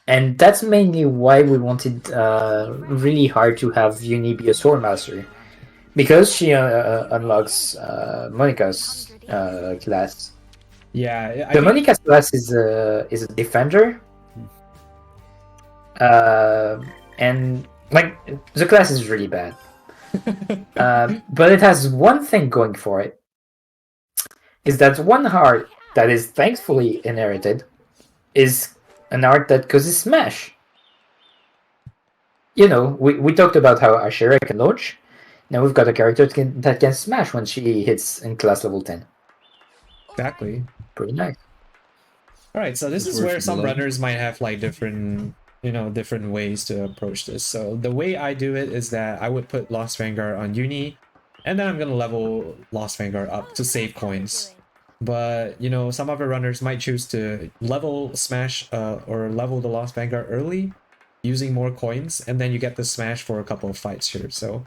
Speaker 7: And that's mainly why we wanted really hard to have Uni be a Swordmaster. Because she unlocks Monica's class.
Speaker 1: Yeah,
Speaker 7: Monica's class is a defender. And Like, the class is really bad. But it has one thing going for it. Is that one art that is thankfully inherited is an art that causes smash. You know, we talked about how Ashera can launch. Now we've got a character that can smash when she hits in class level 10.
Speaker 1: Exactly.
Speaker 7: Pretty nice.
Speaker 1: All right, so this
Speaker 2: It's
Speaker 1: is where
Speaker 2: worth
Speaker 1: some
Speaker 2: the love.
Speaker 1: runners might have like different, different ways to approach this. So the way I do it is that I would put Lost Vanguard on uni, and then I'm gonna level Lost Vanguard up to save coins. But some other runners might choose to level Smash or level the Lost Vanguard early, using more coins, and then you get the Smash for a couple of fights here. So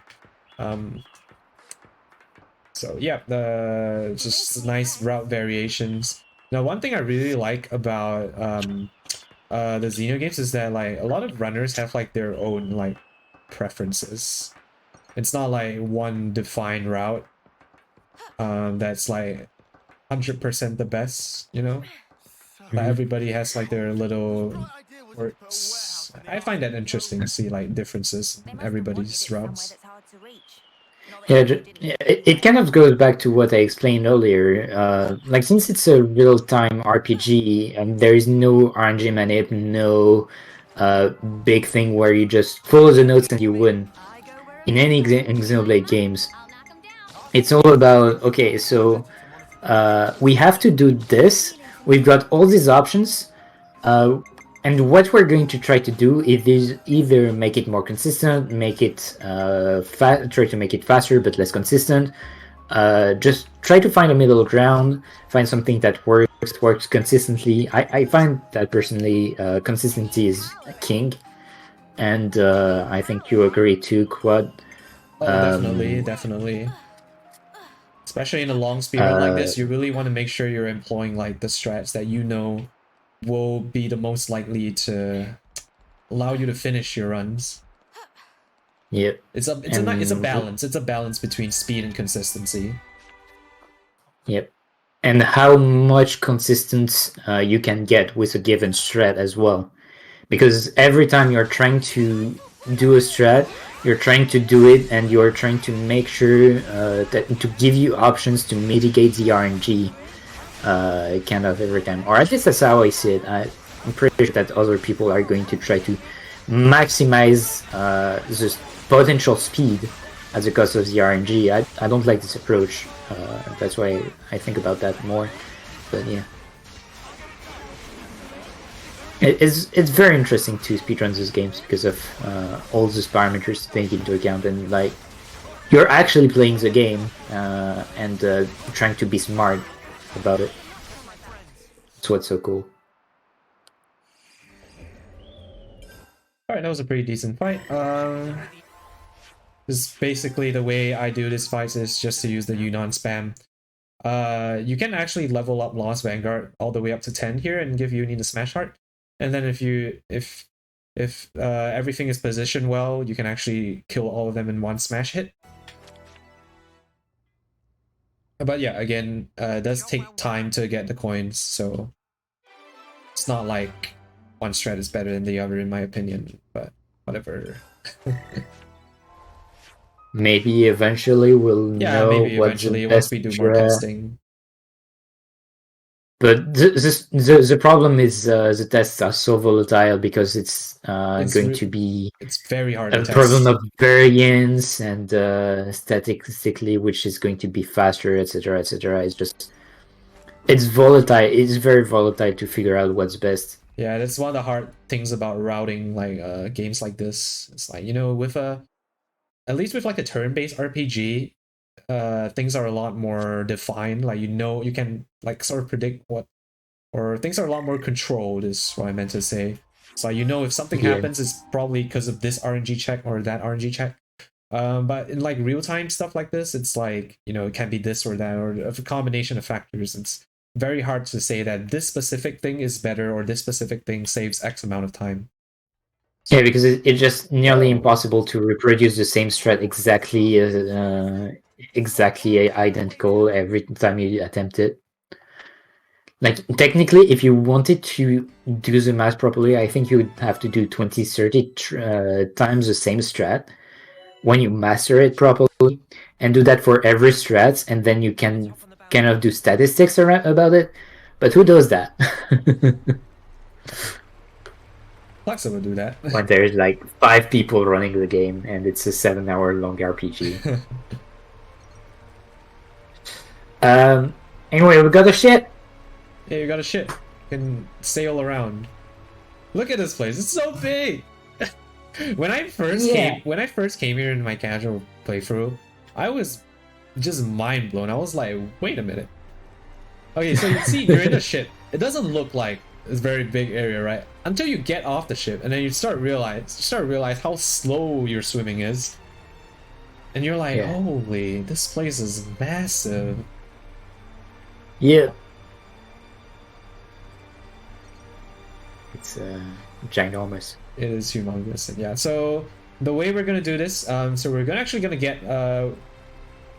Speaker 1: yeah, the just nice route variations. Now, one thing I really like about the Xeno games is that like a lot of runners have like their own like preferences. It's not like one defined route that's like 100% the best, But everybody has like their little quirks. I find that interesting to see like differences in everybody's routes.
Speaker 7: Yeah, it kind of goes back to what I explained earlier. Like, since it's a real-time RPG and there is no RNG manip, no big thing where you just follow the notes and you win. In any Xenoblade games, it's all about, okay, so we have to do this. We've got all these options. And what we're going to try to do is either make it more consistent, make it try to make it faster but less consistent. Just try to find a middle ground, find something that works consistently. I find that personally consistency is king, and I think you agree too, Quad.
Speaker 1: Oh, definitely. Especially in a long speedrun like this, you really want to make sure you're employing like the strats that will be the most likely to allow you to finish your runs.
Speaker 7: Yep.
Speaker 1: It's a balance. It's a balance between speed and consistency.
Speaker 7: Yep. And how much consistent you can get with a given strat as well. Because every time you're trying to do a strat, you're trying to do it and you're trying to make sure that to give you options to mitigate the RNG kind of every time. Or at least that's how I see it. I'm pretty sure that other people are going to try to maximize the potential speed at the cost of the RNG. I don't like this approach. That's why I think about that more. But yeah. It's very interesting to speedrun these games because of all these parameters to take into account, and like you're actually playing the game and trying to be smart about it. That's what's so cool.
Speaker 1: Alright, that was a pretty decent fight. This is basically the way I do this fight is just to use the Yunnan spam. You can actually level up Lost Vanguard all the way up to 10 here and give Uni the Smash Heart. And then if everything is positioned well, you can actually kill all of them in one smash hit. But yeah, again, it does take time to get the coins, so it's not like one strat is better than the other in my opinion, but whatever.
Speaker 7: Maybe eventually we'll know
Speaker 1: maybe
Speaker 7: what
Speaker 1: eventually
Speaker 7: the
Speaker 1: once
Speaker 7: best
Speaker 1: we do more testing.
Speaker 7: But the problem is the tests are so volatile because it's going to be
Speaker 1: it's very hard
Speaker 7: a
Speaker 1: to
Speaker 7: problem
Speaker 1: test.
Speaker 7: of variance and statistically, which is going to be faster, etc., etc. It's volatile. It's very volatile to figure out what's best.
Speaker 1: Yeah, that's one of the hard things about routing like games like this. It's like, with at least with like a turn-based RPG, things are a lot more defined. Like you can like sort of predict or things are a lot more controlled is what I meant to say. So if something happens, it's probably because of this RNG check or that RNG check. But in like real-time stuff like this, it's like, it can be this or that or a combination of factors. It's very hard to say that this specific thing is better or this specific thing saves X amount of time.
Speaker 7: Yeah, because it's just nearly impossible to reproduce the same strat exactly identical every time you attempt it. Like, technically, if you wanted to do the math properly, I think you would have to do 20, 30 times the same strat when you master it properly, and do that for every strat, and then you can kind of do statistics about it. But who does that?
Speaker 1: Plexa would do that.
Speaker 7: When there's like 5 people running the game, and it's a 7-hour long RPG. Anyway, we got a ship.
Speaker 1: Yeah, you got a ship. You can sail around. Look at this place. It's so big. when I first came here in my casual playthrough, I was just mind blown. I was like, wait a minute. Okay, so you see, you're in a ship. It doesn't look like it's a very big area, right? Until you get off the ship, and then you start realize how slow your swimming is, and you're like, holy, this place is massive.
Speaker 7: Yeah. It's ginormous.
Speaker 1: It is humongous, and yeah. So the way we're gonna do this, so we're actually gonna get.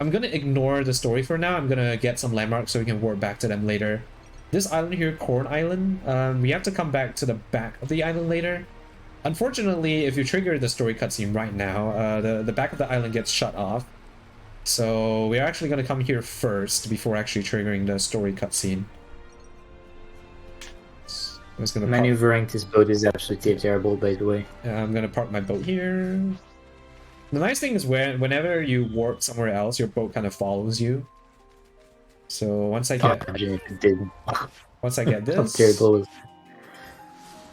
Speaker 1: I'm gonna ignore the story for now. I'm gonna get some landmarks so we can warp back to them later. This island here, Corn Island, we have to come back to the back of the island later. Unfortunately, if you trigger the story cutscene right now, the back of the island gets shut off. So we're actually gonna come here first before actually triggering the story cutscene. I'm just gonna
Speaker 7: Maneuvering this boat is absolutely terrible, by the way.
Speaker 1: I'm gonna park my boat here. The nice thing is whenever you warp somewhere else, your boat kind of follows you. So once I get
Speaker 7: imagine if it didn't.
Speaker 1: Once I get
Speaker 7: How
Speaker 1: this,
Speaker 7: terrible is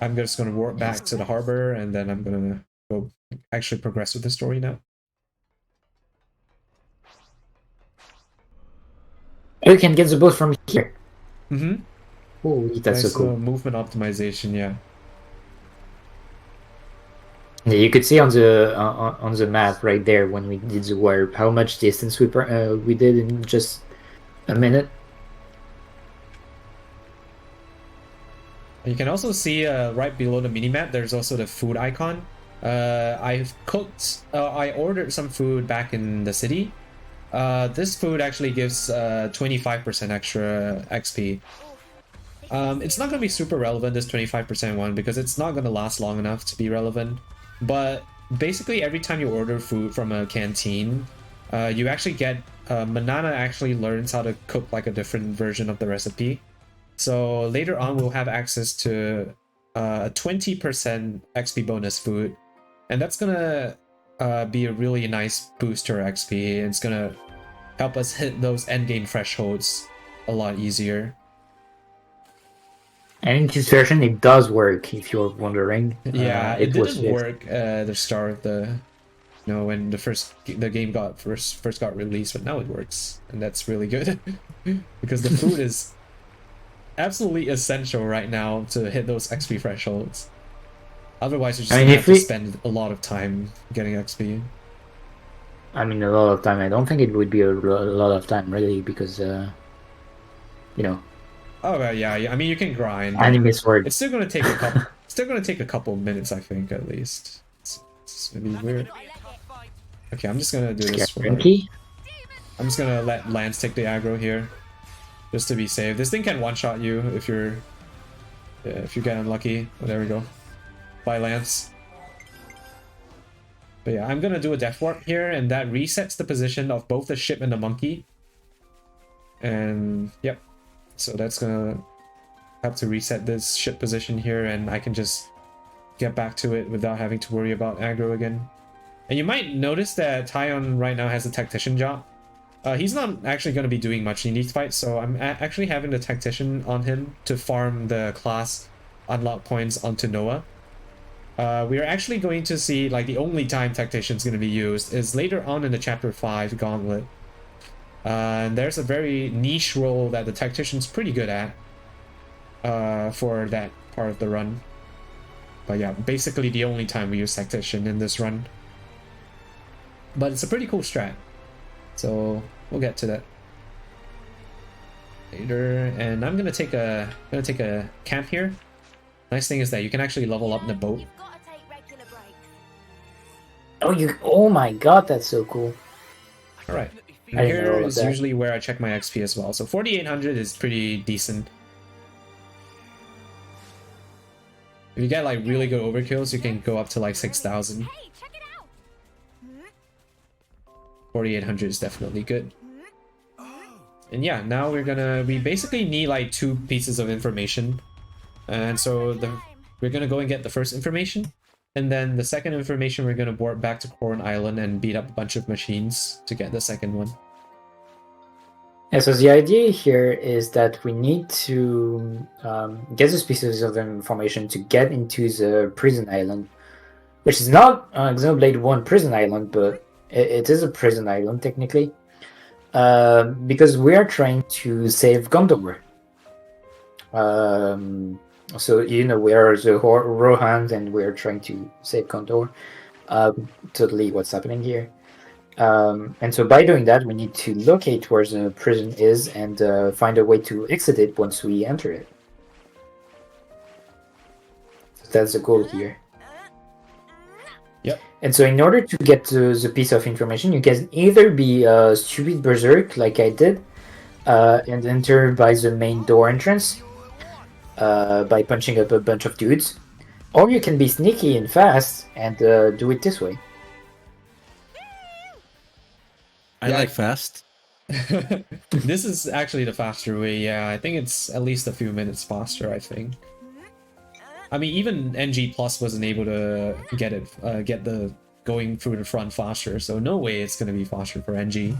Speaker 1: I'm just gonna warp back to the harbor, and then I'm gonna go actually progress with the story now.
Speaker 7: You can get the boat from here.
Speaker 1: Mm-hmm.
Speaker 7: Holy, that's
Speaker 1: Nice,
Speaker 7: so cool.
Speaker 1: movement optimization, yeah.
Speaker 7: Yeah, you could see on the map right there when we did the warp how much distance we did in just a minute.
Speaker 1: You can also see right below the minimap, there's also the food icon. I ordered some food back in the city. This food actually gives 25% extra XP. It's not going to be super relevant, this 25% one, because it's not going to last long enough to be relevant. But basically, every time you order food from a canteen, you actually get... Manana actually learns how to cook like a different version of the recipe. So later on, we'll have access to a 20% XP bonus food. And that's going to be a really nice booster XP. It's going to help us hit those endgame thresholds a lot easier.
Speaker 7: And in this version, it does work, if you're wondering.
Speaker 1: Yeah, it
Speaker 7: was
Speaker 1: didn't work at the start of the... You know, when the game first got released, but now it works. And that's really good. Because the food is absolutely essential right now to hit those XP thresholds. Otherwise, you're just going to have to spend a lot of time getting XP.
Speaker 7: I mean, a lot of time. I don't think it would be a lot of time, really, because, you know...
Speaker 1: Oh yeah. I mean, you can grind.
Speaker 7: Animus work.
Speaker 1: It's still gonna take a couple. Still gonna take a couple minutes, I think, at least. It's gonna be weird. Okay, I'm just gonna do this. I'm just gonna let Lance take the aggro here, just to be safe. This thing can one-shot you if you get unlucky. Oh, there we go. Bye, Lance. But yeah, I'm gonna do a death warp here, and that resets the position of both the ship and the monkey. And yep. So that's gonna have to reset this ship position here, and I can just get back to it without having to worry about aggro again. And you might notice that Tyon right now has a tactician job. He's not actually going to be doing much in these fights, so I'm actually having the tactician on him to farm the class unlock points onto Noah. We are actually going to see, like, the only time tactician's going to be used is later on in the chapter 5 gauntlet. And there's a very niche role that the tactician's pretty good at for that part of the run. But yeah, basically the only time we use tactician in this run. But it's a pretty cool strat, so we'll get to that later. And I'm gonna take a camp here. Nice thing is that you can actually level up in the boat.
Speaker 4: You've got to take regular breaks.
Speaker 7: Oh my god, that's so cool.
Speaker 1: All right.
Speaker 7: I didn't know
Speaker 1: Here
Speaker 7: all of
Speaker 1: is
Speaker 7: that.
Speaker 1: usually where I check my XP as well. So 4,800 is pretty decent. If you get like really good overkills, you can go up to like 6,000.
Speaker 4: Hey, check it out.
Speaker 1: 4,800 is definitely good. And yeah, now we basically need like 2 pieces of information. And so we're gonna go and get the first information. And then the second information, we're gonna board back to Corn Island and beat up a bunch of machines to get the second one.
Speaker 7: Yeah, so the idea here is that we need to get these pieces of information to get into the prison island, which is not Xenoblade 1 prison island, but it is a prison island technically, because we are trying to save Gondor. So, you know, we are the Rohans and we're trying to save Gondor. Totally what's happening here. And so by doing that, we need to locate where the prison is and find a way to exit it once we enter it. So that's the goal here.
Speaker 1: Yep.
Speaker 7: And so in order to get the piece of information, you can either be a stupid berserk like I did, and enter by the main door entrance by punching up a bunch of dudes, or you can be sneaky and fast and do it this way.
Speaker 2: I like fast.
Speaker 1: This is actually the faster way. Yeah, I think it's at least a few minutes faster, I think. I mean, even NG Plus wasn't able to get the going through the front faster, so no way it's gonna be faster for NG.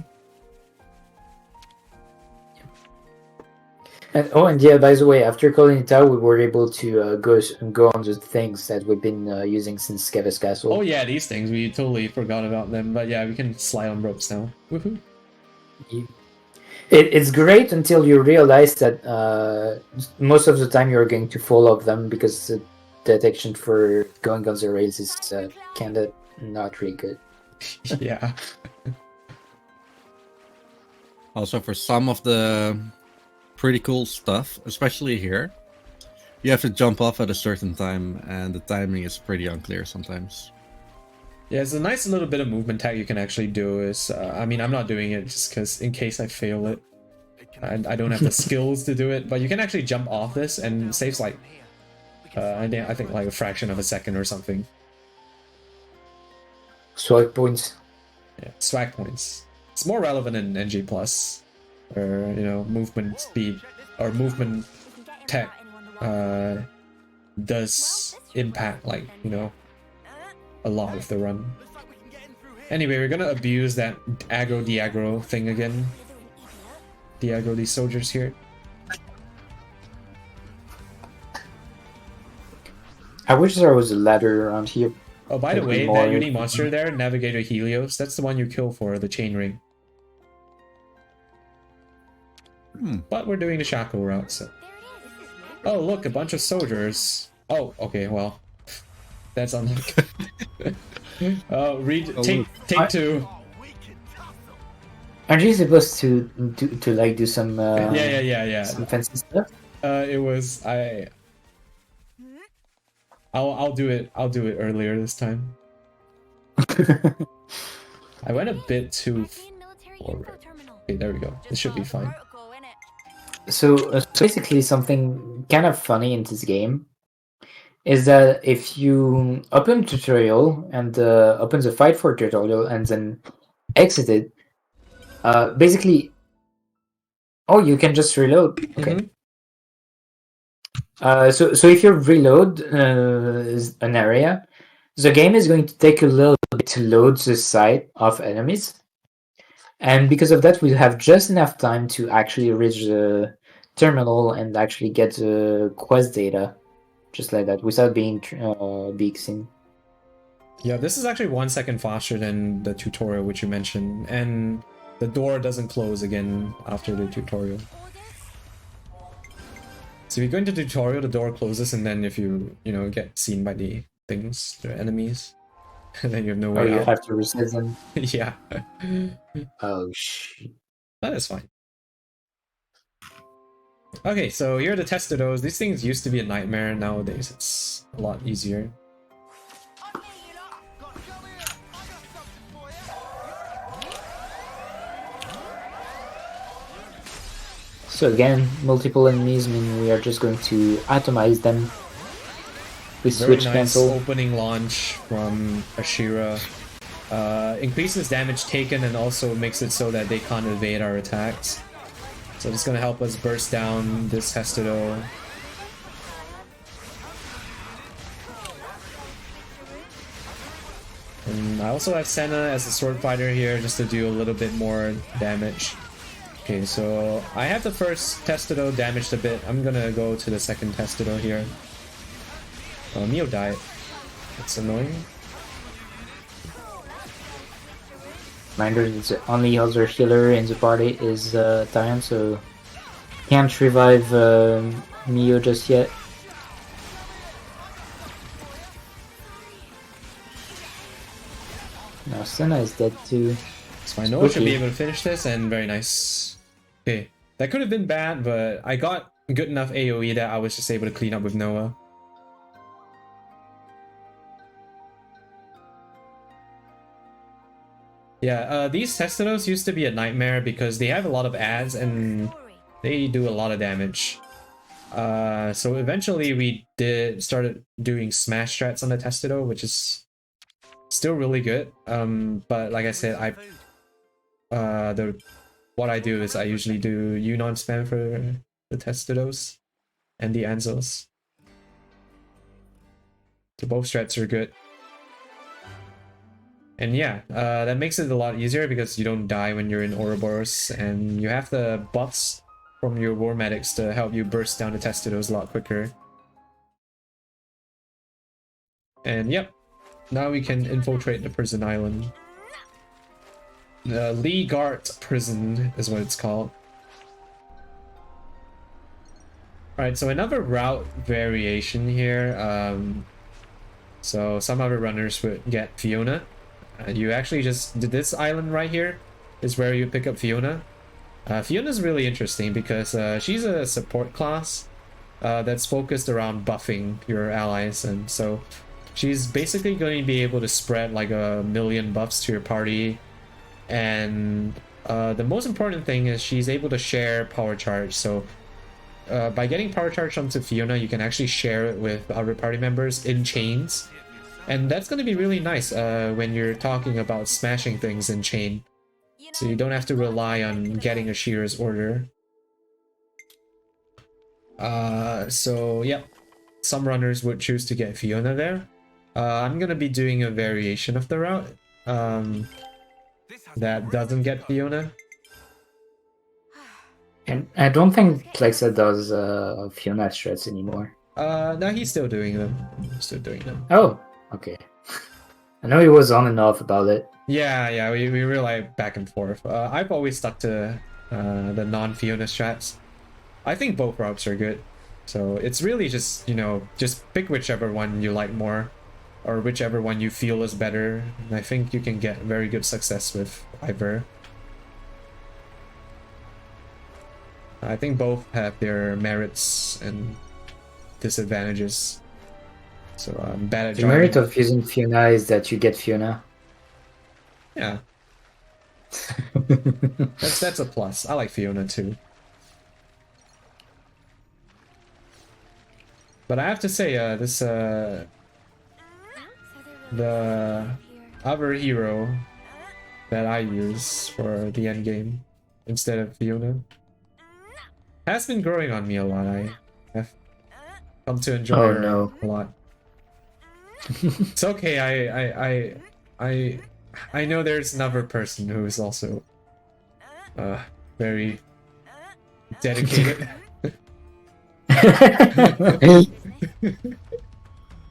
Speaker 7: And yeah, by the way, after calling it out, we were able to go on the things that we've been using since Skevis Castle.
Speaker 1: Oh yeah, these things, we totally forgot about them, but yeah, we can slide on ropes now. Woohoo!
Speaker 7: It's great until you realize that most of the time you're going to fall off them because the detection for going on the rails is kind of not really good.
Speaker 1: Yeah.
Speaker 2: Also, for some of the pretty cool stuff, especially here, you have to jump off at a certain time, and the timing is pretty unclear sometimes.
Speaker 1: Yeah, it's a nice little bit of movement tag you can actually do. Is I mean, I'm not doing it just because in case I fail it, I don't have the skills to do it. But you can actually jump off this and saves like I think like a fraction of a second or something.
Speaker 7: Swag points.
Speaker 1: Yeah, swag points. It's more relevant in NG Plus, or you know, movement speed or movement tech does impact, like, you know, a lot of the run. Anyway, we're gonna abuse that aggro-de-aggro thing again. De-aggro these soldiers here.
Speaker 7: I wish there was a ladder around here.
Speaker 1: Oh, by the way, that unique monster there, Navigator Helios, that's the one you kill for the chain ring. But we're doing the Shackle route, so... Oh, look, a bunch of soldiers. Oh, okay, well... That's unlucky. Take 2.
Speaker 7: Aren't you supposed to do some
Speaker 1: Yeah.
Speaker 7: some fancy stuff?
Speaker 1: It was I'll do it earlier this time. I went a bit too forward. Okay, there we go. This should be fine.
Speaker 7: So basically, something kind of funny in this game is that if you open tutorial and open the fight for tutorial and then exit it, basically, oh, you can just reload. Okay. So if you reload an area, the game is going to take a little bit to load the site of enemies, and because of that, we have just enough time to actually reach the terminal and actually get the quest data, just like that, without being seen.
Speaker 1: Yeah, this is actually 1 second faster than the tutorial which you mentioned, and the door doesn't close again after the tutorial. So if you go into tutorial, the door closes, and then if you get seen by the things, the enemies, then you have no way out.
Speaker 7: You have to reset them.
Speaker 1: Yeah.
Speaker 7: Oh shit.
Speaker 1: That is fine. Okay, so here are the testados. These things used to be a nightmare. Nowadays, it's a lot easier.
Speaker 7: So again, multiple enemies mean we are just going to atomize them. with
Speaker 1: Very
Speaker 7: switch
Speaker 1: nice
Speaker 7: cancel.
Speaker 1: opening launch from Ashira. Increases damage taken and also makes it so that they can't evade our attacks. So it's gonna help us burst down this Hestido. And I also have Senna as a sword fighter here just to do a little bit more damage. Okay, so I have the first Testado damaged a bit. I'm gonna go to the second Testado here. Oh, Mio died. That's annoying.
Speaker 7: Reminder, the only other healer in the party is Diane, so can't revive Mio just yet. Now Senna is dead too.
Speaker 1: So I know I should be able to finish this, and very nice. Okay, that could have been bad, but I got good enough AoE that I was just able to clean up with Noah. Yeah, these Testados used to be a nightmare because they have a lot of ads and they do a lot of damage. So eventually we started doing smash strats on the Testado, which is still really good. But like I said, what I do is I usually do Yunnan spam for the Testados and the Anzos. So both strats are good. And yeah, that makes it a lot easier because you don't die when you're in Ouroboros, and you have the buffs from your War Medics to help you burst down the Testados a lot quicker. And yep, now we can infiltrate the prison island. The Lee Gart prison is what it's called. Alright, so another route variation here. So some other runners would get Fiona. You actually just did this island right here is where you pick up Fiona. Fiona's really interesting because she's a support class that's focused around buffing your allies, and so she's basically going to be able to spread like 1,000,000 buffs to your party. And the most important thing is she's able to share power charge. So by getting power charge onto Fiona, you can actually share it with other party members in chains. And that's going to be really nice when you're talking about smashing things in chain. So you don't have to rely on getting a Shearer's order. So yeah, some runners would choose to get Fiona there. I'm going to be doing a variation of the route that doesn't get Fiona.
Speaker 7: And I don't think Plexa does Fiona strats anymore.
Speaker 1: No, he's still doing them.
Speaker 7: Oh, okay. I know he was on and off about it.
Speaker 1: Yeah, we were like back and forth. I've always stuck to the non-Fiona strats. I think both routes are good. So it's really just, just pick whichever one you like more, or whichever one you feel is better. And I think you can get very good success with either. I think both have their merits and disadvantages. So I'm bad at
Speaker 7: The merit of using Fiona is that you get Fiona.
Speaker 1: Yeah. That's a plus. I like Fiona too. But I have to say, the other hero that I use for the end game instead of Fiona has been growing on me a lot. I have come to enjoy her a lot. It's okay. I know there's another person who is also very dedicated.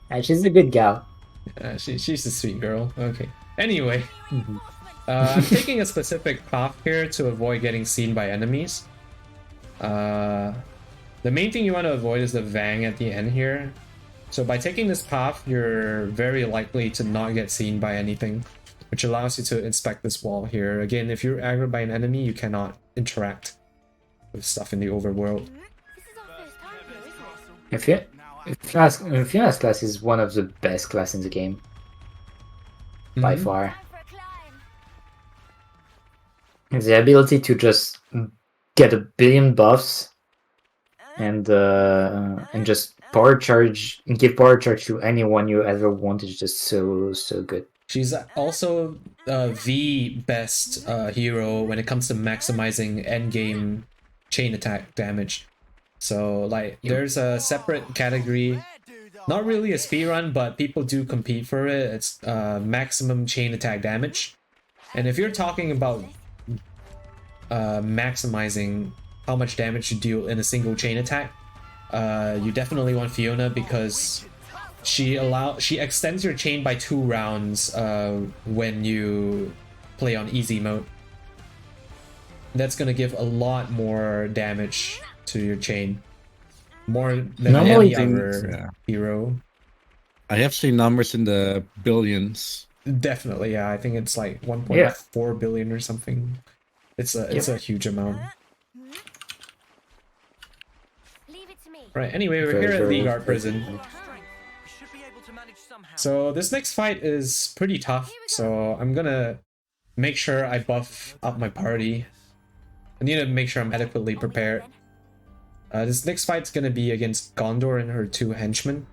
Speaker 7: And she's a good gal.
Speaker 1: She's a sweet girl. Okay. Anyway, I'm taking a specific path here to avoid getting seen by enemies. The main thing you want to avoid is the Vang at the end here. So by taking this path, you're very likely to not get seen by anything, which allows you to inspect this wall here. Again, if you're aggroed by an enemy, you cannot interact with stuff in the overworld.
Speaker 7: Fiona's class is one of the best classes in the game. By far. The ability to just get 1 billion buffs and just power charge and give power charge to anyone you ever want is just so good.
Speaker 1: She's also the best hero when it comes to maximizing endgame chain attack damage. So like there's a separate category, not really a speedrun, but people do compete for it. It's maximum chain attack damage. And if you're talking about maximizing how much damage you deal in a single chain attack, you definitely want Fiona because she extends your chain by 2 rounds when you play on easy mode. That's gonna give a lot more damage to your chain, more than any other hero.
Speaker 2: I have seen numbers in the billions.
Speaker 1: Definitely, yeah. I think it's like 1.4 billion or something. It's a huge amount.
Speaker 4: Leave it to me.
Speaker 1: Right. Anyway, we're here at League Art Prison.
Speaker 5: We should be able to manage somehow.
Speaker 1: So this next fight is pretty tough. So I'm gonna make sure I buff up my party. I need to make sure I'm adequately prepared. This next fight's gonna be against Gondor and her 2 henchmen.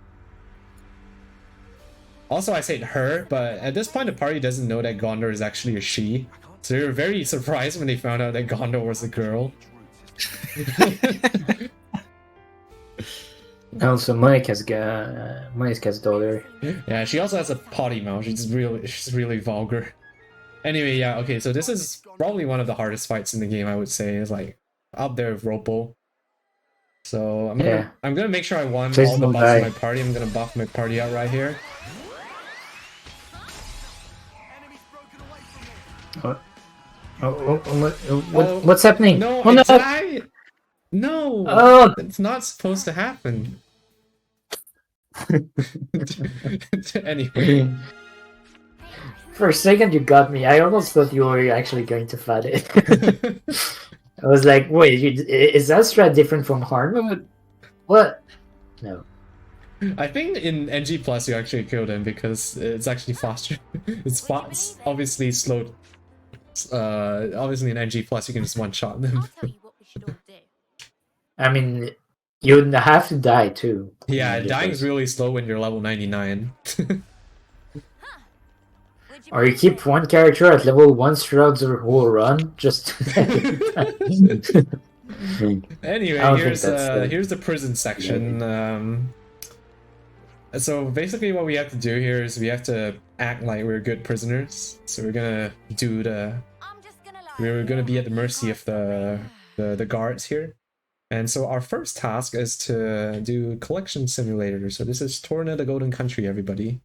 Speaker 1: Also, I said her, but at this point the party doesn't know that Gondor is actually a she. So they were very surprised when they found out that Gondor was a girl.
Speaker 7: Also, Mike has daughter.
Speaker 1: Yeah, she also has a potty mouth. She's really vulgar. Anyway, yeah, okay, so this is probably one of the hardest fights in the game, I would say. It's like up there with Ropo. So I'm gonna make sure I won
Speaker 7: Please
Speaker 1: all the
Speaker 7: don't
Speaker 1: buffs
Speaker 7: die.
Speaker 1: in my party. I'm gonna buff my party out right here.
Speaker 7: What's happening?
Speaker 1: No,
Speaker 7: Oh, no!
Speaker 1: No!
Speaker 7: Oh!
Speaker 1: It's not supposed to happen. Anyway.
Speaker 7: For a second, you got me. I almost thought you were actually going to flood it. I was like, wait, is that strat different from hard? What? No.
Speaker 1: I think in NG Plus you actually killed him because it's actually faster. It's obviously slowed. Obviously in NG Plus you can just one-shot them.
Speaker 4: I'll tell you what we should all do.
Speaker 7: I mean, you have to die too.
Speaker 1: Yeah, dying's really slow when you're level 99.
Speaker 7: Or you keep one character at level 1 throughout the whole run, just...
Speaker 1: Anyway, here's the prison section. So basically what we have to do here is we have to act like we're good prisoners. So we're gonna do we're gonna be at the mercy of the guards here. And so our first task is to do collection simulator. So this is Torna the Golden Country, everybody.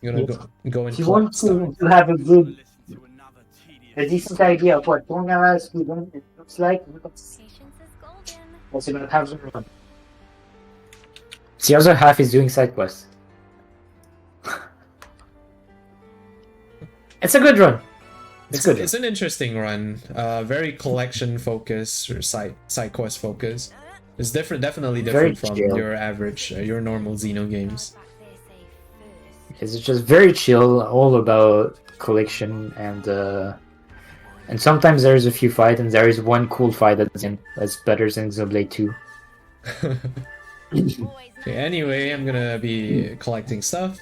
Speaker 1: You're gonna go and
Speaker 7: If you want to have a decent idea of what Torna speedrun looks like,
Speaker 4: Patience is golden.
Speaker 7: also gonna have some run. The other half is doing side quests. It's a good run. It's good.
Speaker 1: It's an interesting run. Very collection focus or side quest focus. It's definitely
Speaker 7: Very
Speaker 1: different from
Speaker 7: chill.
Speaker 1: your average, your normal Xeno games.
Speaker 7: It's just very chill, all about collection and sometimes there's a few fights and there is one cool fight that's better than Xenoblade 2.
Speaker 1: Okay, anyway, I'm gonna be collecting stuff.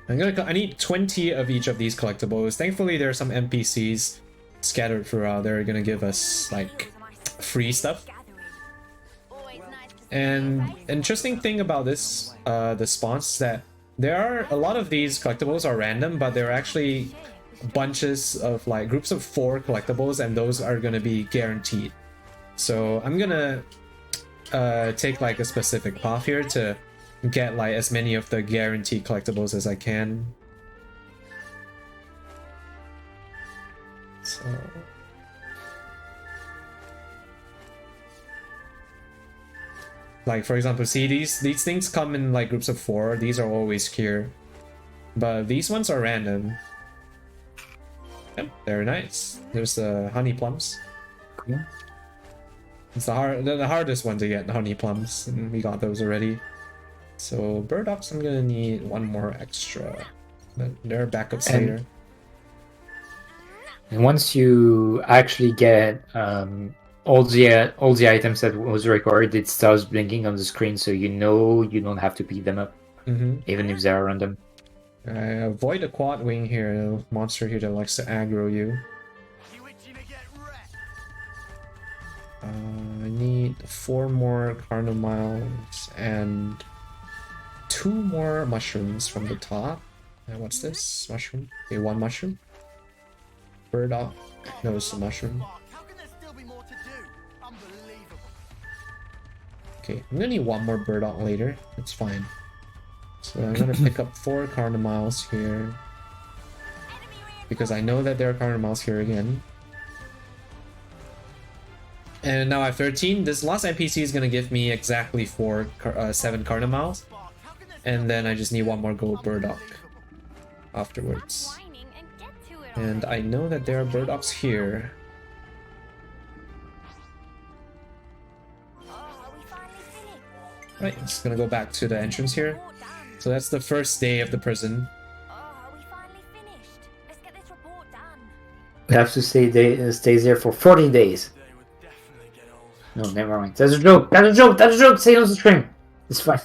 Speaker 1: I need 20 of each of these collectibles. Thankfully, there are some NPCs scattered throughout. They're gonna give us like free stuff. And interesting thing about this, the spawns, is that there are a lot of these collectibles are random, but there are actually bunches of like groups of 4 collectibles, and those are gonna be guaranteed. So I'm gonna take like a specific path here to get like as many of the guaranteed collectibles as I can. So like for example, see these things come in like groups of 4. These are always here, but these ones are random. Yep, they're nice. There's the honey plums.
Speaker 7: Cool.
Speaker 1: It's the hardest one to get, the honey plums, and we got those already. So burdocks, I'm gonna need 1 more extra, but there are backups
Speaker 7: And-
Speaker 1: later.
Speaker 7: And once you actually get all the items that was recorded, it starts blinking on the screen, so you know you don't have to pick them up, even if they are random.
Speaker 1: Avoid a quad wing here, monster here that likes to aggro you.
Speaker 5: You itching to get wrecked?
Speaker 1: I need 4 more Carnomiles and 2 more mushrooms from the top. What's this? Mushroom? Okay, 1 mushroom. Burdock. No, it's a mushroom.
Speaker 5: Mark, how can there still be more to do? Unbelievable.
Speaker 1: Okay, I'm gonna need 1 more burdock later. It's fine. So I'm gonna pick up 4 Carnomiles here. Because I know that there are Carnomiles here again. And now I have 13. This last NPC is gonna give me exactly 7 Carnomiles.
Speaker 5: Mark, how can there
Speaker 1: And then I just need 1 more gold burdock afterwards.
Speaker 4: Whining and get to it
Speaker 1: And I know that there are burdocks here.
Speaker 4: Oh, are we finally finished?
Speaker 1: Right, just gonna go back to the entrance here.
Speaker 4: Report done.
Speaker 1: So that's the first day of the prison.
Speaker 4: Oh, are we finally finished? Let's get this report done.
Speaker 7: We have to stay there for 40 days.
Speaker 5: They would definitely get old.
Speaker 7: No, never mind. That's a joke. That's a joke. That's a joke. Say it on the stream. It's fine.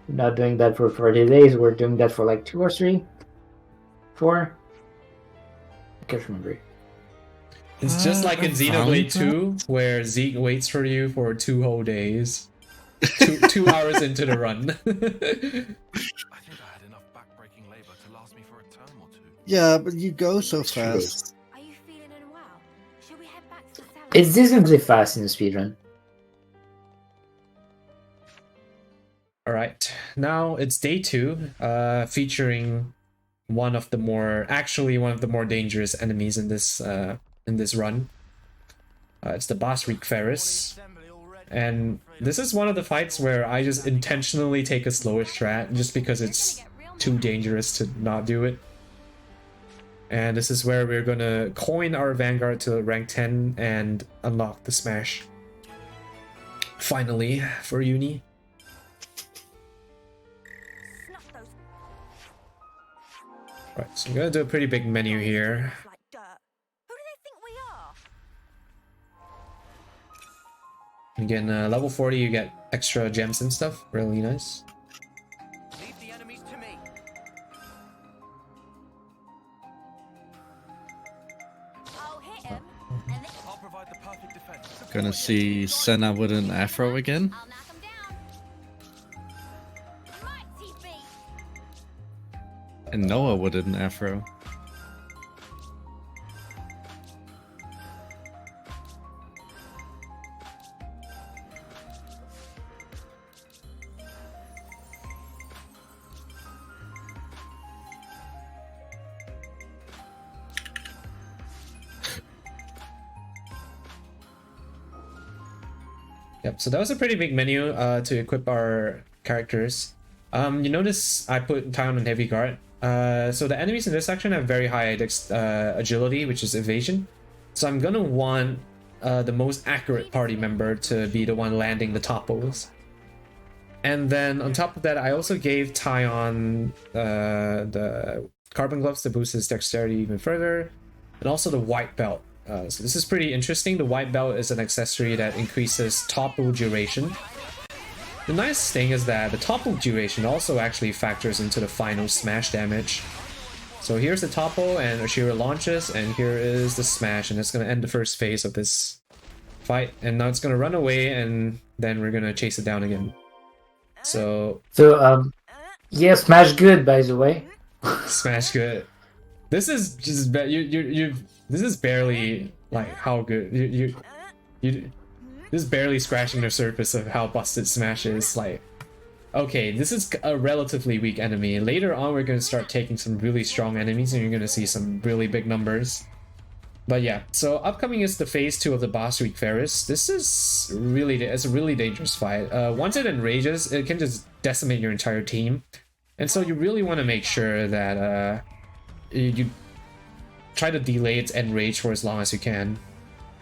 Speaker 7: We're not doing that for 40 days. We're doing that for like 2 or 3, 4. I can't remember.
Speaker 1: It's just like in
Speaker 2: I
Speaker 1: Xenoblade
Speaker 2: found
Speaker 1: 2, where Zeke waits for you for 2 whole days. 2 hours into the run.
Speaker 5: I think I had enough backbreaking labor to last me for a term or 2.
Speaker 2: Yeah, but you go so
Speaker 7: It's true.
Speaker 2: fast.
Speaker 4: Are you feeling unwell? Should we head back to the cell?
Speaker 7: It's decently fast in the speedrun.
Speaker 1: Alright, now it's day 2, featuring one of the more dangerous enemies in this run. It's the boss Reek Ferris. And this is one of the fights where I just intentionally take a slower strat just because it's too dangerous to not do it. And this is where we're gonna coin our Vanguard to rank 10 and unlock the Smash. Finally, for Uni.
Speaker 4: Snuff those
Speaker 1: Right, so I'm gonna do a pretty big menu here.
Speaker 4: like dirt. Who do they think we are?
Speaker 1: Again, level 40 you get extra gems and stuff, really nice.
Speaker 5: Leave the enemies to me.
Speaker 4: I'll hit him, and then
Speaker 5: I'll provide the perfect defense.
Speaker 2: Gonna see Senna with an afro again.
Speaker 4: I'll knock him down. Mighty beast.
Speaker 2: And Noah with an afro.
Speaker 1: Yep, so that was a pretty big menu to equip our characters. You notice I put Taiwan on heavy guard. So the enemies in this section have very high agility, which is evasion. So I'm gonna want the most accurate party member to be the one landing the topples. And then on top of that, I also gave Taiwan the carbon gloves to boost his dexterity even further, and also the white belt. So this is pretty interesting. The white belt is an accessory that increases topple duration. The nice thing is that the topple duration also actually factors into the final smash damage. So here's the topple and Ashira launches, and here is the smash, and it's going to end the first phase of this fight. And now it's going to run away, and then we're going to chase it down again. So
Speaker 7: Yeah, smash good, by the way.
Speaker 1: smash good. This is just this is barely like how good you this is barely scratching the surface of how busted Smash is. Like, okay, this is a relatively weak enemy. Later on, we're going to start taking some really strong enemies, and you're going to see some really big numbers. But yeah, so upcoming is the phase 2 of the boss Reek Ferris. This is it's a really dangerous fight. Once it enrages, it can just decimate your entire team. And so you really want to make sure that you try to delay its enrage for as long as you can.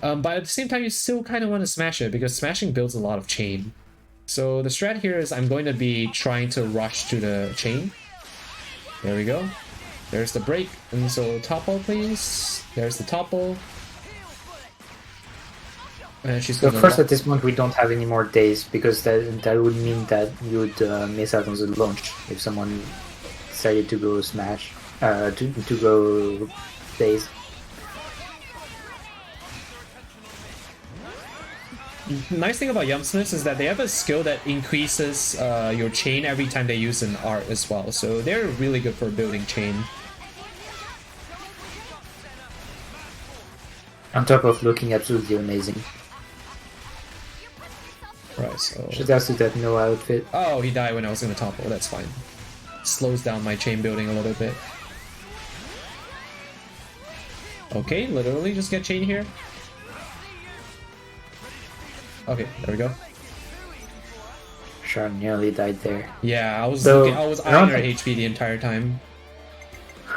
Speaker 1: But at the same time, you still kind of want to smash it, because smashing builds a lot of chain. So the strat here is I'm going to be trying to rush to the chain. There we go. There's the break. And so topple, please. There's the topple. She's
Speaker 7: So
Speaker 1: gonna
Speaker 7: first,
Speaker 1: lo-
Speaker 7: at this point, we don't have any more days because that would mean that you would miss out on the launch if someone decided to go smash, to go days.
Speaker 1: Nice thing about Yumsmiths is that they have a skill that increases your chain every time they use an art as well. So they're really good for building chain.
Speaker 7: On top of looking absolutely amazing.
Speaker 1: Right, so...
Speaker 7: Should also that no outfit.
Speaker 1: Oh, he died when I was gonna topple. That's fine. Slows down my chain building a little bit. Okay, literally just get chain here. Okay, there we go.
Speaker 7: Sure, nearly died there.
Speaker 1: Yeah, I was
Speaker 7: So,
Speaker 1: looking, I was
Speaker 7: I don't
Speaker 1: eyeing her
Speaker 7: think-
Speaker 1: HP the entire time.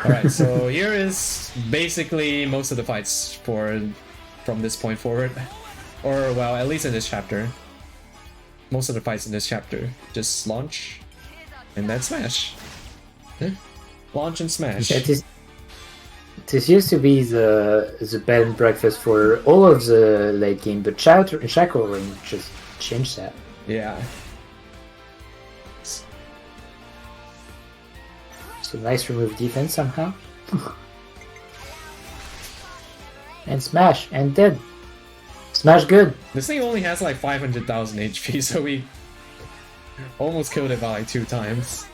Speaker 1: Alright, so here is basically most of the fights from this point forward. Or, well, at least in this chapter. Most of the fights in this chapter. Just launch, and then smash. Launch and smash.
Speaker 7: Yeah, this used to be the bed and breakfast for all of the late game, but Shackle Ring just changed that.
Speaker 1: Yeah.
Speaker 7: So nice remove defense somehow. And smash, and dead. Smash good.
Speaker 1: This thing only has like 500,000 HP, so we almost killed it by like 2 times.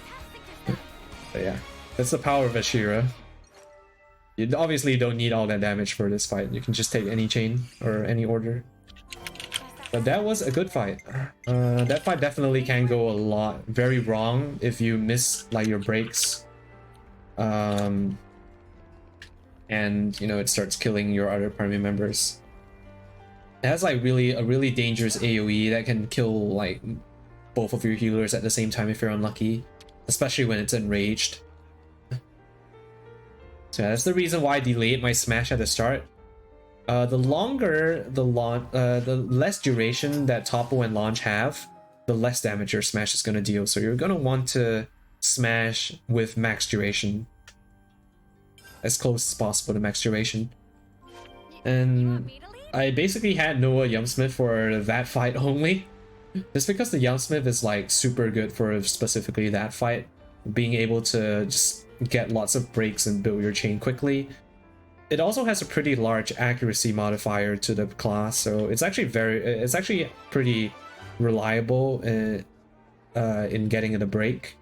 Speaker 1: But yeah, that's the power of Ashira. You obviously don't need all that damage for this fight. You can just take any chain or any order. But that was a good fight. That fight definitely can go a lot very wrong if you miss like your breaks. And you know, it starts killing your other party members. It has like a really dangerous AoE that can kill like both of your healers at the same time if you're unlucky, especially when it's enraged. So yeah, that's the reason why I delayed my smash at the start. The longer the less duration that topple and launch have, the less damage your smash is gonna deal. So you're gonna want to smash with max duration, as close as possible to max duration. And I basically had Noah Yumsmith for that fight only. Just because the Yumsmith is like super good for specifically that fight. Being able to just get lots of breaks and build your chain quickly. It also has a pretty large accuracy modifier to the class, so it's actually pretty reliable in getting it a break.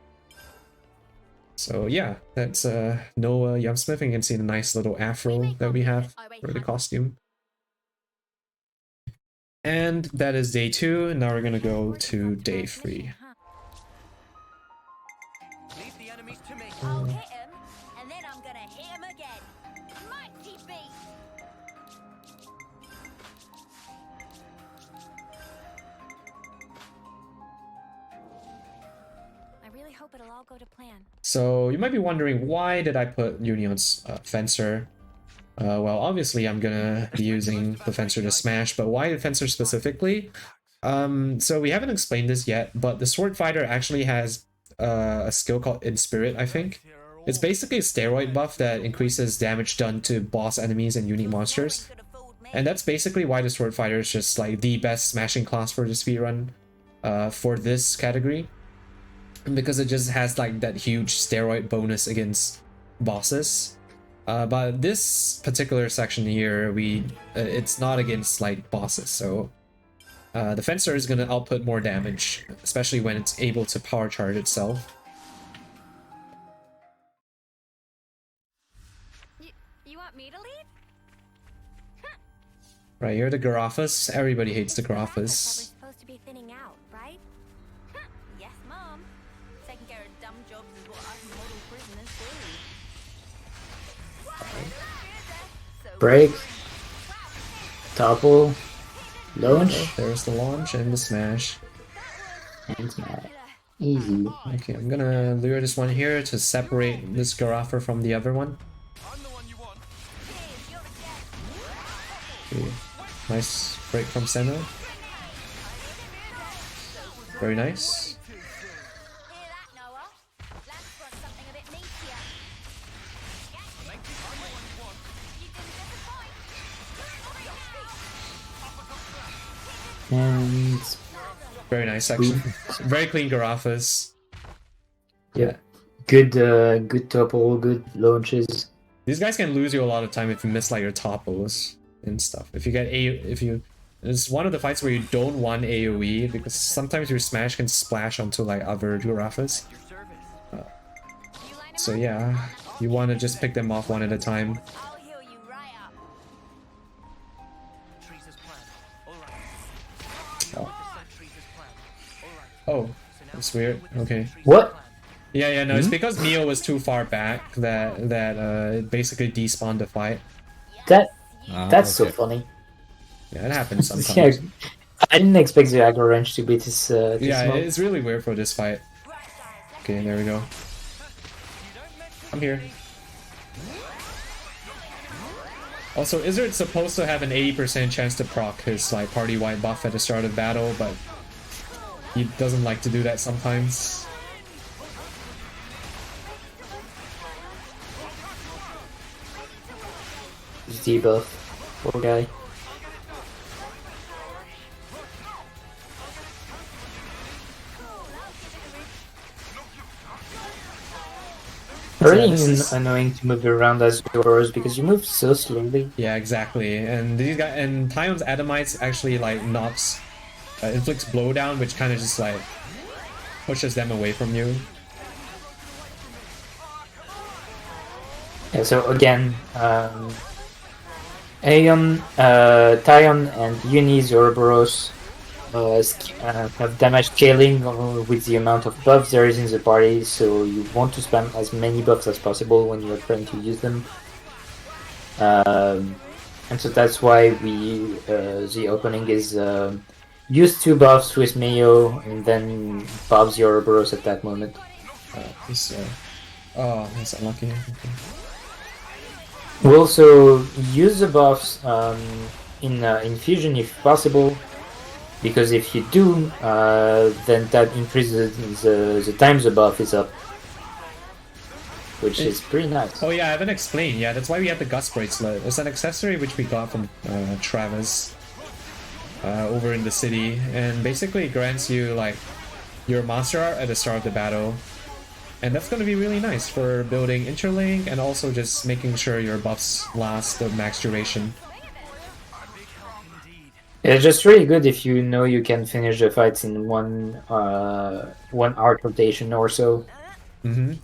Speaker 1: So yeah, that's Noah Yumsmith, and you can see the nice little afro that we have for the costume. And that is day 2, and now we're gonna go to day 3.
Speaker 5: Leave the enemies to me.
Speaker 4: I'll hit him, and then I'm gonna hit him again. Mighty beast! I really hope it'll all go to plan.
Speaker 1: So you might be wondering, why did I put Union's Fencer? Well, obviously I'm gonna be using the Fencer to smash, but why the Fencer specifically? So we haven't explained this yet, but the Sword Fighter actually has a skill called In Spirit, I think. It's basically a steroid buff that increases damage done to boss enemies and unique monsters. And that's basically why the Sword Fighter is just like the best smashing class for the speedrun for this category. Because it just has like that huge steroid bonus against bosses. But this particular section here, it's not against like bosses, so the Fencer is gonna output more damage, especially when it's able to power charge itself.
Speaker 4: You want me to lead?
Speaker 1: Right here, the Garaphas. Everybody hates the
Speaker 4: Probably
Speaker 1: Garaphas.
Speaker 4: supposed to be thinning out, right? Yes, Mom. Taking care of dumb jobs is what us model prisoners do.
Speaker 7: Break. Topple. Launch.
Speaker 1: There's the launch and the smash.
Speaker 7: And smash. Easy.
Speaker 1: Okay, I'm gonna lure this one here to separate this Garaffa from the other one.
Speaker 5: I'm the one you want.
Speaker 1: Okay. Nice break from Senna. Very nice.
Speaker 4: Hear that, Noah? Let's want something a bit meatier. You didn't disappoint.
Speaker 7: And
Speaker 1: Very nice section. Very clean Garafas.
Speaker 7: yeah, good topple, good launches.
Speaker 1: These guys can lose you a lot of time if you miss like your toppos and stuff. If you get it's one of the fights where you don't want AoE because sometimes your smash can splash onto like other Garafas. So yeah, you want to just pick them off one at a time.
Speaker 4: I'll heal you right up.
Speaker 5: Teresa's plan. All right.
Speaker 1: Oh,
Speaker 5: Teresa's plan. All right.
Speaker 1: oh, that's weird. Okay.
Speaker 7: What?
Speaker 1: Yeah, no, it's because Mio was too far back that it basically despawned the fight.
Speaker 7: That's so
Speaker 2: okay.
Speaker 7: funny.
Speaker 1: Yeah, it happens
Speaker 7: Yeah,
Speaker 1: sometimes.
Speaker 7: I didn't expect the aggro range to be this.
Speaker 1: Yeah,
Speaker 7: small.
Speaker 1: it's really weird for this fight. Okay, there we go. I'm here. Also, Izzard's supposed to have an 80% chance to proc his like party-wide buff at the start of battle, but he doesn't like to do that sometimes.
Speaker 7: Debuff, poor guy. Really
Speaker 1: this is-
Speaker 7: annoying to move around as yours because you move so slowly.
Speaker 1: Yeah, exactly. And these guys and Tyon's Adamites actually like knocks, inflicts blowdown, which kind of just like pushes them away from you.
Speaker 7: Yeah, so again, Aeon, Tyon, and Eunice Ouroboros have damage scaling with the amount of buffs there is in the party, so you want to spam as many buffs as possible when you're trying to use them. And so that's why the opening is use 2 buffs with Mayo and then buff the Ouroboros at that moment.
Speaker 1: Oh, that's unlucky. Okay.
Speaker 7: We also use the buffs in Fusion if possible, because if you do, then that increases the time the buff is up, which is pretty nice.
Speaker 1: Oh yeah, I haven't explained. Yeah, that's why we have the Gust Bracelet. It's an accessory which we got from Travis over in the city, and basically it grants you like your monster art at the start of the battle. And that's going to be really nice for building interlink and also just making sure your buffs last the max duration.
Speaker 7: It's just really good if you know you can finish the fights in one art rotation or so.
Speaker 1: Mm-hmm.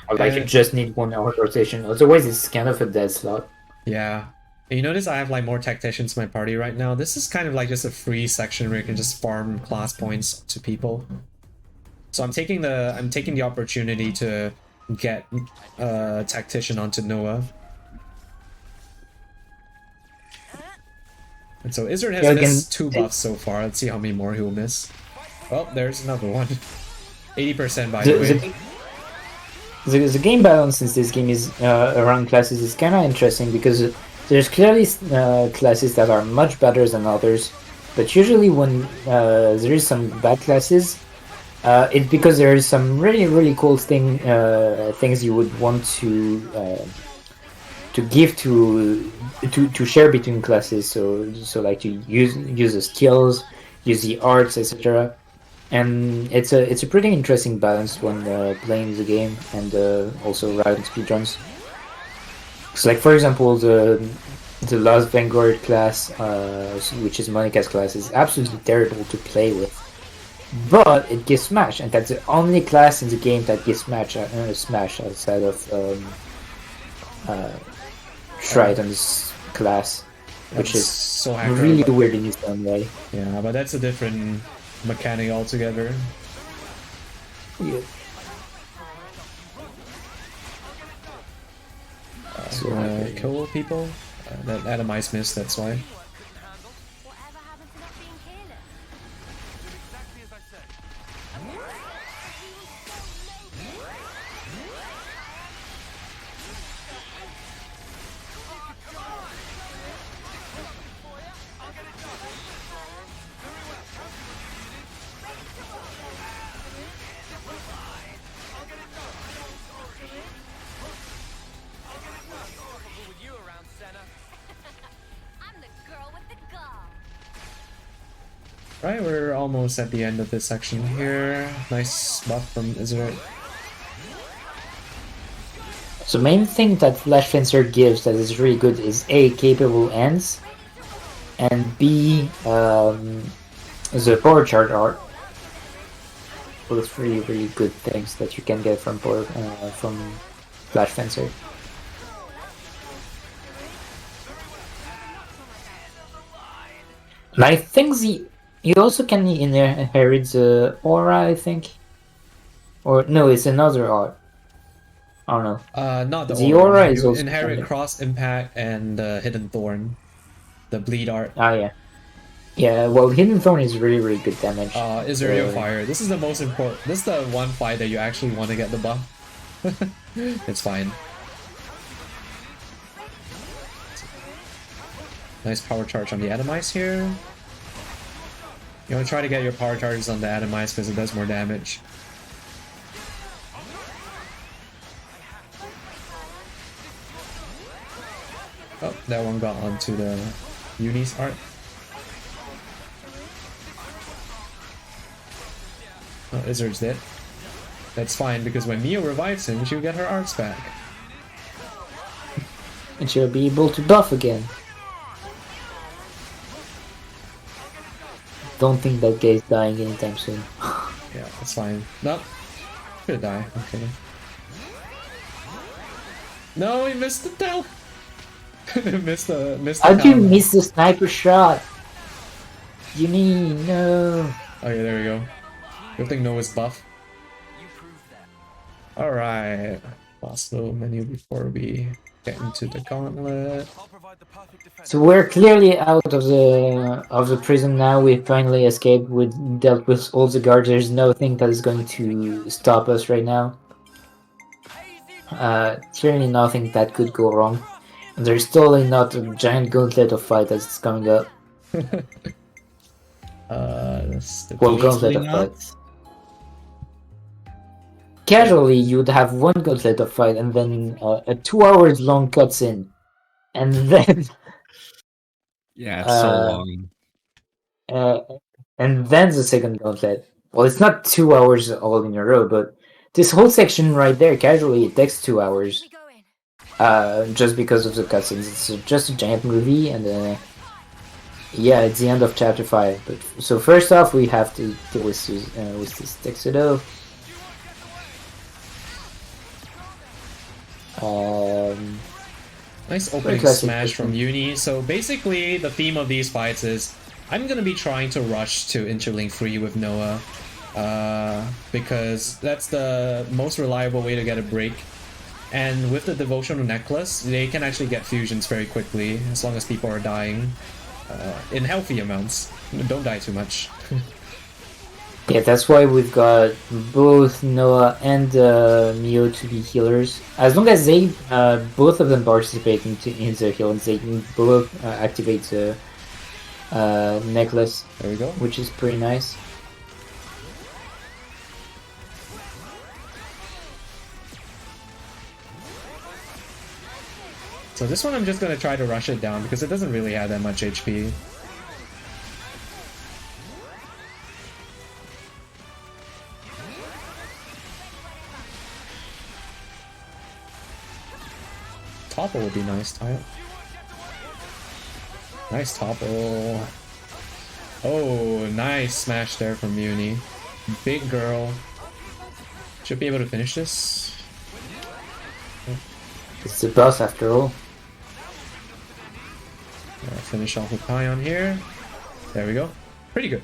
Speaker 7: Or like you just need 1 art rotation. Otherwise, it's kind of a dead slot.
Speaker 1: Yeah. And you notice I have like more tacticians in my party right now. This is kind of like just a free section where you can just farm class points to people. So I'm taking the opportunity to get tactician onto Noah. And so Izzard has missed 2 buffs so far. Let's see how many more he'll miss. Oh, there's another one. 80% by the way.
Speaker 7: The game balance in this game is around classes is kind of interesting because there's clearly classes that are much better than others, but usually when there is some bad classes, it's because there is some really cool things you would want to give to share between classes. So like to use the skills, use the arts, etc. And it's a pretty interesting balance when playing the game and also writing speedruns. So like for example the Lost Vanguard class, which is Monica's class, is absolutely terrible to play with. But it gives smash, and that's the only class in the game that gives smash outside of Triton's class, which is
Speaker 1: so
Speaker 7: really weird in its own way.
Speaker 1: Yeah, but that's a different mechanic altogether.
Speaker 7: Yeah.
Speaker 1: Kill people? That Adamice missed, that's why.
Speaker 4: Whatever happened to not being careless?
Speaker 5: Exactly as I said. With you around, Senna.
Speaker 4: I'm the girl
Speaker 1: Right, we're almost at the end of this section here. Nice buff from Izzard.
Speaker 7: So main thing that Flash Fencer gives that is really good is A, capable ends, and B, the power charge art. Both really good things that you can get from Flash Fencer. And I think you also can inherit the aura, I think. Or no, it's another art. I don't know.
Speaker 1: Not the
Speaker 7: The
Speaker 1: aura.
Speaker 7: aura is
Speaker 1: You
Speaker 7: also
Speaker 1: inherit
Speaker 7: standard.
Speaker 1: cross impact and Hidden Thorn, the bleed art.
Speaker 7: Ah, yeah. Yeah, well, Hidden Thorn is really good damage.
Speaker 1: Israel Fire. This is the most important. This is the one fight that you actually want to get the buff. It's fine. Nice power charge on the Atomize here. You want to try to get your power charges on the Atomize because it does more damage. Oh, that one got onto the Uni's art. Oh, Izzard's dead. That's fine, because when Mio revives him, she'll get her arts back.
Speaker 7: And she'll be able to buff again. Don't think that guy's dying anytime soon.
Speaker 1: Yeah, that's fine. Nope. Could die. Okay. No, he missed the tell. missed the
Speaker 7: How'd you
Speaker 1: tell.
Speaker 7: miss the sniper shot? Uni, no.
Speaker 1: Oh yeah, there we go. Good thing Noah's buff. Alright. Last little menu before we get into the gauntlet.
Speaker 7: So we're clearly out of the prison now. We finally escaped. We dealt with all the guards. There's nothing that is going to stop us right now. Clearly nothing that could go wrong. And there's totally not a giant gauntlet of fight that's coming up.
Speaker 1: That's the
Speaker 7: Well, gauntlet of fight. Casually, you'd have one gauntlet of fight and then a 2 hours long cutscene. And then...
Speaker 2: Yeah, it's so long.
Speaker 7: And then the second gauntlet. Well, it's not 2 hours all in a row, but this whole section right there, casually, it takes 2 hours. Just because of the cutscenes. It's just a giant movie, and yeah, it's the end of chapter 5. But so first off, we have to deal with this Texedo.
Speaker 1: Nice opening smash from Uni. So basically, the theme of these fights is I'm gonna be trying to rush to Interlink 3 with Noah, because that's the most reliable way to get a break. And with the Devotional Necklace, they can actually get fusions very quickly, as long as people are dying in healthy amounts. Don't die too much.
Speaker 7: Yeah, that's why we've got both Noah and Mio to be healers. As long as they, both of them participate in the healings, they can both activate the necklace.
Speaker 1: There we go.
Speaker 7: Which is pretty nice.
Speaker 1: So this one I'm just gonna try to rush it down because it doesn't really have that much HP. Topple would be nice, Tile. Nice topple. Oh, nice smash there from Uni. Big girl. Should be able to finish this.
Speaker 7: It's the boss after all.
Speaker 1: Finish off with Pion here. There we go. Pretty good.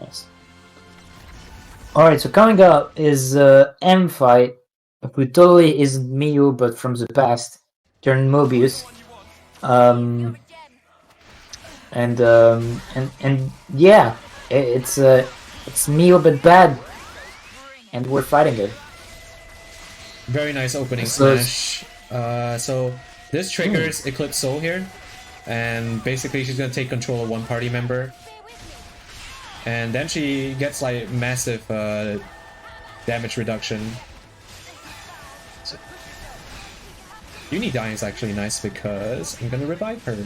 Speaker 7: Nice. Alright, so coming up is M fight, who totally isn't Miyu but from the past, turned Mobius. And yeah, it's Miyu but bad, and we're fighting her.
Speaker 1: Very nice opening
Speaker 7: So
Speaker 1: smash. So this triggers Eclipse Soul here, and basically she's gonna take control of one party member, and then she gets like massive damage reduction. So, Uni dying is actually nice because I'm gonna revive her.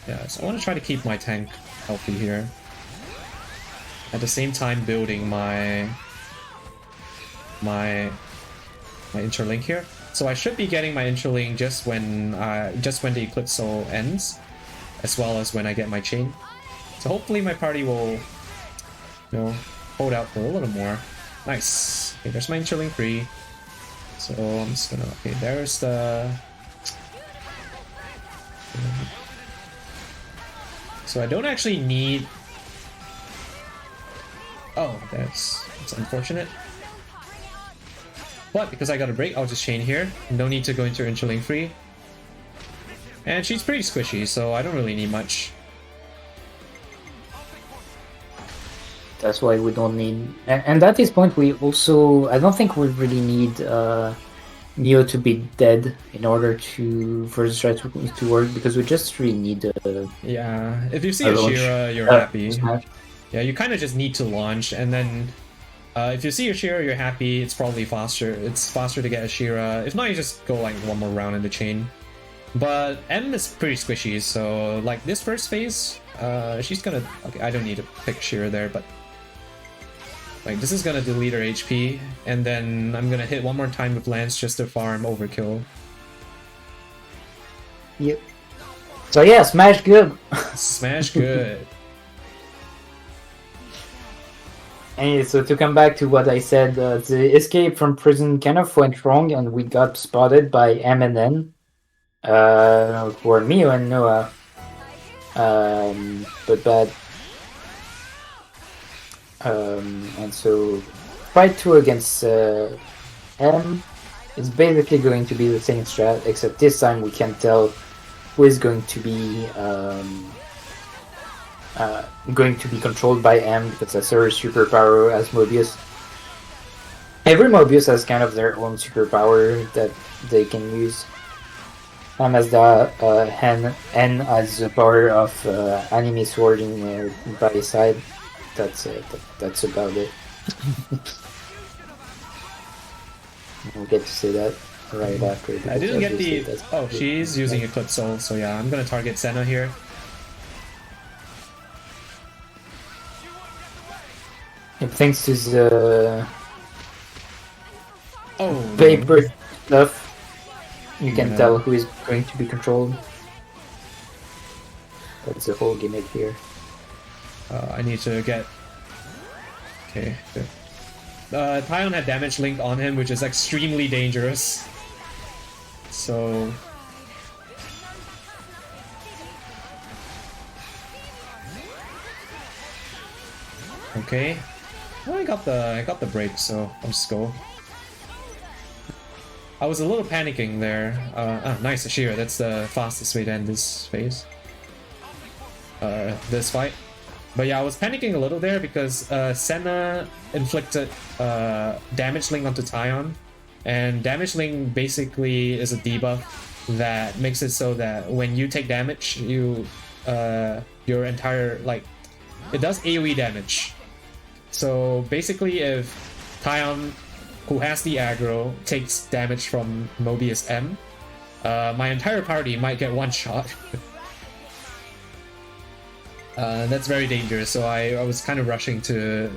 Speaker 1: Yeah, so I want to try to keep my tank healthy here. At the same time, building my interlink here. So I should be getting my interlink just when the Eclipse Soul ends, as well as when I get my chain. So hopefully my party will, hold out for a little more. Nice. Okay, there's my interlink free. So I'm just gonna. Okay, there's the. So I don't actually need. Oh, that's unfortunate. But because I got a break, I'll just chain here. No need to go into interlink free. And she's pretty squishy, so I don't really need much.
Speaker 7: That's why we don't need... And at this point, we also... I don't think we really need Neo to be dead in order for the strat to work, because we just really need...
Speaker 1: yeah, if you see Ashira, you're happy.
Speaker 7: Smash.
Speaker 1: Yeah, you kind of just need to launch, and then... if you see Ashira, you're happy. It's probably faster. It's faster to get Ashira. If not, you just go like one more round in the chain. But M is pretty squishy, so like this first phase, she's gonna... Okay, I don't need to pick Ashira there, but... Like, this is gonna delete her HP, and then I'm gonna hit one more time with Lance just to farm overkill.
Speaker 7: Yep. So yeah, smash good.
Speaker 1: Smash good.
Speaker 7: And so to come back to what I said, the escape from prison kind of went wrong, and we got spotted by M and N, for Mio and Noah. But bad. And so fight 2 against M is basically going to be the same strat, except this time we can tell who is going to be controlled by M, because that's her superpower as Mobius. Every Mobius has kind of their own superpower that they can use. M has the N has the power of anime sword by his side. That's about it. I'll get to say that right after.
Speaker 1: I didn't get the... Oh, she's using Eclipse Soul, so yeah, I'm gonna target Senna here.
Speaker 7: And thanks to the
Speaker 1: Oh,
Speaker 7: paper stuff, you can tell who is going to be controlled. That's the whole gimmick here.
Speaker 1: I need to get... Okay, good. Tyon had damage linked on him, which is extremely dangerous. So... Okay. Well, I got the break, so I'll just go. I was a little panicking there. Nice Ashira, that's the fastest way to end this phase. This fight. But yeah, I was panicking a little there because Senna inflicted damage link onto Tyon, and damage link basically is a debuff that makes it so that when you take damage, your entire it does AoE damage. So basically, if Tyon, who has the aggro, takes damage from Mobius M, my entire party might get one shot. That's very dangerous, so I was kind of rushing to...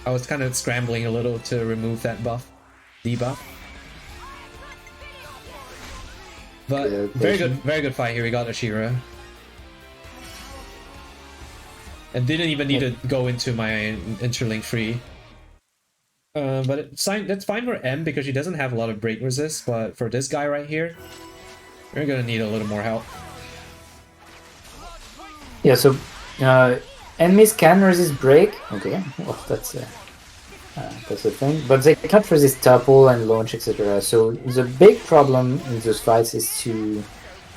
Speaker 1: I was kind of scrambling a little to remove that debuff. But very good fight here. We got Ashira. And didn't even need to go into my interlink free. But that's fine for M because she doesn't have a lot of break resist, but for this guy right here, we're gonna need a little more help.
Speaker 7: Yeah, so enemies can resist break. Okay, well that's the thing. But they can't resist topple and launch, etc. So the big problem in those fights is to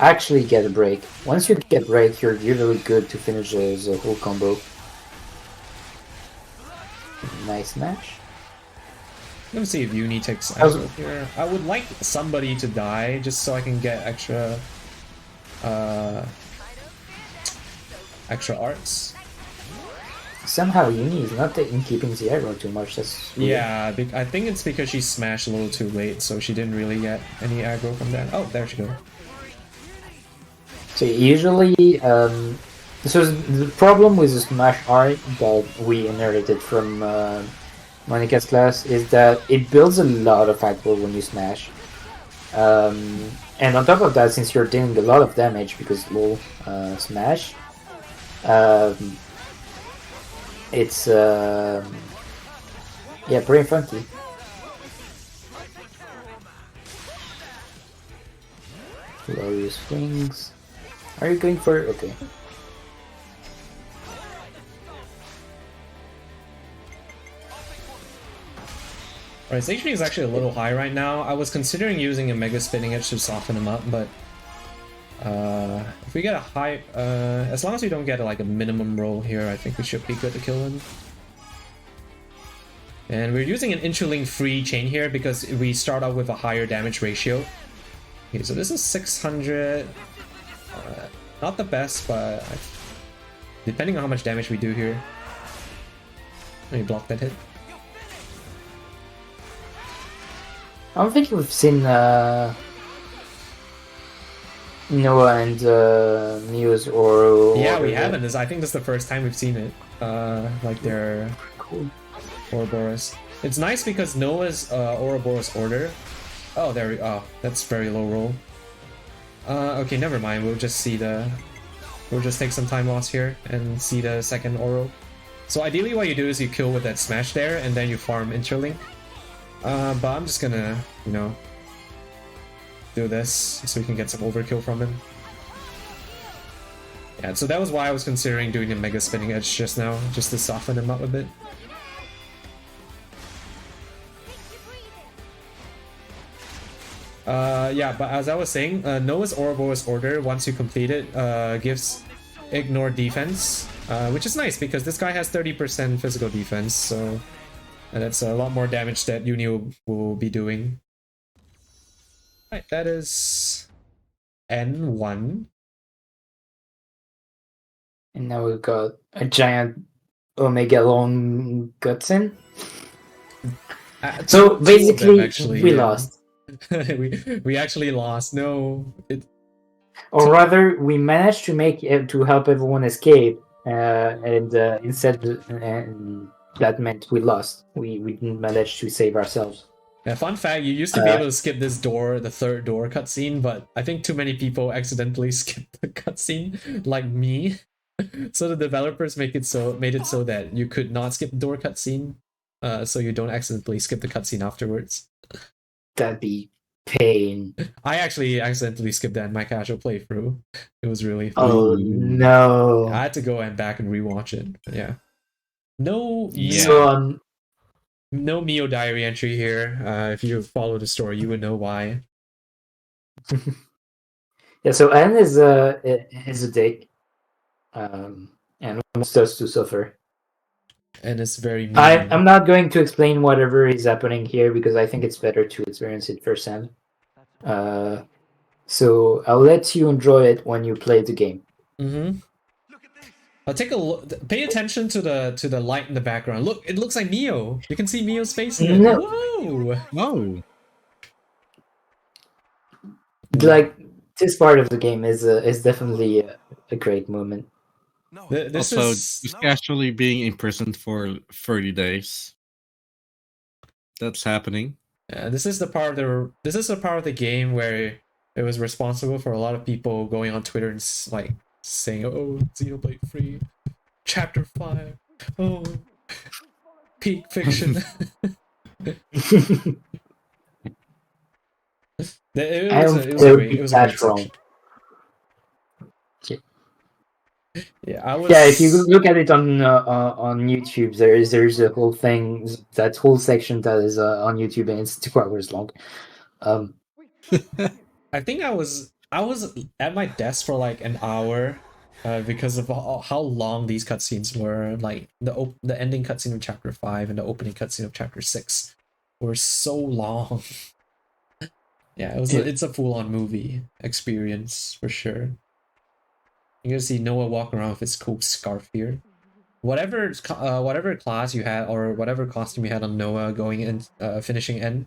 Speaker 7: actually get a break. Once you get break, you're usually good to finish the whole combo. Nice match.
Speaker 1: Let me see if Uni takes aggro here. I would like somebody to die just so I can get extra arts.
Speaker 7: Somehow Uni is not keeping the aggro too much. That's weird.
Speaker 1: Yeah, I think it's because she smashed a little too late, so she didn't really get any aggro from that. Oh, there she goes.
Speaker 7: So usually So the problem with the Smash art that we inherited from Monica's class is that it builds a lot of hyper when you smash. And on top of that, since you're dealing a lot of damage because low smash, it's yeah, pretty funky. Glorious wings. Are you going for okay?
Speaker 1: Alright, his HP is actually a little high right now. I was considering using a Mega Spinning Edge to soften him up, but if we get a high, as long as we don't get like a minimum roll here, I think we should be good to kill him. And we're using an interlink free chain here because we start out with a higher damage ratio. Okay, so this is 600. Not the best, but depending on how much damage we do here. Let me block that hit.
Speaker 7: I don't think we've seen Noah and Muse or
Speaker 1: Yeah, we haven't. I think this is the first time we've seen it. Like their
Speaker 7: Cool.
Speaker 1: Ouroboros. It's nice because Noah's Ouroboros order. Oh, there we go. Oh, that's very low roll. Okay, never mind. We'll just see the. We'll just take some time loss here and see the second Oro. So ideally, what you do is you kill with that smash there, and then you farm interlink. But I'm just gonna, you know, do this so we can get some overkill from him. Yeah, so that was why I was considering doing a Mega Spinning Edge just now, just to soften him up a bit. Yeah, but as I was saying, Noah's Ouroboros order, once you complete it, gives ignore defense, which is nice because this guy has 30% physical defense, so that's a lot more damage that Uni will be doing. Right, that is N1.
Speaker 7: And now we've got a giant Omega Long Gutsin. So basically, we lost.
Speaker 1: we actually lost. No,
Speaker 7: Or rather, we managed to make to help everyone escape, and instead, that meant we lost. We didn't manage to save ourselves.
Speaker 1: yeah, fun fact, you used to be able to skip this door, the third door cutscene, but I think too many people accidentally skipped the cutscene, like me. So the developers made it so that you could not skip the door cutscene, so you don't accidentally skip the cutscene afterwards.
Speaker 7: That'd be pain.
Speaker 1: I actually accidentally skipped that in my casual playthrough. It was really fun.
Speaker 7: Oh no!
Speaker 1: I had to go back and rewatch it. But yeah. No,
Speaker 2: Yeah.
Speaker 7: So
Speaker 1: no Mio diary entry here. If you follow the story, you would know why.
Speaker 7: yeah. So N is a dick, and wants us to suffer.
Speaker 1: And it's very mean.
Speaker 7: I'm not going to explain whatever is happening here because I think it's better to experience it firsthand. So I'll let you enjoy it when you play the game.
Speaker 1: Mm-hmm. I'll take a look. Pay attention to the light in the background. Look, it looks like Mio. You can see Mio's face in it.
Speaker 7: No.
Speaker 1: Whoa!
Speaker 2: Oh,
Speaker 7: Like this part of the game is definitely a great moment.
Speaker 5: No.
Speaker 1: This
Speaker 2: also
Speaker 1: is
Speaker 2: just casually being imprisoned for 30 days. That's happening.
Speaker 1: this is the part of the game where it was responsible for a lot of people going on Twitter and like saying, "Oh, Xenoblade 3, Chapter 5, oh, peak fiction." It was a great section. Yeah, I was.
Speaker 7: Yeah, if you look at it on YouTube, there's a whole thing, that whole section that is on YouTube, and it's 2 hours long.
Speaker 1: I think I was at my desk for like an hour, because of how long these cutscenes were. Like the ending cutscene of Chapter 5 and the opening cutscene of Chapter 6 were so long. Yeah, it's a full-on movie experience for sure. You're gonna see Noah walk around with his cool scarf here. Whatever class you had or whatever costume you had on Noah going in, finishing N,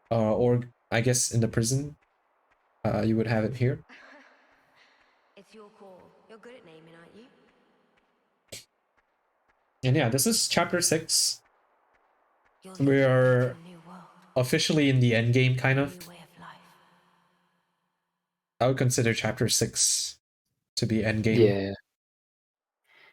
Speaker 1: or I guess in the prison, you would have it here.
Speaker 6: It's your call. You're good at naming, aren't you?
Speaker 1: And yeah, this is chapter 6.
Speaker 6: You're
Speaker 1: We
Speaker 6: leading
Speaker 1: are
Speaker 6: into a new world,
Speaker 1: officially in the end game, kind
Speaker 6: a
Speaker 1: of.
Speaker 6: new way of life.
Speaker 1: I would consider chapter 6 to be end game.
Speaker 7: Yeah.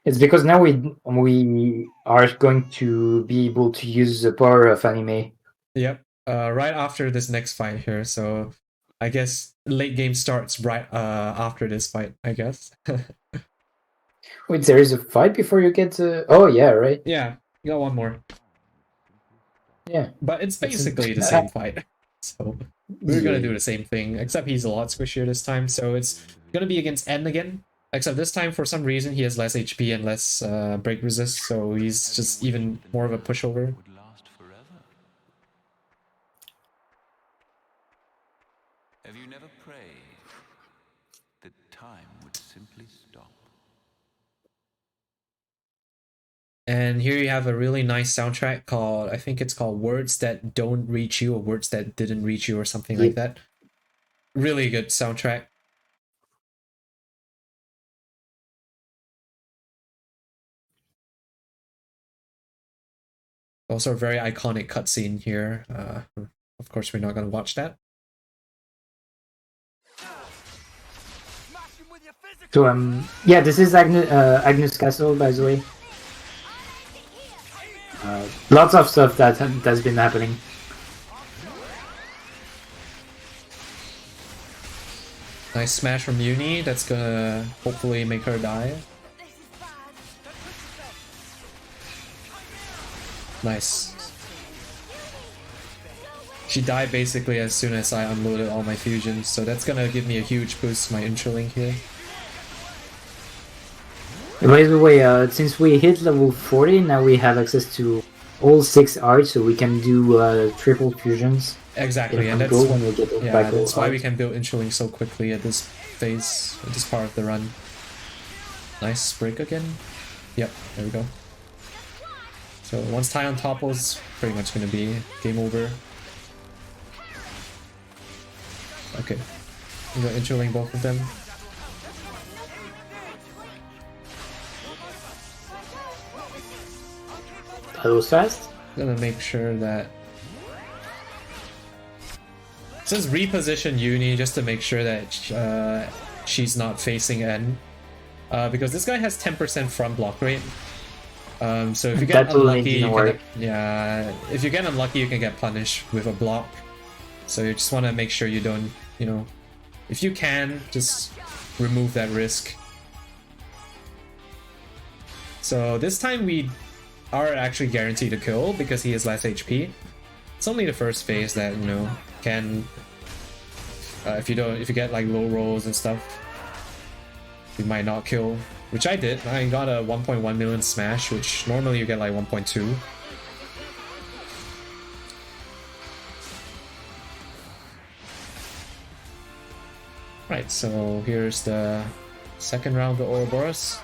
Speaker 7: It's because now we are going to be able to use the power of anime.
Speaker 1: Yep. Right after this next fight here, so I guess late game starts right after this fight, I guess.
Speaker 7: Wait, there is a fight before you get to... Oh, yeah, right.
Speaker 1: Yeah, you got one more.
Speaker 7: Yeah.
Speaker 1: But it's
Speaker 7: That's
Speaker 1: basically the same fight. So we're gonna do the same thing, except he's a lot squishier this time, so it's gonna be against N again. Except this time, for some reason, he has less HP and less break resist, so he's just even more of a pushover.
Speaker 5: Would last forever. Have you never prayed that time would simply stop?
Speaker 1: And here you have a really nice soundtrack called, I think it's called Words That Don't Reach You, or Words That Didn't Reach You, or something like that. Really good soundtrack. Also a very iconic cutscene here. Of course, we're not going to watch that.
Speaker 7: So, yeah, this is Agnes Castle, by the way. Lots of stuff that's been happening.
Speaker 1: Nice smash from Uni. That's gonna hopefully make her die. Nice. She died basically as soon as I unloaded all my fusions, so that's gonna give me a huge boost to my Intralink here.
Speaker 7: By the way, since we hit level 40, now we have access to all 6 arts, so we can do triple fusions.
Speaker 1: Exactly, and that's why we can build Intralink so quickly at this phase, at this part of the run. Nice break again. Yep, there we go. So once Taion topples, pretty much gonna be game over. Okay, I'm gonna Intralink both of them.
Speaker 7: Are those fast?
Speaker 1: Gonna make sure that it says reposition Uni just to make sure that she's not facing N, because this guy has 10% front block rate. So if you get unlucky, if you get unlucky, you can get punished with a block. So you just want to make sure you don't, if you can, just remove that risk. So this time we are actually guaranteed to kill because he has less HP. It's only the first phase that can if you get like low rolls and stuff, you might not kill, which I did. I got a 1.1 million smash, which normally you get like 1.2. Right, so here's the second round of the Ouroboros.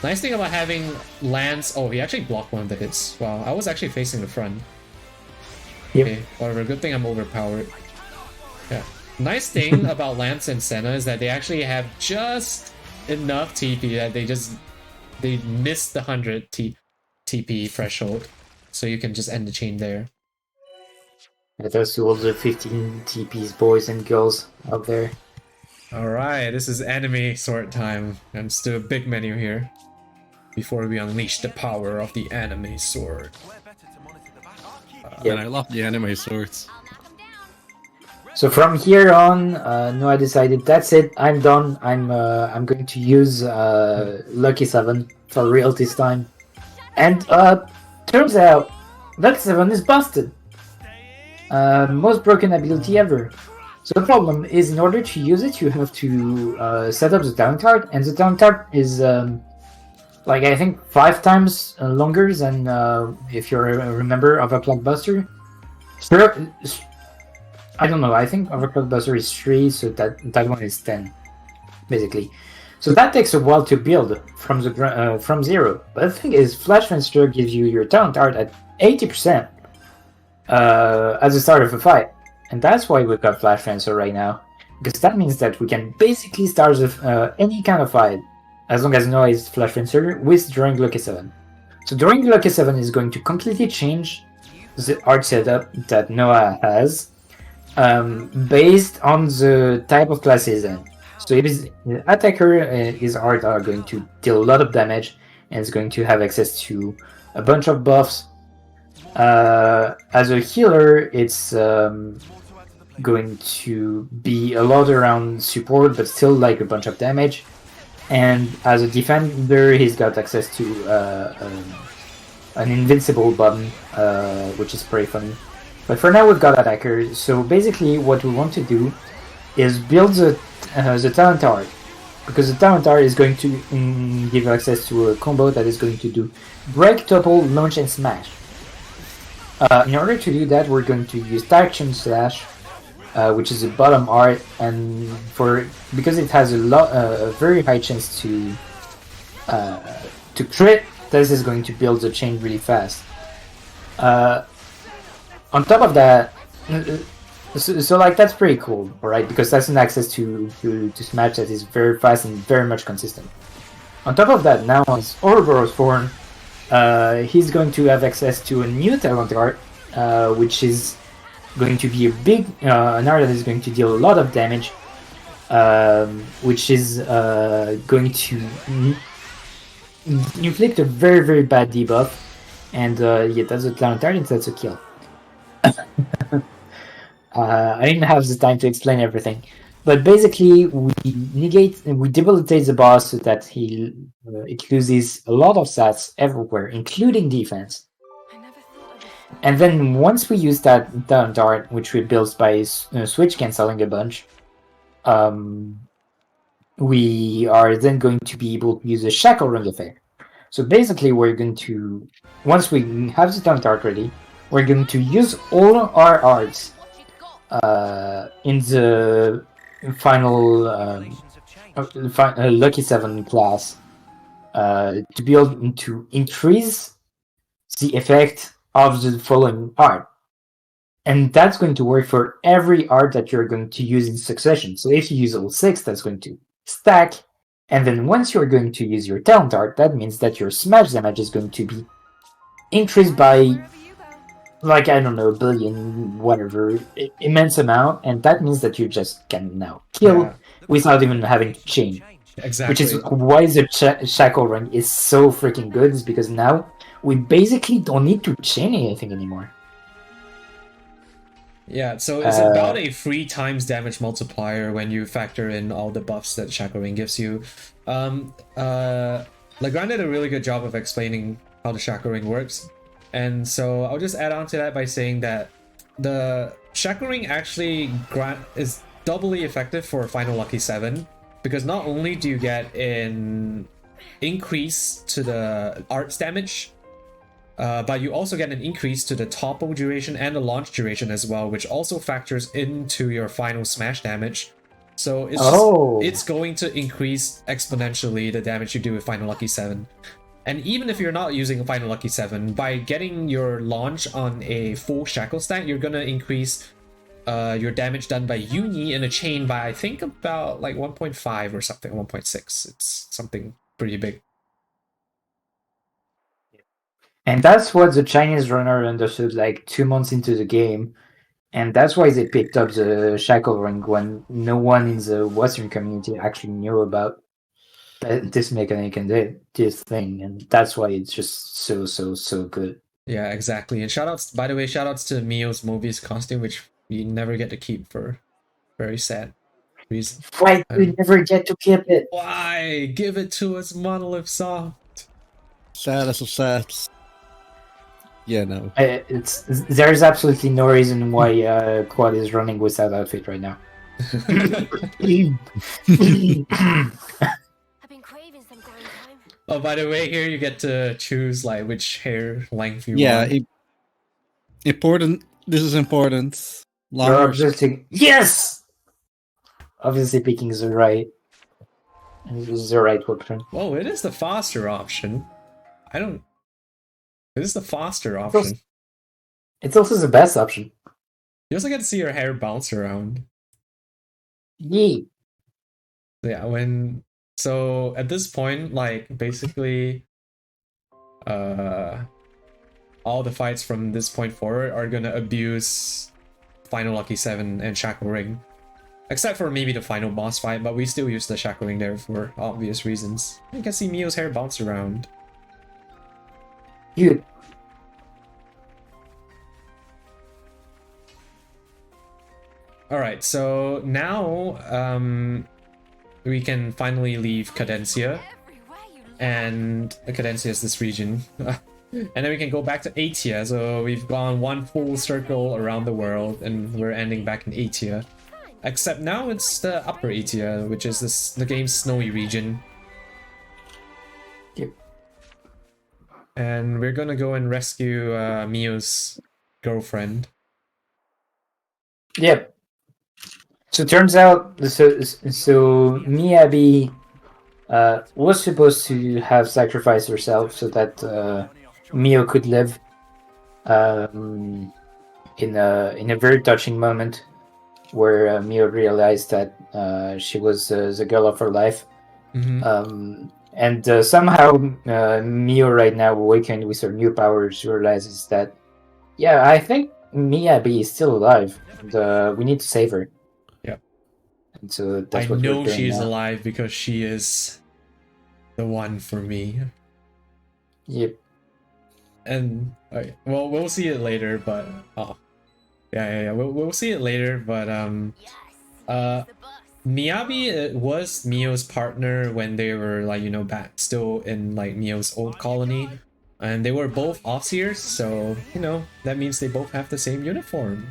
Speaker 1: Nice thing about having Lance... Oh, he actually blocked one of the hits. Wow, I was actually facing the front.
Speaker 7: Yep.
Speaker 1: Okay, whatever. Good thing I'm overpowered. Yeah. Nice thing about Lance and Senna is that they actually have just enough TP that they missed the 100 TP threshold. So you can just end the chain there.
Speaker 7: That's to all the 15 TPs, boys and girls out there.
Speaker 1: Alright, this is anime sword time. And still a big menu here. Before we unleash the power of the anime sword.
Speaker 2: And I love the anime swords.
Speaker 7: So from here on, I decided that's it. I'm done. I'm going to use Lucky 7 for real this time. And turns out Lucky 7 is busted. Most broken ability ever. So the problem is, in order to use it, you have to set up the down card, and the down card is like I think 5 times longer than if you remember Overclock Buster. So, I don't know. I think Overclock Buster is 3, so that one is 10, basically. So that takes a while to build from the from 0. But the thing is, Flash Transfer gives you your down card at 80% at the start of a fight. And that's why we've got Flash Transfer right now. Because that means that we can basically start any kind of fight as long as Noah is Flash Fencer, with during Lucky 7. So during Lucky 7 is going to completely change the art setup that Noah has based on the type of class he's in. So if his attacker, his art are going to deal a lot of damage and is going to have access to a bunch of buffs. As a healer, it's going to be a lot around support, but still like a bunch of damage. And as a defender, he's got access to an invincible button, which is pretty funny. But for now, we've got attacker. So basically, what we want to do is build the talent art, because the talent art is going to give access to a combo that is going to do break, topple, launch, and smash. In order to do that, we're going to use Traction Slash, which is a bottom art, and because it has a very high chance to crit, this is going to build the chain really fast. On top of that, so like that's pretty cool, right? Because that's an access to smash that is very fast and very much consistent. On top of that, now on Ouroboros form, he's going to have access to a new talent art, which is going to be a big an art that is going to deal a lot of damage, which is going to inflict a very, very bad debuff, and yeah, that's a talent art and that's a kill. I didn't have the time to explain everything, but basically we debilitate the boss so that it loses a lot of stats everywhere, including defense. And then once we use that talent art, which we built by switch canceling a bunch, we are then going to be able to use a shackle ring effect. So basically, we're going to, once we have the talent art ready, we're going to use all our arts in the final Lucky 7 class to be able to increase the effect of the following art. And that's going to work for every art that you're going to use in succession. So if you use all 6, that's going to stack. And then once you're going to use your talent art, that means that your smash damage is going to be increased by, like, I don't know, 1 billion, whatever, immense amount. And that means that you just can now kill without even having to chain.
Speaker 1: Exactly.
Speaker 7: Which is why the shackle ring is so freaking good, is because now we basically don't need to chain anything anymore.
Speaker 1: Yeah, so it's about a 3 times damage multiplier when you factor in all the buffs that Shackle Ring gives you. Legrand did a really good job of explaining how the Shackle Ring works. And so I'll just add on to that by saying that the Shackle Ring actually is doubly effective for Final Lucky 7, because not only do you get an increase to the arts damage, but you also get an increase to the topple duration and the launch duration as well, which also factors into your final smash damage. So it's going to increase exponentially the damage you do with Final Lucky 7. And even if you're not using Final Lucky 7, by getting your launch on a full shackle stack, you're going to increase your damage done by Uni in a chain by, I think, about like 1.5 or something, 1.6. It's something pretty big.
Speaker 7: And that's what the Chinese runner understood like 2 months into the game. And that's why they picked up the shackle ring when no one in the Western community actually knew about this mechanic and this thing. And that's why it's just so good.
Speaker 1: Yeah, exactly. And by the way, shoutouts to Mio's Mobius costume, which we never get to keep for very sad reason.
Speaker 7: Why do we never get to keep it?
Speaker 1: Why? Give it to us, Monolith Soft.
Speaker 2: Saddest of sads. Yeah, no.
Speaker 7: There's absolutely no reason why Quad is running with that outfit right now.
Speaker 4: I've been craving some grind time.
Speaker 1: Oh, by the way, here you get to choose like which hair length you want.
Speaker 2: Yeah, important. This is important.
Speaker 7: Yes! Obviously picking the right option.
Speaker 1: Oh, it is the faster option. It is the faster option.
Speaker 7: It's also the best option.
Speaker 1: You also get to see your hair bounce around.
Speaker 7: Yeah.
Speaker 1: Yeah, when So at this point, like basically, all the fights from this point forward are gonna abuse Final Lucky 7 and Shackle Ring. Except for maybe the final boss fight, but we still use the Shackle Ring there for obvious reasons. You can see Mio's hair bounce around.
Speaker 7: You.
Speaker 1: Alright, so now we can finally leave Cadencia. And Cadencia is this region. And then we can go back to Atia. So we've gone one full circle around the world and we're ending back in Atia. Except now it's the Upper Atia, which is the game's snowy region.
Speaker 7: Yep.
Speaker 1: And we're gonna go and rescue Mio's girlfriend.
Speaker 7: Yep. So it turns out, so Miyabi was supposed to have sacrificed herself so that Mio could live. In a very touching moment, where Mio realized that she was the girl of her life.
Speaker 1: Mm-hmm.
Speaker 7: And somehow Mio right now, awakened with her new powers, realizes that, yeah, I think Miyabi is still alive, and we need to save her.
Speaker 1: Yep.
Speaker 7: And so that's
Speaker 1: I
Speaker 7: what
Speaker 1: know
Speaker 7: we're doing
Speaker 1: she's
Speaker 7: now.
Speaker 1: alive because she is the one for me.
Speaker 7: Yep.
Speaker 1: And well, we'll see it later, but yeah. We'll see it later, but Miyabi was Mio's partner when they were like, you know, back still in like Mio's old colony, and they were both Offseers, so you know that means they both have the same uniform.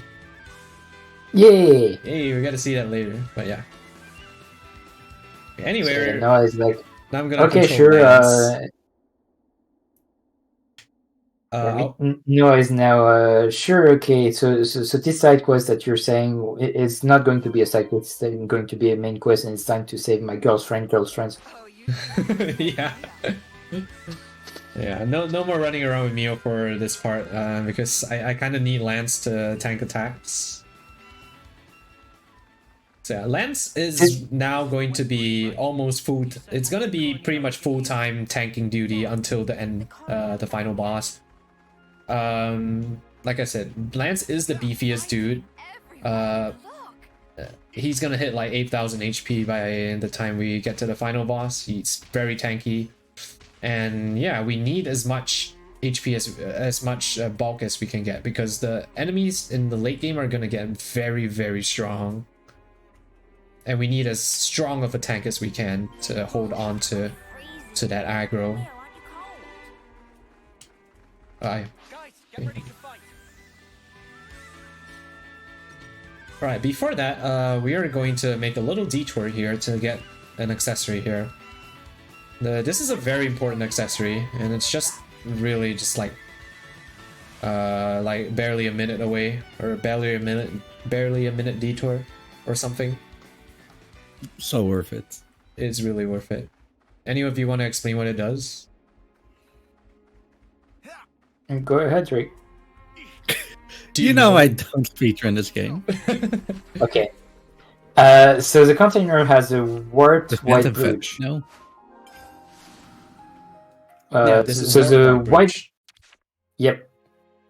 Speaker 7: Yay!
Speaker 1: Hey, we gotta see that later, but yeah. Anyway,
Speaker 7: So now it's like,
Speaker 1: now I'm gonna
Speaker 7: okay,
Speaker 1: control
Speaker 7: sure.
Speaker 1: Lance.
Speaker 7: Noah is now sure. Okay, so this side quest that you're saying it's not going to be a side quest; it's going to be a main quest, and it's time to save my girlfriend.
Speaker 1: Yeah. Yeah, no more running around with Mio for this part, because I kind of need Lance to tank attacks. So yeah, Lance is now going to be almost full. It's gonna be pretty much full-time tanking duty until the end, the final boss. Like I said, Lance is the beefiest dude. He's gonna hit like 8,000 HP by the time we get to the final boss. He's very tanky, and yeah, we need as much HP as much bulk as we can get, because the enemies in the late game are gonna get very strong, and we need as strong of a tank as we can to hold on to that aggro. Alright, before that, we are going to make a little detour here to get an accessory here. This is a very important accessory, and it's just really just like barely a minute away, or barely a minute detour or something.
Speaker 2: So worth it.
Speaker 1: It's really worth it. Any of you want to explain what it does?
Speaker 7: Go ahead, Rick.
Speaker 1: Do
Speaker 2: you know I don't feature in this game.
Speaker 7: Okay. So the container has a warped white brooch.
Speaker 2: No.
Speaker 1: This is
Speaker 7: So the
Speaker 1: warped
Speaker 7: white. Yep.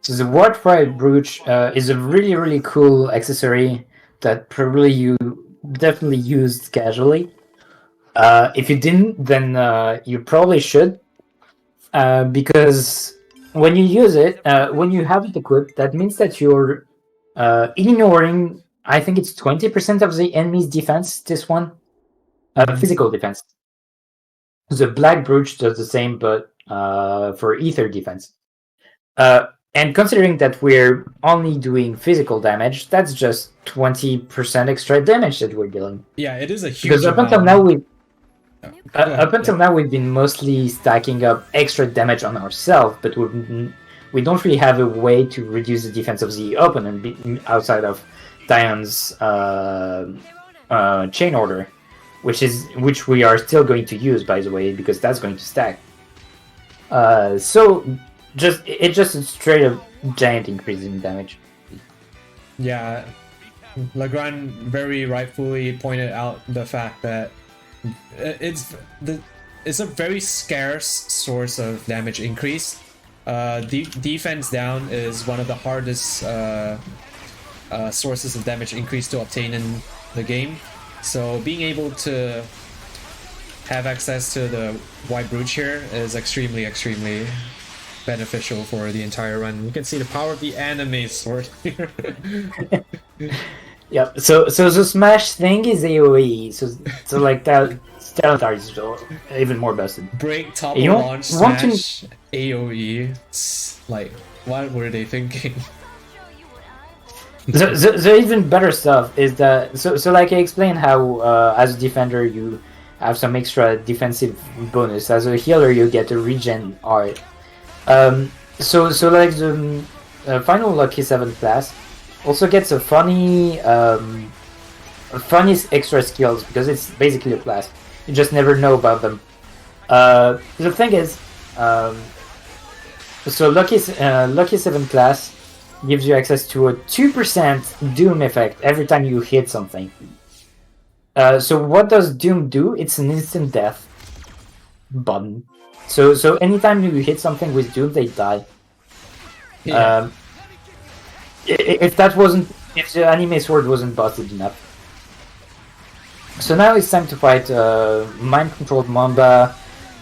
Speaker 7: So the warped white brooch is a really cool accessory that probably you definitely used casually. If you didn't, then you probably should, because when you use it, when you have it equipped, that means that you're ignoring, I think it's 20% of the enemy's defense, this one. Physical defense. The black brooch does the same, but for ether defense. And considering that we're only doing physical damage, that's just 20% extra damage that we're dealing.
Speaker 1: Yeah, it is a huge
Speaker 7: Because up until now we've been mostly stacking up extra damage on ourselves, but we don't really have a way to reduce the defense of the opponent outside of Dion's chain order, which we are still going to use, by the way, because that's going to stack. So it's just a straight up giant increase in damage.
Speaker 1: Yeah, Legrand very rightfully pointed out the fact that it's it's a very scarce source of damage increase. Defense down is one of the hardest sources of damage increase to obtain in the game. So being able to have access to the White Brooch here is extremely beneficial for the entire run. You can see the power of the anime sword here.
Speaker 7: Yep. So the smash thing is AOE. So like that, Talent is even more busted.
Speaker 1: Break, topple,
Speaker 7: You
Speaker 1: launch,
Speaker 7: want to-
Speaker 1: smash, AOE. It's like, what were they thinking?
Speaker 7: The even better stuff is that so like I explained how as a defender you have some extra defensive bonus. As a healer you get a regen art. So like the final Lucky 7 class also gets a funny extra skills because it's basically a class. You just never know about them. The thing is, so Lucky 7 class gives you access to a 2% Doom effect every time you hit something. So what does Doom do? It's an instant death button. So anytime you hit something with Doom, they die.
Speaker 1: Yeah.
Speaker 7: If the anime sword wasn't busted enough. So now it's time to fight mind-controlled Mamba,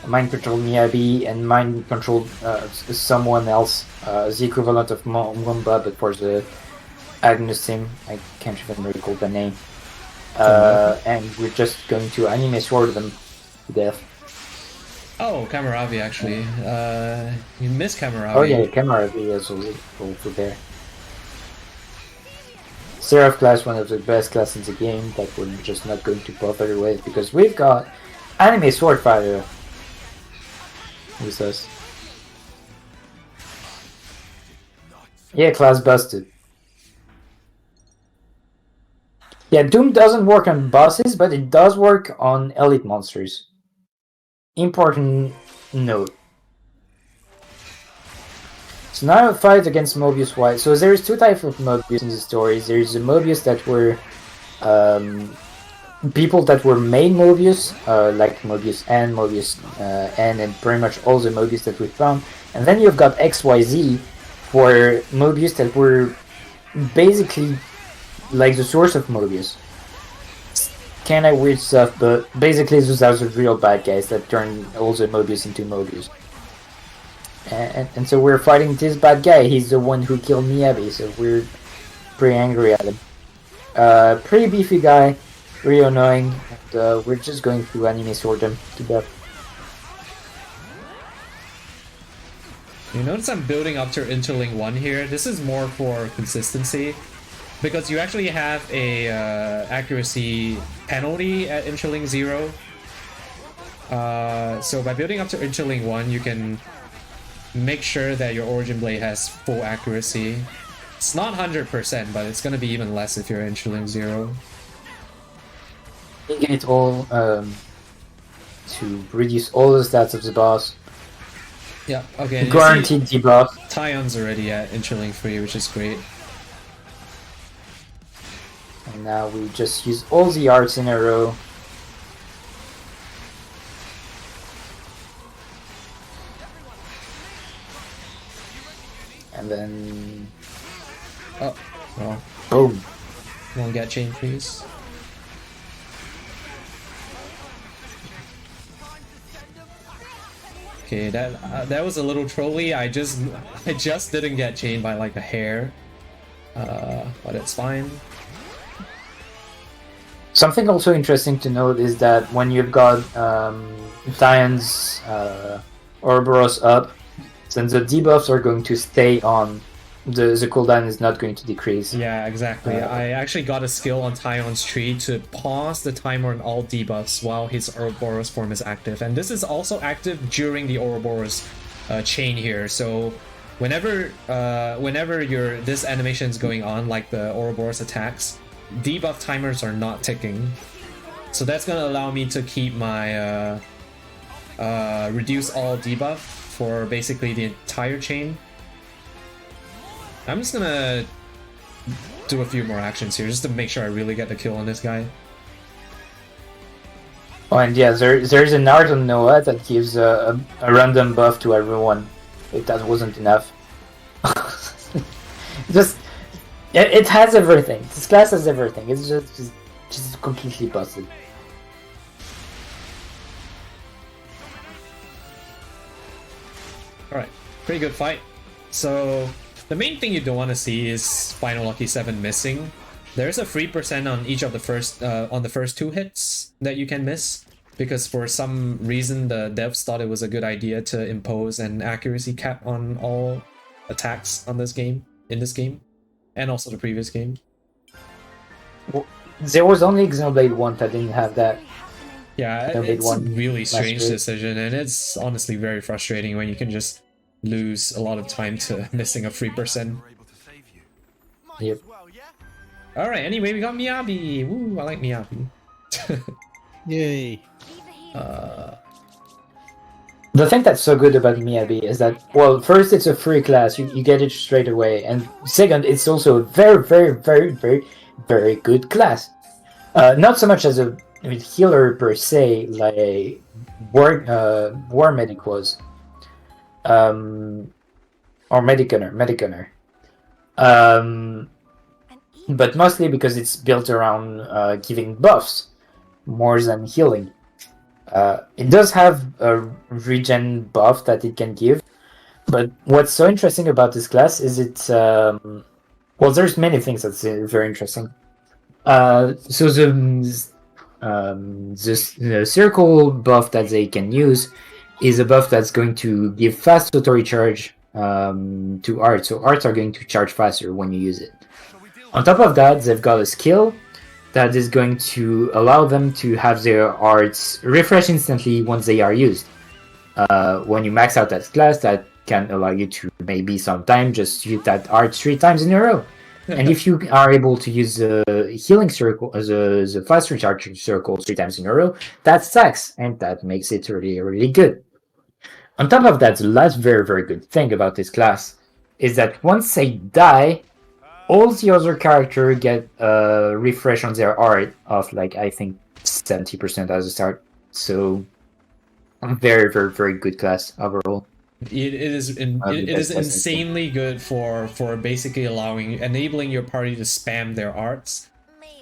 Speaker 7: mind-controlled Miyabi, and mind-controlled someone else, the equivalent of Mamba, but for the Agnes team. I can't even recall the name. And we're just going to anime sword them to death.
Speaker 1: Oh, Kamaravi actually. You missed Kamaravi.
Speaker 7: Oh yeah, Kamaravi is also there. Seraph class, one of the best classes in the game that we're just not going to bother with because we've got anime sword fighter with us. Yeah, class busted. Yeah, Doom doesn't work on bosses, but it does work on elite monsters. Important note. So now a fight against Mobius White. So there's two types of Mobius in the story. There's the Mobius that were people that were made Mobius, like Mobius N, and pretty much all the Mobius that we found. And then you've got XYZ for Mobius that were basically like the source of Mobius. Kinda weird stuff, but basically those are the real bad guys that turn all the Mobius into Mobius. And so we're fighting this bad guy. He's the one who killed Miyabi, so we're pretty angry at him. Pretty beefy guy, really annoying, and we're just going to anime sword him to death.
Speaker 1: You notice I'm building up to Interling 1 here. This is more for consistency, because you actually have a accuracy penalty at Interling 0. So by building up to Interling 1, you can make sure that your Origin Blade has full accuracy. It's not 100%, but it's gonna be even less if you're Interling 0.
Speaker 7: You get it all to reduce all the stats of the boss.
Speaker 1: Yeah, okay.
Speaker 7: Guaranteed debuff.
Speaker 1: Tyon's already at Interling 3, which is great.
Speaker 7: And now we just use all the arts in a row. And then...
Speaker 1: Oh, well.
Speaker 7: Boom.
Speaker 1: Won't get chain, please. Okay, that was a little trolly. I just didn't get chained by like a hair. But it's fine.
Speaker 7: Something also interesting to note is that when you've got Tion's Ouroboros up, then the debuffs are going to stay on. The cooldown is not going to decrease.
Speaker 1: Yeah, exactly. I actually got a skill on Tyon's tree to pause the timer on all debuffs while his Ouroboros form is active. And this is also active during the Ouroboros chain here. So whenever this animation is going on, like the Ouroboros attacks, debuff timers are not ticking. So that's gonna allow me to keep my reduce all debuff for basically the entire chain. I'm just gonna do a few more actions here just to make sure I really get the kill on this guy.
Speaker 7: Oh, and yeah, there's an art on Noah that gives a random buff to everyone. If that wasn't enough. Just it has everything. This class has everything. It's just completely busted.
Speaker 1: Alright, pretty good fight. So, the main thing you don't want to see is Final Lucky 7 missing. There's a 3% on each of the first two hits that you can miss, because for some reason the devs thought it was a good idea to impose an accuracy cap on all attacks on this game, and also the previous game.
Speaker 7: Well, there was only Xenoblade 1 that didn't have that.
Speaker 1: Yeah,
Speaker 7: Xenoblade
Speaker 1: it's a
Speaker 7: 1
Speaker 1: really strange
Speaker 7: last week.
Speaker 1: decision, and it's honestly very frustrating when you can just lose a lot of time to missing a 3%.
Speaker 5: We're able to save you. Might
Speaker 7: Yep.
Speaker 5: as well, yeah?
Speaker 1: Alright, anyway, we got Miyabi! Woo, I like Miyabi.
Speaker 2: Yay.
Speaker 7: The thing that's so good about Miyabi is that, well, first it's a free class, you get it straight away, and second, it's also a very, very, very, very, very good class. Not so much as a healer per se, like War Medic was, or Medic Gunner. But mostly because it's built around giving buffs more than healing. It does have a regen buff that it can give, but what's so interesting about this class is it's well, there's many things that's very interesting. So the circle buff that they can use is a buff that's going to give fast auto recharge to art, so arts are going to charge faster when you use it. On top of that, they've got a skill that is going to allow them to have their arts refresh instantly once they are used. When you max out that class, that can allow you to maybe sometime just use that art 3 times in a row. And if you are able to use the healing circle as a fast recharge circle 3 times in a row, that stacks, and that makes it really, really good. On top of that, the last very, very good thing about this class is that once they die, all the other characters get a refresh on their art of, like, I think 70% as a start. So, very, very, very good class overall.
Speaker 1: It is insanely good for basically enabling your party to spam their arts,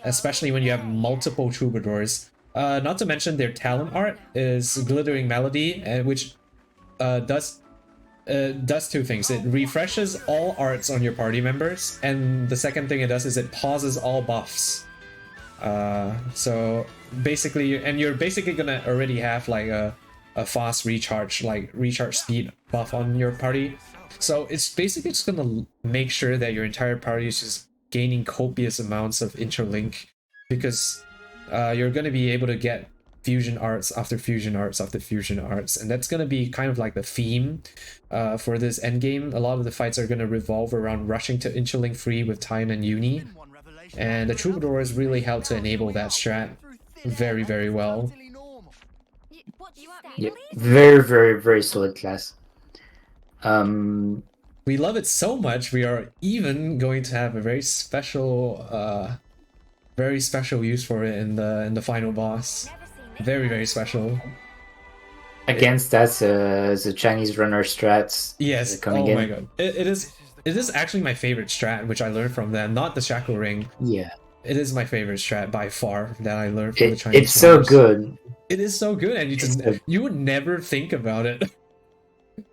Speaker 1: especially when you have multiple troubadours. Not to mention their talent art is Glittering Melody, which does 2 things. It refreshes all arts on your party members, and the second thing it does is it pauses all buffs. So basically, and you're basically gonna already have like a fast recharge, like recharge speed buff on your party. So it's basically just gonna make sure that your entire party is just gaining copious amounts of interlink, because you're gonna be able to get fusion arts after fusion arts after fusion arts, and that's gonna be kind of like the theme for this endgame. A lot of the fights are gonna revolve around rushing to interlink free with Tyne and Uni, and the troubadours really help to enable that strat very, very well.
Speaker 7: Yep. Very, very, very solid class.
Speaker 1: We love it so much, we are even going to have a very special use for it in the final boss. Very, very special.
Speaker 7: Against that, the Chinese runner strats.
Speaker 1: Yes.
Speaker 7: Coming
Speaker 1: Oh
Speaker 7: in.
Speaker 1: my god. It is actually my favorite strat, which I learned from them. Not the shackle ring.
Speaker 7: Yeah.
Speaker 1: It is my favorite strat by far that I learned from the Chinese.
Speaker 7: It's so
Speaker 1: runners.
Speaker 7: good.
Speaker 1: It is so good, and you would never think about it.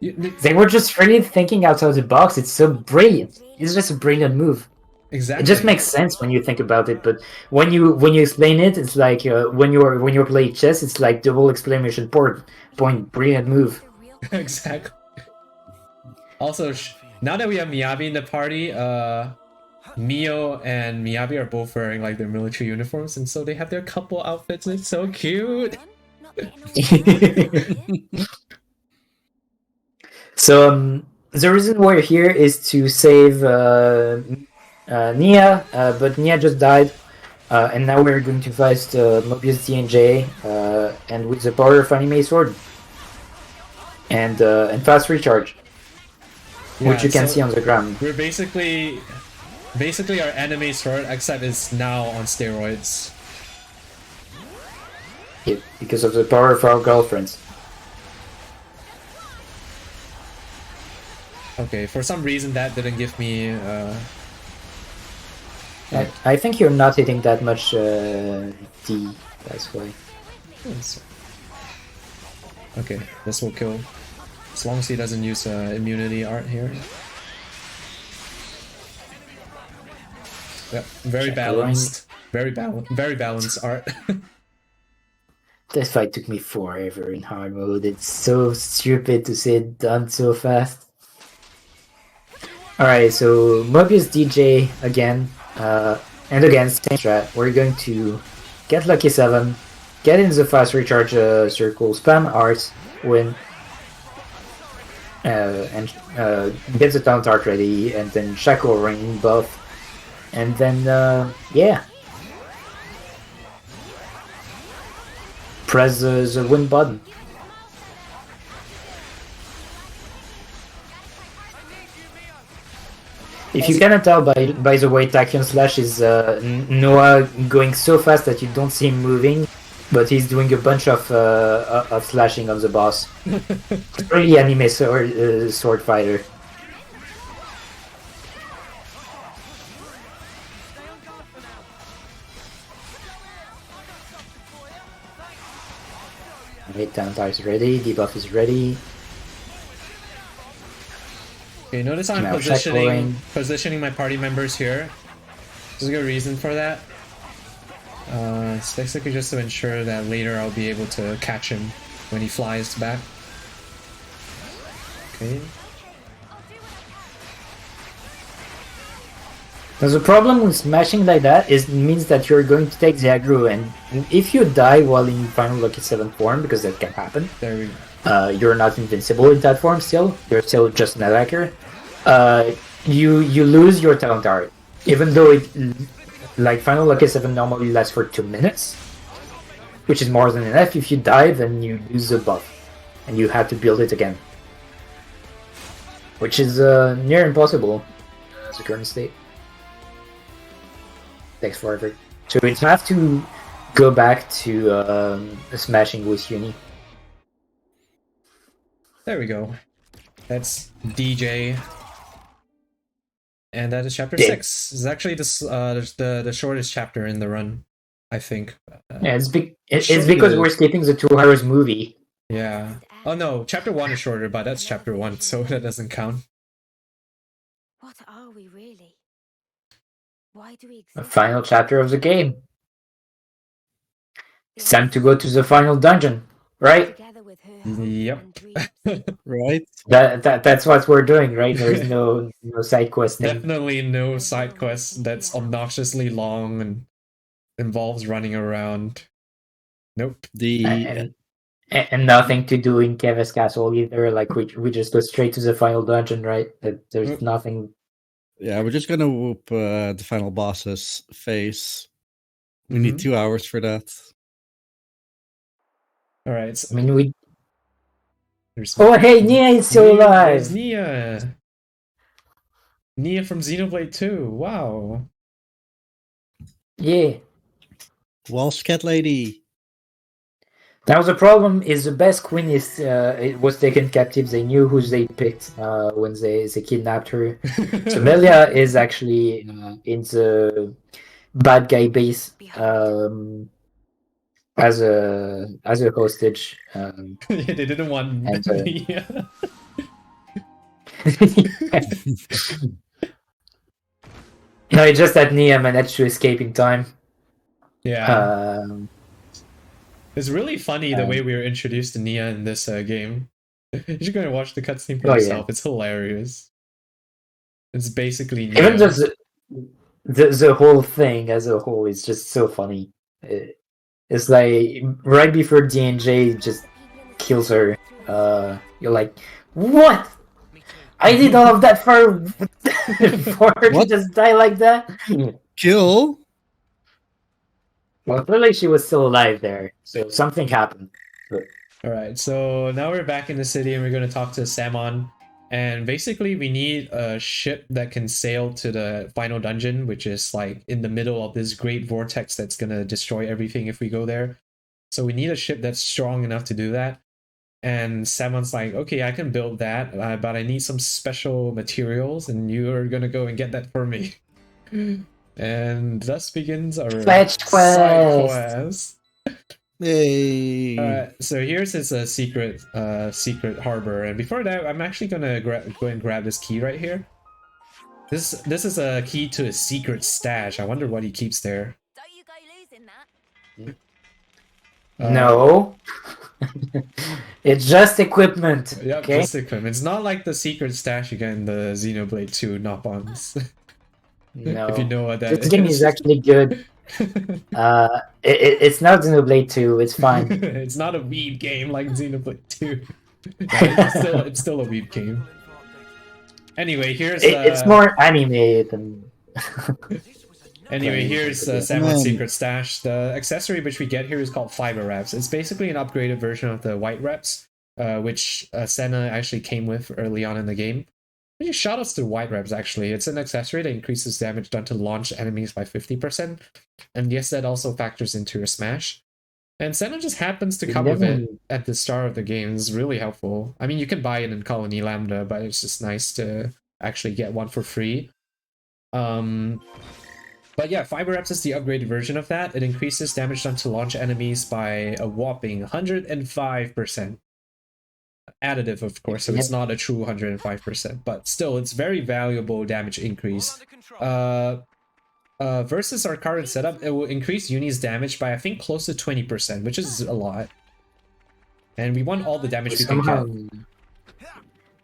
Speaker 7: They were just really thinking outside the box. It's so brilliant. It's just a brilliant move.
Speaker 1: Exactly.
Speaker 7: It just makes sense when you think about it, but when you explain it, it's like when you're playing chess, it's like double exclamation point. Brilliant move.
Speaker 1: Exactly. Also, now that we have Miyabi in the party, Mio and Miyabi are both wearing like their military uniforms, and so they have their couple outfits. It's so cute.
Speaker 7: So the reason we're here is to save Nia, but Nia just died, and now we're going to fight Mobius D&J, and with the power of Anime Sword and fast recharge, which you can see on the ground.
Speaker 1: We're basically our anime sword, except it's now on steroids.
Speaker 7: because of the power of our girlfriends.
Speaker 1: Okay, for some reason that didn't give me
Speaker 7: I think you're not hitting that much D, that's why.
Speaker 1: okay, this will kill. As long as he doesn't use immunity art here. Yep, very balanced. Very balanced art.
Speaker 7: This fight took me forever in hard mode. It's so stupid to see it done so fast. Alright, so Mobius DJ again, and again, same strat. We're going to get Lucky 7, get in the fast recharge circle, spam art, win, and get the talent art ready, and then Shackle Ring buff, and then, yeah. Press the win button. If you cannot tell by the way Tachyon Slash is Noah going so fast that you don't see him moving, but he's doing a bunch of slashing on the boss. It's really anime sword fighter. Wait, Talent is ready, debuff is ready.
Speaker 1: Okay, notice I'm
Speaker 7: Now
Speaker 1: positioning my party members here. There's a good reason for that. It's basically just to ensure that later I'll be able to catch him when he flies back. Okay.
Speaker 7: Now the problem with smashing like that is it means that you're going to take the aggro, and if you die while in final Lucky 7 form, because that can happen,
Speaker 1: There we go.
Speaker 7: you're not invincible in that form still, you're still just an attacker, you lose your talent art. Even though it, like final Lucky 7 normally lasts for 2 minutes, which is more than enough. If you die, then you lose the buff, and you have to build it again. Which is near impossible as the current state. Takes forever. So we have to go back to smashing with Uni.
Speaker 1: There we go. That's DJ. And that is chapter 6. It's actually the shortest chapter in the run, I think.
Speaker 7: Yeah, it's because we're skipping the 2 hours movie.
Speaker 1: Yeah. Oh no, chapter 1 is shorter, but that's chapter 1, so that doesn't count.
Speaker 4: What are we really? Why do we exist?
Speaker 7: The final chapter of the game. It's time to go to the final dungeon, right?
Speaker 4: Together with her
Speaker 1: Yep.
Speaker 4: and dreams.
Speaker 2: Right?
Speaker 7: That's what we're doing, right? There's no side questing.
Speaker 1: Definitely no side quest that's obnoxiously long and involves running around. Nope.
Speaker 7: And nothing to do in Keves Castle either. Like we just go straight to the final dungeon, right? There's nothing.
Speaker 2: Yeah, we're just gonna whoop the final boss's face. We need 2 hours for that.
Speaker 1: All right. So
Speaker 7: I mean,
Speaker 1: there's
Speaker 7: oh, hey, Nia is still
Speaker 1: There's
Speaker 7: alive.
Speaker 1: Nia. Nia from Xenoblade 2. Wow.
Speaker 7: Yeah.
Speaker 2: Walsh Cat Lady.
Speaker 7: Now the problem is the best queen is it was taken captive. They knew who they picked when they kidnapped her. So Melia is actually in the bad guy base as a hostage.
Speaker 1: Yeah, they didn't want Nia.
Speaker 7: No, it's just that Nia managed to escape in time.
Speaker 1: Yeah. It's really funny the way we were introduced to Nia in this game. You should go and watch the cutscene for yourself. It's hilarious. It's basically Nia.
Speaker 7: Even just the whole thing as a whole is just so funny. It's like right before D&J just kills her. You're like, what? I did all of that for her to just die like that?
Speaker 2: Kill?
Speaker 7: Well, clearly she was still alive there, so something happened.
Speaker 1: Alright, so now we're back in the city and we're going to talk to Samon. And basically we need a ship that can sail to the final dungeon, which is like in the middle of this great vortex that's going to destroy everything if we go there. So we need a ship that's strong enough to do that. And Samon's like, okay, I can build that, but I need some special materials, and you're gonna go and get that for me. And thus begins our
Speaker 7: Fetch
Speaker 1: side
Speaker 7: quest.
Speaker 1: quest.
Speaker 2: Yay!
Speaker 1: So here's his secret harbor, and before that, I'm actually gonna go and grab this key right here. This is a key to his secret stash. I wonder what he keeps there.
Speaker 4: Don't you go losing that.
Speaker 7: No. It's just equipment.
Speaker 1: Yep,
Speaker 7: Okay.
Speaker 1: just equipment. It's not like the secret stash you get in the Xenoblade 2 knock-ons.
Speaker 7: No.
Speaker 1: If you know what that
Speaker 7: This game is actually good. It's not Xenoblade 2. It's fine.
Speaker 1: It's not a weeb game like Xenoblade 2. It's still a weeb game. Anyway, here's
Speaker 7: It's more anime than.
Speaker 1: Anyway, here's Samon's secret stash. The accessory which we get here is called fiber wraps. It's basically an upgraded version of the white wraps, which Senna actually came with early on in the game. Shout outs to white wraps, actually. It's an accessory that increases damage done to launch enemies by 50%. And yes, that also factors into your smash. And Senna just happens to come with it at the start of the game. It's really helpful. I mean, you can buy it in Colony Lambda, but it's just nice to actually get one for free. But yeah, Fiber Reps is the upgraded version of that. It increases damage done to launch enemies by a whopping 105%. Additive, of course, so it's not a true 105%, but still, it's very valuable damage increase. Versus our current setup, it will increase Uni's damage by, I think, close to 20%, which is a lot. And we want all the damage we can get.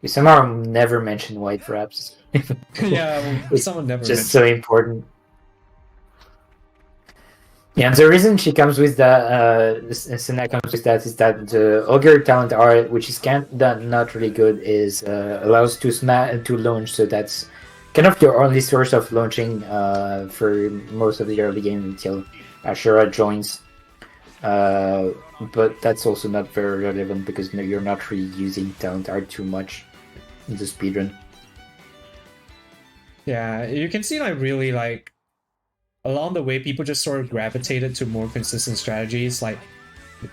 Speaker 7: We somehow never mention white wraps.
Speaker 1: Yeah, well, someone never
Speaker 7: just so important. Yeah, and the reason she comes with that, Senna comes with that, is that the Ogre talent art, which is not really good, is allows to launch. So that's kind of your only source of launching for most of the early game until Ashura joins. But that's also not very relevant because you're not really using talent art too much in the speedrun.
Speaker 1: Yeah, you can see really like along the way people just sort of gravitated to more consistent strategies, like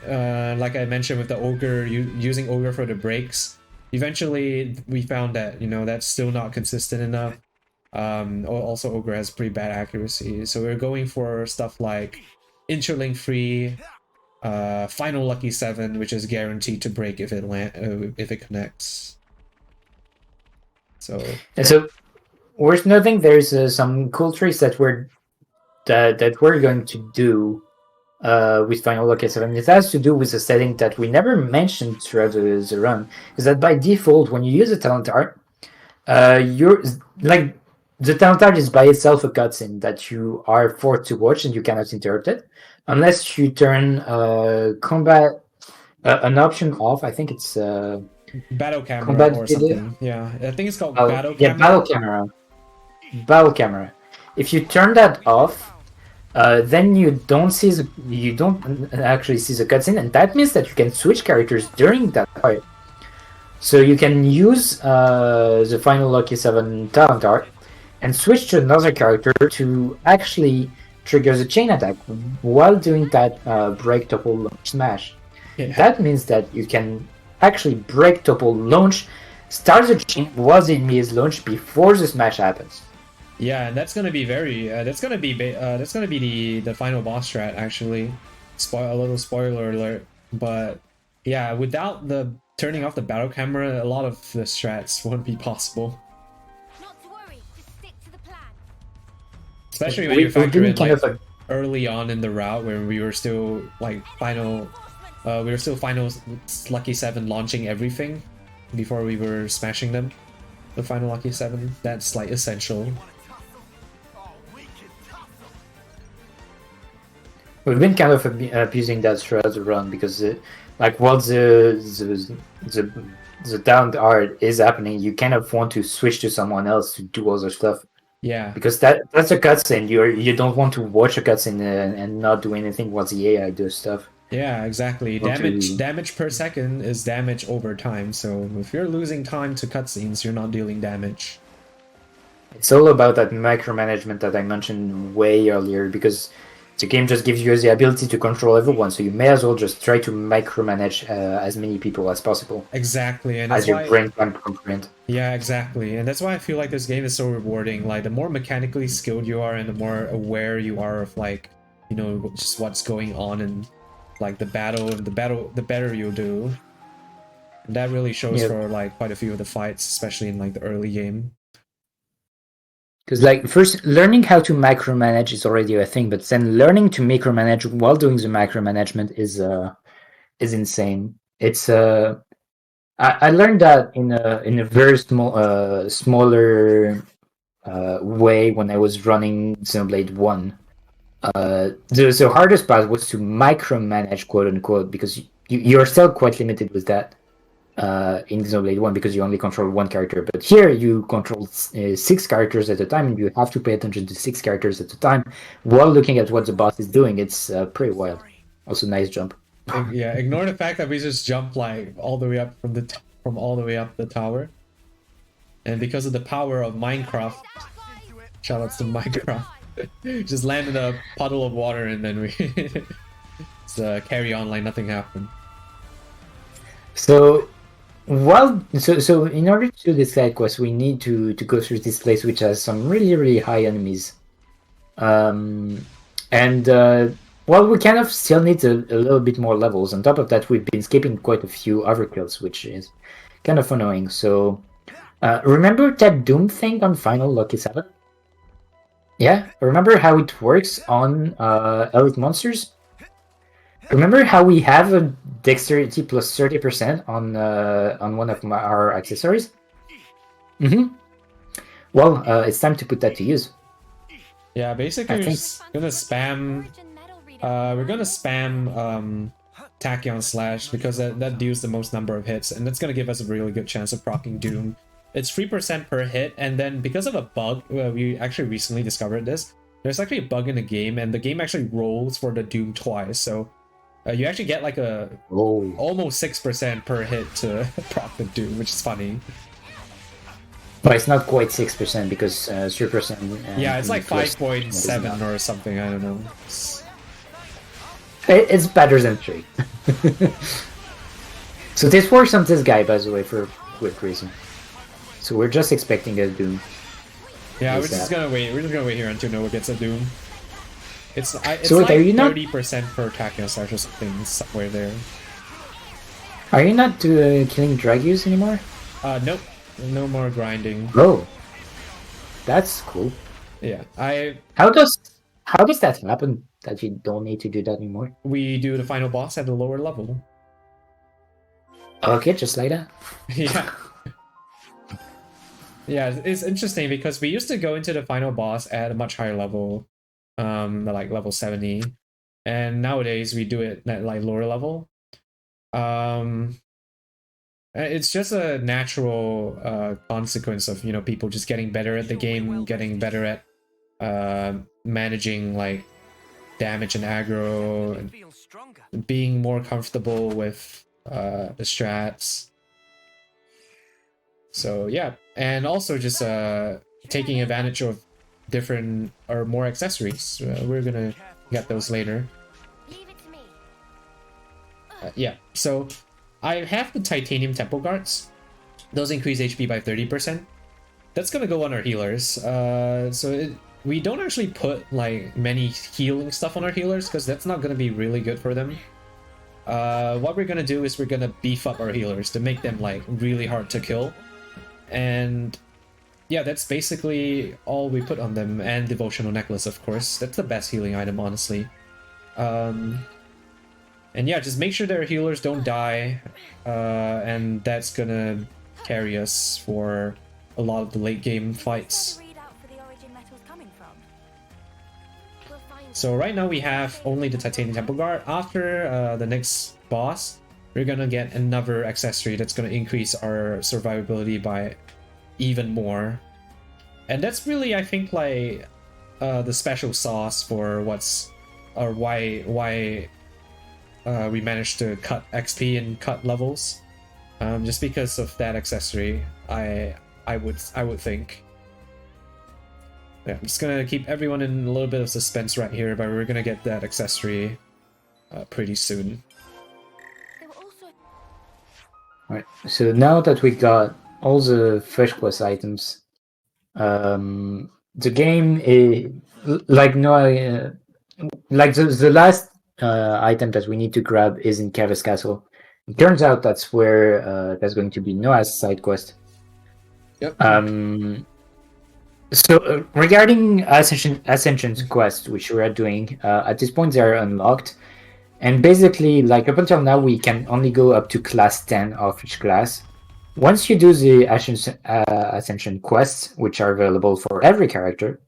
Speaker 1: I mentioned with the Ogre, using Ogre for the breaks. Eventually we found that that's still not consistent enough. Also Ogre has pretty bad accuracy, so we're going for stuff like interlink free, final lucky 7, which is guaranteed to break if it connects. So
Speaker 7: worth noting, there's some cool tricks that we're going to do with Final Lucky 7. It has to do with a setting that we never mentioned throughout the run. Is that by default, when you use a talent art, the talent art is by itself a cutscene that you are forced to watch and you cannot interrupt it unless you turn combat an option off. I think it's
Speaker 1: battle camera
Speaker 7: combat
Speaker 1: or
Speaker 7: video.
Speaker 1: something. Yeah, I think it's called battle camera.
Speaker 7: Yeah, battle camera. If you turn that off, then you don't actually see the cutscene, and that means that you can switch characters during that part. So you can use the Final Lucky 7 talent art and switch to another character to actually trigger the chain attack while doing that break topple launch smash.
Speaker 1: Yeah.
Speaker 7: That means that you can actually break topple launch, start the chain while the enemy is launched before the smash happens.
Speaker 1: Yeah, and that's gonna be that's gonna be the final boss strat, actually. A little spoiler alert, but yeah, without the turning off the battle camera, a lot of the strats won't be possible.
Speaker 4: Not to worry, just stick to the plan.
Speaker 1: Especially when you factor in
Speaker 7: kind of
Speaker 1: early on in the route where we were still final Lucky 7 launching everything before we were smashing them. The final Lucky 7, that's essential.
Speaker 7: We've been kind of abusing that throughout the run because, while the talent art is happening, you kind of want to switch to someone else to do other stuff.
Speaker 1: Yeah,
Speaker 7: because that's a cutscene. You don't want to watch a cutscene and not do anything while the AI does stuff.
Speaker 1: Yeah, exactly. Damage per second is damage over time. So if you're losing time to cutscenes, you're not dealing damage.
Speaker 7: It's all about that micromanagement that I mentioned way earlier, because The game just gives you the ability to control everyone, so you may as well just try to micromanage as many people as possible,
Speaker 1: Exactly, and that's
Speaker 7: as your
Speaker 1: why.
Speaker 7: brain can comprehend.
Speaker 1: Yeah, exactly. And that's why I feel like this game is so rewarding. Like the more mechanically skilled you are and the more aware you are of like, you know, just what's going on and like the better you'll do. And that really shows
Speaker 7: Yep.
Speaker 1: for like quite a few of the fights, especially in like the early game.
Speaker 7: Because like first learning how to micromanage is already a thing, but then learning to micromanage while doing the micromanagement is insane. It's I learned that in a very smaller way when I was running Xenoblade 1. The hardest part was to micromanage, quote unquote, because you're still quite limited with that in Xenoblade 1 because you only control one character. But here you control 6 characters at a time, and you have to pay attention to 6 characters at a time while looking at what the boss is doing. It's pretty wild. Also, nice jump.
Speaker 1: Yeah, ignore the fact that we just jumped like all the way up from all the way up the tower. And because of the power of Minecraft, shout outs to Minecraft, just landed a puddle of water and then we just carry on like nothing happened.
Speaker 7: So so in order to do this side quest, we need to go through this place which has some really high enemies, well, we kind of still need a little bit more levels. On top of that, we've been skipping quite a few overkills, which is kind of annoying. So remember that Doom thing on Final Lucky 7? Yeah, remember how it works on Elite Monsters? Remember how we have a dexterity plus 30% on one of our accessories? Well, it's time to put that to use.
Speaker 1: Yeah, basically we're just gonna spam. We're gonna spam Tachyon Slash because that deals the most number of hits, and that's gonna give us a really good chance of proccing Doom. It's 3% per hit, and then because of a bug, we actually recently discovered this. There's actually a bug in the game, and the game actually rolls for the Doom twice, so you actually get like a almost 6% per hit to proc the Doom, which is funny.
Speaker 7: But it's not quite 6% because 3%.
Speaker 1: Yeah, it's like 5.7 or something. I don't know.
Speaker 7: It's better than 3. So this works on this guy, by the way, for good reason. So we're just expecting a Doom.
Speaker 1: Yeah, we're just gonna wait. We're just gonna wait here until Noah gets a Doom. It's
Speaker 7: so
Speaker 1: like
Speaker 7: are you not
Speaker 1: 30% per Tachyon Slash or something, somewhere there.
Speaker 7: Are you not killing Dragus anymore?
Speaker 1: Nope. No more grinding.
Speaker 7: Oh, that's cool.
Speaker 1: Yeah,
Speaker 7: How does that happen? That you don't need to do that anymore?
Speaker 1: We do the final boss at the lower level.
Speaker 7: Okay, just like that.
Speaker 1: Yeah. Yeah, it's interesting because we used to go into the final boss at a much higher level, like level 70, and nowadays we do it at like lower level. It's just a natural consequence of, you know, people just getting better at the game, getting better at managing like damage and aggro, and being more comfortable with the strats. So yeah, and also just taking advantage of different or more accessories. We're gonna get those later. Yeah, so I have the titanium temple guards. Those increase HP by 30%. That's gonna go on our healers. We don't actually put like many healing stuff on our healers because that's not gonna be really good for them. What we're gonna do is we're gonna beef up our healers to make them like really hard to kill. And yeah, that's basically all we put on them, and Devotional Necklace, of course. That's the best healing item, honestly. And yeah, just make sure their healers don't die, and that's gonna carry us for a lot of the late game fights. So right now we have only the Titanium Temple Guard. After the next boss, we're gonna get another accessory that's gonna increase our survivability by even more. And that's really, I think, like the special sauce for why we managed to cut XP and cut levels. Just because of that accessory, I would think. Yeah, I'm just gonna keep everyone in a little bit of suspense right here, but we're gonna get that accessory pretty soon.
Speaker 4: There were also
Speaker 7: Right. So now that we got all the fresh quest items, the game is like no, like the last item that we need to grab is in Kevis Castle. It turns out that's where there's going to be Noah's side quest.
Speaker 1: Yep.
Speaker 7: So regarding Ascension's quest, which we are doing, at this point they are unlocked, and basically, like up until now, we can only go up to class 10 of each class. Once you do the Ascension quests, which are available for every character,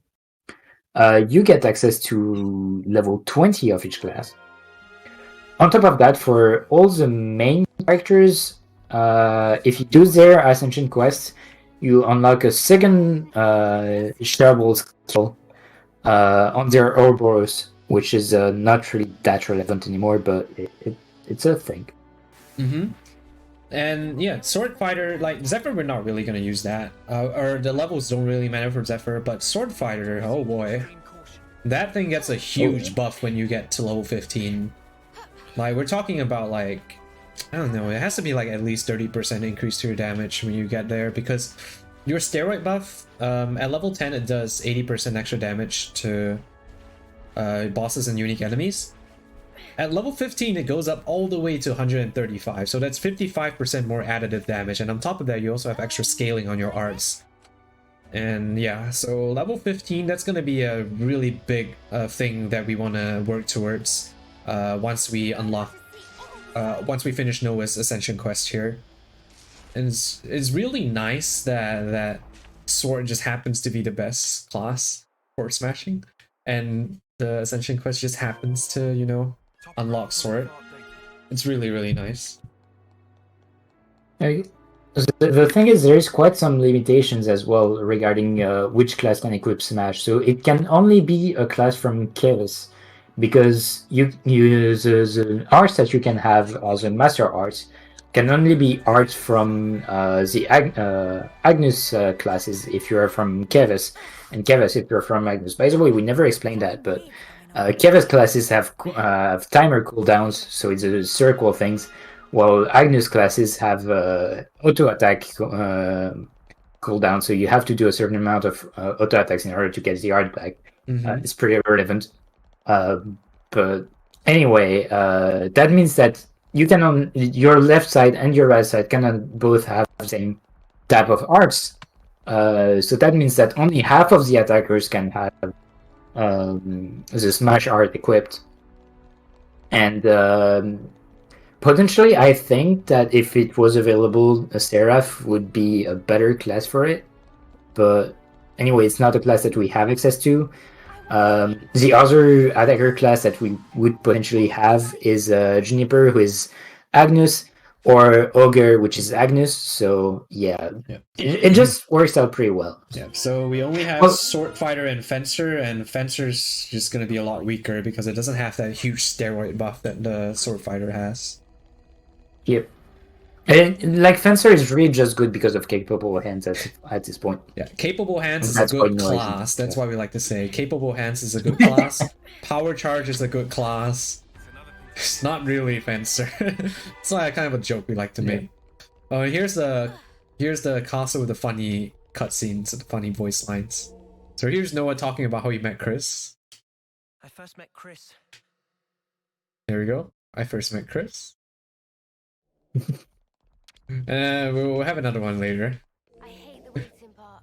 Speaker 7: you get access to level 20 of each class. On top of that, for all the main characters, if you do their Ascension quests, you unlock a second shareable skill on their Ouroboros, which is not really that relevant anymore, but it's a thing.
Speaker 1: Mm-hmm. And yeah, Sword Fighter, like Zephyr, we're not really gonna use that. Or the levels don't really matter for Zephyr, but Sword Fighter, oh boy. That thing gets a huge buff when you get to level 15. Like, we're talking about, like, I don't know, it has to be like at least 30% increase to your damage when you get there, because your steroid buff, at level 10 it does 80% extra damage to bosses and unique enemies. At level 15 it goes up all the way to 135, so that's 55% more additive damage, and on top of that you also have extra scaling on your arts. And yeah, so level 15, that's gonna be a really big thing that we want to work towards once we unlock, once we finish Noah's Ascension quest here. And it's really nice that Sword just happens to be the best class for smashing, and the Ascension quest just happens to, you know, unlock Sword. It's really, really nice.
Speaker 7: The thing is, there is quite some limitations as well regarding which class can equip Smash. So it can only be a class from Kevis, because the arts that you can have as a master arts can only be arts from the Agnus classes if you are from Kevis, and Kevis if you're from Agnus. By the way, we never explained that, but Kevis classes have timer cooldowns, so it's a circle of things, while Agnus classes have auto attack cooldown, so you have to do a certain amount of auto attacks in order to get the art back. It's pretty irrelevant. But anyway, that means that you can on your left side and your right side cannot both have the same type of arts. So that means that only half of the attackers can have the Smash art equipped. And potentially, I think that if it was available, a Seraph would be a better class for it. But anyway, it's not a class that we have access to. The other attacker class that we would potentially have is Juniper, who is Agnus, or Ogre, which is Agnus. So yeah, it just works out pretty well.
Speaker 1: Yeah, so we only have Sword Fighter and Fencer's just gonna be a lot weaker because it doesn't have that huge steroid buff that the Sword Fighter has.
Speaker 7: Yep. And like Fencer is really just good because of capable hands at this point.
Speaker 1: Yeah, capable hands is a good class. That's why we like to say capable hands is a good class. Power charge is a good class. It's not really Fencer. It's like kind of a joke we like to make. Oh, here's the castle with the funny cutscenes, the funny voice lines. So here's Noah talking about how he met Chris.
Speaker 5: I first met Chris.
Speaker 1: There we go. I first met Chris. We'll have another one later.
Speaker 4: I hate the waiting part.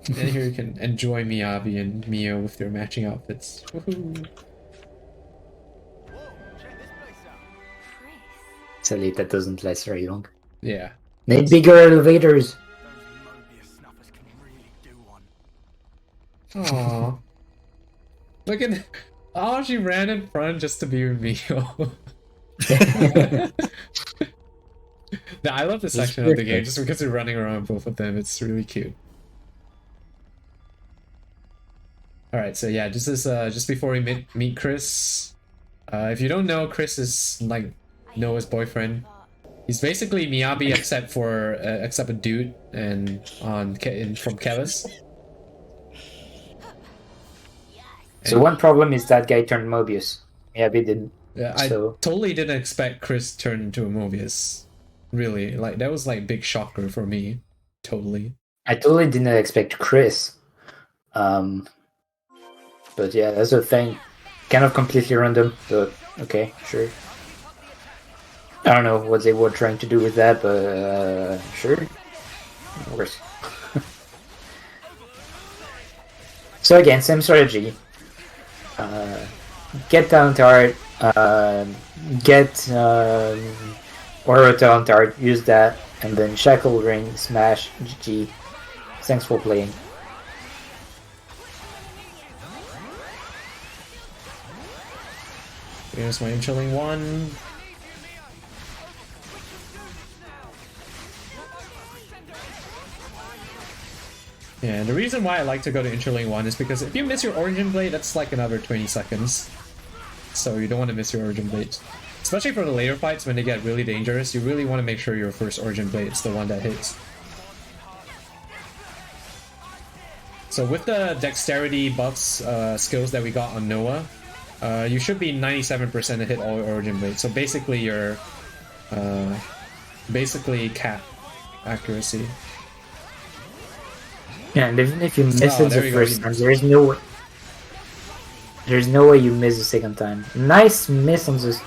Speaker 1: And here you can enjoy Miyabi and Mio with their matching outfits. Woohoo!
Speaker 5: Whoa, check this place out.
Speaker 4: Chris.
Speaker 7: Sadly, that doesn't last very long.
Speaker 1: Yeah.
Speaker 7: Need bigger elevators.
Speaker 5: Those Mobius snuffers can really do one.
Speaker 1: Aww. Look at... Oh, she ran in front just to be with Mio. I love this section of the game just because we're running around both of them. It's really cute. Alright, so yeah, this is just before we meet Chris. If you don't know, Chris is like Noah's boyfriend. He's basically Miyabi except a dude and from Kevis.
Speaker 7: So one problem is that guy turned Mobius. Yeah, we did.
Speaker 1: Yeah, I
Speaker 7: So-
Speaker 1: totally didn't expect Chris turn into a Mobius. Really, like that was like big shocker for me. Totally.
Speaker 7: I totally didn't expect Chris. But yeah, that's the thing. Kind of completely random, but okay, sure. I don't know what they were trying to do with that, but sure. Works. So again, same strategy. Get talent art, get Aura talent art, use that, and then Shackle Ring, Smash, GG. Thanks for playing.
Speaker 1: Here's my Chilling one. Yeah, and the reason why I like to go to Interling 1 is because if you miss your Origin Blade, that's like another 20 seconds. So you don't want to miss your Origin Blade. Especially for the later fights when they get really dangerous, you really want to make sure your first Origin Blade is the one that hits. So with the dexterity buffs, skills that we got on Noah, you should be 97% to hit all your Origin Blades. So basically your basically cap accuracy.
Speaker 7: Yeah, and even if you miss
Speaker 1: Oh,
Speaker 7: it
Speaker 1: there
Speaker 7: the
Speaker 1: we go.
Speaker 7: first time, there's no way. There's no way you miss the second time. Nice miss on this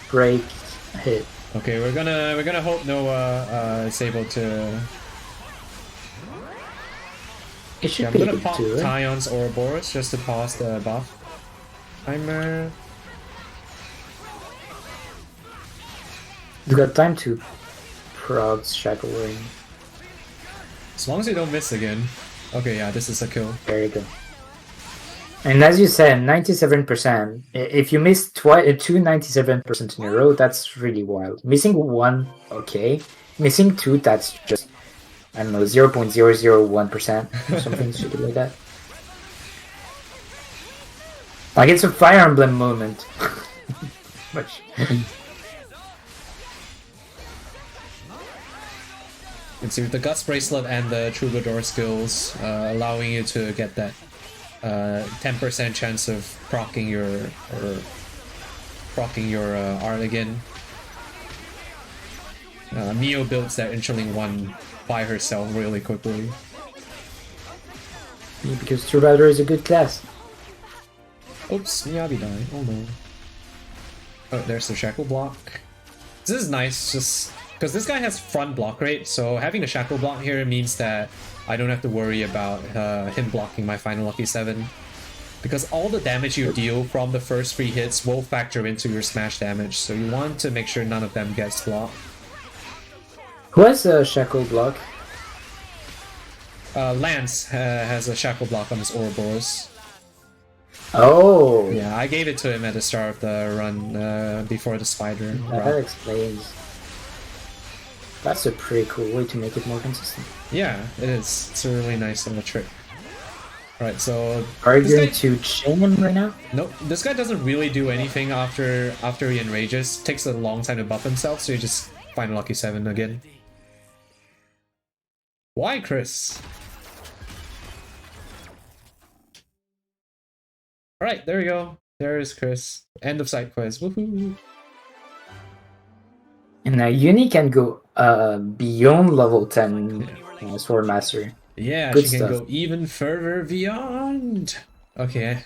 Speaker 7: break hit.
Speaker 1: Okay, we're gonna hope Noah is able to.
Speaker 7: It should
Speaker 1: Yeah, I'm
Speaker 7: be
Speaker 1: gonna
Speaker 7: able
Speaker 1: pop
Speaker 7: to.
Speaker 1: Tyon's Ouroboros just to pause the buff timer.
Speaker 7: You got time to prod Shackle Ring.
Speaker 1: As long as you don't miss again. Okay, yeah, this is a kill.
Speaker 7: Very good. And as you said, 97%. If you miss two 97% in a row, that's really wild. Missing one, okay. Missing two, that's just, I don't know, 0.001% or something stupid like that. Like, it's a Fire Emblem moment. Which,
Speaker 1: You can see with the Guts Bracelet and the Troubadour skills, allowing you to get that 10% chance of proccing your art again. Mio builds that Inchling 1 by herself really quickly.
Speaker 7: because Troubadour is a good class.
Speaker 1: Oops, Miyabi died. Oh no. Oh, there's the Shackle block. This is nice, just because this guy has front block rate, so having a Shackle block here means that I don't have to worry about him blocking my final Lucky 7. Because all the damage you deal from the first 3 hits will factor into your smash damage, so you want to make sure none of them gets blocked.
Speaker 7: Who has a Shackle block?
Speaker 1: Lance has a Shackle block on his Ouroboros.
Speaker 7: Oh!
Speaker 1: Yeah, I gave it to him at the start of the run, before the spider.
Speaker 7: That
Speaker 1: run.
Speaker 7: explains. That's a pretty cool way to make it more consistent.
Speaker 1: Yeah, it is. It's a really nice little trick. Right, so
Speaker 7: Are you
Speaker 1: this
Speaker 7: going
Speaker 1: guy-
Speaker 7: to chain him right now?
Speaker 1: Nope, this guy doesn't really do anything after he enrages. Takes a long time to buff himself, so you just find a Lucky 7 again. Why, Chris? Alright, there we go. There is Chris. End of side quest. Woohoo!
Speaker 7: And now Uni can go beyond level 10 Sword Master.
Speaker 1: Yeah,
Speaker 7: Good
Speaker 1: she can
Speaker 7: stuff.
Speaker 1: go even further beyond. Okay.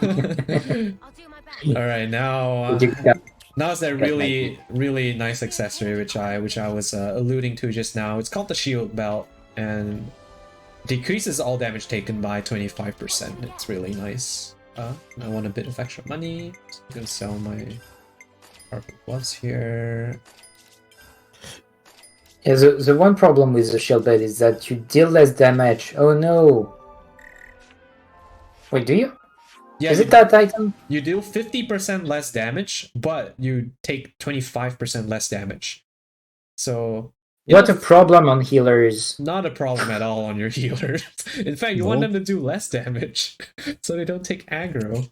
Speaker 4: I'll do my best.
Speaker 1: Alright, now
Speaker 7: You got-
Speaker 1: now it's that really nice accessory which I was alluding to just now. It's called the Shield Belt and decreases all damage taken by 25%. It's really nice. I want a bit of extra money. So I'm gonna sell my purple gloves here.
Speaker 7: Yeah, the one problem with the shield bed is that you deal less damage. Oh no! Wait, do you?
Speaker 1: Yeah,
Speaker 7: Is
Speaker 1: you,
Speaker 7: it that item?
Speaker 1: you deal 50% less damage, but you take 25% less damage. So
Speaker 7: What a problem on healers.
Speaker 1: not a problem at all on your healer. In fact, you want
Speaker 2: No.
Speaker 1: them to do less damage, so they don't take aggro.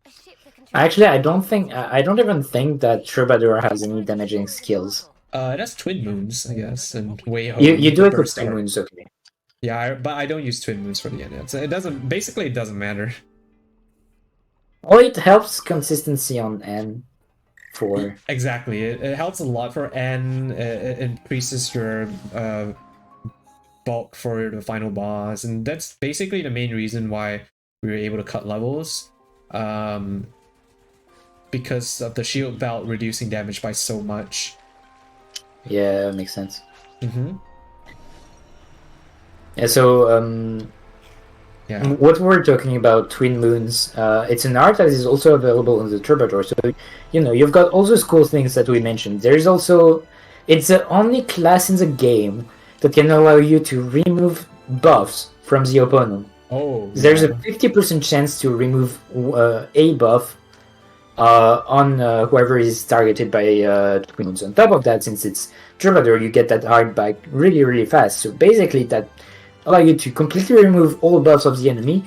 Speaker 4: A ship that can
Speaker 7: Actually, I don't even think that Troubadour has any damaging skills.
Speaker 1: That's Twin Moons, I guess, and way
Speaker 7: You do it with
Speaker 1: Burst
Speaker 7: wounds, okay.
Speaker 1: Yeah, but I don't use Twin Moons for the end. It doesn't. Basically, it doesn't matter.
Speaker 7: Well, it helps consistency on N4.
Speaker 1: Exactly. It helps a lot for N. It increases your bulk for the final boss, and that's basically the main reason why we were able to cut levels. Because of the shield belt reducing damage by so much.
Speaker 7: Yeah, makes sense.
Speaker 1: Mm-hmm.
Speaker 7: Yeah, so
Speaker 1: Yeah.
Speaker 7: what we're talking about, Twin Moons, it's an art that is also available in the Troubadour. So, you've got all those cool things that we mentioned. There's also, it's the only class in the game that can allow you to remove buffs from the opponent.
Speaker 1: Oh.
Speaker 7: There's a 50% chance to remove a buff on whoever is targeted by Twin Moons. On top of that, since it's Troubadour, you get that art back really, really fast. So basically, that allow you to completely remove all buffs of the enemy,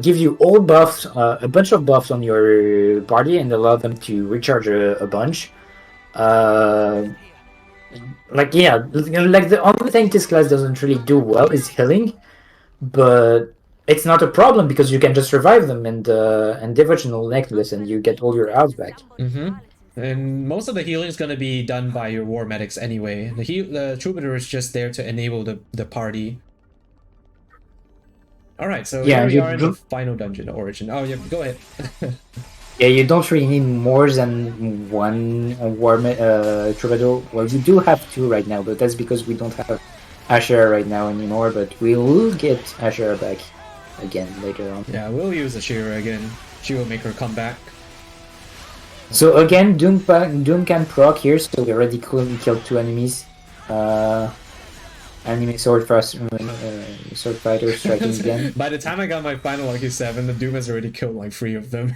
Speaker 7: give you all buffs, a bunch of buffs on your party, and allow them to recharge a bunch. The only thing this class doesn't really do well is healing, but it's not a problem because you can just revive them and devotional necklace, and you get all your health back.
Speaker 1: Mm-hmm. And most of the healing is going to be done by your war medics anyway. The Troubadour is just there to enable the party. Alright, so here we are in the final dungeon, Origin. Oh, yeah, go ahead.
Speaker 7: Yeah, you don't really need more than one Troubadour. Well, you do have two right now, but that's because we don't have Ashera right now anymore, but we will get Ashera back again later on.
Speaker 1: Yeah, we'll use Ashera again. She will make her comeback.
Speaker 7: So again, Doom can proc here, so we already killed two enemies. Enemy sword fighter striking again.
Speaker 1: By the time I got my final Lucky 7, the Doom has already killed like 3 of them.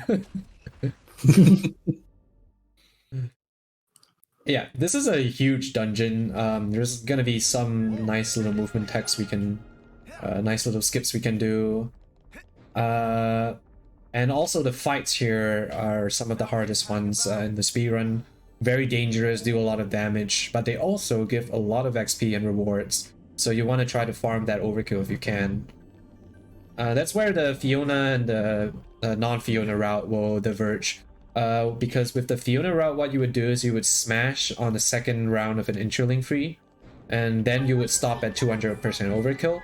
Speaker 1: Yeah, this is a huge dungeon. There's gonna be some nice little movement text we can... nice little skips we can do. And also the fights here are some of the hardest ones in the speedrun. Very dangerous, do a lot of damage, but they also give a lot of XP and rewards. So you want to try to farm that overkill if you can. That's where the Fiona and the non-Fiona route will diverge. Because with the Fiona route, what you would do is you would smash on the second round of an Interling free, and then you would stop at 200% overkill.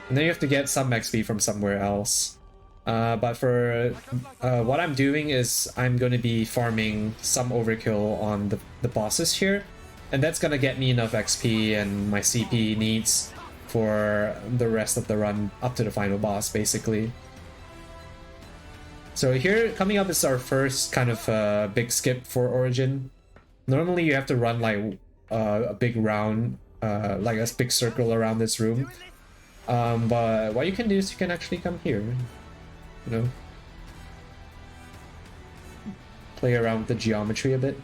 Speaker 1: And then you have to get some XP from somewhere else. But for what I'm doing is I'm going to be farming some overkill on the bosses here. And that's going to get me enough XP and my CP needs for the rest of the run up to the final boss, basically. So here, coming up is our first kind of big skip for Origin. Normally you have to run like a big round, like a big circle around this room. But what you can do is you can actually come here. Play around with the geometry a bit.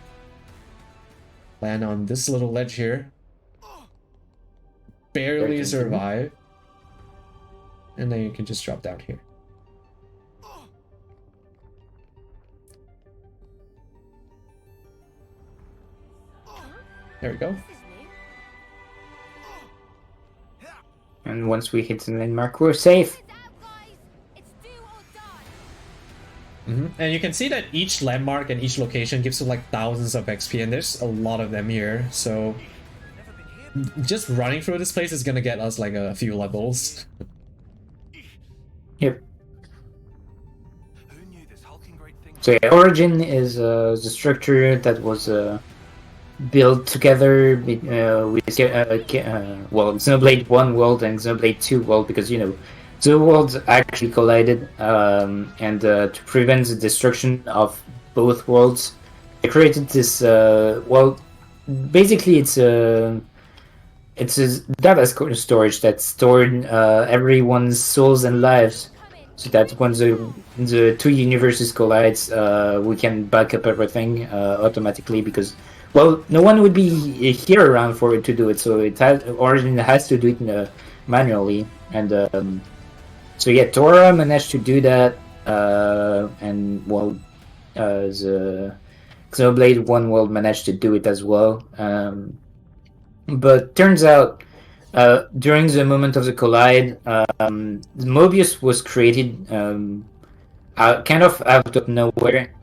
Speaker 1: Land on this little ledge here. Barely survive. And then you can just drop down here. There we go.
Speaker 7: And once we hit the landmark, we're safe.
Speaker 1: And you can see that each landmark and each location gives you like thousands of XP, and there's a lot of them here, so just running through this place is gonna get us like a few levels.
Speaker 7: Yep. So yeah, Origin is the structure that was built together with Xenoblade 1 world and Xenoblade 2 world, because the worlds actually collided, and to prevent the destruction of both worlds, they created this. Basically, it's a data storage that stored everyone's souls and lives, so that when the two universes collide, we can back up everything automatically, because no one would be here around for it to do it, so Origin has to do it manually, and. So yeah, Tora managed to do that, and the Xenoblade 1 world managed to do it as well. But turns out, during the moment of the collide, Mobius was created kind of out of nowhere.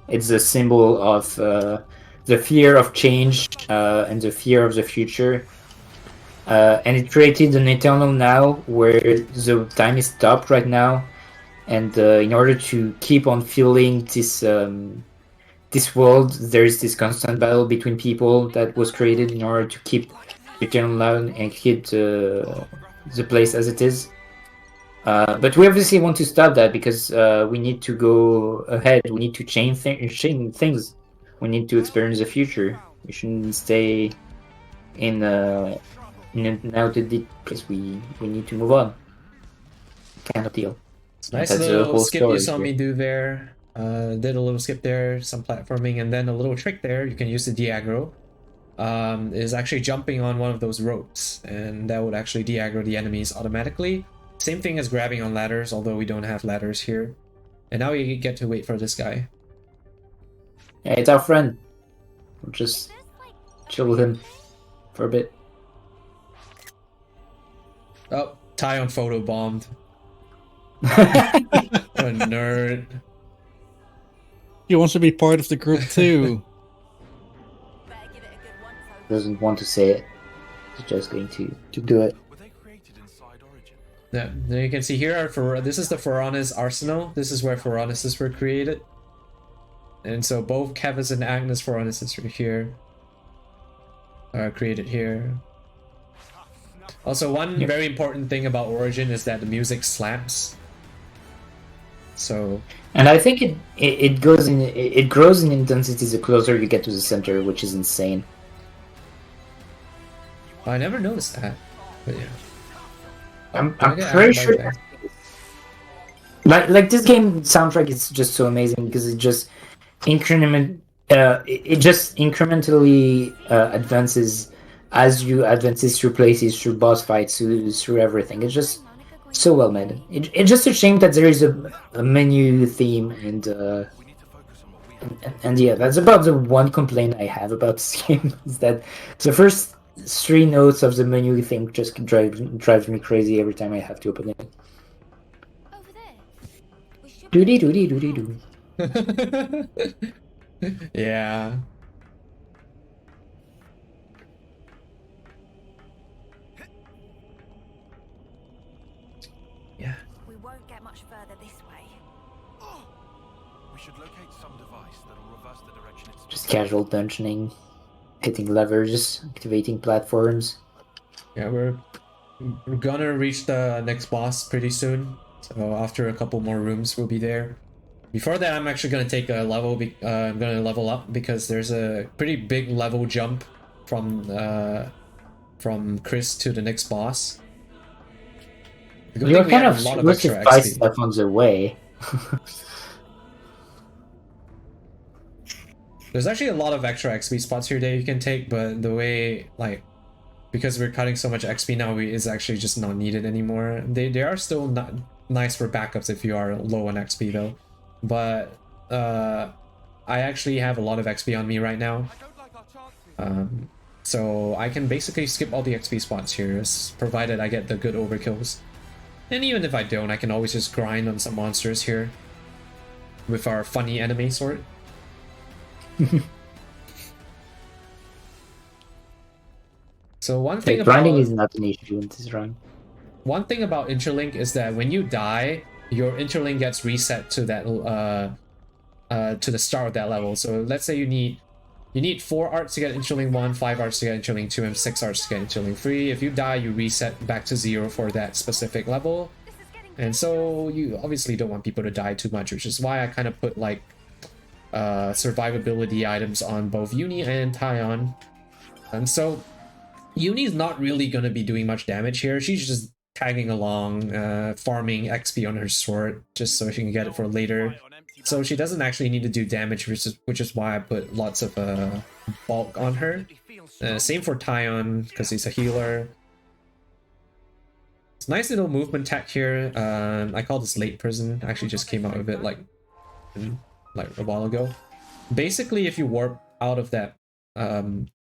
Speaker 7: It's a symbol of the fear of change and the fear of the future. And it created an eternal now where the time is stopped right now. And in order to keep on feeling this world, there is this constant battle between people that was created in order to keep eternal now and keep the place as it is. But we obviously want to stop that because we need to go ahead. We need to change things. We need to experience the future. We shouldn't stay in an outdated place. We need to move on. Kind of deal.
Speaker 1: It's a nice
Speaker 7: That's the
Speaker 1: little
Speaker 7: whole
Speaker 1: skip you
Speaker 7: story
Speaker 1: saw
Speaker 7: here.
Speaker 1: me do there. Did a little skip there, some platforming, and then a little trick there. You can use the de-aggro. Is actually jumping on one of those ropes, and that would actually de-aggro the enemies automatically. Same thing as grabbing on ladders, although we don't have ladders here. And now we get to wait for this guy.
Speaker 7: Yeah, it's our friend. We'll just chill with him for a bit.
Speaker 1: Oh, Tyon photo bombed. What a nerd.
Speaker 2: He wants to be part of the group too.
Speaker 4: Better give it a good one, folks.
Speaker 7: Doesn't want to say it. He's just going to do it.
Speaker 5: Were they created inside Origin?
Speaker 1: Yeah, then you can see here are this is the Pharaoh's arsenal. This is where Pharaohs were created. And so both Kevas and Agnes Pharaohs are here. Are created here. Also, one very important thing about Origin is that the music slaps. So
Speaker 7: And I think it grows in intensity the closer you get to the center, which is insane.
Speaker 1: I never noticed that. But yeah.
Speaker 7: I'm
Speaker 1: Okay,
Speaker 7: pretty
Speaker 1: I
Speaker 7: sure.
Speaker 1: like
Speaker 7: Like this game soundtrack is just so amazing because it just it just incrementally advances as you advances through places, through boss fights, through everything. It's just so well made. It's just a shame that there is a menu theme and
Speaker 5: We need to focus on what we have.
Speaker 7: and yeah, that's about the one complaint I have about this game is that the first 3 notes of the menu thing just drives me crazy every time I have to open it.
Speaker 4: Over there. We should
Speaker 7: Doody doody doody doo.
Speaker 1: Yeah. Yeah.
Speaker 4: We won't get much further this way.
Speaker 5: We should locate some device that'll reverse the direction it's
Speaker 7: Just casual dungeoning, hitting levers, activating platforms.
Speaker 1: Yeah, we're gonna reach the next boss pretty soon. So after a couple more rooms, we'll be there. Before that, I'm actually gonna take a level. I'm gonna level up because there's a pretty big level jump from Chris to the next boss. The good
Speaker 7: You're
Speaker 1: thing we
Speaker 7: kind
Speaker 1: have
Speaker 7: of
Speaker 1: a lot of
Speaker 7: supposed to
Speaker 1: extra
Speaker 7: buy
Speaker 1: XP.
Speaker 7: stuff on the way.
Speaker 1: There's actually a lot of extra XP spots here that you can take, but the way, like, because we're cutting so much XP now, it's actually just not needed anymore. They are still not nice for backups if you are low on XP though. But I actually have a lot of XP on me right now. So I can basically skip all the XP spots here, provided I get the good overkills. And even if I don't, I can always just grind on some monsters here with our funny enemy sword. So one thing
Speaker 7: Grinding
Speaker 1: about
Speaker 7: is not an issue in this run.
Speaker 1: one thing about interlink is that when you die, your interlink gets reset to that to the start of that level. So let's say you need 4 arts to get interlink 1, 5 arts to get interlink 2, and 6 arts to get interlink 3. If you die, you reset back to 0 for that specific level. And so you obviously don't want people to die too much, which is why I kind of put like survivability items on both Uni and Tyon. And so Uni's not really going to be doing much damage here. She's just tagging along, farming XP on her sword just so she can get it for later. So she doesn't actually need to do damage, which is why I put lots of bulk on her. Same for Tyon, because he's a healer. It's nice little movement tech here. I call this late prison. I actually just came out of it like a while ago. Basically, if you warp out of that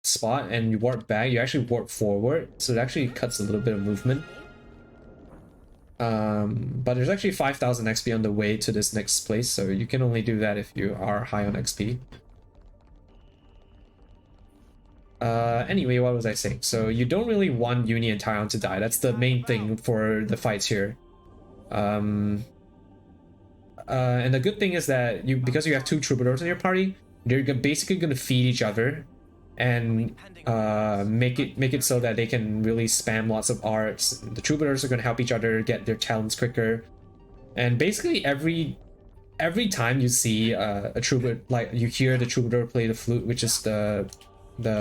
Speaker 1: spot and you warp back, you actually warp forward, so it actually cuts a little bit of movement. But there's actually 5,000 XP on the way to this next place, so you can only do that if you are high on XP. Anyway, what was I saying? So you don't really want Uni and Tyon to die. That's the main thing for the fights here. And the good thing is that because you have 2 troubadours in your party, they're basically going to feed each other and make it so that they can really spam lots of arts. The troubadours are going to help each other get their talents quicker. And basically every time you see a troubadour, like you hear the troubadour play the flute, which is the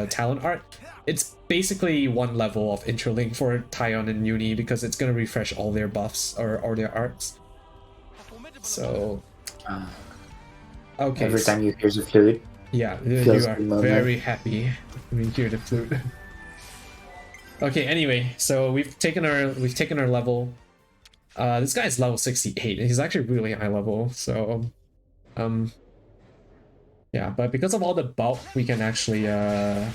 Speaker 1: talent art, it's basically 1 level of interlink for Tyon and Uni because it's going to refresh all their buffs or their arts. So okay,
Speaker 7: every time you hear the flute,
Speaker 1: yeah, you are very happy when you hear the flute. Okay, anyway, so we've taken our level. This guy is level 68. He's actually really high level, so yeah, but because of all the bulk, we can actually do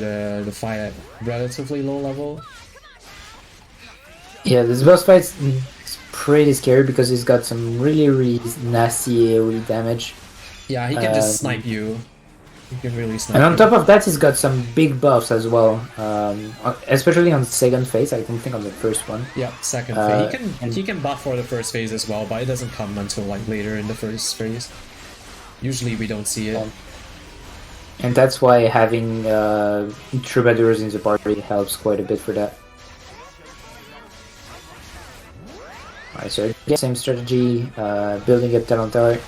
Speaker 1: the fight at relatively low level.
Speaker 7: Yeah, this boss fight is pretty scary because he's got some really nasty AoE damage.
Speaker 1: Yeah, he can just snipe you. He can really snipe.
Speaker 7: And on
Speaker 1: you.
Speaker 7: top of that, he's got some big buffs as well. Especially on the second phase. I don't think on the first one.
Speaker 1: Yeah, second phase. He can buff for the first phase as well, but it doesn't come until like later in the first phase. Usually we don't see it.
Speaker 7: And that's why having troubadours in the party helps quite a bit for that. Alright, so yeah, same strategy, building up talent art.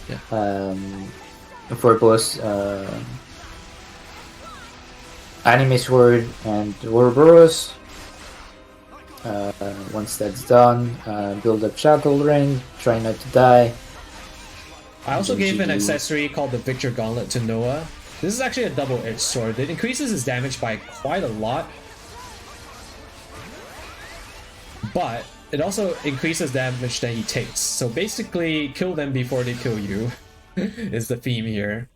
Speaker 1: Yeah.
Speaker 7: For both Anime Sword and Ouroboros. Once that's done, build up Shackle Ring, try not to die.
Speaker 1: I also gave an accessory called the Victor Gauntlet to Noah. This is actually a double-edged sword. It increases his damage by quite a lot, but it also increases damage that he takes. So basically, kill them before they kill you is the theme here.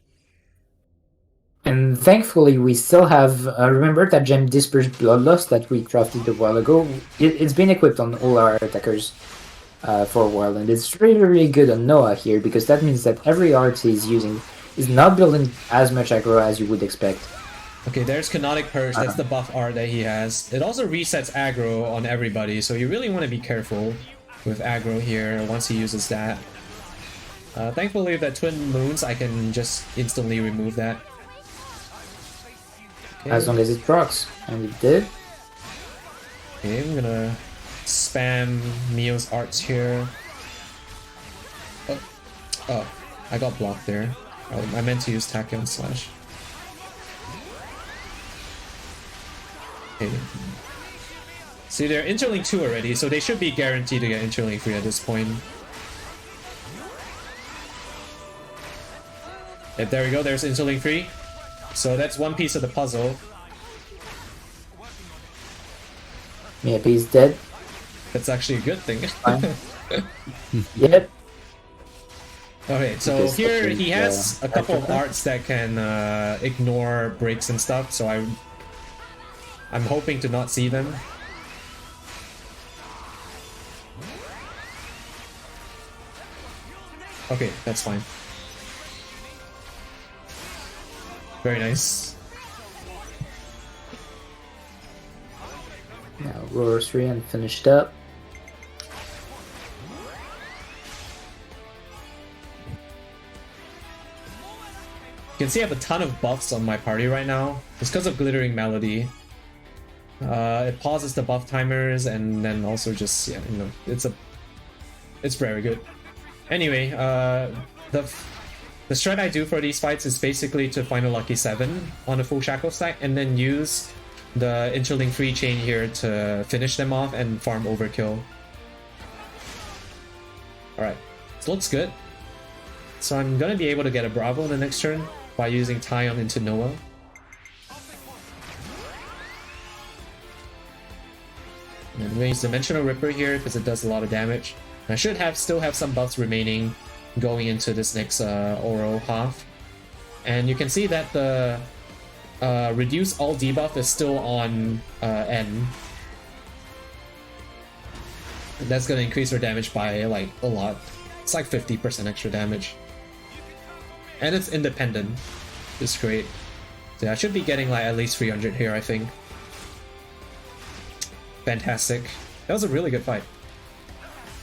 Speaker 7: And thankfully, we still have, remember that gem Dispersed Bloodlust that we crafted a while ago? It's been equipped on all our attackers for a while, and it's really good on Noah here, because that means that every art he's using is not building as much aggro as you would expect.
Speaker 1: Okay, there's Canonic Purge, that's the buff art that he has. It also resets aggro on everybody, so you really want to be careful with aggro here once he uses that. Thankfully with that Twin Moons, I can just instantly remove that. Okay.
Speaker 7: As long as it procs, and it did.
Speaker 1: Okay, I'm gonna spam Mio's arts here. Oh, I got blocked there. I meant to use Tachyon Slash. Okay. See, they're Interlink 2 already, so they should be guaranteed to get Interlink 3 at this point. Yeah, there we go, there's Interlink 3. So that's one piece of the puzzle.
Speaker 7: Yeah, but he's dead.
Speaker 1: That's actually a good thing.
Speaker 7: Yep.
Speaker 1: Okay, so
Speaker 7: Because
Speaker 1: here he has a couple of arts that can ignore breaks and stuff, so I'm hoping to not see them. Okay, that's fine. Very nice.
Speaker 7: Now Roar 3 and finished up.
Speaker 1: You can see I have a ton of buffs on my party right now. It's because of Glittering Melody. It pauses the buff timers and then also just, yeah, you know, it's very good. Anyway, the strat I do for these fights is basically to find a lucky 7 on a full shackle stack and then use the Interlink 3 chain here to finish them off and farm overkill. Alright, this looks good. So I'm gonna be able to get a Bravo in the next turn by using Tyon into Noah. And I'm gonna use Dimensional Ripper here because it does a lot of damage. I should still have some buffs remaining going into this next Oro half. And you can see that the Reduce All debuff is still on N. That's gonna increase her damage by like a lot. It's like 50% extra damage. And it's independent. It's great. So I should be getting like at least 300 here, I think. Fantastic. That was a really good fight.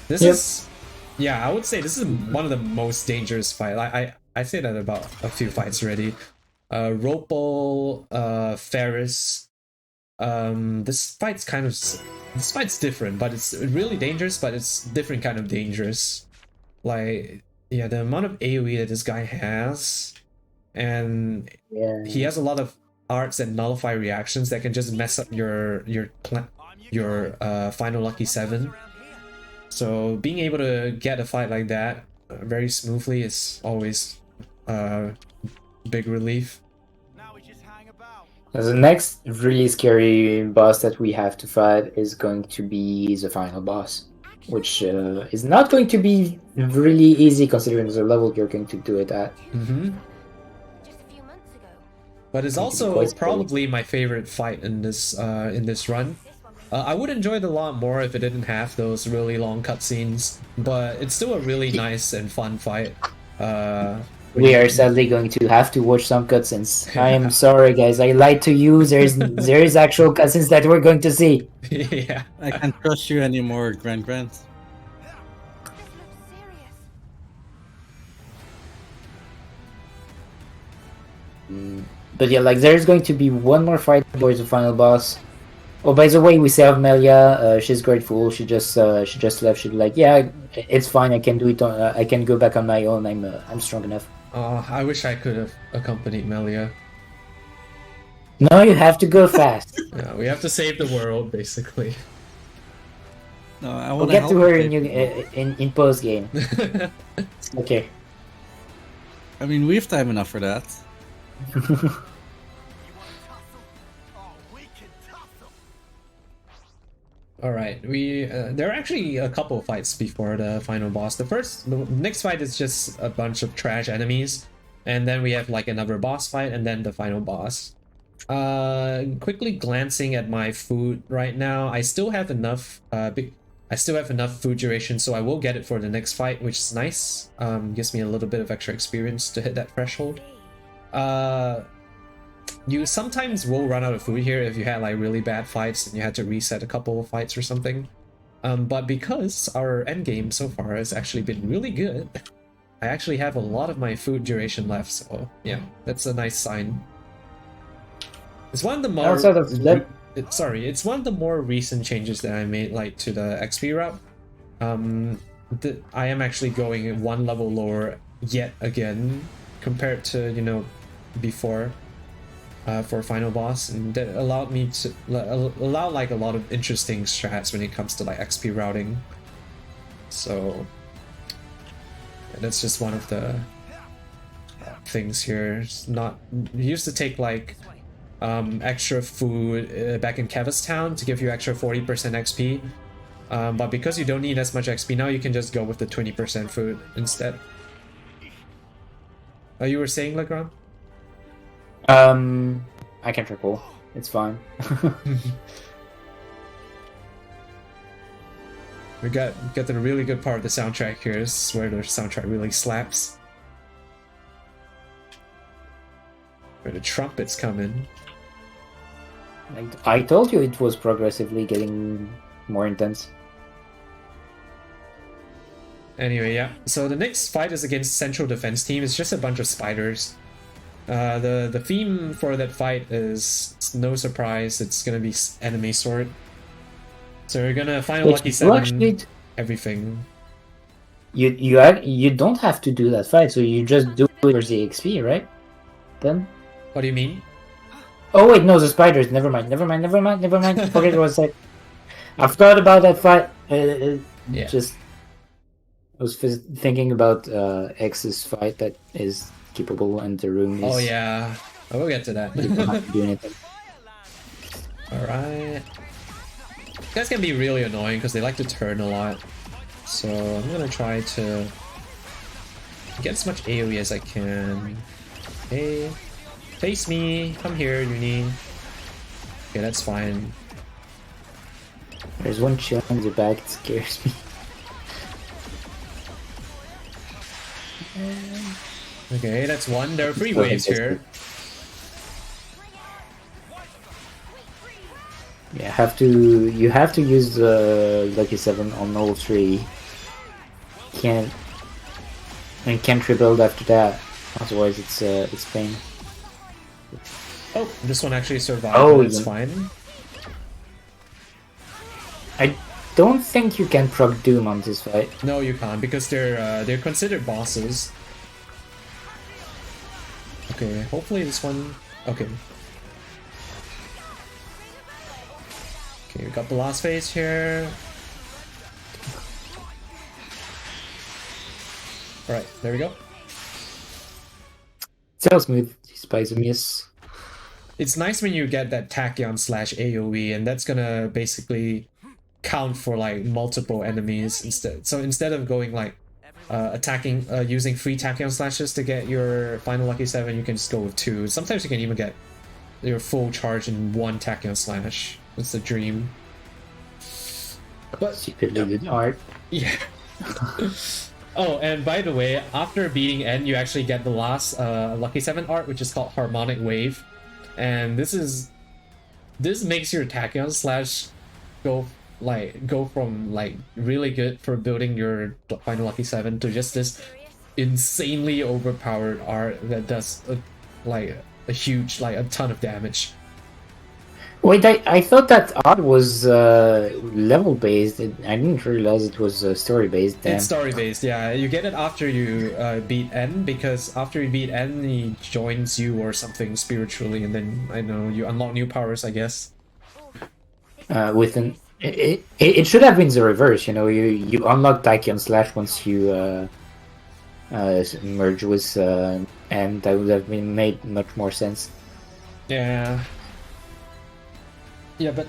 Speaker 1: This is... Yeah, I would say this is one of the most dangerous fights. I say that about a few fights already. Ropal, Ferris. This fight's different, but it's really dangerous, but it's different kind of dangerous. Like, yeah, the amount of AoE that this guy has, and he has a lot of arts and nullify reactions that can just mess up your final lucky 7. So being able to get a fight like that very smoothly is always big relief.
Speaker 7: The next really scary boss that we have to fight is going to be the final boss, which is not going to be really easy considering the level you're going to do it at.
Speaker 4: Just a few months ago.
Speaker 1: But it's also probably my favorite fight in this run. I would enjoy it a lot more if it didn't have those really long cutscenes, but it's still a really nice and fun fight.
Speaker 7: We are sadly going to have to watch some cutscenes. I am sorry, guys. I lied to you. There is actual cutscenes that we're going to see.
Speaker 1: Yeah.
Speaker 2: I can't trust you anymore, Grant.
Speaker 4: This looks serious.
Speaker 7: But yeah, like there's going to be one more fight towards the final boss. Oh, by the way, we saved Melia. She's grateful. She just left. She's like, yeah, it's fine. I can do it. I can go back on my own. I'm strong enough.
Speaker 1: Oh, I wish I could have accompanied Melia.
Speaker 7: No, you have to go fast.
Speaker 1: Yeah, we have to save the world, basically.
Speaker 2: No, I
Speaker 7: We'll
Speaker 2: want
Speaker 7: get to her in post game. Okay.
Speaker 2: I mean, we have time enough for that.
Speaker 1: All right, there are actually a couple of fights before the final boss. The next fight is just a bunch of trash enemies, and then we have like another boss fight, and then the final boss. Quickly glancing at my food right now, I still have enough. I still have enough food duration, so I will get it for the next fight, which is nice. Gives me a little bit of extra experience to hit that threshold. You sometimes will run out of food here if you had like really bad fights and you had to reset a couple of fights or something. But because our endgame so far has actually been really good, I actually have a lot of my food duration left, so yeah, that's a nice sign. It's one of the more it's one of the more recent changes that I made, like to the XP route. I am actually going one level lower yet again compared to, you know, before. For final boss, and that allowed me to allow like a lot of interesting strats when it comes to like XP routing. So that's just one of the things here. It's not, we used to take like extra food back in Kevis Town to give you extra 40% XP, but because you don't need as much XP now, you can just go with the 20% food instead. Oh, you were saying, Legrand?
Speaker 7: I can't recall. It's fine.
Speaker 1: We got the really good part of the soundtrack here. This is where the soundtrack really slaps. Where the trumpets come in.
Speaker 7: I told you it was progressively getting more intense.
Speaker 1: Anyway, yeah. So the next fight is against Central Defense Team. It's just a bunch of spiders. The theme for that fight is, no surprise, it's gonna be enemy sword. So we're gonna final lucky 7 everything.
Speaker 7: You don't have to do that fight, so you just do it for the XP, right? Then.
Speaker 1: What do you mean?
Speaker 7: Oh wait, no, the spiders. Never mind. Forget what I said. I forgot about that fight.
Speaker 1: Yeah.
Speaker 7: Just I was thinking about X's fight that is keepable and the room is...
Speaker 1: Oh yeah, I will get to that.
Speaker 7: You don't have to do anything.
Speaker 1: Alright. These guys can be really annoying because they like to turn a lot. So I'm gonna try to get as much AoE as I can. Hey, face me! Come here, Uni. Okay, that's fine.
Speaker 7: There's one chill in the back, it scares me.
Speaker 1: Okay, that's one. There are three
Speaker 7: Go ahead,
Speaker 1: waves here.
Speaker 7: Yeah, you have to use the Lucky 7 on all three. Can't rebuild after that. Otherwise it's pain.
Speaker 1: Oh, this one actually survived,
Speaker 7: Oh,
Speaker 1: but it's
Speaker 7: yeah.
Speaker 1: fine.
Speaker 7: I don't think you can proc Doom on this fight.
Speaker 1: No, you can't, because they're considered bosses. Okay, hopefully this one... Okay. Okay, we got the last phase here. Alright, there we go.
Speaker 7: So smooth, despite the miss.
Speaker 1: It's nice when you get that Tachyon slash AoE, and that's gonna basically count for like multiple enemies instead. So instead of going like attacking using 3 Tachyon slashes to get your final Lucky 7, you can just go with 2. Sometimes you can even get your full charge in 1 Tachyon slash. It's the dream. But
Speaker 7: Stupidly good art.
Speaker 1: yeah. Oh, and by the way, after beating N, you actually get the last Lucky 7 art, which is called Harmonic Wave. And this makes your Tachyon slash go from like really good for building your final Lucky 7 to just this insanely overpowered art that does like a huge, like a ton of damage.
Speaker 7: Wait, I thought that art was level based. I didn't realize it was story based.
Speaker 1: It's story based, yeah. You get it after you beat N, because after you beat N, he joins you or something spiritually, and then I know you unlock new powers, I guess.
Speaker 7: It should have been the reverse. You know, you unlock Tachyon slash once you merge with and that would have been made much more sense.
Speaker 1: Yeah. Yeah, but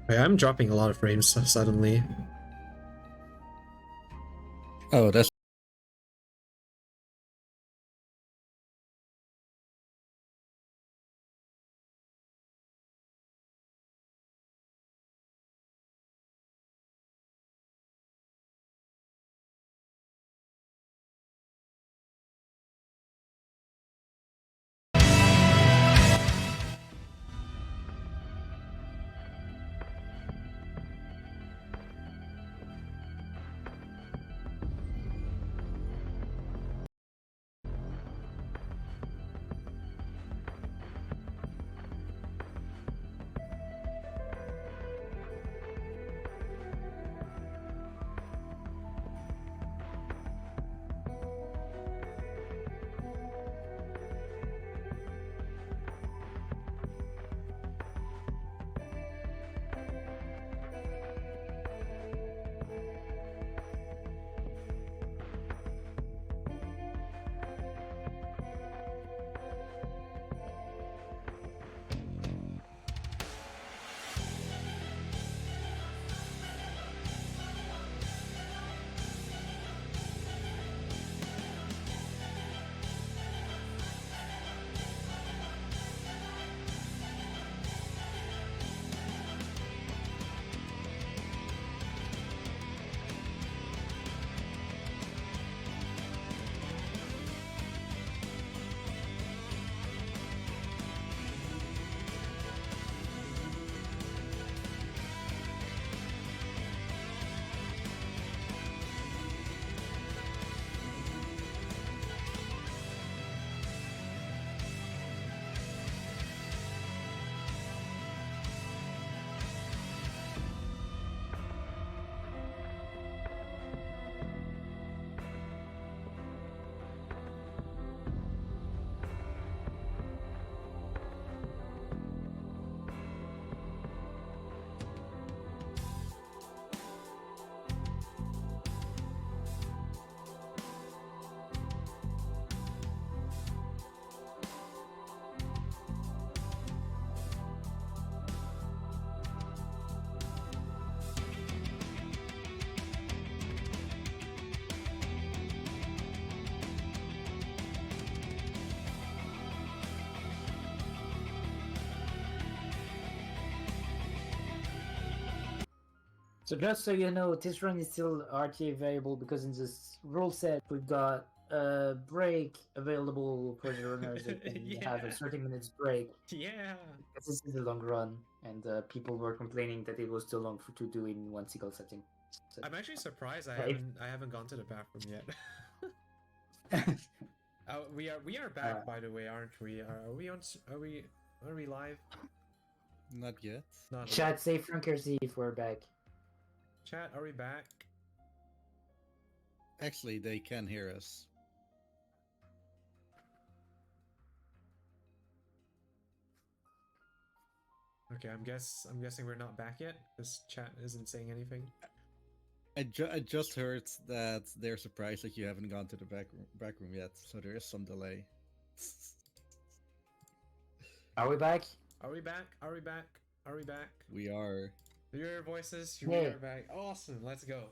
Speaker 1: Wait, I'm dropping a lot of frames suddenly.
Speaker 2: Oh, that's
Speaker 7: So just so you know, this run is still RTA variable because in this rule set we've got a break available for the runners that can have a
Speaker 1: Yeah.
Speaker 7: 30 minutes break.
Speaker 1: Yeah.
Speaker 7: Because this is a long run, and people were complaining that it was too long to do in one single setting. So,
Speaker 1: I'm actually surprised
Speaker 7: if-
Speaker 1: I haven't gone to the bathroom yet. We are back, by the way, aren't we? Are we on? Are we live?
Speaker 2: not yet.
Speaker 1: Not
Speaker 7: Chat,
Speaker 1: yet.
Speaker 7: say Frankersy if we're back.
Speaker 1: Chat, are we back?
Speaker 2: Actually, they can hear us.
Speaker 1: Okay, I'm guessing we're not back yet. This chat isn't saying anything.
Speaker 2: I just heard that they're surprised that you haven't gone to the back room yet, so there is some delay.
Speaker 7: Are we back?
Speaker 1: Are we back? Are we back? Are we back?
Speaker 2: We are.
Speaker 1: Your voices, we
Speaker 7: Yeah.
Speaker 1: are back. Awesome, let's go.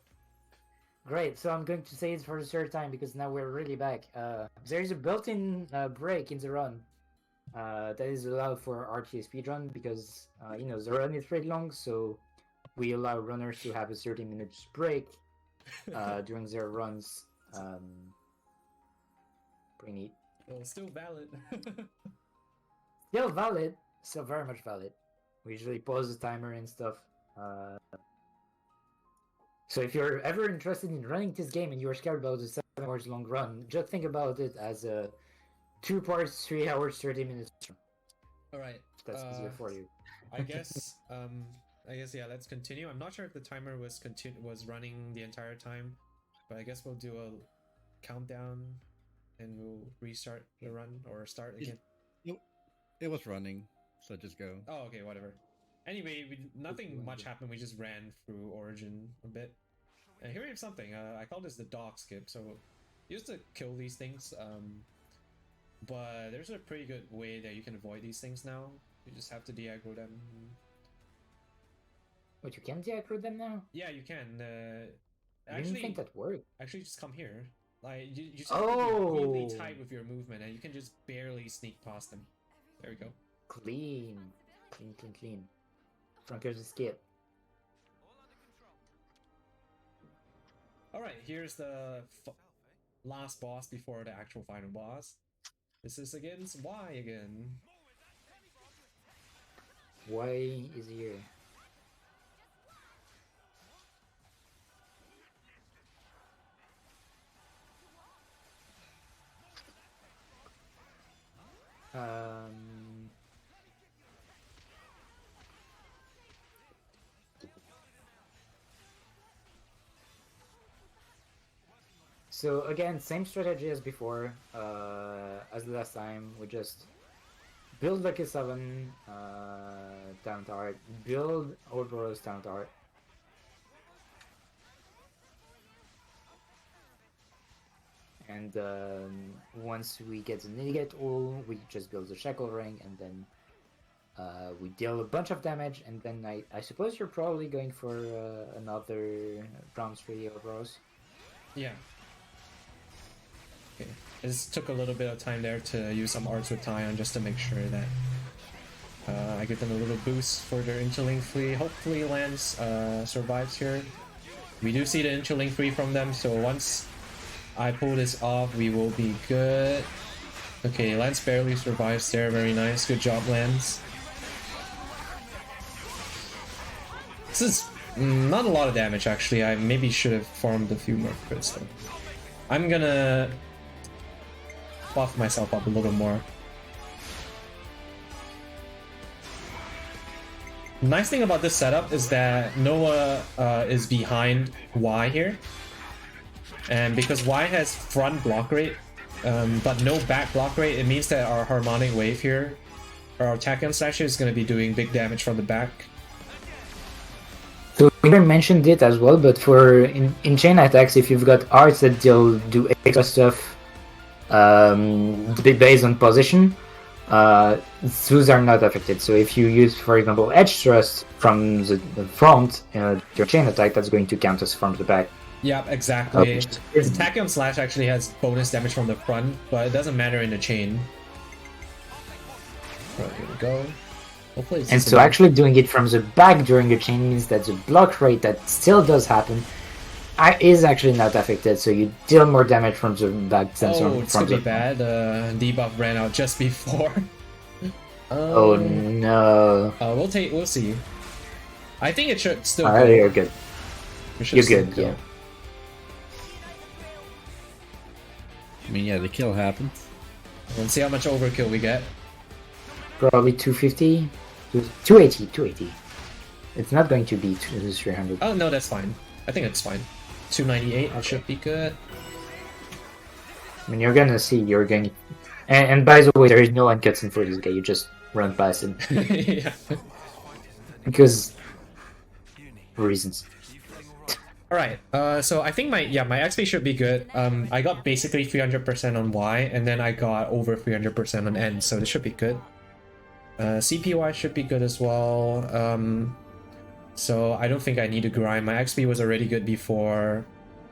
Speaker 7: Great, so I'm going to say it for the third time because now we're really back. There is a built-in break in the run that is allowed for RTA speedrun because, the run is pretty long, so we allow runners to have a 30 minutes break during their runs. Pretty neat.
Speaker 1: Well, still valid.
Speaker 7: Still valid, still very much valid. We usually pause the timer and stuff. So if you're ever interested in running this game and you're scared about the 7 hours long run, just think about it as a 2 parts, 3 hours, 30 minutes.
Speaker 1: All right.
Speaker 7: If that's easier for you.
Speaker 1: I guess yeah, let's continue. I'm not sure if the timer was running the entire time, but I guess we'll do a countdown and we'll restart the run or start again.
Speaker 2: It was running, so just go.
Speaker 1: Oh, okay, whatever. Anyway, nothing much happened. We just ran through Origin a bit. And here we have something. I call this the dog skip. So you used to kill these things, but there's a pretty good way that you can avoid these things now. You just have to de-aggro them.
Speaker 7: But you can deaccro them now?
Speaker 1: Yeah, you can.
Speaker 7: I didn't think that worked.
Speaker 1: Actually, just come here. Like you just have to be really tight with your movement, and you can just barely sneak past them. There we go.
Speaker 7: Clean. Clean. Frontiers escape.
Speaker 1: All right, here's the last boss before the actual final boss. This is against Y again.
Speaker 7: Y is here. So again, same strategy as before, as the last time. We just build Lucky 7 talent art, build Ouroboros talent art. And once we get the Nidgate Ul, we just build the Shackle Ring, and then we deal a bunch of damage, and then I suppose you're probably going for another Bronze 3 Ouroboros.
Speaker 1: Yeah. Okay. It just took a little bit of time there to use some arts with Tyon just to make sure that I give them a little boost for their Interlink Flea. Hopefully Lance survives here. We do see the Interlink Flea from them, so once I pull this off, we will be good. Okay, Lance barely survives there. Very nice. Good job, Lance. This is not a lot of damage, actually. I maybe should have farmed a few more crits, though. I'm gonna buff myself up a little more. Nice thing about this setup is that Noah is behind Y here. And because Y has front block rate, but no back block rate, it means that our harmonic wave here, or our Tachyon Slasher, is going to be doing big damage from the back.
Speaker 7: So we mentioned it as well, but for in chain attacks, if you've got arts that do extra stuff based on position, those are not affected. So if you use, for example, Edge Thrust from the front, your chain attack, that's going to count as from the back.
Speaker 1: Yeah, exactly. The Tachyon Slash actually has bonus damage from the front, but it doesn't matter in the chain. Right, here we go. Hopefully it's
Speaker 7: and so actually doing it from the back during the chain means that the block rate that still does happen is actually not affected, so you deal more damage from the back than from
Speaker 1: it's gonna be bad. Debuff ran out just before.
Speaker 7: Oh no.
Speaker 1: We'll see. I think it should still
Speaker 7: Alright,
Speaker 1: go.
Speaker 7: you're good. You're good, yeah.
Speaker 2: I mean, yeah, the kill happened.
Speaker 1: Let's see how much overkill we get.
Speaker 7: Probably 250, 280. It's not going to be 300.
Speaker 1: Oh no, that's fine. I think it's fine. 298 should be good.
Speaker 7: I mean, you're gonna see, and by the way, there is no uncuts in for this guy, you just run past him.
Speaker 1: Yeah.
Speaker 7: Because reasons.
Speaker 1: Alright, so I think my XP should be good. I got basically 300% on Y, and then I got over 300% on N, so this should be good. CPY should be good as well. So I don't think I need to grind. My XP was already good before.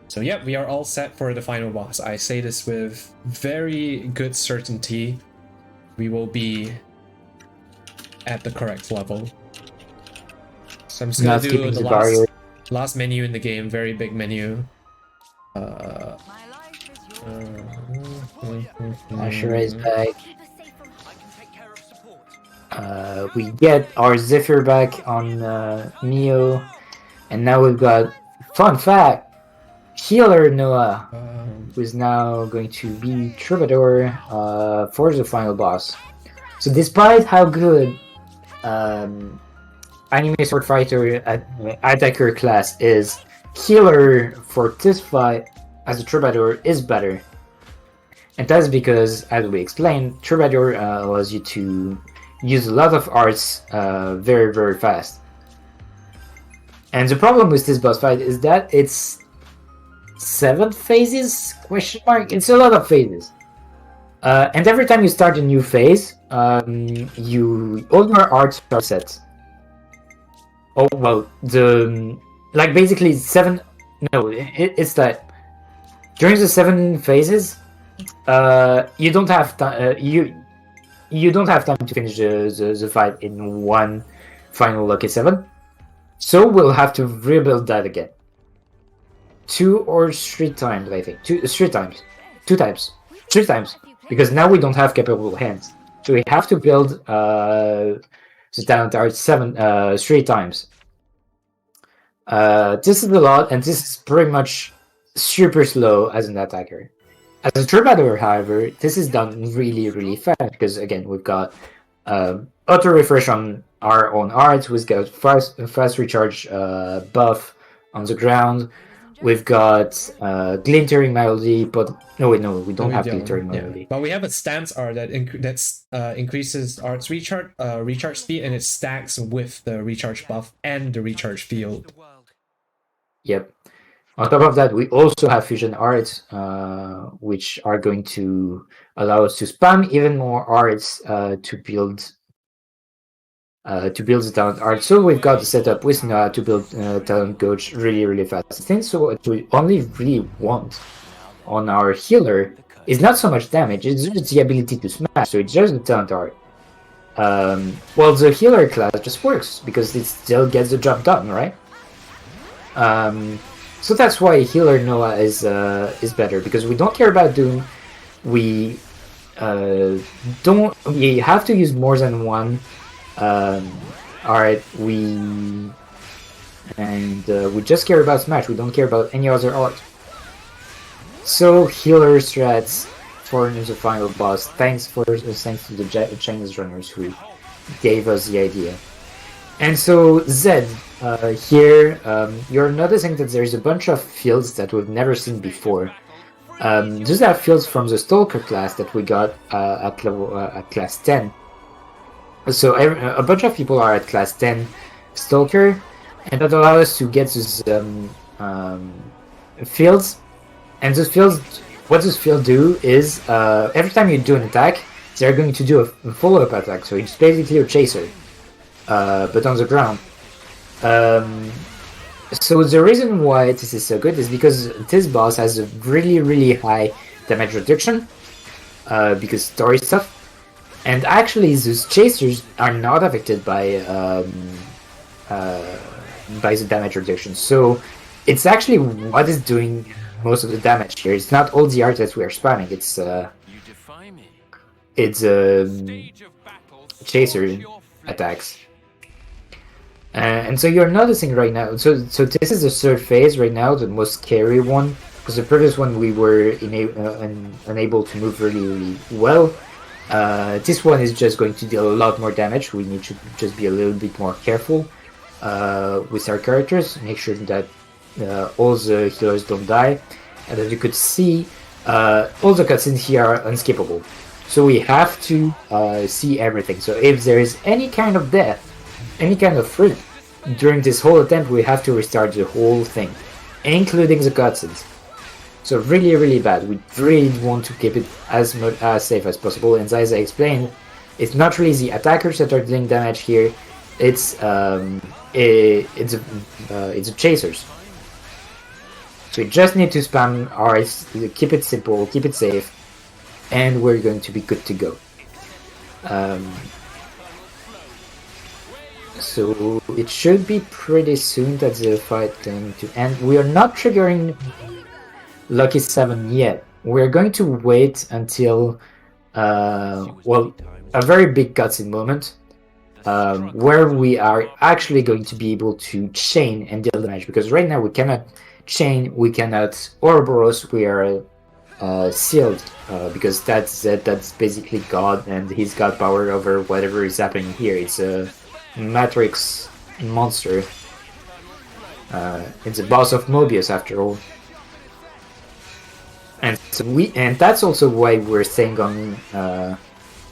Speaker 1: So yeah, we are all set for the final boss. I say this with very good certainty. We will be at the correct level. So I'm just gonna do the last menu in the game, very big menu.
Speaker 7: Asher is back. We get our Zephyr back on Mio, and now we've got, fun fact, Healer Noah, who's now going to be Troubadour for the final boss. So despite how good Anime Sword Fighter Attacker class is, Healer for this fight as a Troubadour is better. And that's because, as we explained, Troubadour allows you to use a lot of arts very, very fast. And the problem with this boss fight is that it's 7 phases? Question mark? It's a lot of phases. And every time you start a new phase, all your arts are set. Oh well, like basically seven. No, it's that during the 7 phases, you don't have time. You don't have time to finish the fight in one final Lucky 7. So we'll have to rebuild that again. 2 or 3 times, I think. 3 times. 2 times. 3 times. Because now we don't have capable hands. So we have to build the talent art 3 times. This is a lot, and this is pretty much super slow as an attacker. As a troubadour, however, this is done really, really fast because again we've got auto refresh on our own art. We've got fast recharge buff on the ground. We've got glintering melody, but no, we don't have glintering melody.
Speaker 1: Yeah. But we have a stance art that increases art's recharge speed, and it stacks with the recharge buff and the recharge field.
Speaker 7: Yep. On top of that, we also have fusion arts, which are going to allow us to spam even more arts to build the talent art. So we've got the setup with Noah to build talent coach really, really fast. I think so. What we only really want on our healer is not so much damage; it's just the ability to smash. So it's just the talent art. Well, the healer class just works because it still gets the job done, right? So that's why healer Noah is better, because we don't care about Doom. We have to use more than one. Alright, we just care about Smash. We don't care about any other art. So healer strats for the final boss. Thanks to the Chinese runners who gave us the idea. And so Zed, here you're noticing that there's a bunch of fields that we've never seen before. These are fields from the Stalker class that we got at class 10. So a bunch of people are at class 10 Stalker, and that allows us to get these fields. And those fields, what those fields do is every time you do an attack, they're going to do a follow-up attack. So it's basically a chaser. But on the ground. So the reason why this is so good is because this boss has a really, really high damage reduction, because story stuff, and actually those chasers are not affected by the damage reduction. So it's actually what is doing most of the damage here. It's not all the art that we are spamming. It's chaser attacks. And so you're noticing right now, so this is the 3rd phase right now, the most scary one, because the previous one we were unable to move really, really well. This one is just going to deal a lot more damage. We need to just be a little bit more careful with our characters, make sure that all the healers don't die. And as you could see, all the cutscenes here are unskippable. So we have to see everything. So if there is any kind of death, any kind of fruit during this whole attempt, we have to restart the whole thing, including the cutscenes. So really, really bad. We really want to keep it as safe as possible. And as I explained, it's not really the attackers that are dealing damage here. It's the chasers. So we just need to spam R's, keep it simple, keep it safe, and we're going to be good to go. So it should be pretty soon that the fight is going to end. We are not triggering Lucky 7 yet. We're going to wait until well, a very big cutscene moment where we are actually going to be able to chain and deal damage, because right now we cannot chain, we cannot Ouroboros, we are sealed, because that's basically God, and he's got power over whatever is happening here. It's a Matrix monster. It's a boss of Mobius after all. And so that's also why we're staying on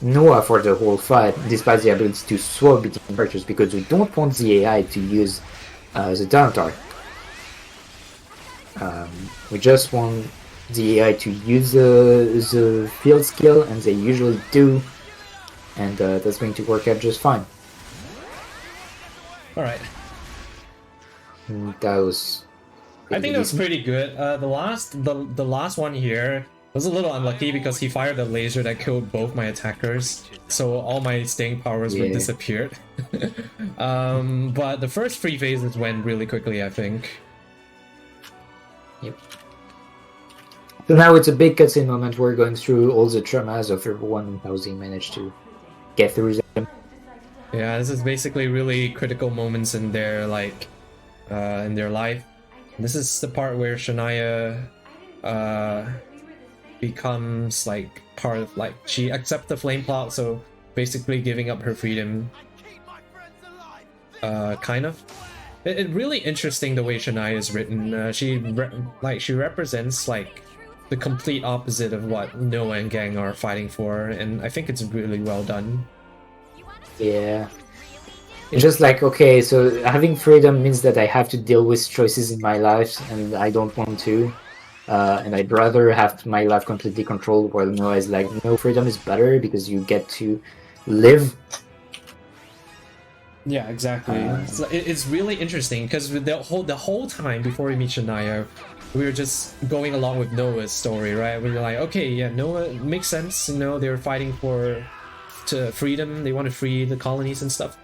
Speaker 7: Noah for the whole fight, despite the ability to swap between characters, because we don't want the AI to use the talent art. We just want the AI to use the field skill, and they usually do, and that's going to work out just fine.
Speaker 1: Alright.
Speaker 7: That was.
Speaker 1: I think that was pretty good. The last one here was a little unlucky because he fired a laser that killed both my attackers, so all my staying powers were disappeared. But the first 3 phases went really quickly, I think.
Speaker 7: Yep. So now it's a big cutscene moment. We're going through all the traumas of everyone how they managed to get through them.
Speaker 1: Yeah, this is basically really critical moments in their in their life. This is the part where Shania becomes like part of she accepts the flame plot, so basically giving up her freedom. Kind of. It's really interesting the way Shania is written. She represents the complete opposite of what Noah and Gang are fighting for, and I think it's really well done.
Speaker 7: Yeah. It's just like, okay, so having freedom means that I have to deal with choices in my life, and I don't want to. And I'd rather have my life completely controlled, while Noah is like, no, freedom is better because you get to live.
Speaker 1: Yeah, exactly. It's really interesting because the whole time before we meet Shania, we were just going along with Noah's story, right? We were like, okay, yeah, Noah makes sense. You know, they're fighting for freedom. They want to free the colonies and stuff.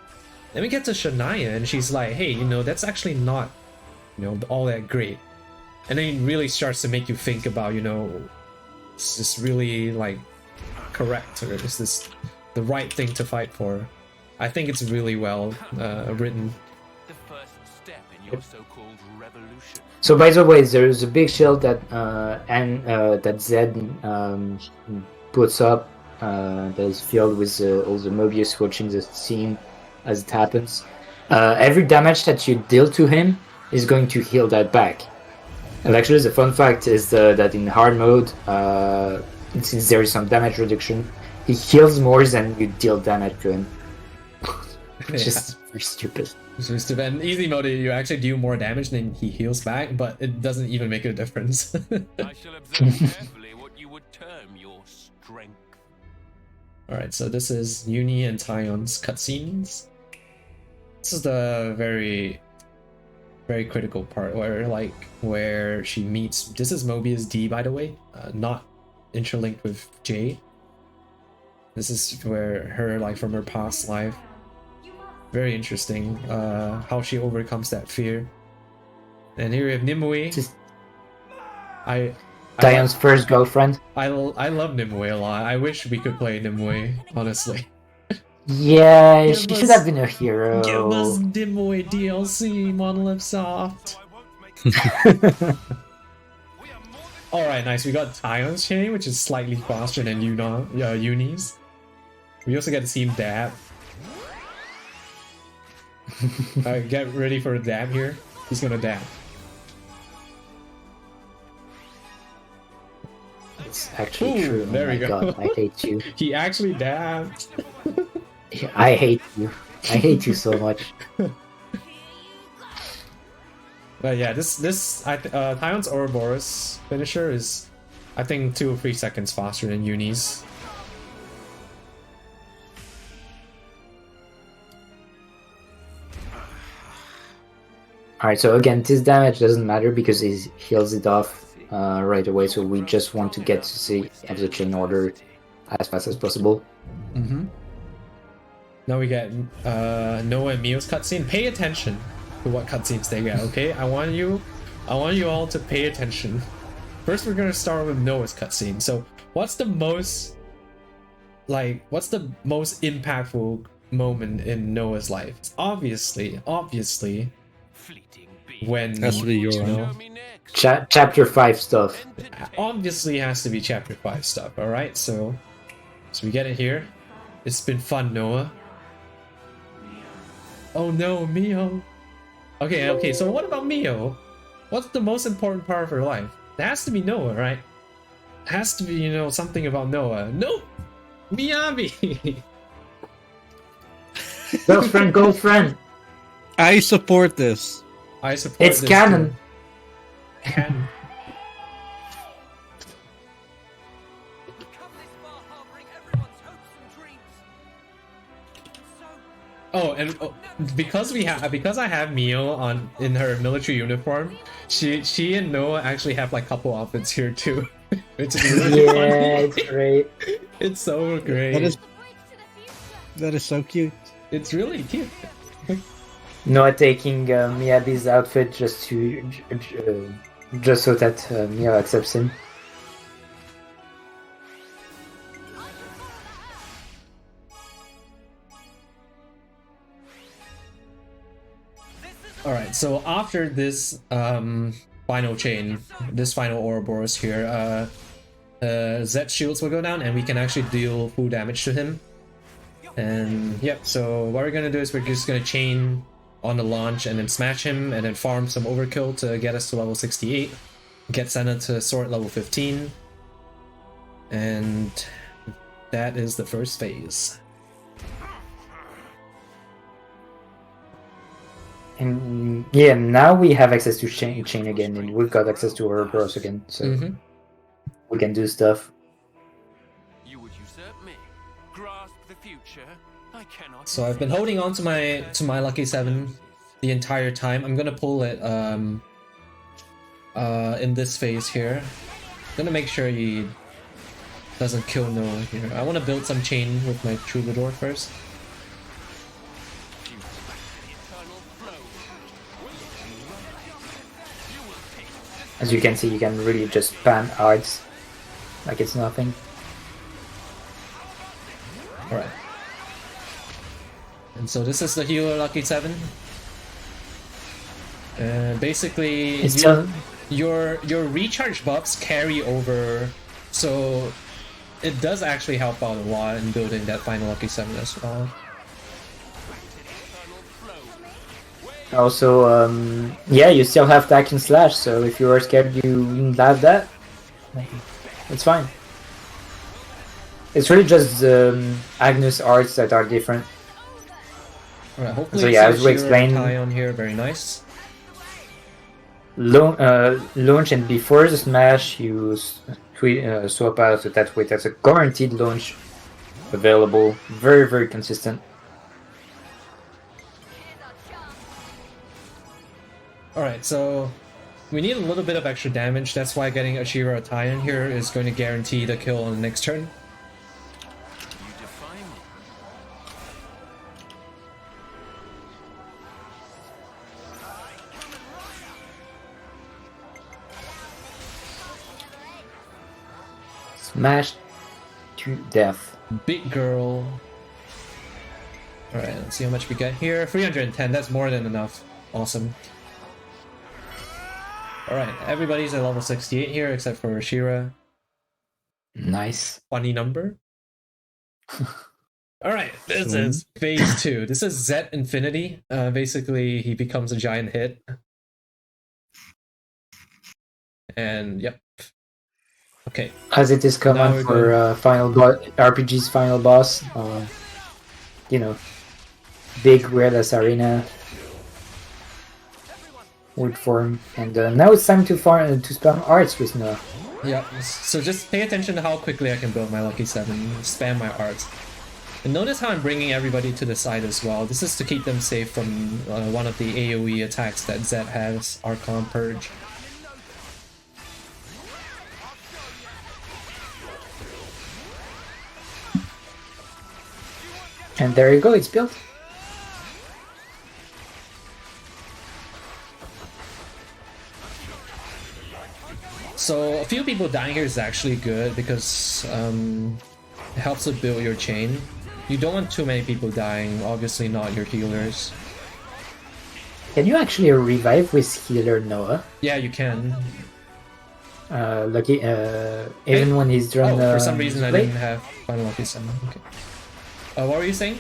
Speaker 1: Then we get to Shania, and she's like, hey, you know, that's actually not, all that great. And then it really starts to make you think about, is this really correct, or is this the right thing to fight for? I think it's really well written.
Speaker 6: The first step in your so-called revolution.
Speaker 7: So by the way, there's a big shield that that Zed puts up that is filled with all the Mobius watching the scene as it happens. Every damage that you deal to him is going to heal that back. And actually, the fun fact is that in hard mode, since there is some damage reduction, he heals more than you deal damage to him. It's just very stupid.
Speaker 1: In easy mode, you actually do more damage than he heals back, but it doesn't even make a difference.
Speaker 6: I shall observe carefully what you would term your strength.
Speaker 1: Alright, so this is Uni and Tyon's cutscenes. This is the very, very critical part where she meets. This is Mobius D, by the way, not interlinked with J. This is where her from her past life. Very interesting, how she overcomes that fear. And here we have Nimue.
Speaker 7: Tyon's first girlfriend.
Speaker 1: I love Nimue a lot. I wish we could play Nimue, honestly.
Speaker 7: Yeah, she should have been a hero.
Speaker 1: Give us Nimue DLC, Monolith Soft. Alright, nice. We got Tyon's chain, which is slightly faster than Uni's. We also get to see him dab. Get ready for a dab here. He's gonna dab.
Speaker 7: It's actually true.
Speaker 1: There we go.
Speaker 7: God, I hate you.
Speaker 1: He actually dabbed.
Speaker 7: I hate you. I hate you so much.
Speaker 1: But yeah, Tyon's Ouroboros finisher is, I think, 2 or 3 seconds faster than Uni's.
Speaker 7: Alright, so again, this damage doesn't matter because he heals it off right away, so we just want to get to see the chain order as fast as possible.
Speaker 1: Mm-hmm. Now we get Noah and Mio's cutscene. Pay attention to what cutscenes they get, okay? I want you all to pay attention. First, we're gonna start with Noah's cutscene. So, what's the most impactful moment in Noah's life? It's obviously when
Speaker 2: Has to be your
Speaker 7: Chapter 5 stuff.
Speaker 1: Obviously has to be chapter 5 stuff. All right, so we get it here. It's been fun, Noah. Oh no, Mio. Okay. So what about Mio? What's the most important part of her life? It has to be Noah, right? It has to be, something about Noah. Nope, Miyabi.
Speaker 7: Girlfriend.
Speaker 2: I support this.
Speaker 1: I support
Speaker 7: It's
Speaker 1: this
Speaker 7: canon.
Speaker 1: too. Canon. Oh, and because I have Mio on in her military uniform, she and Noah actually have like couple outfits here too. It's really
Speaker 7: Yeah,
Speaker 1: funny.
Speaker 7: it's great.
Speaker 1: It's so great.
Speaker 2: That is so cute.
Speaker 1: It's really cute.
Speaker 7: Noah taking Miyabi's outfit just so that Mia accepts him.
Speaker 1: All right, so after this final chain, this final Ouroboros here, Zed shields will go down, and we can actually deal full damage to him. And yep, so what we're gonna do is we're just gonna chain on the launch and then smash him, and then farm some overkill to get us to level 68, get Senna to sword level 15, and that is the first phase.
Speaker 7: And yeah, now we have access to chain again, and we've got access to Ouroboros again, so we can do stuff.
Speaker 6: You would usurp me, grasp the future. I cannot.
Speaker 1: So I've been holding on to my lucky 7 the entire time. I'm gonna pull it in this phase here. Gonna make sure he doesn't kill Noah here. I want to build some chain with my Troubadour first.
Speaker 7: As you can see, you can really just spam arts like it's nothing.
Speaker 1: Alright. And so this is the healer lucky 7. Basically,
Speaker 7: It's still...
Speaker 1: your recharge buffs carry over, so it does actually help out a lot in building that final lucky 7 as well.
Speaker 7: Also, yeah, you still have Attack and Slash, so if you were scared you didn't have that, it's fine. It's really just Agnus arts that are different.
Speaker 1: Alright, hopefully
Speaker 7: so yeah, as we explained,
Speaker 1: on here, very nice.
Speaker 7: Launch, and before the smash you swap out, so that way that's a guaranteed launch available, very, very consistent.
Speaker 1: Alright, so we need a little bit of extra damage. That's why getting Ashira Taion here is going to guarantee the kill on the next turn.
Speaker 7: Smash to death.
Speaker 1: Big girl. Alright, let's see how much we get here. 310, that's more than enough. Awesome. Alright, everybody's at level 68 here except for Ashira.
Speaker 7: Nice.
Speaker 1: Funny number. Alright, this is phase 2. This is Zed Infinity. Basically, he becomes a giant hit. And yep. Okay.
Speaker 7: As it is common for RPG's final boss, you know, big weirdless arena, weird form, and now it's time to spam arts with Noah.
Speaker 1: Yeah, so just pay attention to how quickly I can build my lucky 7, spam my arts. And notice how I'm bringing everybody to the side as well. This is to keep them safe from one of the AoE attacks that Zed has, Archon Purge.
Speaker 7: And there you go, it's built.
Speaker 1: So a few people dying here is actually good because it helps to build your chain. You don't want too many people dying, obviously not your healers.
Speaker 7: Can you actually revive with healer Noah?
Speaker 1: Yeah, you can.
Speaker 7: Lucky, even when he's drawn.
Speaker 1: For some reason I didn't have Final Lucky 7. Okay. What were you saying?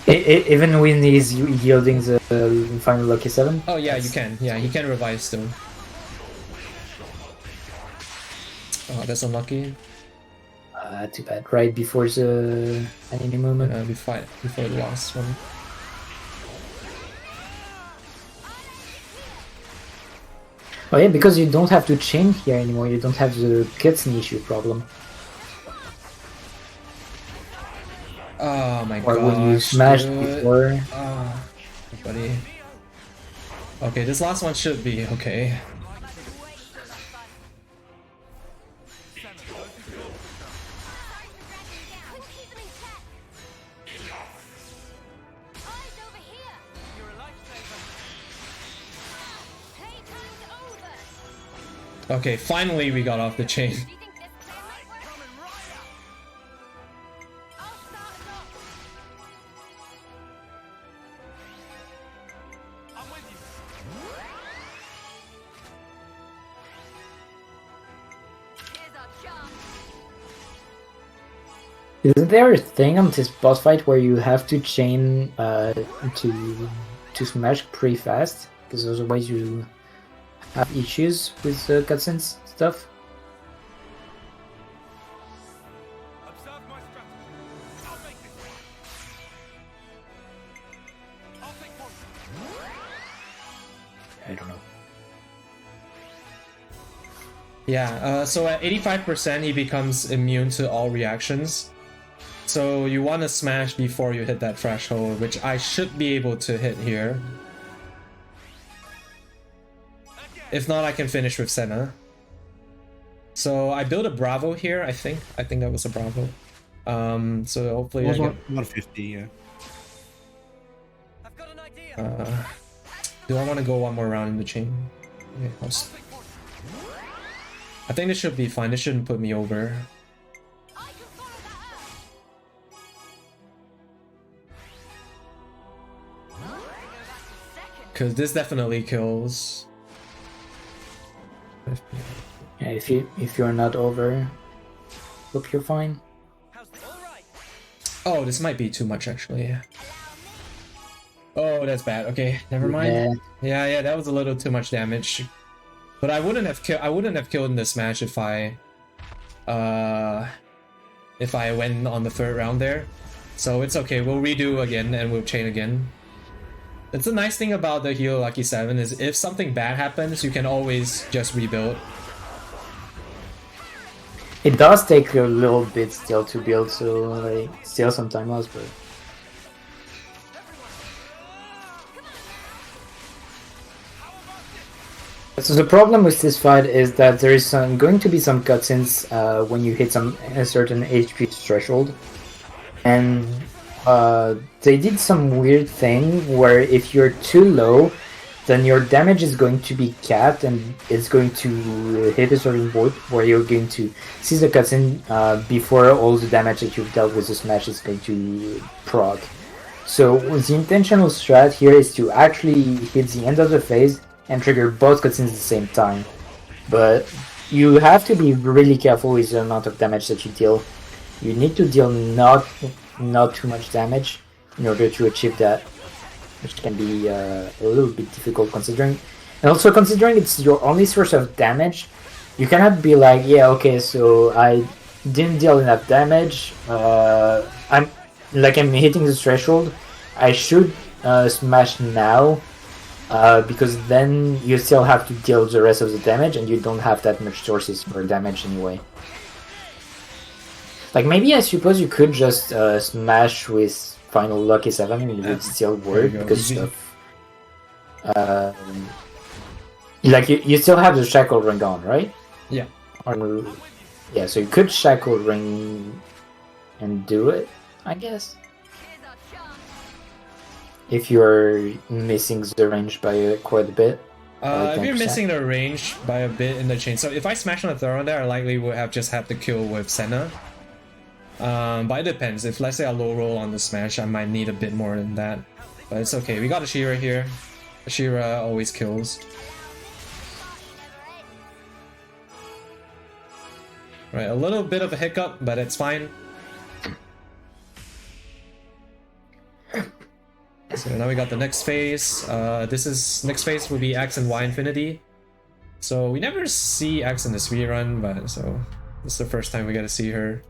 Speaker 7: Even when he's yielding the Final Lucky 7?
Speaker 1: Oh yeah, you can. Yeah, he can revive still. Oh, that's unlucky.
Speaker 7: Too bad. Right before the enemy movement.
Speaker 1: Before the last one.
Speaker 7: Oh yeah, because you don't have to chain here anymore. You don't have the cutscene issue problem.
Speaker 1: Oh my
Speaker 7: Or
Speaker 1: gosh,
Speaker 7: will you smash
Speaker 1: dude.
Speaker 7: before?
Speaker 1: Oh, buddy. Okay, this last one should be okay. Okay, finally we got off the chain.
Speaker 7: Isn't there a thing on this boss fight where you have to chain to smash pretty fast? Because otherwise you have issues with cutscenes stuff.
Speaker 5: Observe my strategy. I'll make this work. I'll take point.
Speaker 7: I don't know.
Speaker 1: Yeah, so at 85% he becomes immune to all reactions. So you want to smash before you hit that threshold, which I should be able to hit here. If not, I can finish with Senna. So I built a Bravo here, I think. I think that was a Bravo. So hopefully I get...
Speaker 2: 150, yeah.
Speaker 5: I've got an idea.
Speaker 1: Do I want to go one more round in the chain? Okay, I think this should be fine. This shouldn't put me over. Because this definitely kills.
Speaker 7: Yeah, if you're not over, hope you're fine.
Speaker 1: Oh, this might be too much actually. Oh, that's bad. Okay, never mind. Yeah, that was a little too much damage. But I wouldn't have killed in this match if I went on the third round there. So it's okay. We'll redo again and we'll chain again. It's the nice thing about the Hero Lucky 7 is if something bad happens, you can always just rebuild.
Speaker 7: It does take a little bit still to build, so like still some time lost, but so the problem with this fight is that there is going to be some cutscenes when you hit a certain HP threshold, and they did some weird thing where if you're too low, then your damage is going to be capped and it's going to hit a certain point where you're going to see the cutscene before all the damage that you've dealt with the smash is going to proc. So the intentional strat here is to actually hit the end of the phase and trigger both cutscenes at the same time. But you have to be really careful with the amount of damage that you deal. You need to deal not too much damage in order to achieve that, which can be a little bit difficult considering. And also considering it's your only source of damage, you cannot be like, yeah, okay, so I didn't deal enough damage, I'm hitting the threshold, I should smash now, because then you still have to deal the rest of the damage and you don't have that much sources for damage anyway. Like maybe I suppose you could just smash with Final Lucky 7 and it would still work because of you still have the shackle ring on, right?
Speaker 1: Yeah.
Speaker 7: Or, yeah, so you could shackle ring and do it, I guess. If you're missing the range by quite a bit.
Speaker 1: If you're missing the range by a bit in the chain, so if I smash on the third one there, I likely would have just had to kill with Senna. But it depends. If let's say I low roll on the smash, I might need a bit more than that. But it's okay. We got Ashira here. Ashira always kills. Right, a little bit of a hiccup, but it's fine. So now we got the next phase. Next phase will be X and Y Infinity. So we never see X in the speedrun, but so this is the first time we get to see her.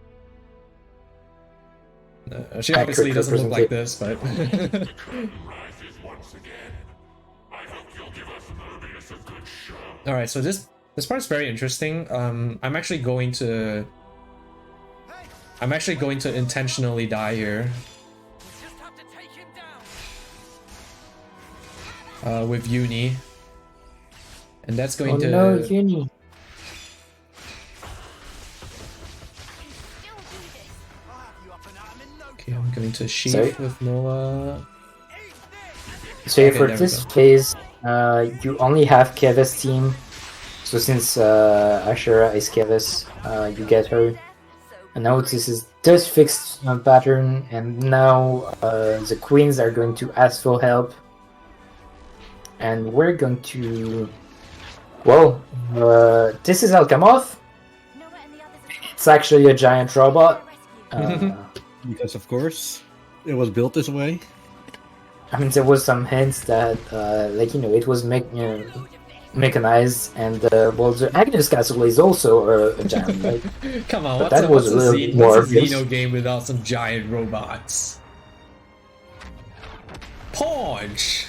Speaker 1: She obviously doesn't look like this, but alright, so this part's very interesting. I'm actually going to intentionally die here. with Uni. And that's going to...
Speaker 7: no, Uni.
Speaker 1: Okay, I'm going to sheath
Speaker 7: Sorry?
Speaker 1: with Noah.
Speaker 7: So
Speaker 1: Okay,
Speaker 7: for
Speaker 1: there we
Speaker 7: this
Speaker 1: go.
Speaker 7: phase, you only have Keva's team. So since Ashura is Keva's, you get her. And now this is this fixed pattern, and now the queens are going to ask for help. And we're going to... Well, this is Alkamoth. It's actually a giant robot.
Speaker 2: Because of course, it was built this way.
Speaker 7: I mean, there was some hints that, it was mechanized, and well, the Agnes Castle is also a giant, right?
Speaker 1: Come on,
Speaker 7: But
Speaker 1: what's
Speaker 7: that
Speaker 1: a,
Speaker 7: was
Speaker 1: what's
Speaker 7: a
Speaker 1: a,
Speaker 7: little
Speaker 1: Z-
Speaker 7: bit more
Speaker 1: what's a
Speaker 7: obvious.
Speaker 1: Xeno game without some giant robots? Punch!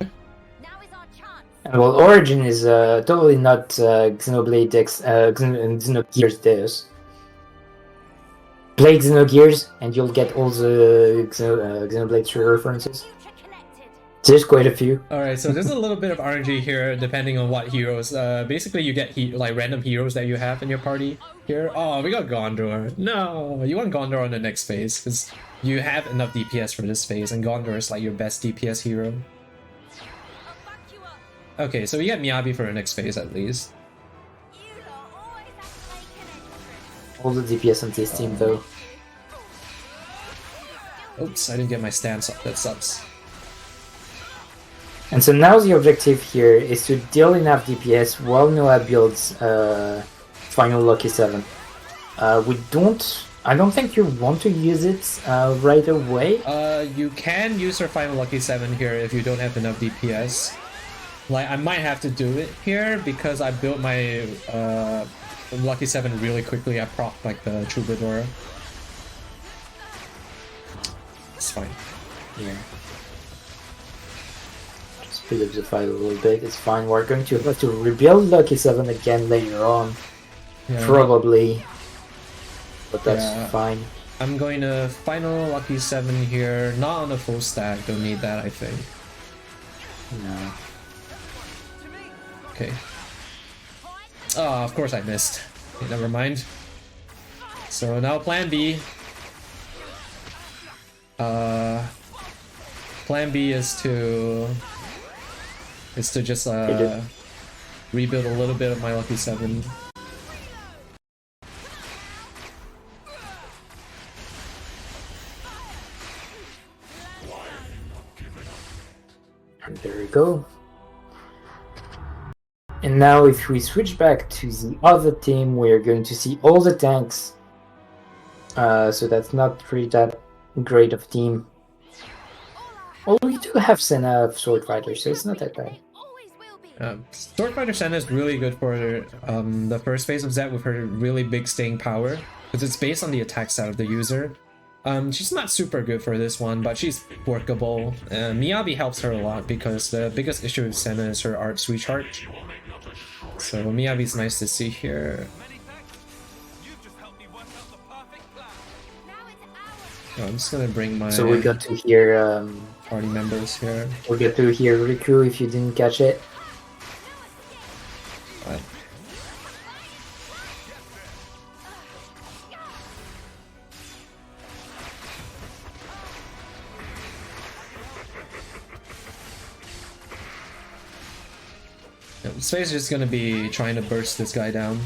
Speaker 7: And well, Origin is totally not Xenoblade Xenogears Deus. Play Xenogears, and you'll get all the Xenoblade 3 references. There's quite a few.
Speaker 1: Alright, so there's a little bit of RNG here depending on what heroes. Basically, you get like random heroes that you have in your party here. Oh, we got Gondor. No, you want Gondor on the next phase because you have enough DPS for this phase, and Gondor is like your best DPS hero. Okay, so we get Miyabi for the next phase at least.
Speaker 7: All the DPS on this team, though.
Speaker 1: Oops, I didn't get my stance up. That sucks.
Speaker 7: And so now the objective here is to deal enough DPS while Noah builds Final Lucky 7. I don't think you want to use it right away.
Speaker 1: You can use her Final Lucky 7 here if you don't have enough DPS. Like, I might have to do it here because I built my Lucky 7 really quickly. I procced like the Troubadour. It's fine.
Speaker 7: Yeah. Just speed up the fight a little bit, it's fine. We're going to have to rebuild Lucky 7 again later on.
Speaker 1: Yeah.
Speaker 7: Probably. But that's
Speaker 1: Yeah.
Speaker 7: fine.
Speaker 1: I'm going to Final Lucky 7 here. Not on a full stack. Don't need that, I think.
Speaker 7: No.
Speaker 1: Okay. Oh, of course I missed. Okay, never mind. So now plan B. Plan B is to just rebuild a little bit of my Lucky 7.
Speaker 7: And there we go. And now if we switch back to the other team, we're going to see all the tanks. So that's not really that great of a team. Well, we do have Senna Sword Fighter, so it's not that bad.
Speaker 1: Sword Fighter Senna is really good for the first phase of Zed with her really big staying power, because it's based on the attack stat of the user. She's not super good for this one, but she's workable. Miyabi helps her a lot because the biggest issue with Senna is her art recharge. So Miyabi's nice to see here. Oh, I'm just gonna bring my
Speaker 7: So we got to hear
Speaker 1: party members here.
Speaker 7: we get to hear Riku if you didn't catch it.
Speaker 1: But Space is just gonna be trying to burst this guy down.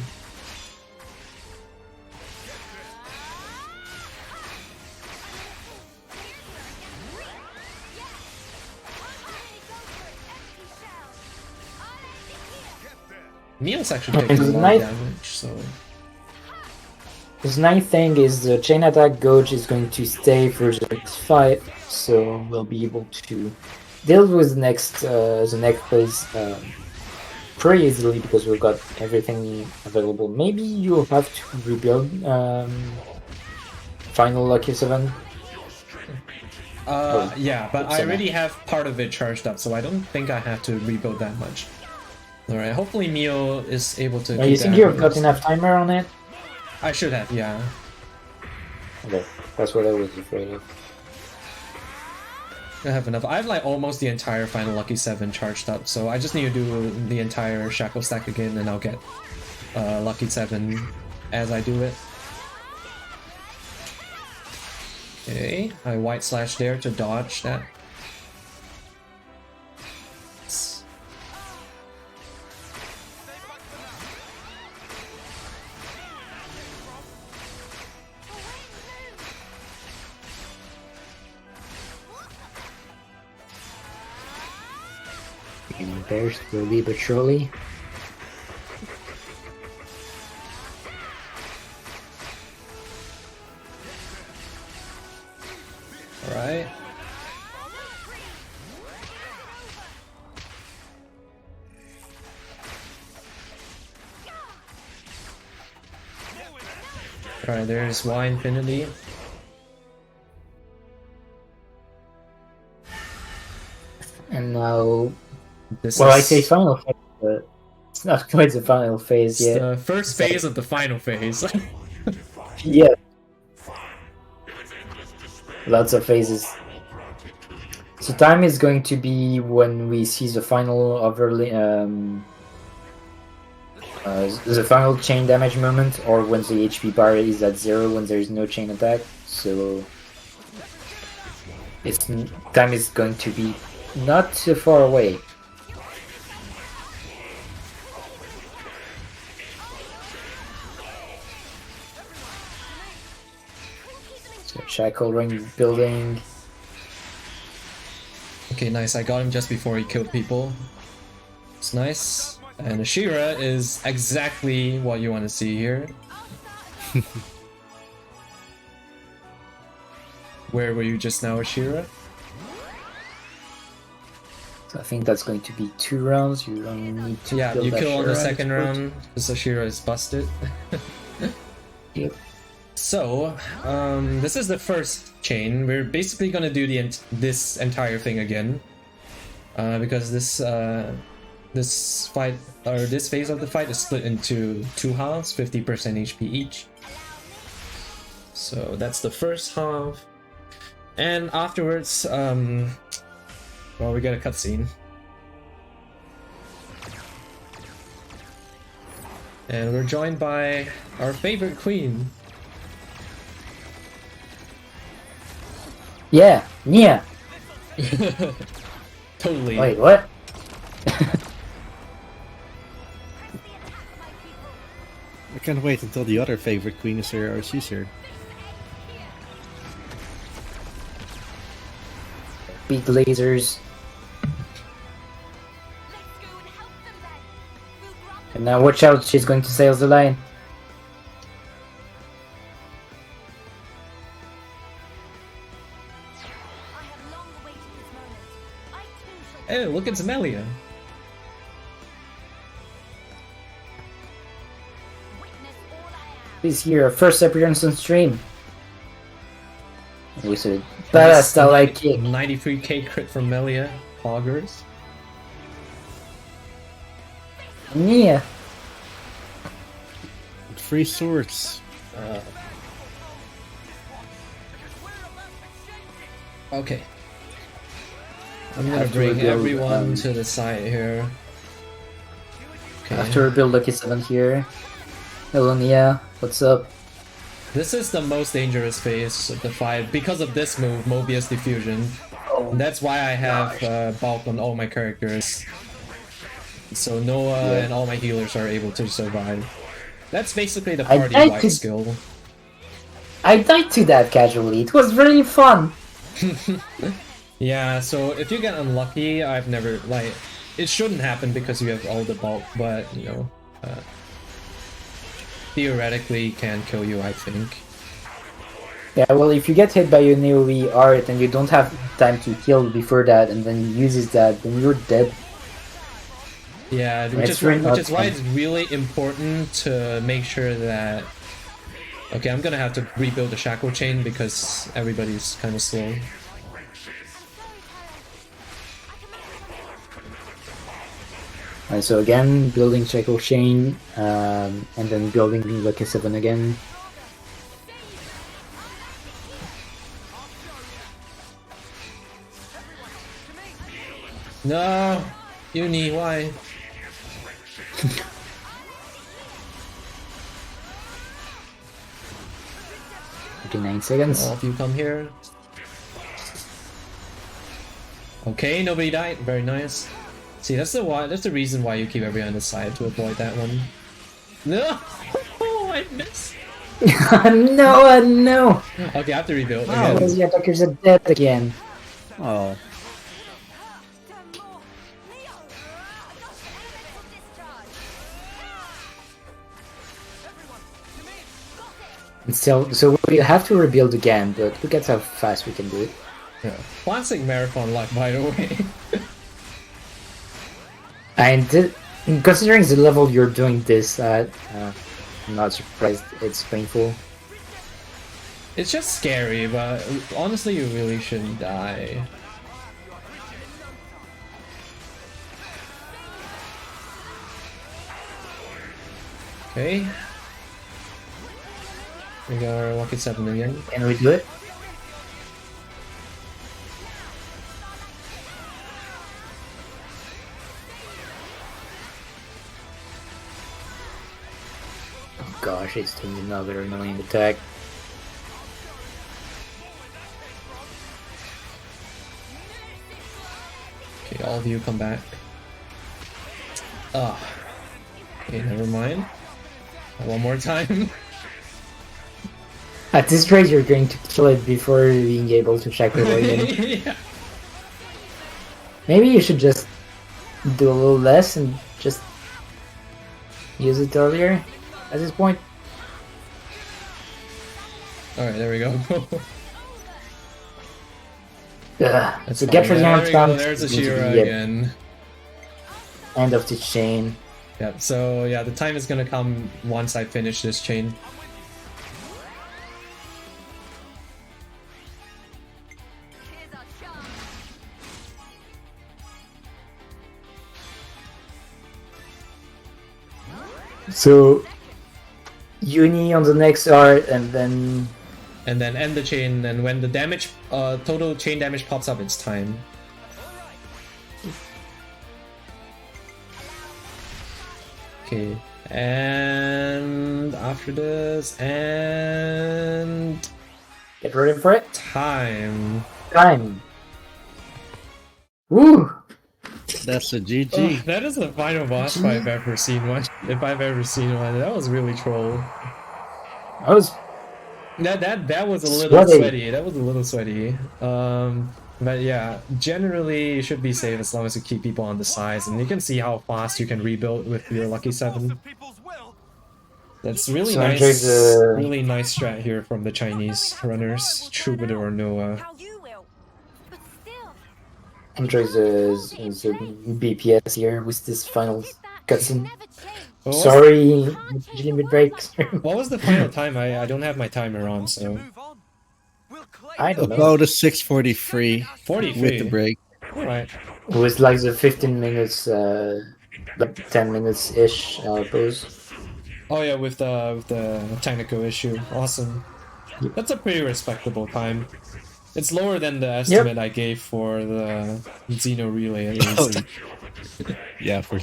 Speaker 1: Meal's actually taking a lot of damage, so...
Speaker 7: This nice thing is the chain attack gauge is going to stay for the next fight, so we'll be able to deal with the next phase pretty easily because we've got everything available. Maybe you'll have to rebuild Final Lucky 7.
Speaker 1: Yeah, but I already have part of it charged up, so I don't think I have to rebuild that much. Alright, hopefully Mio is able to keep
Speaker 7: You think
Speaker 1: that
Speaker 7: you've got
Speaker 1: first.
Speaker 7: enough timer on it?
Speaker 1: I should have, yeah.
Speaker 7: Okay, that's what I was afraid of.
Speaker 1: I have enough. I have like almost the entire final Lucky 7 charged up, so I just need to do the entire Shackle stack again, and I'll get Lucky 7 as I do it. Okay, I white slash there to dodge that.
Speaker 7: And there, slowly but surely.
Speaker 1: Alright. Alright, there's Y Infinity.
Speaker 7: And now,
Speaker 1: This
Speaker 7: well, I
Speaker 1: is
Speaker 7: say final phase, but it's not quite the final phase yet.
Speaker 1: the first phase of the final phase.
Speaker 7: Yeah. Lots of phases. So time is going to be when we see the final overlay, the final chain damage moment, or when the HP bar is at 0 when there is no chain attack. So it's time is going to be not too far away. So shackle ring building.
Speaker 1: Okay, nice. I got him just before he killed people. It's nice. And Ashira is exactly what you want to see here. Where were you just now, Ashira?
Speaker 7: So I think that's going to be 2 rounds. You only need to
Speaker 1: Yeah,
Speaker 7: build
Speaker 1: you
Speaker 7: that
Speaker 1: kill on the
Speaker 7: Ashira
Speaker 1: second
Speaker 7: expert.
Speaker 1: round because Ashira is busted.
Speaker 7: Yep.
Speaker 1: So, this is the first chain. We're basically gonna do this entire thing again, because this fight, or this phase of the fight, is split into 2 halves, 50% HP each. So that's the first half, and afterwards, well, we get a cutscene, and we're joined by our favorite queen.
Speaker 7: Yeah, Nia.
Speaker 1: Totally.
Speaker 7: Wait, what?
Speaker 2: I can't wait until the other favorite queen is here, or she's here.
Speaker 7: Big lasers. And now watch out, she's going to sail the line.
Speaker 4: I have long awaited this moment. I too shall
Speaker 1: Hey, look, it's Amelia.
Speaker 4: witness all I am.
Speaker 7: Please hear, first appearance on stream. We said, badass starlight kick.
Speaker 1: 93k crit from Melia. Poggers.
Speaker 7: Nia.
Speaker 2: With 3 swords.
Speaker 1: Okay. I'm gonna
Speaker 7: Have to
Speaker 1: bring
Speaker 7: rebuild,
Speaker 1: everyone to the side here. Okay.
Speaker 7: After build Lucky 7 here. Hello Nia, what's up?
Speaker 1: This is the most dangerous phase of the fight because of this move, Mobius Diffusion. And that's why I have bulk on all my characters. So Noah and all my healers are able to survive. That's basically the
Speaker 7: I
Speaker 1: party
Speaker 7: died
Speaker 1: wide
Speaker 7: to-
Speaker 1: skill.
Speaker 7: I died to that casually, it was very fun!
Speaker 1: Yeah, so if you get unlucky, I've never, like, it shouldn't happen because you have all the bulk, but, you know, theoretically can kill you, I think.
Speaker 7: Yeah, well, if you get hit by your AoE art and you don't have time to heal before that, and then he uses that, then you're dead.
Speaker 1: Yeah,
Speaker 7: It's really
Speaker 1: which
Speaker 7: not
Speaker 1: is why
Speaker 7: fun.
Speaker 1: it's really important to make sure that... Okay, I'm gonna have to rebuild the shackle chain because everybody's kind of slow.
Speaker 7: So again, building Shackle Chain, and then building Lucky 7 again.
Speaker 1: No! Uni, why?
Speaker 7: 39 seconds.
Speaker 1: All of you come here. Okay, nobody died. Very nice. See, that's the reason why you keep everyone on the side, to avoid that one. No! Oh, I missed!
Speaker 7: No!
Speaker 1: Okay, I have to rebuild
Speaker 7: Oh,
Speaker 1: again.
Speaker 7: the attackers are dead again.
Speaker 2: Oh,
Speaker 7: And so we have to rebuild again, but look at how fast we can do it.
Speaker 1: Yeah. Classic marathon luck, by the way.
Speaker 7: And considering the level you're doing this at, I'm not surprised it's painful.
Speaker 1: It's just scary, but honestly, you really shouldn't die. Okay. We got our lucky 7 again.
Speaker 7: Can we do it? Oh gosh, it's doing another annoying attack.
Speaker 1: Okay, all of you come back. Ah. Okay, never mind. One more time.
Speaker 7: At this rate, you're going to kill it before being able to check the way in.
Speaker 1: Yeah.
Speaker 7: Maybe you should just do a little less and just use it earlier at this point.
Speaker 1: Alright, there we go.
Speaker 7: So get for the
Speaker 1: there
Speaker 7: arm
Speaker 1: we go.
Speaker 7: stomp.
Speaker 1: There's a
Speaker 7: It's going to
Speaker 1: Shira
Speaker 7: be the
Speaker 1: again.
Speaker 7: End of the chain.
Speaker 1: Yeah, so yeah, the time is gonna come once I finish this chain.
Speaker 7: So Uni on the next art, and then
Speaker 1: end the chain, and when the damage, total chain damage pops up, it's time. Okay, and after this, and
Speaker 7: get ready for it.
Speaker 1: time.
Speaker 7: Time. Woo!
Speaker 2: that's a GG.
Speaker 1: Oh, that is the final boss fight I've ever seen one. If I've ever seen one, that was really troll.
Speaker 7: I was
Speaker 1: That was a little
Speaker 7: Sweaty.
Speaker 1: sweaty. That was a little sweaty. But yeah, generally you should be safe as long as you keep people on the sides, and you can see how fast you can rebuild with your lucky 7. That's really
Speaker 7: So I
Speaker 1: nice.
Speaker 7: enjoyed the-
Speaker 1: Really nice strat here from the Chinese runners, Troubadour Noah.
Speaker 4: How you will. But still,
Speaker 7: enjoy the BPS here with this final cutscene.
Speaker 4: never change.
Speaker 1: What was,
Speaker 7: Sorry, limit break.
Speaker 1: what was the final time? I don't have my timer on, so
Speaker 7: I don't know.
Speaker 2: About a 6:43
Speaker 1: 43.
Speaker 2: with the break.
Speaker 1: Right.
Speaker 7: It was like the 15 minutes, like 10 minutes ish pause.
Speaker 1: Oh yeah, with the technical issue. Awesome. That's a pretty respectable time. It's lower than the estimate I gave for the Xeno Relay at least.
Speaker 2: Yeah, for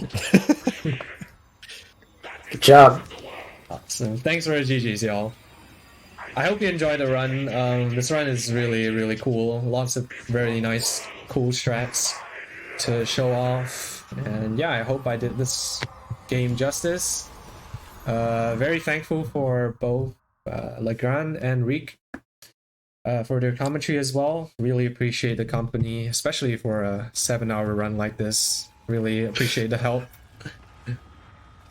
Speaker 7: Good job.
Speaker 1: So thanks for the GGs, y'all. I hope you enjoyed the run. This run is really, really cool. Lots of very nice, cool strats to show off. And yeah, I hope I did this game justice. Very thankful for both Legrand and Reek for their commentary as well. Really appreciate the company, especially for a 7-hour run like this. Really appreciate the help.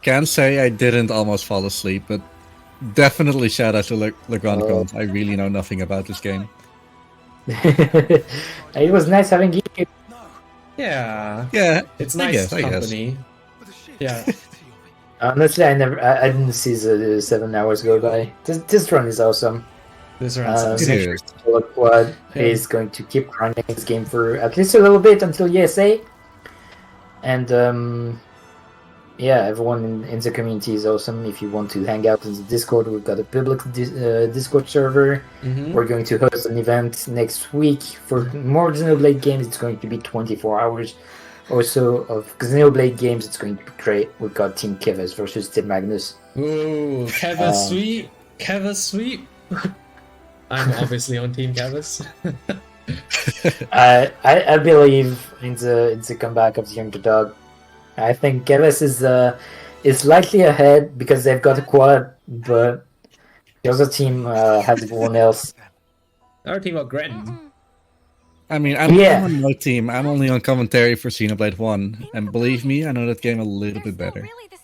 Speaker 2: Can't say I didn't almost fall asleep, but definitely shout out to Legrand Combs. I really know nothing about this game.
Speaker 7: It was nice having you.
Speaker 1: Yeah,
Speaker 2: Yeah,
Speaker 1: it's
Speaker 2: I
Speaker 1: nice
Speaker 2: guess, I guess.
Speaker 1: company. Yeah.
Speaker 7: Honestly, I didn't see the 7 hours go by. This run is awesome.
Speaker 1: This round's
Speaker 2: It
Speaker 7: Make
Speaker 2: is.
Speaker 7: sure Quad is going to keep running this game for at least a little bit until ESA. And yeah, everyone in the community is awesome. If you want to hang out in the Discord, we've got a public Discord server.
Speaker 1: Mhm.
Speaker 7: We're going to host an event next week for more Xenoblade games. It's going to be 24 hours also of Xenoblade games, it's going to be great. We've got Team Kivas versus Team Magnus.
Speaker 1: Ooh, Keva's sweep. Keva's sweep. I'm obviously on Team Keva's.
Speaker 7: I believe in the comeback of the underdog. I think Kivas is slightly ahead because they've got a quad, but the other team has everyone else.
Speaker 1: Our team got Gren.
Speaker 2: I mean, I'm
Speaker 7: Yeah.
Speaker 2: on no team. I'm only on commentary for Xenoblade 1. And believe me, I know that game a little bit better.
Speaker 4: Really the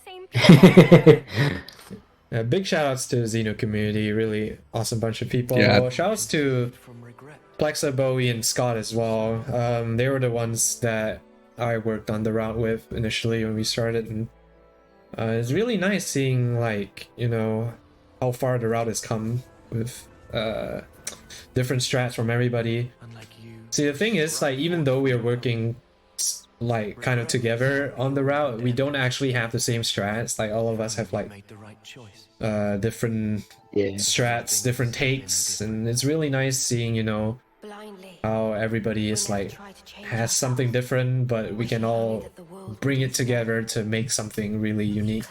Speaker 4: same
Speaker 1: Big shout outs to Xeno community, really awesome bunch of people.
Speaker 2: Yeah.
Speaker 1: Shout outs to
Speaker 5: From regret.
Speaker 1: Plexa, Bowie, and Scott as well. They were the ones that I worked on the route with initially when we started, and it's really nice seeing, like, you know, how far the route has come with different strats from everybody.
Speaker 5: Unlike you.
Speaker 1: See, the thing is, like, even though we are working like kind of together on the route, we don't actually have the same strats. Like, all of us have like
Speaker 5: Made the right choice.
Speaker 1: different
Speaker 7: Yeah.
Speaker 1: strats, different takes, and it's really nice seeing, you know,
Speaker 4: blindly.
Speaker 1: how everybody is like has something different, but we can all bring it together to make something really unique.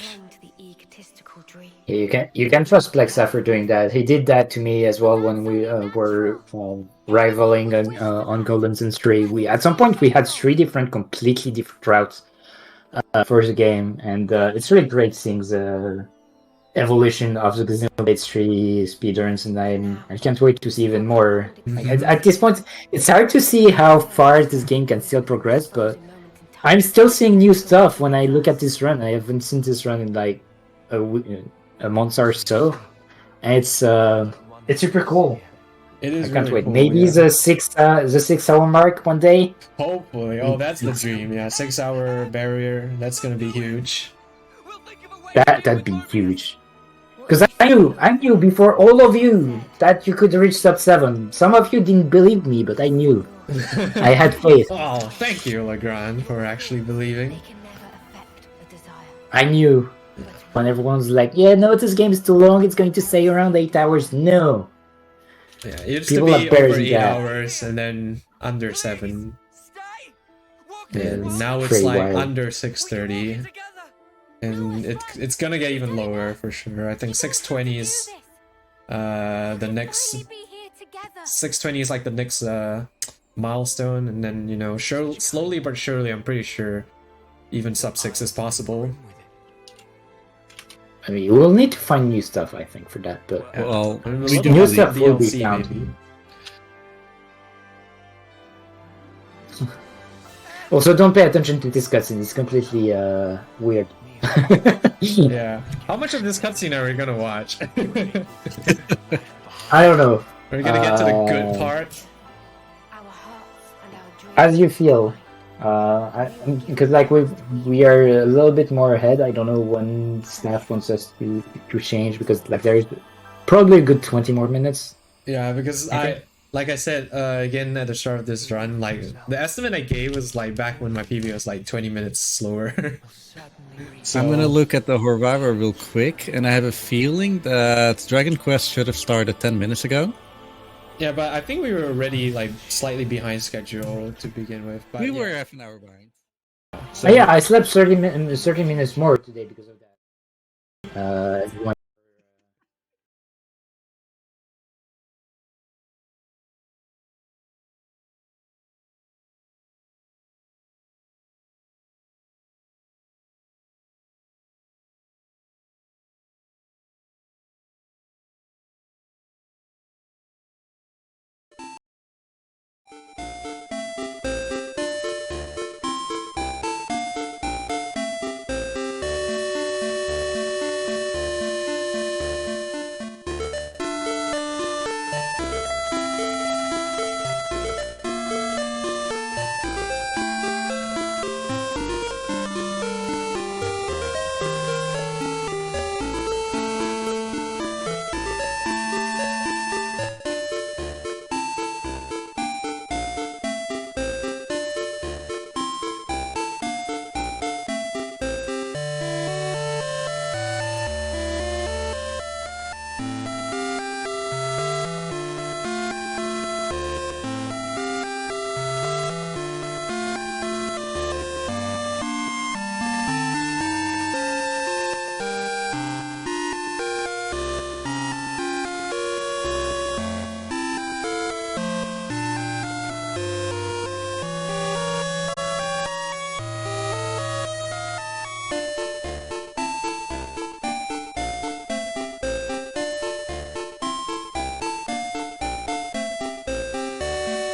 Speaker 7: Yeah, you can trust Plexa for doing that. He did that to me as well when we were rivaling on Golden Suns 3. We at some point we had 3 completely different routes for the game, and it's really great seeing the evolution of the Xenoblade 3 speedruns, and I can't wait to see even more. Like, at this point, it's hard to see how far this game can still progress, but I'm still seeing new stuff when I look at this run. I haven't seen this run in like a month or so, and it's super cool.
Speaker 1: It is
Speaker 7: I can't
Speaker 1: really
Speaker 7: wait.
Speaker 1: cool,
Speaker 7: Maybe
Speaker 1: yeah.
Speaker 7: the 6-hour mark one day.
Speaker 1: Hopefully. Oh, that's the dream. Yeah, 6-hour barrier. That's gonna be huge.
Speaker 7: That'd be huge. Because I knew before all of you that you could reach sub 7. Some of you didn't believe me, but I knew. I had faith.
Speaker 1: Oh, thank you, Legrand, for actually believing.
Speaker 7: I knew. When everyone's like, yeah, no, this game is too long, it's going to stay around 8 hours. No.
Speaker 1: Yeah, it used
Speaker 7: People
Speaker 1: to
Speaker 7: are
Speaker 1: be
Speaker 7: better
Speaker 1: over
Speaker 7: than
Speaker 1: 8
Speaker 7: that.
Speaker 1: hours and then under 7.
Speaker 5: Stay. Walk
Speaker 1: And
Speaker 5: in.
Speaker 1: now it's
Speaker 7: Pretty
Speaker 1: like
Speaker 7: wild.
Speaker 1: under
Speaker 5: We can
Speaker 1: 6:30.
Speaker 5: walk together.
Speaker 1: And it's gonna get even lower for sure. I think 6:20 is the next 6:20 is like the next milestone, and then, you know, slowly but surely, I'm pretty sure even sub 6 is possible.
Speaker 7: I mean, we'll need to find new stuff, I think, for that, but
Speaker 2: Well,
Speaker 1: I mean, a
Speaker 2: we
Speaker 1: little
Speaker 2: do
Speaker 1: bit
Speaker 7: new
Speaker 1: of
Speaker 7: stuff will be
Speaker 1: DLC
Speaker 7: found.
Speaker 1: maybe.
Speaker 7: Also, don't pay attention to this cutscene. It's completely weird.
Speaker 1: Yeah. How much of this cutscene are we gonna watch?
Speaker 7: I don't know.
Speaker 1: We're gonna get to the good part.
Speaker 7: As you feel. Because like we are a little bit more ahead. I don't know when staff wants us to change, because like there's probably a good 20 more minutes.
Speaker 1: Yeah, because like I said again at the start of this run, like the estimate I gave was like back when my PB was like 20 minutes slower. So
Speaker 2: I'm gonna look at the Horvara real quick, and I have a feeling that Dragon Quest should have started 10 minutes ago.
Speaker 1: yeah, but I think we were already like slightly behind schedule to begin with. But
Speaker 2: We
Speaker 1: yeah.
Speaker 2: were half an hour behind.
Speaker 1: So,
Speaker 7: Yeah, I slept 30 minutes more today because of that. Everyone